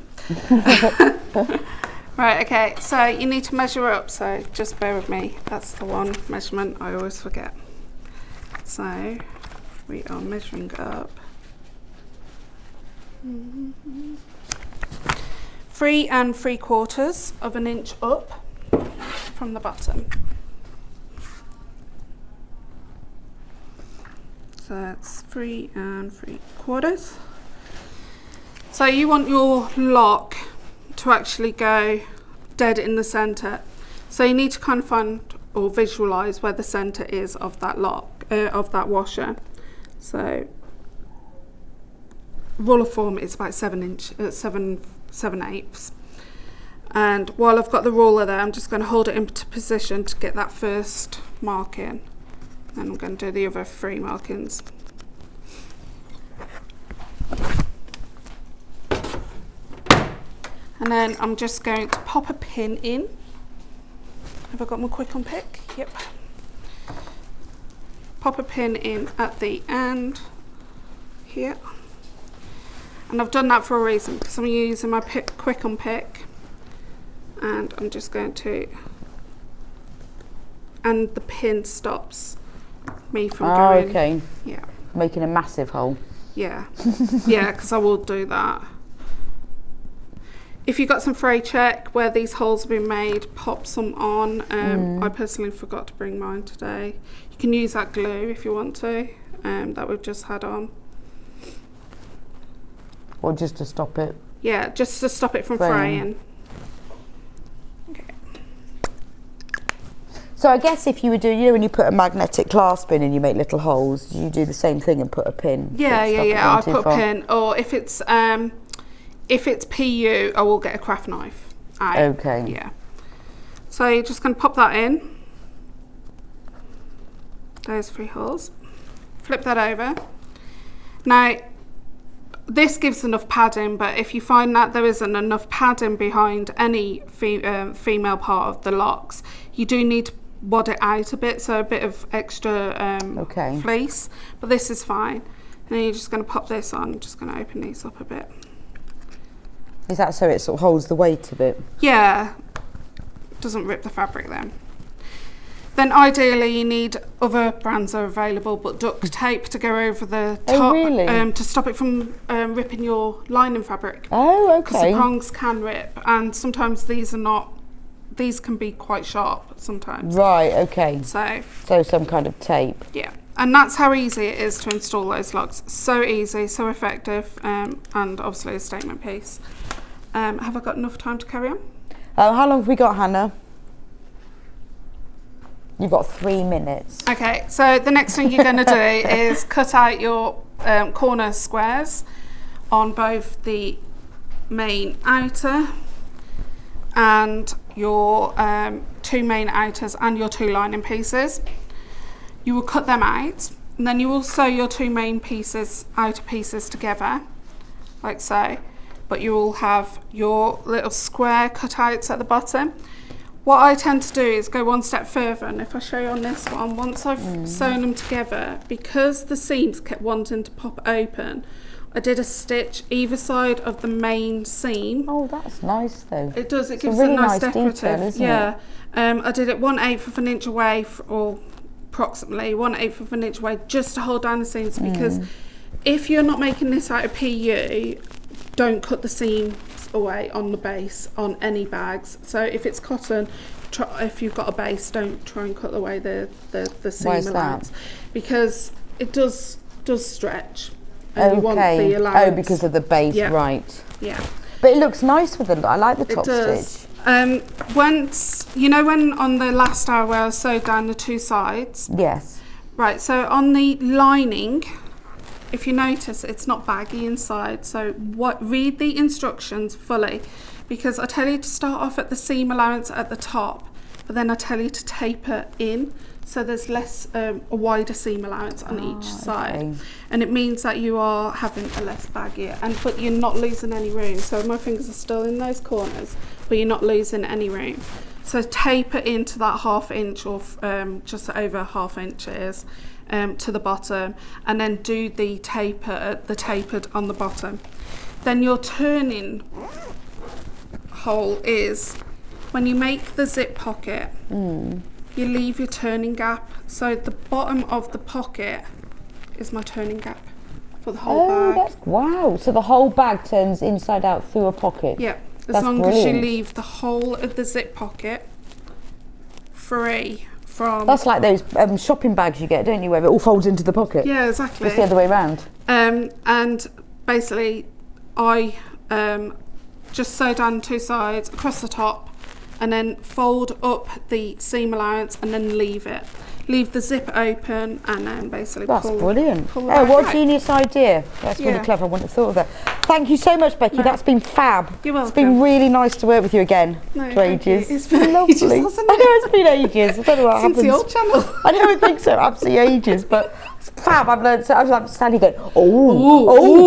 Right, okay, so you need to measure up, so just bear with me. That's the one measurement I always forget. So we are measuring up 3 3/4 of an inch up from the bottom. So that's 3 3/4. So you want your lock to actually go dead in the centre. So you need to kind of find or visualise where the centre is of that lock, of that washer. So rule of form is about 7/8. And while I've got the ruler there, I'm just going to hold it into position to get that first marking. Then I'm going to do the other 3 markings. And then I'm just going to pop a pin in. Have I got my quick unpick? Yep. Pop a pin in at the end here. And I've done that for a reason, because I'm using my quick unpick. And I'm just going to, and the pin stops me from going. Okay. Yeah. Making a massive hole. Yeah. Yeah, because I will do that. If you've got some fray check where these holes have been made, pop some on. I personally forgot to bring mine today. You can use that glue if you want to, that we've just had on. Or just to stop it? Yeah, just to stop it from fraying. Okay. So I guess if you were doing, you know, when you put a magnetic clasp in and you make little holes, you do the same thing and put a pin. Yeah. I put a pin, or if it's PU, I will get a craft knife out. Okay. Yeah. So you're just going to pop that in. Those 3 holes. Flip that over. Now, this gives enough padding, but if you find that there isn't enough padding behind any female part of the locks, you do need to wad it out a bit, so a bit of extra fleece, but this is fine. And then you're just going to pop this on. I'm just going to open these up a bit. Is that so it sort of holds the weight of it? Yeah, doesn't rip the fabric then. Then ideally you need, other brands are available, but duct tape to go over the top. Oh, really? To stop it from ripping your lining fabric. Oh, okay. Because the prongs can rip, and sometimes these can be quite sharp sometimes. Right, okay. So some kind of tape. Yeah, and that's how easy it is to install those locks. So easy, so effective, and obviously a statement piece. Have I got enough time to carry on? How long have we got, Hannah? You've got 3 minutes. Okay, so the next thing you're going to do is cut out your corner squares on both the main outer and your 2 main outers and your 2 lining pieces. You will cut them out, and then you will sew your 2 main pieces, outer pieces together, like so. But you will have your little square cutouts at the bottom. What I tend to do is go one step further, and if I show you on this one, once I've sewn them together, because the seams kept wanting to pop open, I did a stitch either side of the main seam. Oh, that's nice though. It does, it gives a really a nice detail, decorative. isn't Yeah. I did it 1/8 of an inch away, or approximately 1/8 of an inch away, just to hold down the seams, because if you're not making this out of PU, don't cut the seams away on the base on any bags. So if it's cotton, if you've got a base, don't try and cut away the seam allowance, because it does stretch. And you want the allowance. Oh, because of the base, right? Yeah. But it looks nice with the. I like the top stitch. Once you know, when on the last hour where I sewed down the 2 sides. Yes. Right. So on the lining, if you notice, it's not baggy inside. So read the instructions fully, because I tell you to start off at the seam allowance at the top, but then I tell you to taper in, so there's less a wider seam allowance on each side, and it means that you are having a less baggy, but you're not losing any room. So my fingers are still in those corners, but you're not losing any room. So taper into that 1/2 inch, or just over 1/2 inch it is. To the bottom, and then do the tapered on the bottom. Then your turning hole is when you make the zip pocket, you leave your turning gap. So the bottom of the pocket is my turning gap for the whole bag. Wow, so the whole bag turns inside out through a pocket? Yeah, as long as you leave the whole of the zip pocket free. That's like those shopping bags you get, don't you, where it all folds into the pocket? Yeah, exactly. It's the other way around. And basically, I just sew down 2 sides across the top, and then fold up the seam allowance, and then leave the zip open, and then basically That's brilliant. Pull what a genius idea. That's really clever. I wouldn't have thought of that. Thank you so much, Becky. That's been fab. You're welcome. It's been really nice to work with you again for ages. It's been lovely. Ages, hasn't it? I know it's been ages. I don't know what Since happens. the old channel. I don't think so. Absolutely ages, but it's fab. I've learned. So I was like standing going,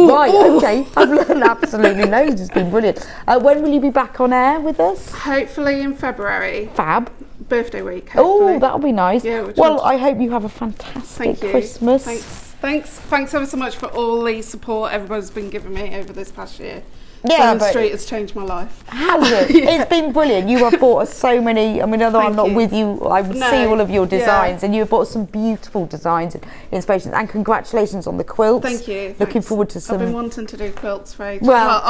right, okay. I've learned absolutely loads. It's been brilliant. When will you be back on air with us? Hopefully in February. Fab. Birthday week. Hopefully. Oh, that'll be nice. Yeah, well, I hope you have a fantastic Christmas. Thanks ever so much for all the support everybody's been giving me over this past year. Sewing Street has changed my life. Has it? It's been brilliant. You have bought us so many. I mean, although I'm not with you, I would see all of your designs, and you have bought some beautiful designs and inspirations. And congratulations on the quilts. Thank you. Looking forward to some. I've been wanting to do quilts for ages. Well,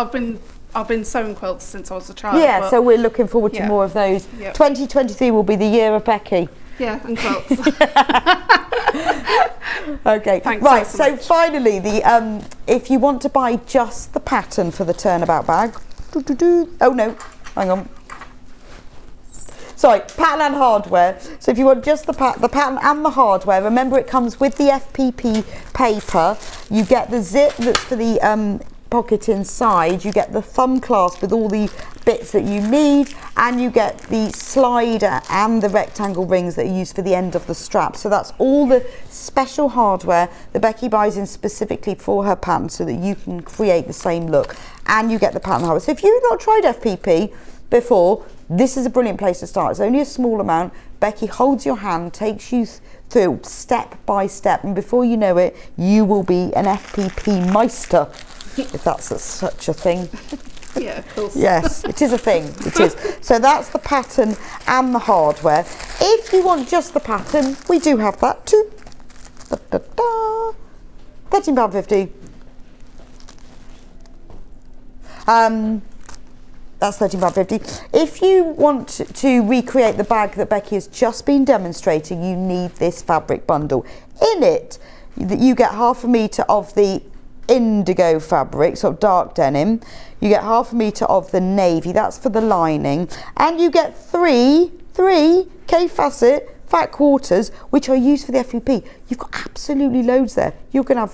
I've been sewing quilts since I was a child. Yeah, so we're looking forward to more of those. Yep. 2023 will be the year of Becky. Yeah, and quilts. Okay, thanks right, so finally, if you want to buy just the pattern for the turnabout bag, oh no, hang on. Sorry, pattern and hardware. So if you want just the pattern and the hardware, remember it comes with the FPP paper. You get the zip that's for the pocket inside, you get the thumb clasp with all the bits that you need, and you get the slider and the rectangle rings that are used for the end of the strap. So that's all the special hardware that Becky buys in specifically for her pattern so that you can create the same look, and you get the pattern hardware. So if you've not tried FPP before, this is a brilliant place to start. It's only a small amount. Becky holds your hand, takes you through step by step, and before you know it, you will be an FPP meister. If that's such a thing. Yeah, of course. Yes, it is a thing. It is. So that's the pattern and the hardware. If you want just the pattern, we do have that too. £13.50. That's £13.50. If you want to recreate the bag that Becky has just been demonstrating, you need this fabric bundle. In it, you get 1/2 metre of the indigo fabric, sort of dark denim. You get 1/2 metre of the navy, that's for the lining, and you get three Kaffe Fassett fat quarters, which are used for the FPP. You've got absolutely loads there. You're going to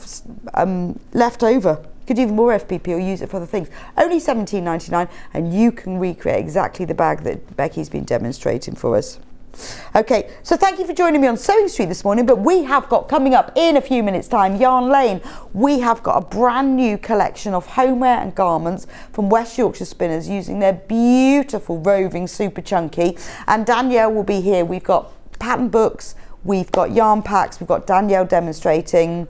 have left over. You could do even more FPP or use it for other things. Only £17.99, and you can recreate exactly the bag that Becky's been demonstrating for us. Okay, so thank you for joining me on Sewing Street this morning, but we have got coming up in a few minutes time, Yarn Lane. We have got a brand new collection of homeware and garments from West Yorkshire Spinners using their beautiful Roving Super Chunky, and Danielle will be here. We've got pattern books, we've got yarn packs, we've got Danielle demonstrating.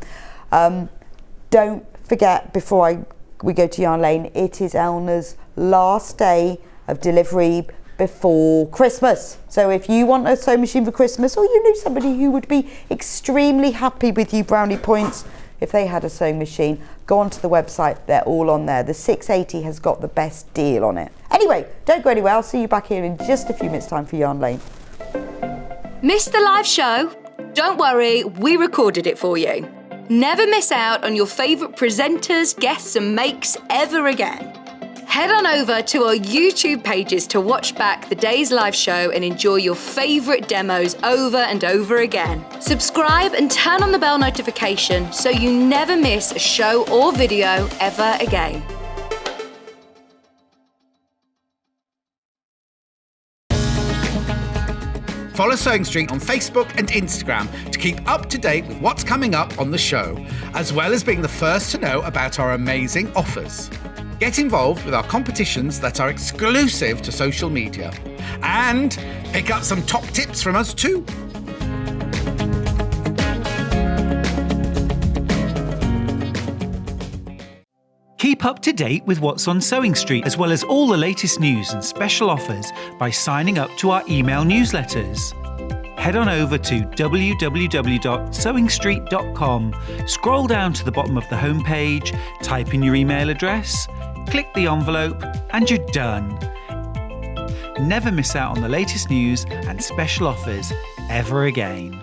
Don't forget, before we go to Yarn Lane, it is Elna's last day of delivery before Christmas. So if you want a sewing machine for Christmas, or you knew somebody who would be extremely happy with you brownie points if they had a sewing machine, go onto the website, they're all on there. The 680 has got the best deal on it. Anyway, don't go anywhere, I'll see you back here in just a few minutes time for Yarn Lane. Missed the live show? Don't worry, we recorded it for you. Never miss out on your favourite presenters, guests and makes ever again. Head on over to our YouTube pages to watch back the day's live show and enjoy your favourite demos over and over again. Subscribe and turn on the bell notification so you never miss a show or video ever again. Follow Sewing Street on Facebook and Instagram to keep up to date with what's coming up on the show, as well as being the first to know about our amazing offers. Get involved with our competitions that are exclusive to social media, and pick up some top tips from us too. Keep up to date with what's on Sewing Street, as well as all the latest news and special offers by signing up to our email newsletters. Head on over to www.sewingstreet.com, scroll down to the bottom of the homepage, type in your email address, click the envelope, and you're done. Never miss out on the latest news and special offers ever again.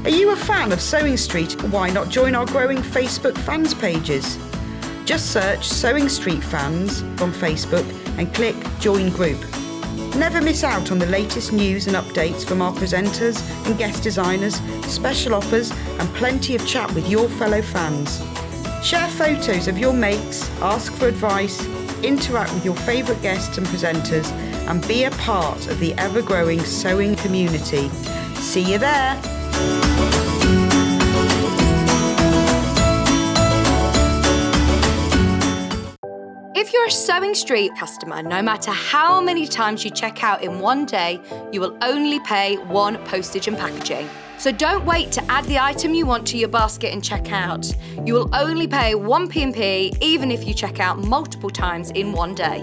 Are you a fan of Sewing Street? Why not join our growing Facebook fans pages? Just search Sewing Street Fans on Facebook and click Join Group. Never miss out on the latest news and updates from our presenters and guest designers, special offers and plenty of chat with your fellow fans. Share photos of your makes, ask for advice, interact with your favourite guests and presenters, and be a part of the ever-growing sewing community. See you there! If you're you're a Sewing Street customer, no matter how many times you check out in one day, you will only pay one postage and packaging. So don't wait to add the item you want to your basket and check out. You will only pay one P&P even if you check out multiple times in one day.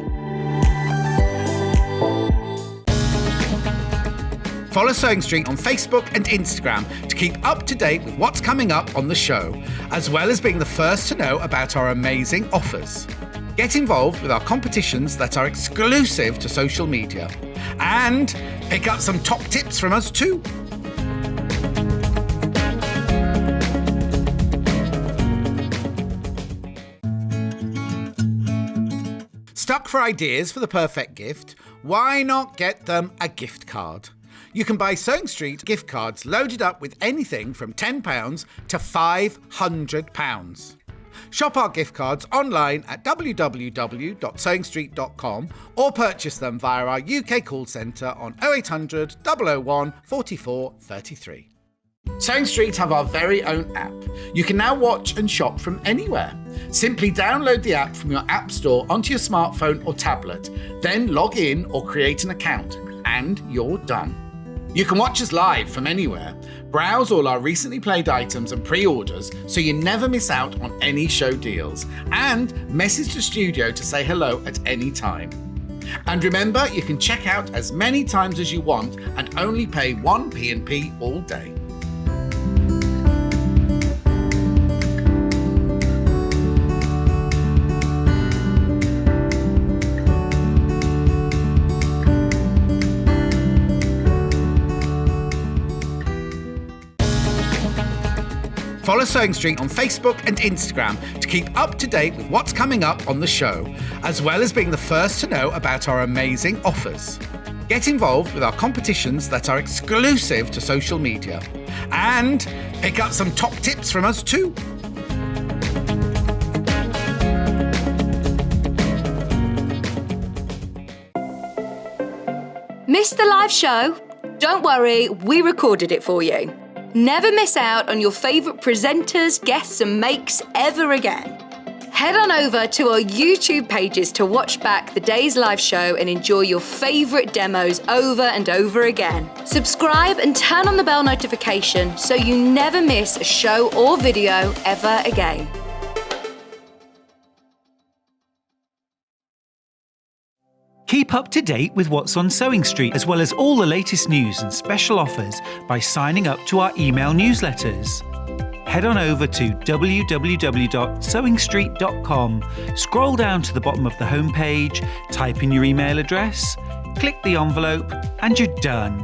Follow Sewing Street on Facebook and Instagram to keep up to date with what's coming up on the show, as well as being the first to know about our amazing offers. Get involved with our competitions that are exclusive to social media. And pick up some top tips from us too. Stuck for ideas for the perfect gift? Why not get them a gift card? You can buy Sewing Street gift cards loaded up with anything from £10 to £500. Shop our gift cards online at www.sewingstreet.com or purchase them via our UK call centre on 0800 001 44 33. Sewing Street have our very own app. You can now watch and shop from anywhere. Simply download the app from your app store onto your smartphone or tablet, then log in or create an account, and you're done. You can watch us live from anywhere, browse all our recently played items and pre-orders so you never miss out on any show deals, and message the studio to say hello at any time. And remember, you can check out as many times as you want and only pay one P&P all day. Follow Sewing Street on Facebook and Instagram to keep up to date with what's coming up on the show, as well as being the first to know about our amazing offers. Get involved with our competitions that are exclusive to social media. And pick up some top tips from us too. Missed the live show? Don't worry, we recorded it for you. Never miss out on your favourite presenters, guests and makes ever again. Head on over to our YouTube pages to watch back the day's live show and enjoy your favourite demos over and over again. Subscribe and turn on the bell notification so you never miss a show or video ever again. Keep up to date with what's on Sewing Street, as well as all the latest news and special offers by signing up to our email newsletters. Head on over to www.sewingstreet.com, scroll down to the bottom of the homepage, type in your email address, click the envelope, and you're done.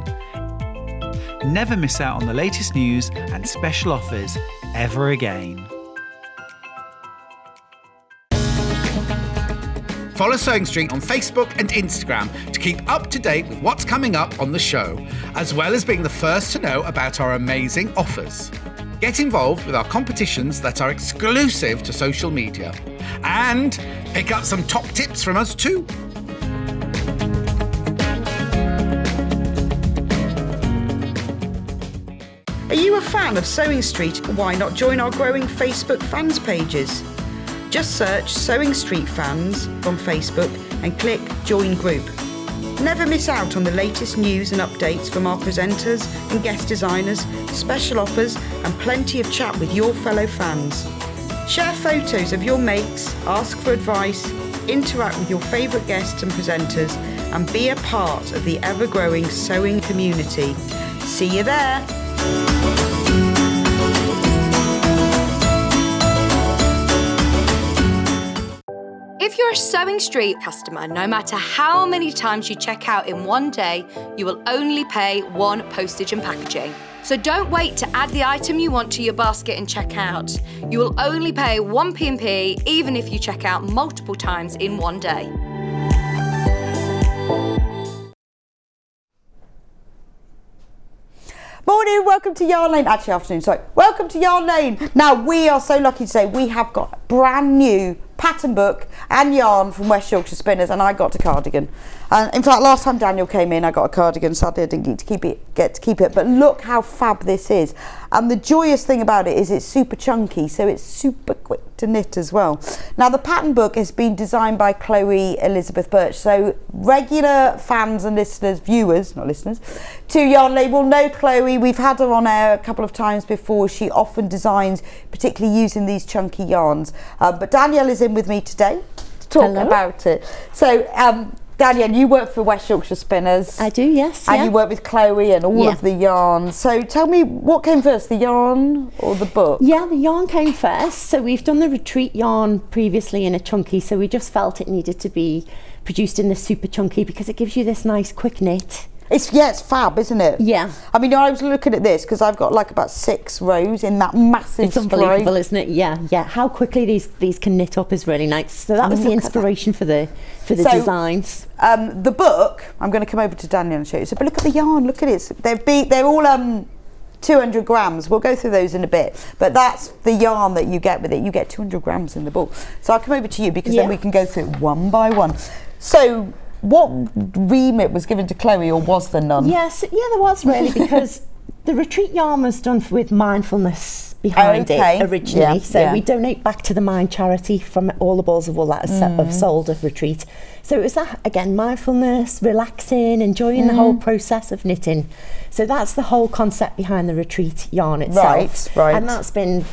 Never miss out on the latest news and special offers ever again. Follow Sewing Street on Facebook and Instagram to keep up to date with what's coming up on the show, as well as being the first to know about our amazing offers. Get involved with our competitions that are exclusive to social media. And pick up some top tips from us too. Are you a fan of Sewing Street? Why not join our growing Facebook fans pages? Just search Sewing Street Fans on Facebook and click Join Group. Never miss out on the latest news and updates from our presenters and guest designers, special offers and plenty of chat with your fellow fans. Share photos of your makes, ask for advice, interact with your favourite guests and presenters and be a part of the ever-growing sewing community. See you there! If you're a Sewing Street customer, no matter how many times you check out in one day, you will only pay one postage and packaging. So don't wait to add the item you want to your basket and check out. You will only pay one P&P even if you check out multiple times in one day. Morning, welcome to Yarn Lane. Actually, afternoon, sorry. Welcome to Yarn Lane. Now, we are so lucky today. We have got brand new pattern book and yarn from West Yorkshire Spinners, and I got a cardigan. And in fact, last time Danielle came in, I got a cardigan. Sadly, I didn't get to keep it. But look how fab this is. And the joyous thing about it is it's super chunky, so it's super quick to knit as well. Now, the pattern book has been designed by Chloe Elizabeth Birch. So regular fans and listeners, viewers, not listeners, to Yarn Label know Chloe. We've had her on air a couple of times before. She often designs, particularly using these chunky yarns. But Danielle is in with me today to talk about it. So, Danielle, you work for West Yorkshire Spinners. I do, yes. And you work with Chloe and all of the yarns. So tell me, what came first, the yarn or the book? Yeah, the yarn came first. So we've done the retreat yarn previously in a chunky, so we just felt it needed to be produced in the super chunky because it gives you this nice quick knit. It's fab, isn't it? Yeah. I mean, I was looking at this because I've got like about 6 rows in that massive It's unbelievable, isn't it? Yeah. How quickly these can knit up is really nice. So that was the inspiration for the designs. The book, I'm going to come over to Danielle and show you. So, but look at the yarn. Look at it. They're all 200 grams. We'll go through those in a bit. But that's the yarn that you get with it. You get 200 grams in the book. So I'll come over to you because then we can go through it one by one. So, what remit was given to Chloe, or was there none? Yes, there was really, because the retreat yarn was done with mindfulness behind it originally. We donate back to the Mind charity from all the balls of wool that are sold of retreat. So it was that, again, mindfulness, relaxing, enjoying the whole process of knitting. So that's the whole concept behind the retreat yarn itself. Right. And that's been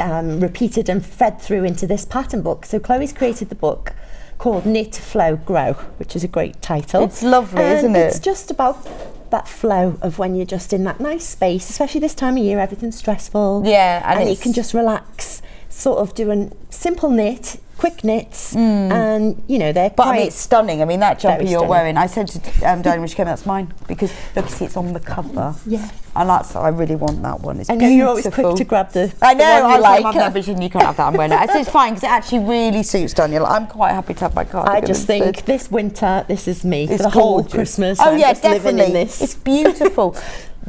repeated and fed through into this pattern book. So Chloe's created the book called Knit, Flow, Grow, which is a great title. It's lovely, isn't it? It's just about that flow of when you're just in that nice space, especially this time of year, everything's stressful. Yeah, and you can just relax, sort of do a simple knit, quick knits, and they're But I mean, it's stunning. I mean, that jumper you're wearing, I said to Diane when she came, that's mine, because look, see, it's on the cover. Yes. And I really want that one. It's I know beautiful. you're always quick to grab the I know, the one you like. Have that vision, you can't have that, I'm wearing it. I said it's fine, because it actually really suits Danielle. I'm quite happy to have my cardigan. I just think this winter, this is me it's for the whole Christmas. Oh yeah, just living definitely. in this. It's beautiful.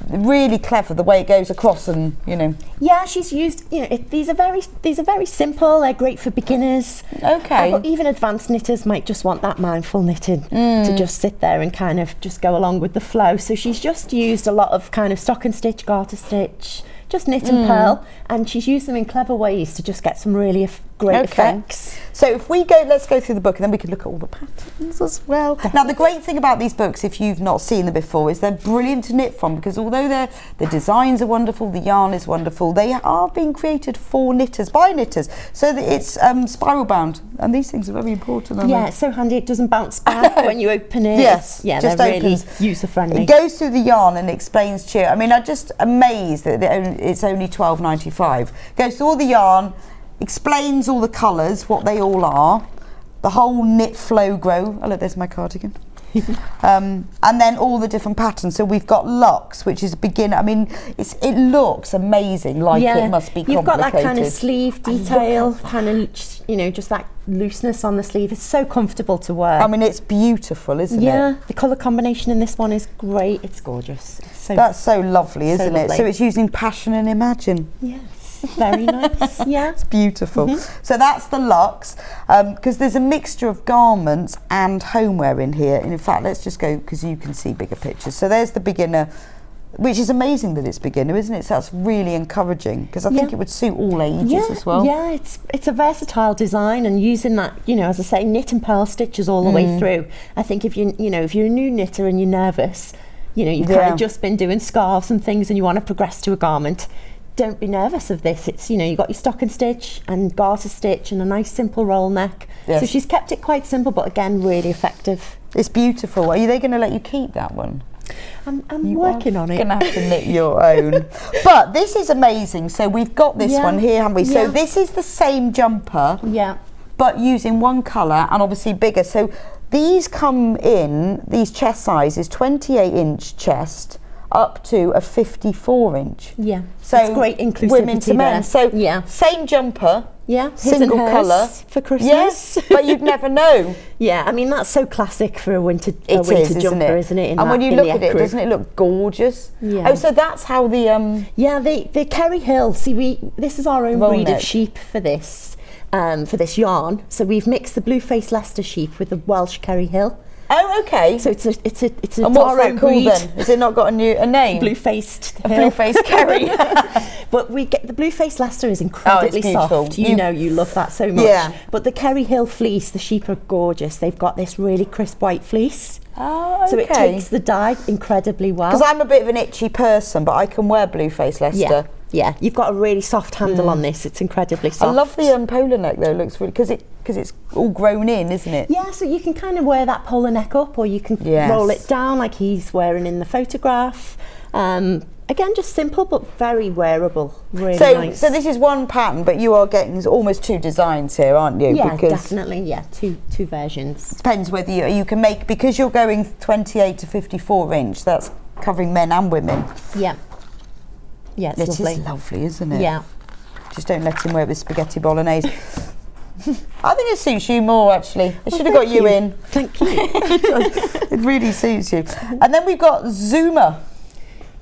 Really clever the way it goes across, and Yeah, she's used. These are very simple. They're great for beginners. Okay. But even advanced knitters might just want that mindful knitting to just sit there and kind of just go along with the flow. So she's just used a lot of kind of stock and stitch, garter stitch, just knit and purl, and she's used them in clever ways to just get some really great effects. So if let's go through the book, and then we can look at all the patterns as well. Now, the great thing about these books, if you've not seen them before, is they're brilliant to knit from, because although the designs are wonderful, the yarn is wonderful, they are being created for knitters, by knitters, so that it's spiral bound, and these things are very important. It's so handy, it doesn't bounce back when you open it. Yes, yeah, just they're opens. really user friendly. It goes through the yarn and explains to you. I mean, I'm just amazed that it's only $12.95. Goes through all the yarn, explains all the colours, what they all are, the whole knit, flow, grow. Oh look, there's my cardigan. And then all the different patterns. So we've got Lux, which is a beginner. I mean, it looks amazing, like it must be complicated. You've got that kind of sleeve detail, kind of, just that looseness on the sleeve. It's so comfortable to wear. I mean, it's beautiful, isn't it? Yeah, the colour combination in this one is great. It's gorgeous. That's so lovely, isn't it? So it's using passion and imagine. Yes. Very nice. Yeah, it's beautiful. So that's the Lux, because there's a mixture of garments and homeware in here. And in fact, let's just go, because you can see bigger pictures. So there's the beginner, which is amazing that it's beginner, isn't it? So that's really encouraging, because I think it would suit all ages as well. Yeah, it's a versatile design, and using that, as I say, knit and purl stitches all the way through. I think if you're a new knitter and you're nervous, you've kind of just been doing scarves and things, and you want to progress to a garment, don't be nervous of this. It's, you've got your stock and stitch and garter stitch and a nice simple roll neck. Yes. So she's kept it quite simple, but again, really effective. It's beautiful. Are they going to let you keep that one? I'm working on it. You're going to have to knit your own. But this is amazing. So we've got this one here, haven't we? So this is the same jumper, but using one colour and obviously bigger. So these come in, these chest sizes, 28-inch chest, up to a 54-inch. Yeah, so it's great inclusivity women to men. there. So same jumper, single colour for Christmas. Yes, but you'd never know. Yeah, I mean that's so classic for a winter jumper, isn't it? And when you look at it, doesn't it look gorgeous? Yeah. Oh, so that's how the the Kerry Hill. See, this is our own breed of sheep for this. for this yarn. So we've mixed the blue-faced Leicester sheep with the Welsh Kerry Hill. Oh, okay. So it's a and what's that called then? Has it not got a name? Blue-faced Hill. Blue-faced Kerry. But we get the blue-faced Leicester is incredibly soft. You know you love that so much. Yeah. But the Kerry Hill fleece, the sheep are gorgeous. They've got this really crisp white fleece. Oh, okay. So it takes the dye incredibly well. Because I'm a bit of an itchy person, but I can wear blue-faced Leicester. Yeah, you've got a really soft handle on this. It's incredibly soft. I love the polar neck though. It looks really because it's all grown in, isn't it? Yeah, so you can kind of wear that polar neck up, or you can roll it down like he's wearing in the photograph. Again, just simple but very wearable. Really nice. So this is one pattern, but you are getting almost 2 designs here, aren't you? Yeah, definitely. Yeah, two versions. Depends whether you can make, because you're going 28 to 54 inch. That's covering men and women. Yeah. Yeah, it's lovely. It is lovely, isn't it? Yeah. Just don't let him wear it with spaghetti bolognese. I think it suits you more, actually. I should have got you in. Thank you. It really suits you. And then we've got Zuma.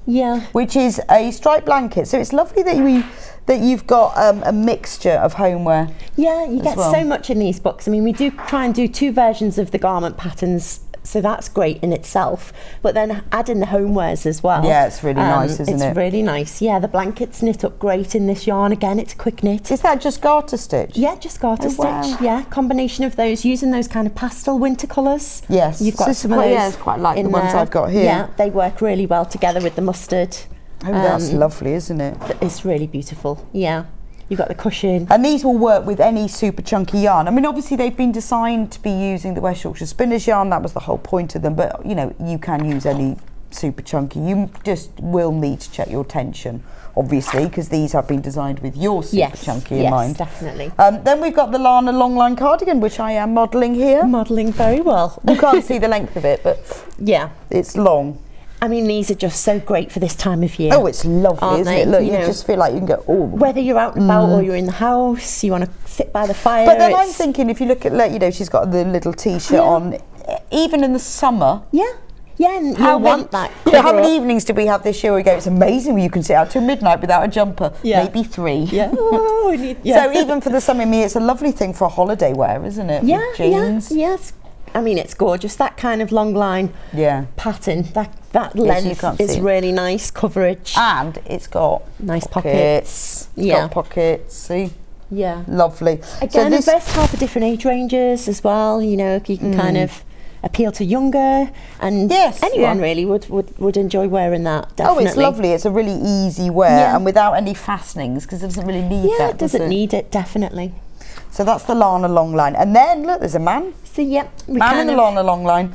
Yeah. Which is a striped blanket. So it's lovely that you've got a mixture of homeware. Yeah, you get so much in these books. I mean, we do try and do 2 versions of the garment patterns, so that's great in itself. But then add in the homewares as well. Yeah, it's really nice, isn't it? It's really nice. Yeah, the blankets knit up great in this yarn. Again, it's a quick knit. Is that just garter stitch? Yeah, just garter stitch. Wow. Yeah, combination of those, using those kind of pastel winter colours. Yes. You've got some of those. Yeah, it's quite like the ones I've got here. Yeah, they work really well together with the mustard. Oh, that's lovely, isn't it? It's really beautiful. Yeah. You've got the cushion. And these will work with any super chunky yarn. I mean, obviously they've been designed to be using the West Yorkshire Spinners yarn. That was the whole point of them. But, you know, you can use any super chunky. You just will need to check your tension, obviously, because these have been designed with your super chunky in mind. Yes, definitely. Then we've got the Lana Longline cardigan, which I am modelling here. Modelling very well. You can't see the length of it, but yeah, it's long. I mean, these are just so great for this time of year. Oh, it's lovely, isn't it? Look, you know, just feel like you can go, oh. Whether you're out and about or you're in the house, you want to sit by the fire. But then I'm thinking, if you look at, you know, she's got the little T-shirt on, even in the summer. Yeah. Yeah, and you want that. You know, how many evenings do we have this year where we go, it's amazing when you can sit out till midnight without a jumper? Yeah. Maybe 3. Yeah. Oh, we need, So even for the summer, it's a lovely thing for a holiday wear, isn't it? Yeah, with jeans. yeah, yes. I mean, it's gorgeous. That kind of long line pattern, that length is really nice coverage. And it's got nice pockets. It's got pockets, see? Yeah. Lovely. Again, so versatile for different age ranges as well. You know, you can kind of appeal to younger, and anyone really would enjoy wearing that, definitely. Oh, it's lovely. It's a really easy wear and without any fastenings, because it doesn't really need that, it doesn't need it, definitely. So that's the Lana long line. And then, look, there's a man. So, we man in the Lana long line.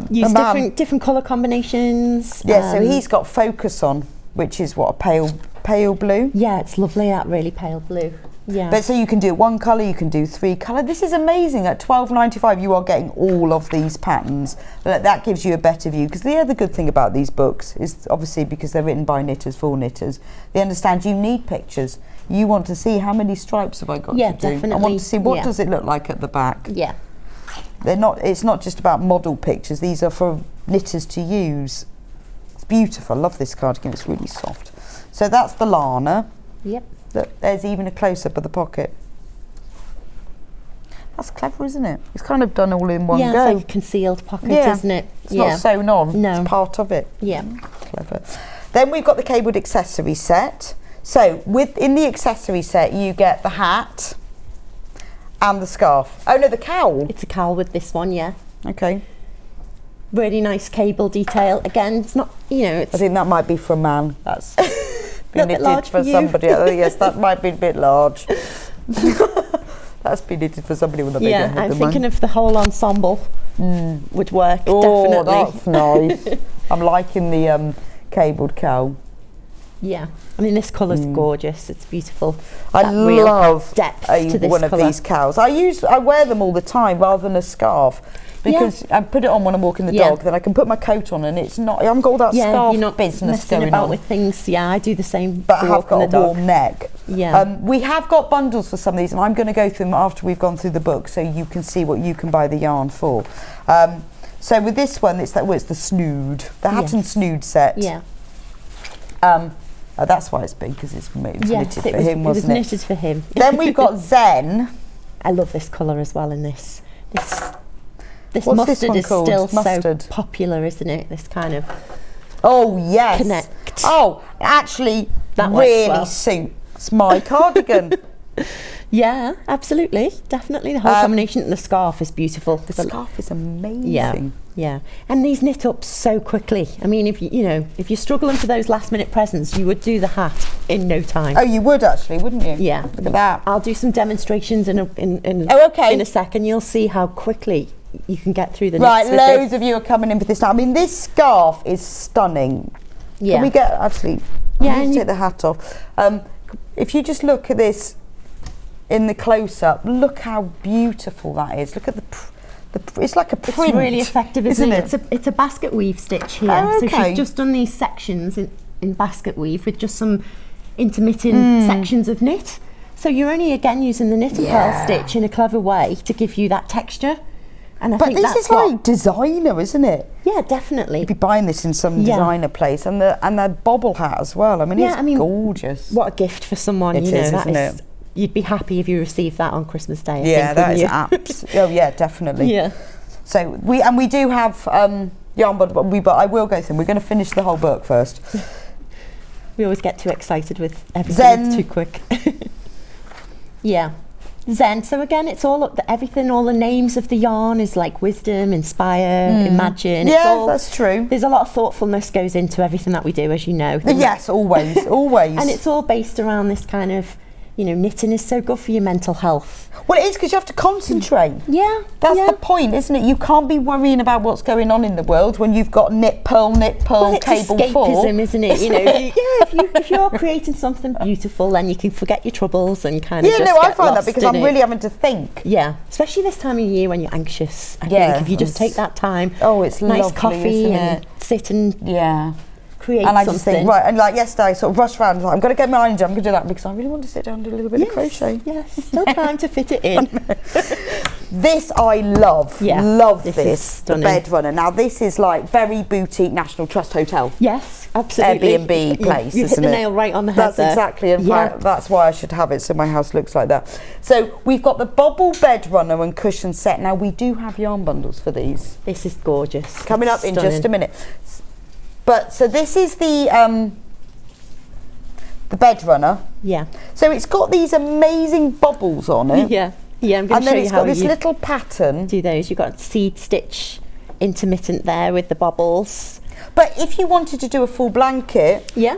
Use different colour combinations. Yeah, so he's got Focus on, which is what, a pale blue? Yeah, it's lovely, that really pale blue. Yeah. But so you can do 1 colour, you can do 3 colour. This is amazing. At $12.95 you are getting all of these patterns. That gives you a better view, because the other good thing about these books is obviously because they're written by knitters for knitters, they understand you need pictures. You want to see how many stripes have I got to do. Definitely. I want to see what does it look like at the back. Yeah. It's not just about model pictures, these are for knitters to use. It's beautiful. I love this cardigan, it's really soft. So that's the Lana. Yep. Look, there's even a close-up of the pocket. That's clever, isn't it? It's kind of done all in one go. Yeah, it's like a concealed pocket, isn't it? It's not sewn on, it's part of it. Yeah. Clever. Then we've got the cabled accessory set. So in the accessory set you get the hat and the scarf. Oh no, the cowl. It's a cowl with this one, yeah. Okay. Really nice cable detail. Again, it's not, I think that might be for a man. That's been knitted for somebody. Yes, that might be a bit large. That's been knitted for somebody with a bigger head. I'm thinking of the whole ensemble would work, definitely. That's nice. I'm liking the cabled cowl. Yeah, I mean this colour's gorgeous. It's beautiful. I love depth to this one of these cowls. I wear them all the time rather than a scarf, because I put it on when I'm walking the dog. Then I can put my coat on, and it's not. I haven't got all that scarf you're not business going about with things. Yeah, I do the same. But I have got a warm neck. Yeah. We have got bundles for some of these, and I'm going to go through them after we've gone through the book, so you can see what you can buy the yarn for. So with this one, it's the snood, the hat and snood set. Yeah. That's why it's big, because it's knitted for him, wasn't it? It was knitted for him. Then we've got Zen. I love this colour as well in this. This What's mustard this one is called? still Mustard. so popular, isn't it? This kind of Oh yes. Connect. Oh, actually, That works really well. suits my cardigan. Yeah, absolutely, definitely. The whole combination, and the scarf is beautiful. The scarf is amazing. Yeah, and these knit up so quickly. I mean, if you're struggling for those last minute presents, you would do the hat in no time. Oh, you would actually, wouldn't you? Yeah, Look at that. I'll do some demonstrations in a second. You'll see how quickly you can get through the knits. Right, with loads this. of you are coming in for this now. I mean, this scarf is stunning. Yeah. Can we get actually? Yeah, I need and to take the hat off. If you just look at this in the close-up, look how beautiful that is. Look at it's like a print. It's really effective, isn't it? it? It's a basket weave stitch here. Oh, So okay. she's just done these sections in basket weave with just some intermittent sections of knit. So you're only again using the knit and purl stitch in a clever way to give you that texture. And I But think this that's is like designer, isn't it? Yeah, definitely. You'd be buying this in some designer place, and the bobble hat as well. I mean, it's gorgeous. What a gift for someone, It you know. is, That isn't is, it? You'd be happy if you received that on Christmas Day. Yeah, that is wouldn't you? oh yeah, definitely. Yeah. So we do have yarn bundle, but I will go through. We're going to finish the whole book first. We always get too excited with everything. Zen. It's too quick. Yeah. Zen. So again, it's all everything. All the names of the yarn is like wisdom, inspire, imagine. Yeah, it's all, that's true. There's a lot of thoughtfulness goes into everything that we do, as you know. Yes, always, always. And it's all based around this kind of, knitting is so good for your mental health. Well, it is, because you have to concentrate. Yeah. That's the point, isn't it? You can't be worrying about what's going on in the world when you've got knit, purl, Well, it's cable escapism, full. isn't it? If you're creating something beautiful, then you can forget your troubles and kind of Yeah, just no, I get find that lost because in I'm it. really having to think. Yeah, especially this time of year when you're anxious. I Yeah, think if you just it's- take that time, it's nice lovely, coffee isn't and it? sit and Yeah. create And I something. just think, right, and like yesterday, I sort of rushed around, like, I'm going to get my iron, I'm going to do that because I really want to sit down and do a little bit of crochet. Yes, still time to fit it in. This I love. Yeah, Love this this. is The stunning. bed runner. Now this is like very boutique National Trust hotel. Yes, absolutely. Airbnb place, You hit isn't the it? nail right on the head That's there. exactly, in Yeah. fact, that's why I should have it so my house looks like that. So we've got the bobble bed runner and cushion set. Now we do have yarn bundles for these. This is gorgeous. Coming up It's in stunning. just a minute. But so this is the bed runner. Yeah. So it's got these amazing bubbles on it. Yeah. Yeah, I'm going And to show then you it's how got this you little pattern. do those. You've got seed stitch intermittent there with the bobbles. But if you wanted to do a full blanket, Yeah.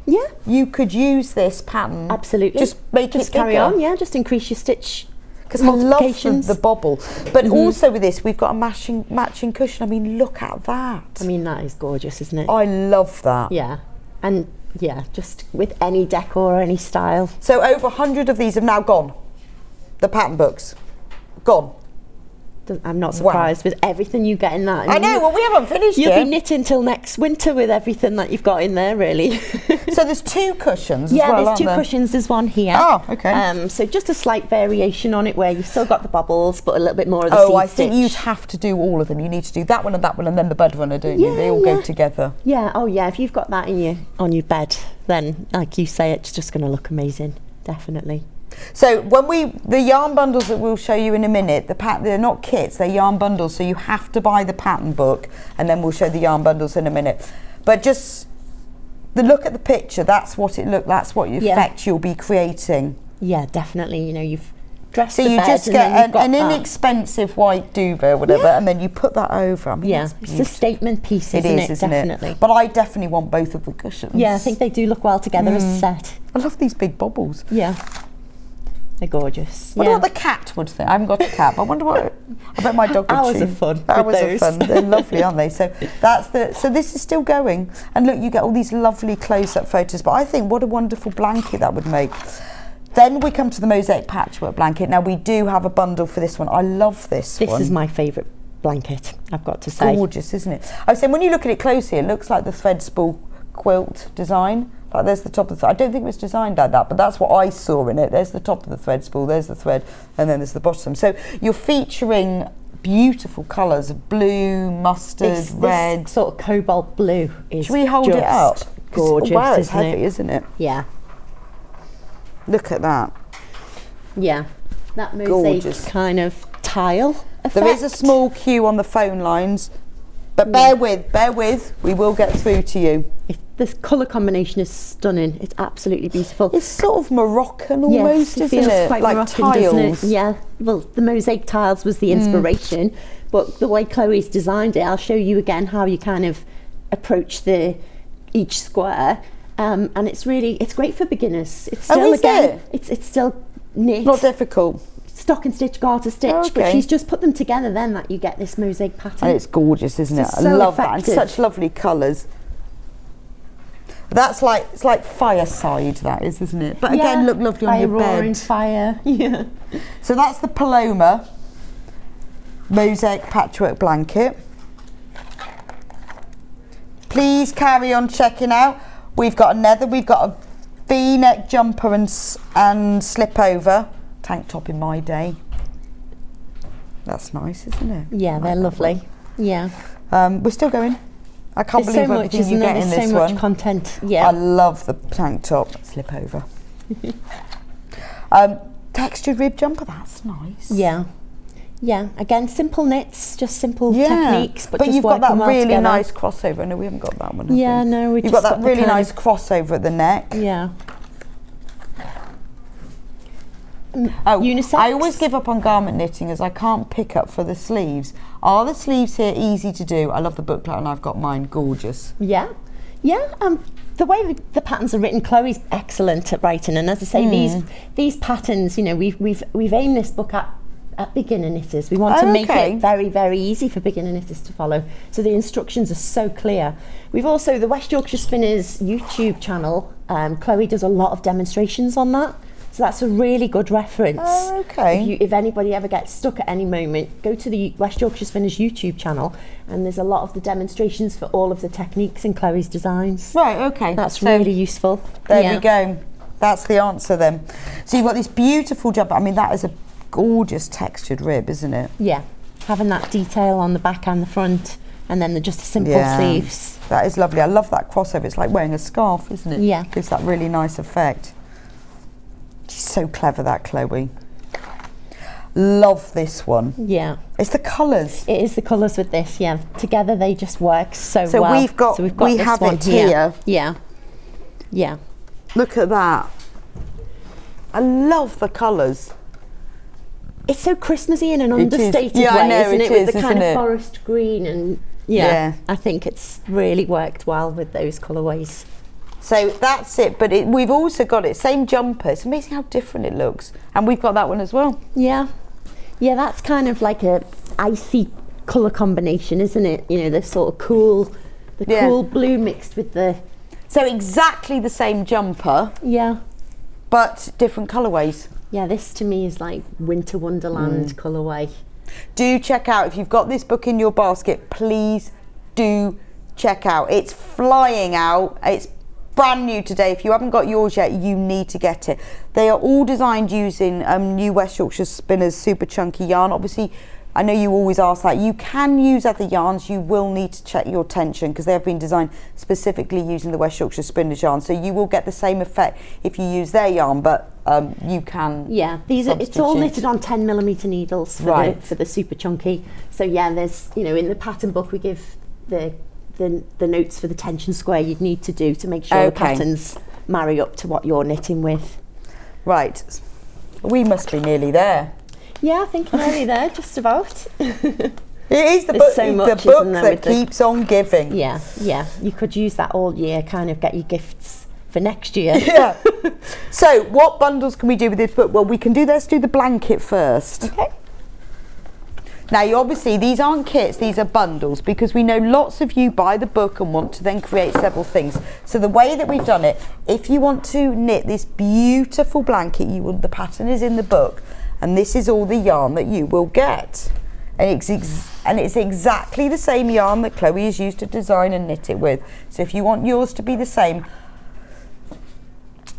Yeah. you could use this pattern. Absolutely. Just make Just it carry bigger. on, yeah. Just increase your stitch. Because I love multiplications. the bobble. But also with this, we've got a matching cushion. I mean, look at that. I mean, that is gorgeous, isn't it? I love that. Yeah. And yeah, just with any decor or any style. So over 100 of these have now gone. The pattern books. Gone. I'm not surprised with everything you get in that. I know, well, we haven't finished You'll yet. be knitting till next winter with everything that you've got in there, really. So there's two cushions as Yeah, well, there's aren't two there? cushions. There's one here. Oh, okay. So just a slight variation on it where you've still got the bubbles, but a little bit more of the Oh, seed I think stitch. you'd have to do all of them. You need to do that one and then the bed runner, don't you? Yeah, They all go yeah. together. Yeah, oh yeah, if you've got that on your bed, then like you say, it's just going to look amazing, definitely. So the yarn bundles that we'll show you in a minute, they're not kits, they're yarn bundles, so you have to buy the pattern book, and then we'll show the yarn bundles in a minute. But just the look at the picture, that's what effect you'll be creating. Yeah, definitely. You've dressed So the you bed just and then get you've got an that. inexpensive white duvet or whatever, and then you put that over. I mean, Yeah, that's it's a statement piece, isn't it? isn't Definitely. it? But I definitely want both of the cushions. Yeah, I think they do look well together as a set. I love these big bubbles. Yeah. They're gorgeous. I wonder Yeah. what the cat would think. I haven't got a cat, but I wonder what. I bet my dog would Hours chew. of fun with Hours of those. fun. They're lovely, aren't they? So so this is still going. And look, you get all these lovely close-up photos. But I think what a wonderful blanket that would make. Then we come to the mosaic patchwork blanket. Now we do have a bundle for this one. I love this one. This is my favourite blanket, I've got to say. Gorgeous, isn't it? I was saying, when you look at it closely, it looks like the thread spool quilt design. Like there's the top of the I don't think it was designed like that, but that's what I saw in it. There's the top of the thread spool, there's the thread, and then there's the bottom. So you're featuring beautiful colours of blue, mustard, red. This sort of cobalt blue is Should we hold it just up? gorgeous, wow, it's isn't heavy, it? isn't it? Yeah. Look at that. Yeah. That mosaic Gorgeous. kind of tile effect. There is a small queue on the phone lines, but bear with, we will get through to you. This colour combination is stunning. It's absolutely beautiful. It's sort of Moroccan Yes, almost, it isn't feels it? quite Like Moroccan, tiles. doesn't it? Yeah. Well, the mosaic tiles was the inspiration, but the way Chloe's designed it, I'll show you again how you kind of approach each square. And it's great for beginners. It's still it's still knit. Not difficult. Stock and stitch, garter stitch, but she's just put them together then that you get this mosaic pattern. And it's gorgeous, isn't it? I so love effective. that, and such lovely colours. It's like fireside, that is, isn't it? But again, look lovely on your roaring bed. fire. Yeah. So that's the Paloma mosaic patchwork blanket. Please carry on checking out. We've got a V-neck jumper and slip over. Tank top in my day. That's nice, isn't it? Yeah, they're lovely. Yeah. We're still going. I can't There's believe so much, everything isn't you there? get in There's this so one. much content. Yeah. I love the tank top slip over. Textured rib jumper, that's nice. Yeah. Yeah. Again, simple knits, just simple techniques, but just you've got that working well really together. nice crossover. No, we haven't got that one. Have Yeah, we? no, we You've just got that got the really kind nice crossover at the neck. Yeah. Oh, Unisex. I always give up on garment knitting as I can't pick up for the sleeves. Are the sleeves here easy to do? I love the booklet and I've got mine, gorgeous. Yeah. Yeah. The way the patterns are written, Chloe's excellent at writing, and as I say, these patterns, you know, we've aimed this book at beginner knitters. We want to make it very, very easy for beginner knitters to follow. So the instructions are so clear. We've also, the West Yorkshire Spinners YouTube channel, Chloe does a lot of demonstrations on that. So that's a really good reference. Oh, okay. If anybody ever gets stuck at any moment, go to the West Yorkshire Spinners YouTube channel, and there's a lot of the demonstrations for all of the techniques in Chloe's designs. Right, okay. That's really useful. There we go. That's the answer then. So you've got this beautiful jumper. I mean, that is a gorgeous textured rib, isn't it? Yeah, having that detail on the back and the front, and then just the simple sleeves. That is lovely. I love that crossover. It's like wearing a scarf, isn't it? Yeah. Gives that really nice effect. She's so clever, that Chloe. Love this one. Yeah. It's the colours. It is the colours with this, yeah. Together they just work so well. So we have it here. Yeah. Yeah. Look at that. I love the colours. It's so Christmassy in an understated way, isn't it? With the kind of forest green and I think it's really worked well with those colourways. So that's it, but we've also got it, same jumper. It's amazing how different it looks. And we've got that one as well. Yeah. Yeah, that's kind of like a icy colour combination, isn't it? You know, the sort of cool blue mixed with the... So exactly the same jumper. Yeah. But different colourways. Yeah, this to me is like Winter Wonderland colourway. Do check out, if you've got this book in your basket, please do check out. It's flying out. It's brand new today. If you haven't got yours yet, you need to get it. They are all designed using new West Yorkshire Spinners super chunky yarn. Obviously, I know you always ask that. You can use other yarns. You will need to check your tension because they have been designed specifically using the West Yorkshire Spinners yarn. So you will get the same effect if you use their yarn, but you can. Yeah, it's all knitted on 10mm needles for the super chunky. So yeah, there's, you know, in the pattern book we give the notes for the tension square you'd need to do to make sure the patterns marry up to what you're knitting with. Right, we must be nearly there. Yeah, I think I'm nearly there, just about. It is the book, so much, the book that keeps on giving. Yeah, yeah. You could use that all year, kind of get your gifts for next year. Yeah. So, what bundles can we do with this book? Well, let's do the blanket first. Okay. Now, obviously, these aren't kits, these are bundles, because we know lots of you buy the book and want to then create several things. So the way that we've done it, if you want to knit this beautiful blanket, the pattern is in the book, and this is all the yarn that you will get. And it's exactly the same yarn that Chloe has used to design and knit it with. So if you want yours to be the same,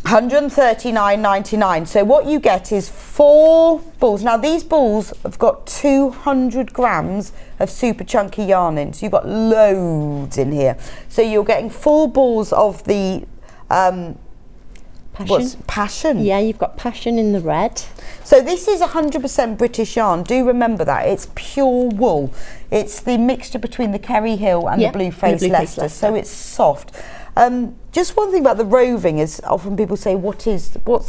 139.99. So what you get is 4 balls. Now these balls have got 200 grams of super chunky yarn in, so you've got loads in here. So you're getting 4 balls of the passion. Yeah, you've got passion in the red. So this is 100% British yarn. Do remember that. It's pure wool. It's the mixture between the Kerry Hill and the Blue Face Leicester. So it's soft. Just one thing about the roving is often people say, what's the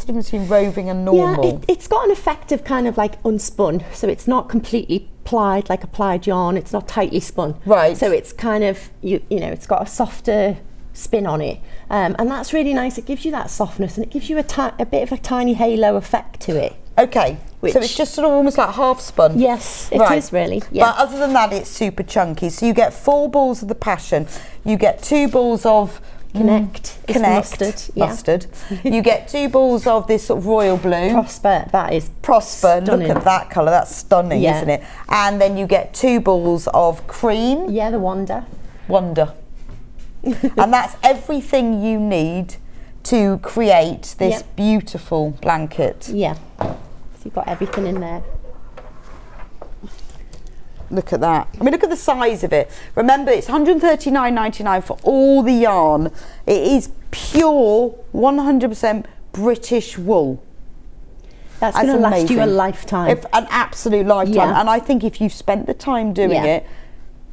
difference between roving and normal? Yeah, it's got an effect of kind of like unspun. So it's not completely plied like a plied yarn. It's not tightly spun. Right. So it's kind of, you know, it's got a softer spin on it. And that's really nice. It gives you that softness and it gives you a bit of a tiny halo effect to it. Okay, so it's just sort of almost like half spun. Yes, it is really. Yeah. But other than that, it's super chunky. So you get 4 balls of the passion. You get 2 balls of Connect. Mustard. You get 2 balls of this sort of royal blue. Prosper, that is Prosper. stunning. Look at that colour. That's stunning, isn't it? And then you get 2 balls of cream. Yeah, the Wonder. And that's everything you need to create this beautiful blanket. Yeah. So you've got everything in there. Look at that. I mean, look at the size of it. Remember, it's 139.99 for all the yarn. It is pure 100% British wool. That's going to last you a lifetime. An absolute lifetime. Yeah. And I think if you've spent the time doing it,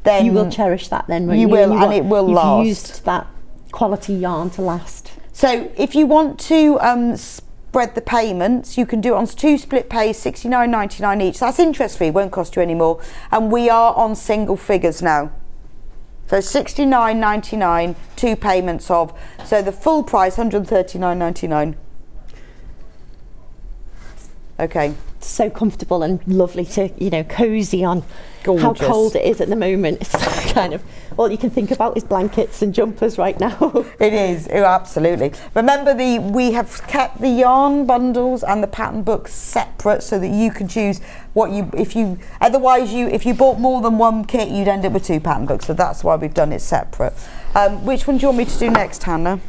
then you will cherish that then, won't you? Will, and it will last. You've used that quality yarn to last. So if you want to spread the payments, you can do it on 2 split pays, $69.99 each. That's interest free, won't cost you any more. And we are on single figures now. So $69.99, 2 payments of. So the full price, $139.99. Okay. So comfortable and lovely to, you know, cozy on. Gorgeous. How cold it is at the moment. It's kind of all you can think about is blankets and jumpers right now. It is, absolutely. Remember, we have kept the yarn bundles and the pattern books separate so that you can choose what if you bought more than 1 kit, you'd end up with 2 pattern books. So that's why we've done it separate. Which one do you want me to do next, Hannah?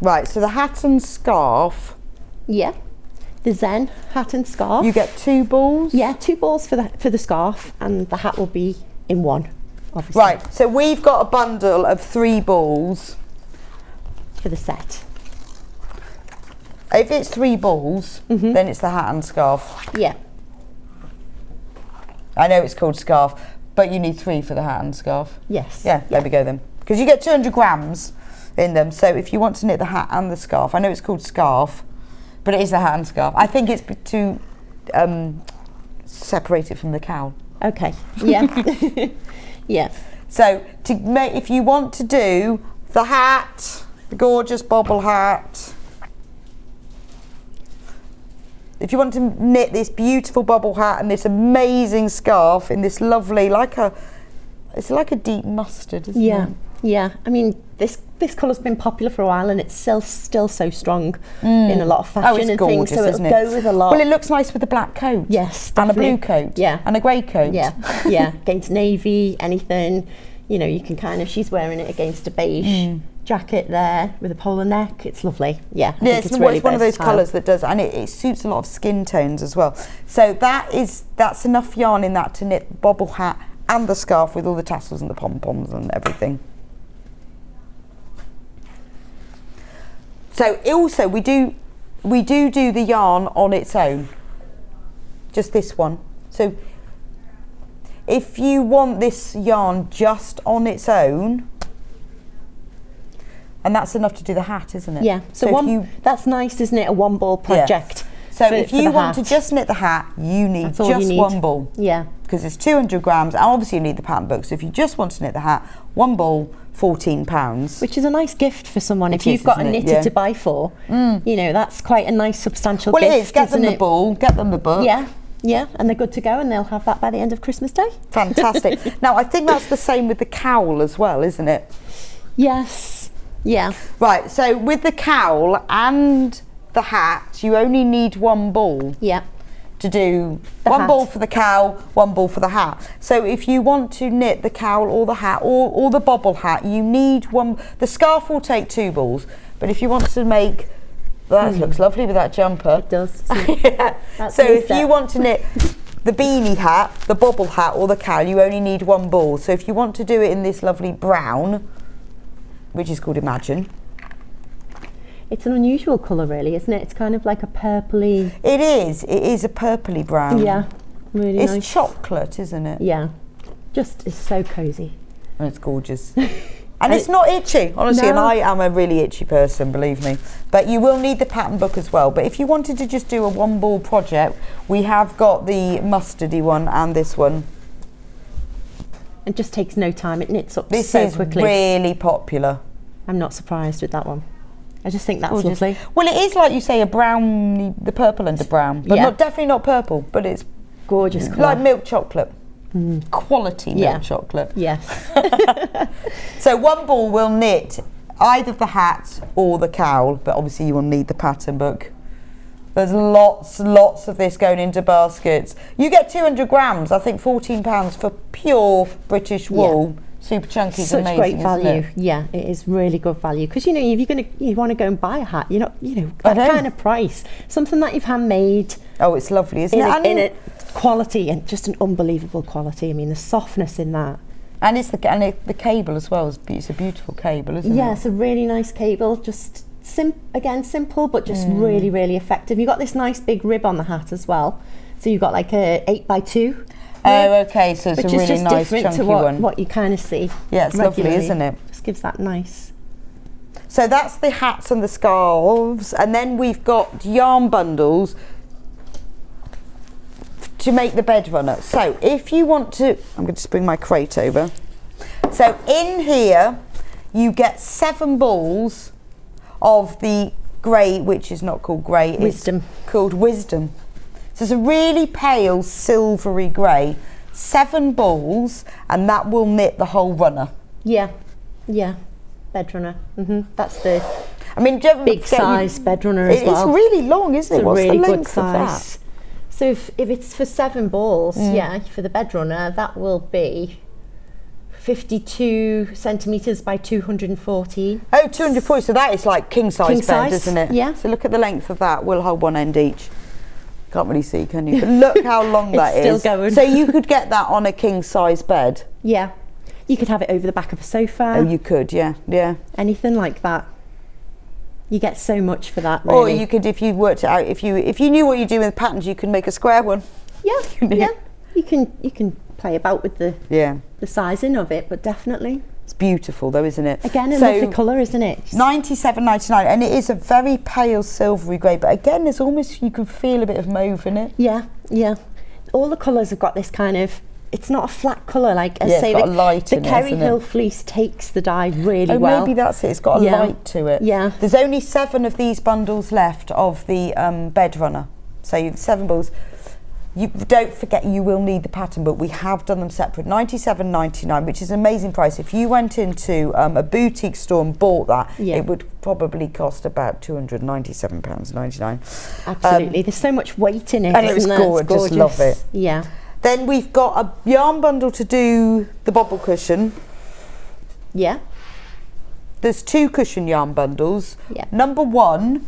Right, so the hat and scarf. Yeah. The Zen hat and scarf. You get 2 balls? Yeah, 2 balls for the scarf, and the hat will be in 1, obviously. Right, so we've got a bundle of 3 balls. For the set. If it's 3 balls, then it's the hat and scarf. Yeah. I know it's called scarf, but you need 3 for the hat and scarf. Yes. Yeah, there we go then. Because you get 200 grams in them, so if you want to knit the hat and the scarf, I know it's called scarf, but it is the hat and scarf. I think it's to separate it from the cowl. Okay. Yeah. Yeah. So if you want to do the hat, the gorgeous bobble hat, if you want to knit this beautiful bobble hat and this amazing scarf in this lovely, it's like a deep mustard, isn't it? Yeah. I mean, this colour's been popular for a while and it's still so strong in a lot of fashion and gorgeous, things, so it'll isn't it? go with a lot. Well, it looks nice with a black coat. Yes, and a definitely. blue coat. Yeah. And a grey coat. Yeah, yeah. Against navy, anything. You know, you can kind of, she's wearing it against a beige jacket there with a polar neck. It's lovely. Yeah, I think it's really one of those versatile. colours that does, and it suits a lot of skin tones as well. So that's enough yarn in that to knit the bobble hat and the scarf with all the tassels and the pom-poms and everything. So also we do the yarn on its own, just this one. So if you want this yarn just on its own, and that's enough to do the hat, isn't it? Yeah. So that's nice, isn't it? A 1 ball project. Yeah. So if you want to just knit the hat, you need just 1 ball. Yeah. Because it's 200 grams, and obviously you need the pattern book. So if you just want to knit the hat, 1 ball, £14. Which is a nice gift for someone. If you've got a knitter to buy for, you know, that's quite a nice substantial gift. Well, it is. Get them the ball, get them the book. Yeah, and they're good to go, and they'll have that by the end of Christmas Day. Fantastic. Now, I think that's the same with the cowl as well, isn't it? Yes. Yeah. Right, so with the cowl and the hat, you only need 1 ball. Yeah. to do one ball for the cowl, one ball for the hat. So if you want to knit the cowl or the hat or the bobble hat, you need one. The scarf will take 2 balls, but if you want to make, that looks lovely with that jumper. It does. Yeah. So if you want to knit the beanie hat, the bobble hat or the cowl, you only need 1 ball. So if you want to do it in this lovely brown, which is called Imagine. It's an unusual colour really, isn't it? It's kind of like a purpley... It is a purpley brown. Yeah, really nice. It's chocolate, isn't it? Yeah, just it's so cosy. And it's gorgeous. And it's not itchy, honestly, No. and I am a really itchy person, believe me. But you will need the pattern book as well. But if you wanted to just do a 1 ball project, we have got the mustardy one and this one. It just takes no time, it knits up This so is quickly. really popular. I'm not surprised with that one. I just think that's Gorgeous. lovely. Well, it is like you say, a brown, the purple under brown, but Yeah. definitely not purple, but it's Gorgeous colour. like milk chocolate. Quality milk chocolate. Yes. So 1 ball will knit either the hat or the cowl, but obviously you will need the pattern book. There's lots of this going into baskets. You get 200 grams, I think £14 for pure British wool. Super chunky, Such amazing, great isn't value. it? Yeah, it is really good value because if you want to go and buy a hat, you're not that kind of price, something that you've handmade. Oh, it's lovely, isn't it? In a quality and just an unbelievable quality. I mean, the softness in that. And it's the cable as well. It's a beautiful cable, isn't it? Yeah, it's a really nice cable. Just simple, but just really, really effective. You've got this nice big rib on the hat as well. So you've got like a 8x2. Oh, okay. So it's a really just nice different chunky to one. what you kind of see. Yeah, it's regularly. lovely, isn't it? Just gives that nice. So that's the hats and the scarves, and then we've got yarn bundles to make the bed runner. So if you want to, I'm going to just bring my crate over. So in here you get 7 balls of the grey, which is not called grey, Wisdom. it's called Wisdom. So it's a really pale silvery grey, 7 balls, and that will knit the whole runner. Yeah, bed runner. That's the I mean, big size bed runner as well. It's really long, isn't it? It's What's a really the good length of that? size. So if it's for 7 balls, for the bed runner, that will be 52 centimetres by 214. Oh, 240, so that is like king size bed, size, isn't it? yeah. So look at the length of that. We'll hold one end each. Can't really see, can you? But look how long that It's is. still going. So you could get that on a king size bed. Yeah, you could have it over the back of a sofa. Oh, you could, yeah. Anything like that. You get so much for that, Or really. you could, if you worked it out, if you knew what you do with patterns, you could make a square one. Yeah. You can play about with the sizing of it, but definitely. It's beautiful though, isn't it? Again, a lovely colour, isn't it? $97.99, and it is a very pale silvery grey, but again, there's almost, you can feel a bit of mauve in it. Yeah. All the colours have got this kind of, it's not a flat colour, like I say, it's got a light in it, the Kerry isn't it? Hill fleece takes the dye really well. Maybe that's it, it's got a light to it. Yeah. There's only 7 of these bundles left of the bed runner. So you've 7 balls. You don't forget, you will need the pattern book. We have done them separate, $97.99, which is an amazing price. If you went into a boutique store and bought that, it would probably cost about £297.99. Absolutely, there's so much weight in it, and it was gorgeous. Just love it. Yeah. Then we've got a yarn bundle to do the bobble cushion. Yeah. There's 2 cushion yarn bundles. Yeah. Number 1.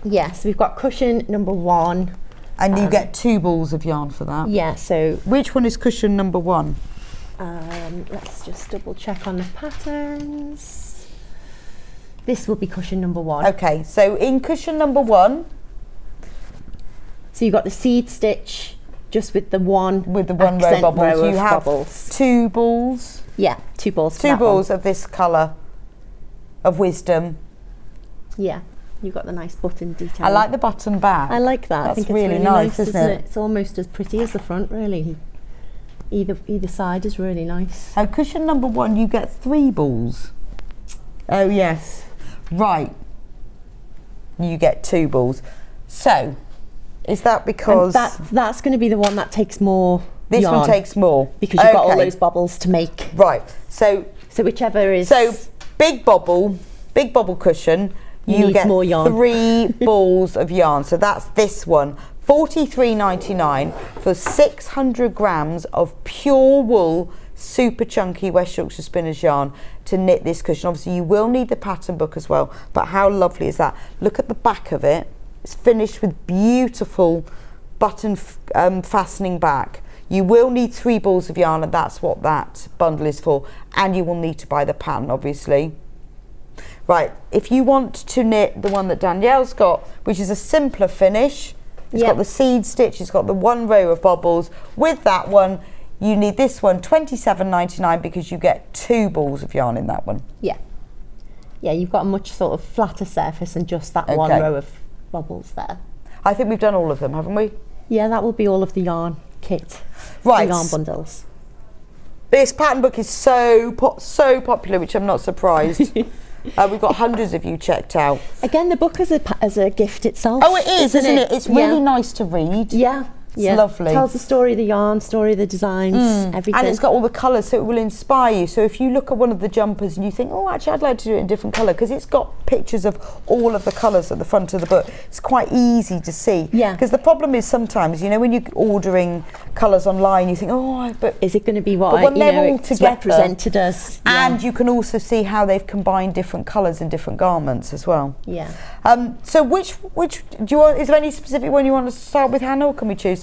Yes, we've got cushion number 1. And you get 2 balls of yarn for that. Yeah, so... Which one is cushion number 1? Let's just double check on the patterns. This will be cushion number 1. Okay, so in cushion number 1... So you've got the seed stitch just with the one row of bubbles. You have bubbles. 2 balls. Yeah, 2 balls. 2 balls of this colour of Wisdom. Yeah, you've got the nice button detail. I like the button back. I like that. That's I think it's really nice, isn't it? It's almost as pretty as the front, really. Either side is really nice. And cushion number 1, you get 3 balls. Oh yes, right. You get 2 balls. So, is that because that's going to be the one that takes more? This yarn, one takes more because you've got all those bubbles to make. Right. So whichever is. So big bobble cushion. you get more yarn. 3 balls of yarn. So that's this one, $43.99 for 600 grams of pure wool, super chunky West Yorkshire Spinners yarn to knit this cushion. Obviously you will need the pattern book as well, but how lovely is that? Look at the back of it. It's finished with beautiful button fastening back. You will need 3 balls of yarn, and that's what that bundle is for, and you will need to buy the pattern, obviously. Right, if you want to knit the one that Danielle's got, which is a simpler finish, it's got the seed stitch, it's got the 1 row of bobbles. With that one, you need this one, $27.99, because you get 2 balls of yarn in that one. Yeah, you've got a much sort of flatter surface and just that 1 row of bobbles there. I think we've done all of them, haven't we? Yeah, that will be all of the yarn kit, right? The yarn bundles. This pattern book is so popular, which I'm not surprised. We've got hundreds of you checked out. Again, the book as a gift itself. Oh, it is, isn't it? It's really nice to read. Yeah. It's lovely. Tells the story of the yarn, story of the designs, everything. And it's got all the colours, so it will inspire you. So if you look at one of the jumpers and you think, oh, actually, I'd like to do it in a different colour, because it's got pictures of all of the colours at the front of the book. It's quite easy to see. Yeah. Because the problem is sometimes, you know, when you're ordering colours online, you think, oh, but is it going to be what it's represented as? And you can also see how they've combined different colours in different garments as well. Yeah. So which do you want? Is there any specific one you want to start with, Hannah, or can we choose?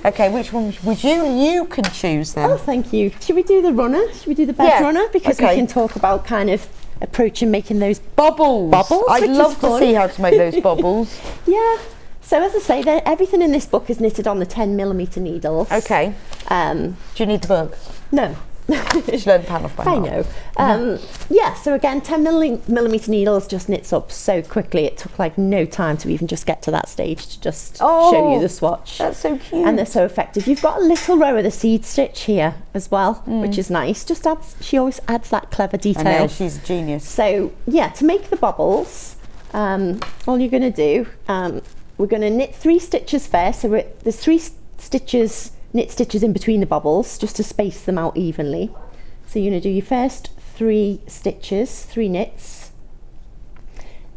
Okay, which one would you can choose then? Oh, thank you. Should we do the runner? Should we do the bed runner? Because we can talk about kind of approaching making those bobbles. I'd love to see how to make those bobbles. Yeah. So as I say, everything in this book is knitted on the 10mm needles. Okay. Do you need the book? No. Just learn the pattern off by heart. I know. Yeah, so again, 10mm needles just knits up so quickly. It took like no time to even just get to that stage to just show you the swatch. That's so cute. And they're so effective. You've got a little row of the seed stitch here as well, which is nice. She always adds that clever detail. I know, she's a genius. So yeah, to make the bobbles, all you're going to do, we're going to knit 3 stitches first. So there's 3 stitches, knit stitches in between the bobbles, just to space them out evenly. So you're going to do your first 3 stitches, 3 knits.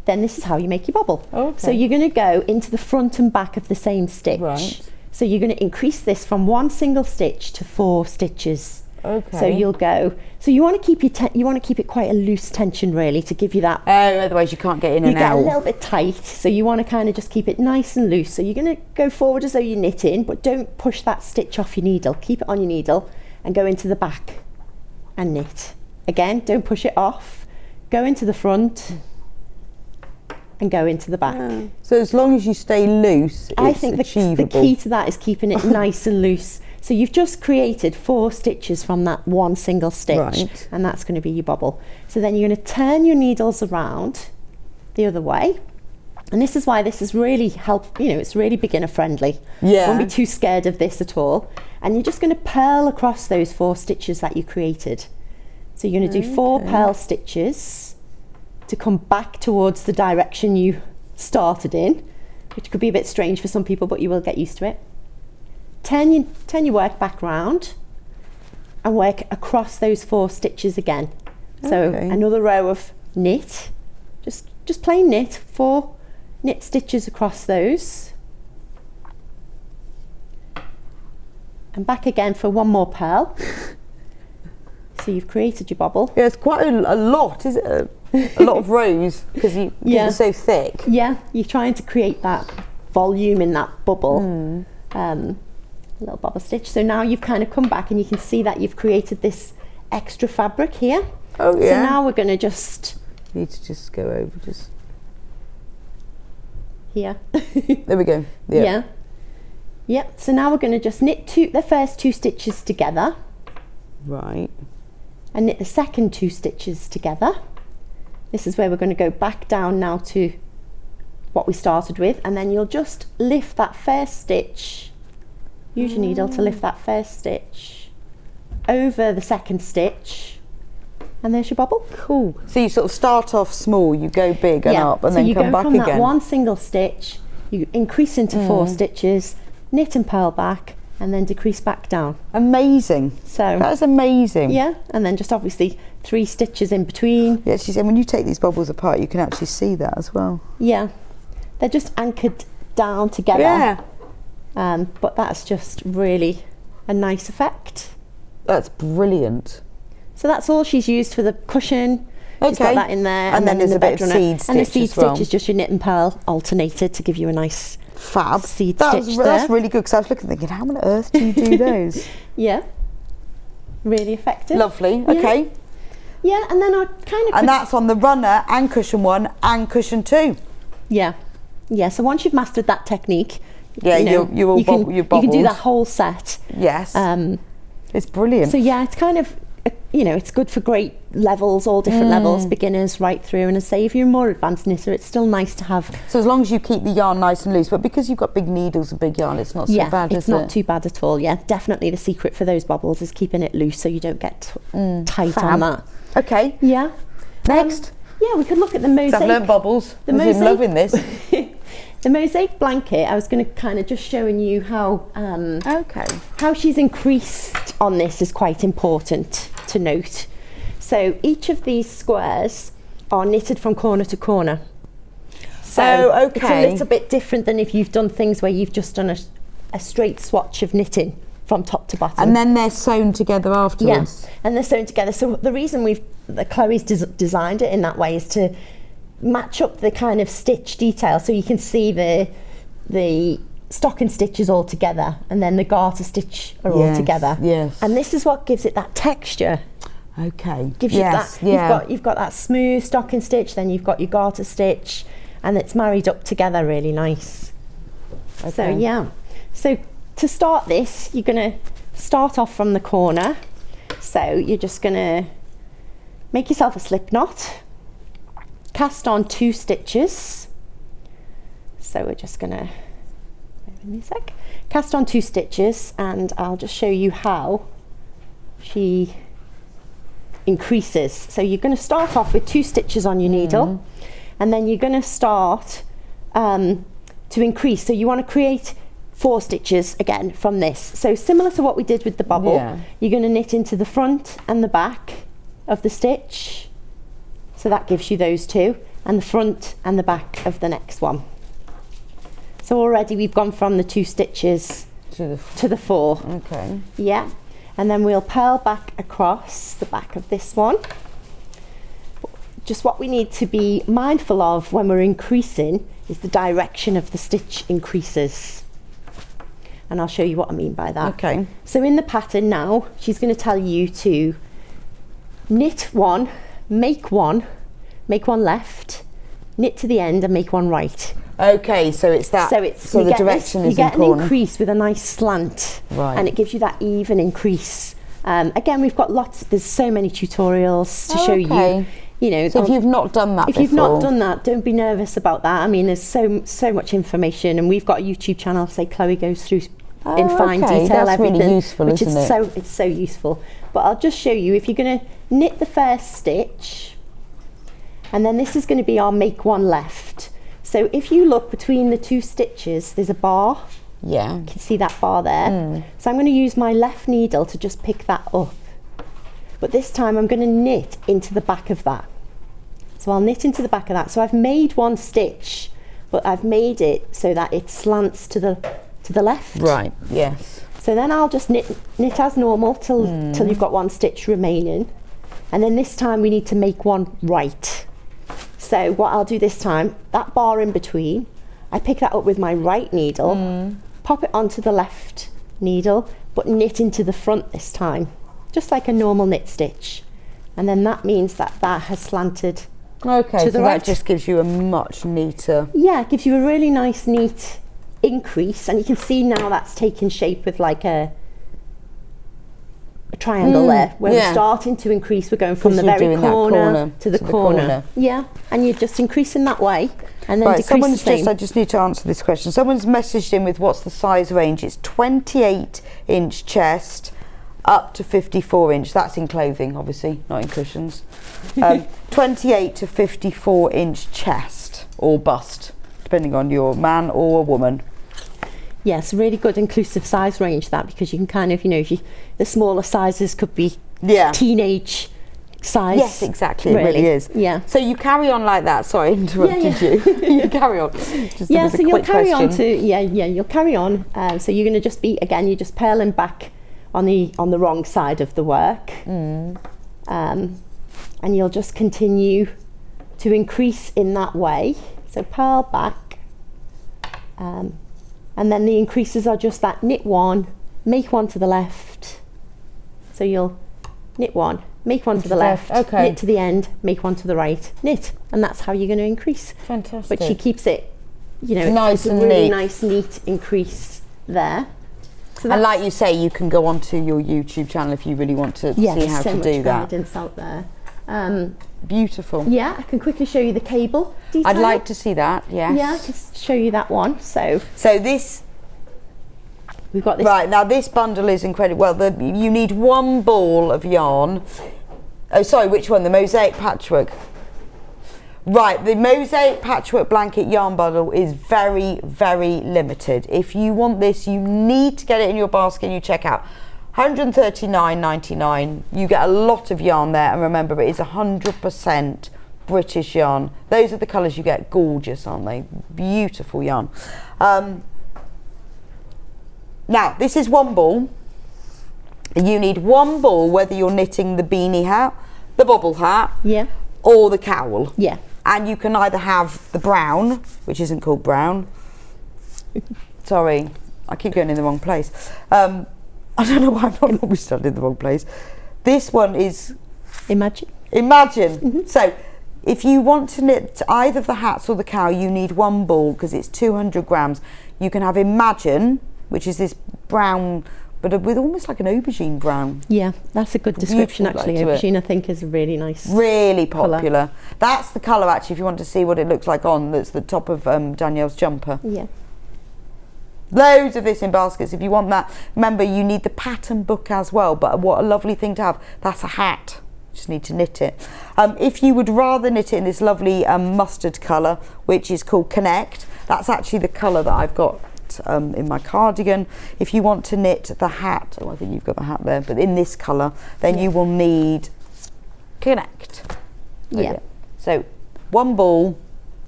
Then this is how you make your bobble. Okay. So you're going to go into the front and back of the same stitch. Right. So you're going to increase this from 1 single stitch to 4 stitches. Okay. So you'll go. So you want to keep it quite a loose tension, really, to give you that. Otherwise you can't get in and out. You get a little bit tight, so you want to kind of just keep it nice and loose. So you're going to go forward as though you're knitting, but don't push that stitch off your needle. Keep it on your needle and go into the back and knit. Again, don't push it off. Go into the front and go into the back. So as long as you stay loose, I think the key to that is keeping it nice and loose. So you've just created 4 stitches from that 1 single stitch, and that's going to be your bobble. So then you're going to turn your needles around the other way, and this is why this is really it's really beginner friendly. Yeah. Don't be too scared of this at all. And you're just going to purl across those 4 stitches that you created. So you're going to do 4 purl stitches to come back towards the direction you started in, which could be a bit strange for some people, but you will get used to it. Turn your work back round and work across those 4 stitches again. So another row of knit, just plain knit, 4 knit stitches across those, and back again for 1 more purl. So you've created your bobble. Yeah, it's quite a lot, isn't it? A lot of rows, because you're so thick. Yeah, you're trying to create that volume in that bubble. Little bobble stitch. So now you've kind of come back and you can see that you've created this extra fabric here. Oh yeah. So now we're going to just need to just go over here. There we go. Yeah. Yep. So now we're going to just knit the first 2 stitches together. Right. And knit the second 2 stitches together. This is where we're going to go back down now to what we started with, and then you'll just lift that first stitch. Use your needle to lift that first stitch over the second stitch, and there's your bobble. Cool. So you sort of start off small, you go big and up, and then come back again. That 1 single stitch, you increase into 4 stitches, knit and purl back, and then decrease back down. Amazing. So that is amazing. Yeah, and then just obviously 3 stitches in between. Yeah, she said when you take these bubbles apart, you can actually see that as well. Yeah, they're just anchored down together. Yeah. But that's just really a nice effect. That's brilliant. So that's all she's used for the cushion. She's got that in there, and then there's a bit of seed stitch. And the seed as well. stitch is just your knit and purl alternated to give you a nice fab seed stitch there. That's really good, because I was looking thinking, how on earth do you do those? Yeah, really effective. Lovely. Yeah. Okay. Yeah, and then I kind of. And that's on the runner and cushion 1 and cushion 2. Yeah, yeah. So once you've mastered that technique, yeah, you can do that whole set. Yes. It's brilliant. So yeah, it's kind of, it's good for great levels, all different levels, beginners right through. And I say, if you're a more advanced knitter, it's still nice to have. So as long as you keep the yarn nice and loose, but because you've got big needles and big yarn, it's not so bad, is it? It's not too bad at all. Yeah, definitely the secret for those bobbles is keeping it loose so you don't get tight on that. Okay. Yeah. Next. Yeah, we could look at the mosaic. I've learnt bobbles. I'm loving this. The mosaic blanket, I was going to kind of just showing you how how she's increased on this is quite important to note. So each of these squares are knitted from corner to corner. So it's a little bit different than if you've done things where you've just done a straight swatch of knitting from top to bottom. And then they're sewn together afterwards. Yeah, and they're sewn together. So the reason Chloe's designed it in that way is to match up the kind of stitch detail, so you can see the stocking stitches all together, and then the garter stitch are all together. Yes. And this is what gives it that texture. Okay. Gives you that. Yeah. You've got that smooth stocking stitch, then you've got your garter stitch, and it's married up together really nice. Okay. So yeah. So to start this, you're going to start off from the corner. So you're just going to make yourself a slip knot. Cast on 2 stitches. So we're just going to, wait a sec. Cast on 2 stitches, and I'll just show you how she increases. So you're going to start off with 2 stitches on your needle, and then you're going to start to increase. So you want to create 4 stitches again from this. So similar to what we did with the bubble, you're going to knit into the front and the back of the stitch. So that gives you those 2, and the front and the back of the next one. So already we've gone from the 2 stitches to the 4. Okay. Yeah, and then we'll purl back across the back of this one. Just what we need to be mindful of when we're increasing is the direction of the stitch increases. And I'll show you what I mean by that. Okay. So in the pattern now, she's going to tell you to knit 1, make 1 left, knit to the end and make 1 right. Okay, so it's that. So the direction is important. You get an increase with a nice slant, right? And it gives you that even increase. Again, we've got there's so many tutorials to show you. So if you've not done that you've not done that, don't be nervous about that. I mean, there's so much information, and we've got a YouTube channel. Say Chloe goes through in fine detail that's everything, really useful, which isn't it? It's so useful. But I'll just show you, if you're going to knit the first stitch, and then this is going to be our make 1 left. So if you look between the 2 stitches, there's a bar. Yeah. You can see that bar there. So I'm going to use my left needle to just pick that up. But this time I'm going to knit into the back of that. So I'll knit into the back of that. So I've made 1 stitch, but I've made it so that it slants to the left. Right, yes. So then I'll just knit as normal till you've got 1 stitch remaining. And then this time we need to make 1 right. So what I'll do this time, that bar in between, I pick that up with my right needle, pop it onto the left needle, but knit into the front this time, just like a normal knit stitch. And then that means that has slanted to the right. That just gives you a much neater. Yeah, it gives you a really nice, neat increase, and you can see now that's taking shape with like a triangle there, where we're starting to increase. We're going from the very corner to the corner. Yeah, and you're just increasing that way, and then decrease the same. I just need to answer this question. Someone's messaged in with what's the size range. It's 28-inch chest up to 54-inch. That's in clothing, obviously, not in cushions. 28 to 54-inch chest or bust, depending on your man or a woman. Yes, really good inclusive size range that, because you can kind of, the smaller sizes could be teenage size. Yes, exactly. Really. It really is. Yeah. So you carry on like that. Sorry, I interrupted you. You carry on. Just so you'll carry on you'll carry on. So you're going to just be, again, you're just purling back on the wrong side of the work. And you'll just continue to increase in that way. So purl back. And then the increases are just that knit one, make one to the left. So you'll knit one, make one to the left, knit to the end, make one to the right, knit, and that's how you're going to increase. Fantastic. But she keeps it, nice it's and a really neat. nice, neat increase there. So and like you say, you can go onto your YouTube channel if you really want to see how to do that. Guidance out there. Beautiful. Yeah, I can quickly show you the cable detail. I'd like to see that. Yes. Yeah, I can show you that one. So this. We've got this. Right, now this bundle is incredible. Well, you need one ball of yarn. Oh, sorry, which one? The mosaic patchwork. Right, the mosaic patchwork blanket yarn bundle is very, very limited. If you want this, you need to get it in your basket and you check out. $139.99. You get a lot of yarn there, and remember, it is 100% British yarn. Those are the colours you get. Gorgeous, aren't they? Beautiful yarn. Now, this is one ball. You need one ball, whether you're knitting the beanie hat, the bobble hat, or the cowl. Yeah. And you can either have the brown, which isn't called brown. Sorry, I keep going in the wrong place. I don't know why I'm not always standing in the wrong place. This one is... Imagine. So, if you want to knit either the hats or the cowl, you need one ball because it's 200 grams. You can have Imagine, which is this brown, but with almost like an aubergine brown. Yeah, that's a good description actually. Aubergine, I think, is a really nice, really popular colour. That's the colour actually, if you want to see what it looks like on. That's the top of Danielle's jumper. Yeah. Loads of this in baskets if you want that. Remember, you need the pattern book as well, but what a lovely thing to have. That's a hat. Just need to knit it. If you would rather knit it in this lovely mustard colour, which is called Connect, that's actually the colour that I've got in my cardigan. If you want to knit the hat, I think you've got the hat there, but in this colour, then you will need Connect. So one ball,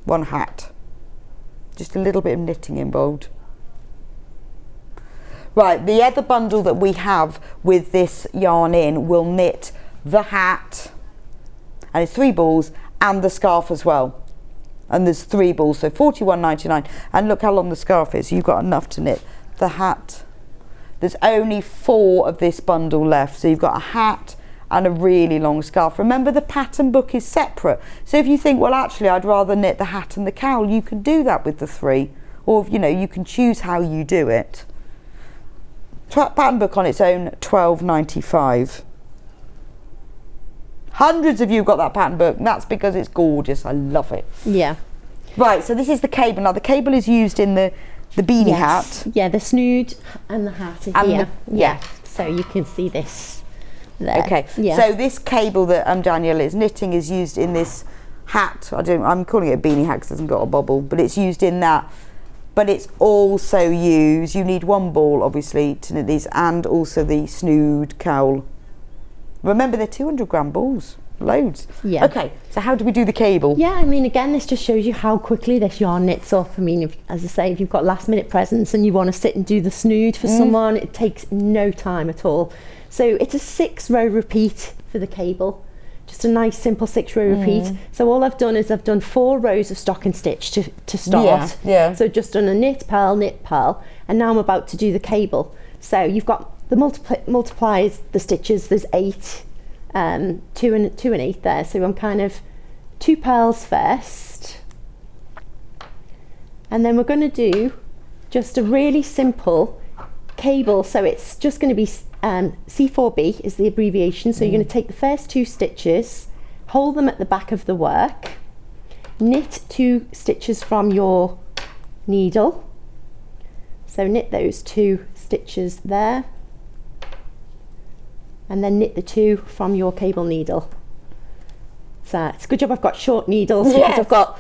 one hat. Just a little bit of knitting involved. Right, the other bundle that we have with this yarn in will knit the hat, and it's 3 balls, and the scarf as well. And there's 3 balls, so $41.99. And look how long the scarf is. You've got enough to knit the hat. There's only 4 of this bundle left. So you've got a hat and a really long scarf. Remember, the pattern book is separate. So if you think, well, actually, I'd rather knit the hat and the cowl, you can do that with the 3. Or, you can choose how you do it. Pattern book on its own, $12.95. Hundreds of you have got that pattern book, and that's because it's gorgeous. I love it. Yeah. Right, so this is the cable. Now, the cable is used in the beanie hat. Yeah, the snood and the hat are here. Yeah. So you can see this there. Okay. Yeah. So this cable that Danielle is knitting is used in this hat. I'm calling it a beanie hat because it hasn't got a bobble, but it's used in that. But it's also used, you need one ball, obviously, to knit these, and also the snood cowl. Remember, they're 200 gram balls. Loads. Yeah. Okay, so how do we do the cable? Yeah, I mean, again, this just shows you how quickly this yarn knits up. I mean, as I say, if you've got last minute presents and you want to sit and do the snood for someone, it takes no time at all. So it's a 6-row repeat for the cable. Just a nice simple 6-row repeat. So all I've done is I've done 4 rows of stocking stitch to start. Yeah. So just done a knit, purl, and now I'm about to do the cable. So you've got the multiplies the stitches. There's 8, 2 and 8 there. So I'm kind of 2 purls first, and then we're going to do just a really simple cable. So it's just going to be C4B is the abbreviation. So you're going to take the first 2 stitches, hold them at the back of the work, knit 2 stitches from your needle. So knit those 2 stitches there, and then knit the 2 from your cable needle. it's a good job I've got short needles because I've got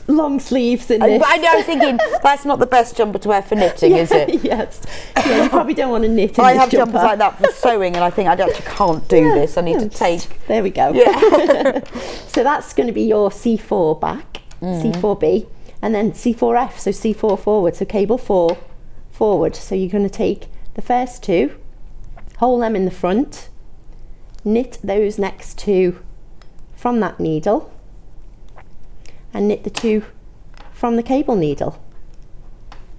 long sleeves in this. I know, I was thinking, that's not the best jumper to wear for knitting, is it? Yes. Yeah, you probably don't want to knit in I this have jumper. jumpers like that for sewing, and I think I actually can't do this. I need to take... There we go. Yeah. So that's going to be your C4 back, C4B, and then C4F, so C4 forward, so cable 4 forward. So you're going to take the first two, hold them in the front, knit those next two from that needle, and knit the two from the cable needle.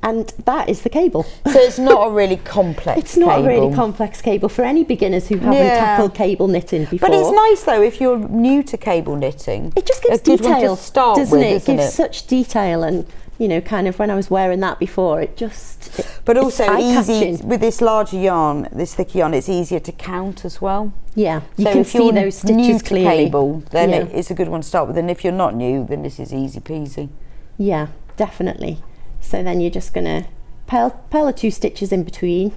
And that is the cable. So it's not a really complex It's not cable. a really complex cable for any beginners who haven't tackled cable knitting before. But it's nice though if you're new to cable knitting. It just gives a good one detail, to start doesn't with, it? isn't It gives it? such detail, and you know, kind of when I was wearing that before, it just. But it's also easy eye-catching. with this larger yarn, this thicker yarn. It's easier to count as well. Yeah, you So can if see you're those new stitches to clearly. cable, then Yeah. it's a good one to start with. And if you're not new, then this is easy peasy. Yeah, definitely. So then you're just gonna purl the 2 stitches in between,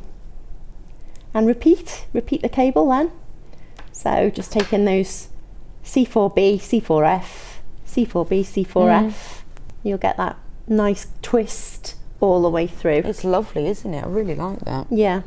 and repeat the cable then. So just taking those C4B, C4F, C4B, C4F, you'll get that nice twist all the way through. It's lovely, isn't it? I really like that. Yeah,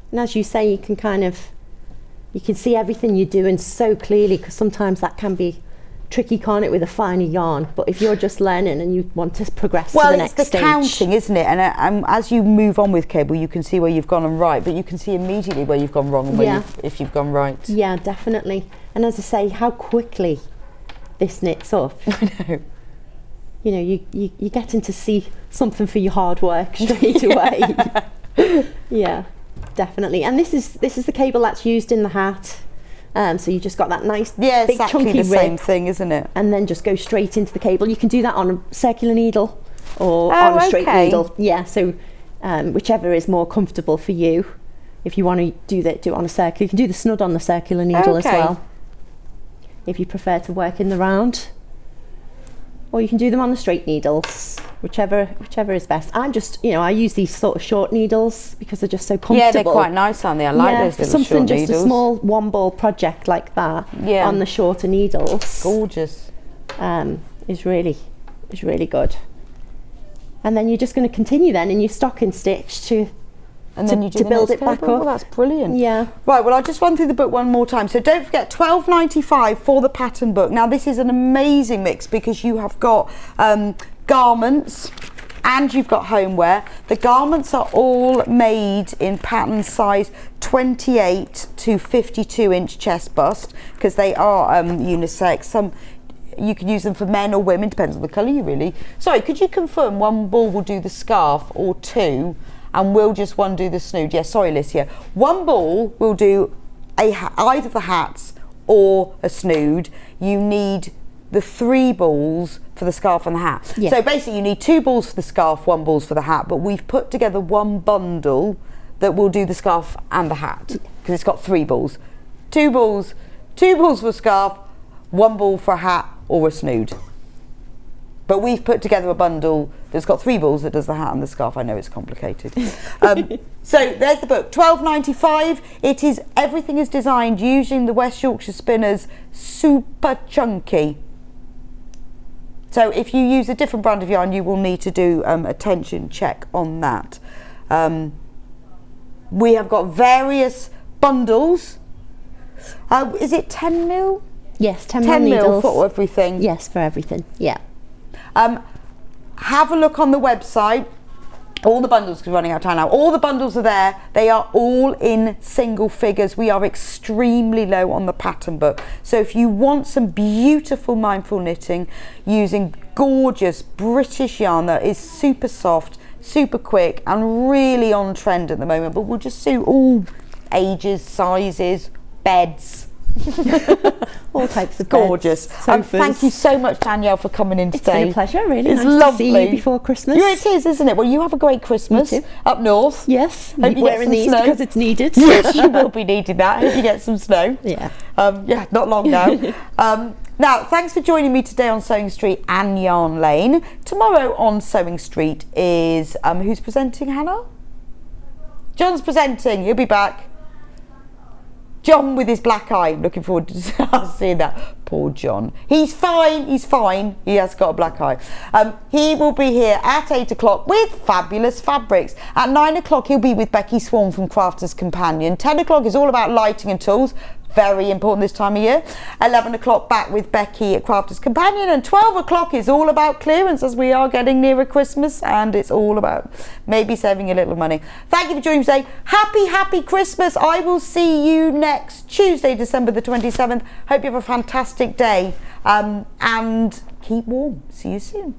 and as you say, you can see everything you're doing so clearly, because sometimes that can be tricky, can't it, with a finer yarn? But if you're just learning and you want to progress to the next stage. Well, it's the counting, isn't it? And as you move on with cable, you can see where you've gone and right, but you can see immediately where you've gone wrong and where if you've gone right. Yeah, definitely. And as I say, how quickly this knits up. I know. You know, you're getting to see something for your hard work straight away. Yeah, definitely. And this is the cable that's used in the hat. So you just got that nice big exactly chunky the rib, same thing, isn't it? and then just go straight into the cable. You can do that on a circular needle or on a straight needle. Yeah, so whichever is more comfortable for you. If you want to do it on a circular, you can do the snud on the circular needle as well. If you prefer to work in the round, or you can do them on the straight needles, whichever is best. I use these sort of short needles because they're just so comfortable. Yeah, they're quite nice, aren't they? I like those little something short just needles. a small one ball project like that on the shorter needles. Gorgeous. Is really good. And then you're just going to continue then in your stocking stitch to build it back up. Oh, that's brilliant. Yeah. Right, well, I'll just run through the book one more time. So don't forget, $12.95 for the pattern book. Now, this is an amazing mix because you have got garments and you've got homeware. The garments are all made in pattern size 28 to 52 inch chest bust because they are unisex. You can use them for men or women, depends on the colour you really. Sorry, could you confirm one ball will do the scarf or two? And we'll just one do the snood. Yes, sorry, Licia. One ball will do either the hats or a snood. You need the 3 balls for the scarf and the hat. Yeah. So basically you need 2 balls for the scarf, 1 balls for the hat, but we've put together one bundle that will do the scarf and the hat because it's got 3 balls. 2 balls for a scarf, 1 ball for a hat or a snood. But we've put together a bundle that's got 3 balls that does the hat and the scarf. I know it's complicated. So there's the book, $12.95. Everything is designed using the West Yorkshire Spinners Super Chunky. So if you use a different brand of yarn, you will need to do a tension check on that. We have got various bundles. Is it 10 mil? Yes, 10 mil needles. For everything? Yes, for everything, yeah. Have a look on the website. All the bundles, because we're running out of time now, all the bundles are there. They are all in single figures. We are extremely low on the pattern book. So if you want some beautiful mindful knitting using gorgeous British yarn that is super soft, super quick and really on trend at the moment, but will just suit all ages, sizes, beds. All types of gorgeous. Thank you so much, Danielle, for coming in today. It's been a pleasure, really. It's nice lovely. to see you before Christmas. Yeah, it is, isn't it? Well, you have a great Christmas up north. Yes, Hope you wearing get some these snow. because it's needed. Yes, you will be needing that. Hope you get some snow. Yeah. Yeah, not long now. Now, thanks for joining me today on Sewing Street and Yarn Lane. Tomorrow on Sewing Street is who's presenting, Hannah? John's presenting. He'll be back. John with his black eye. Looking forward to seeing that. Poor John. He's fine. He has got a black eye. He will be here at 8 o'clock with fabulous fabrics. At 9 o'clock, he'll be with Becky Swan from Crafter's Companion. 10 o'clock is all about lighting and tools. Very important this time of year. 11 o'clock back with Becky at Crafter's Companion, and 12 o'clock is all about clearance as we are getting nearer Christmas, and it's all about maybe saving a little money. Thank you for joining me today. Happy Christmas. I will see you next Tuesday, December the 27th. Hope you have a fantastic day, and keep warm. See you soon.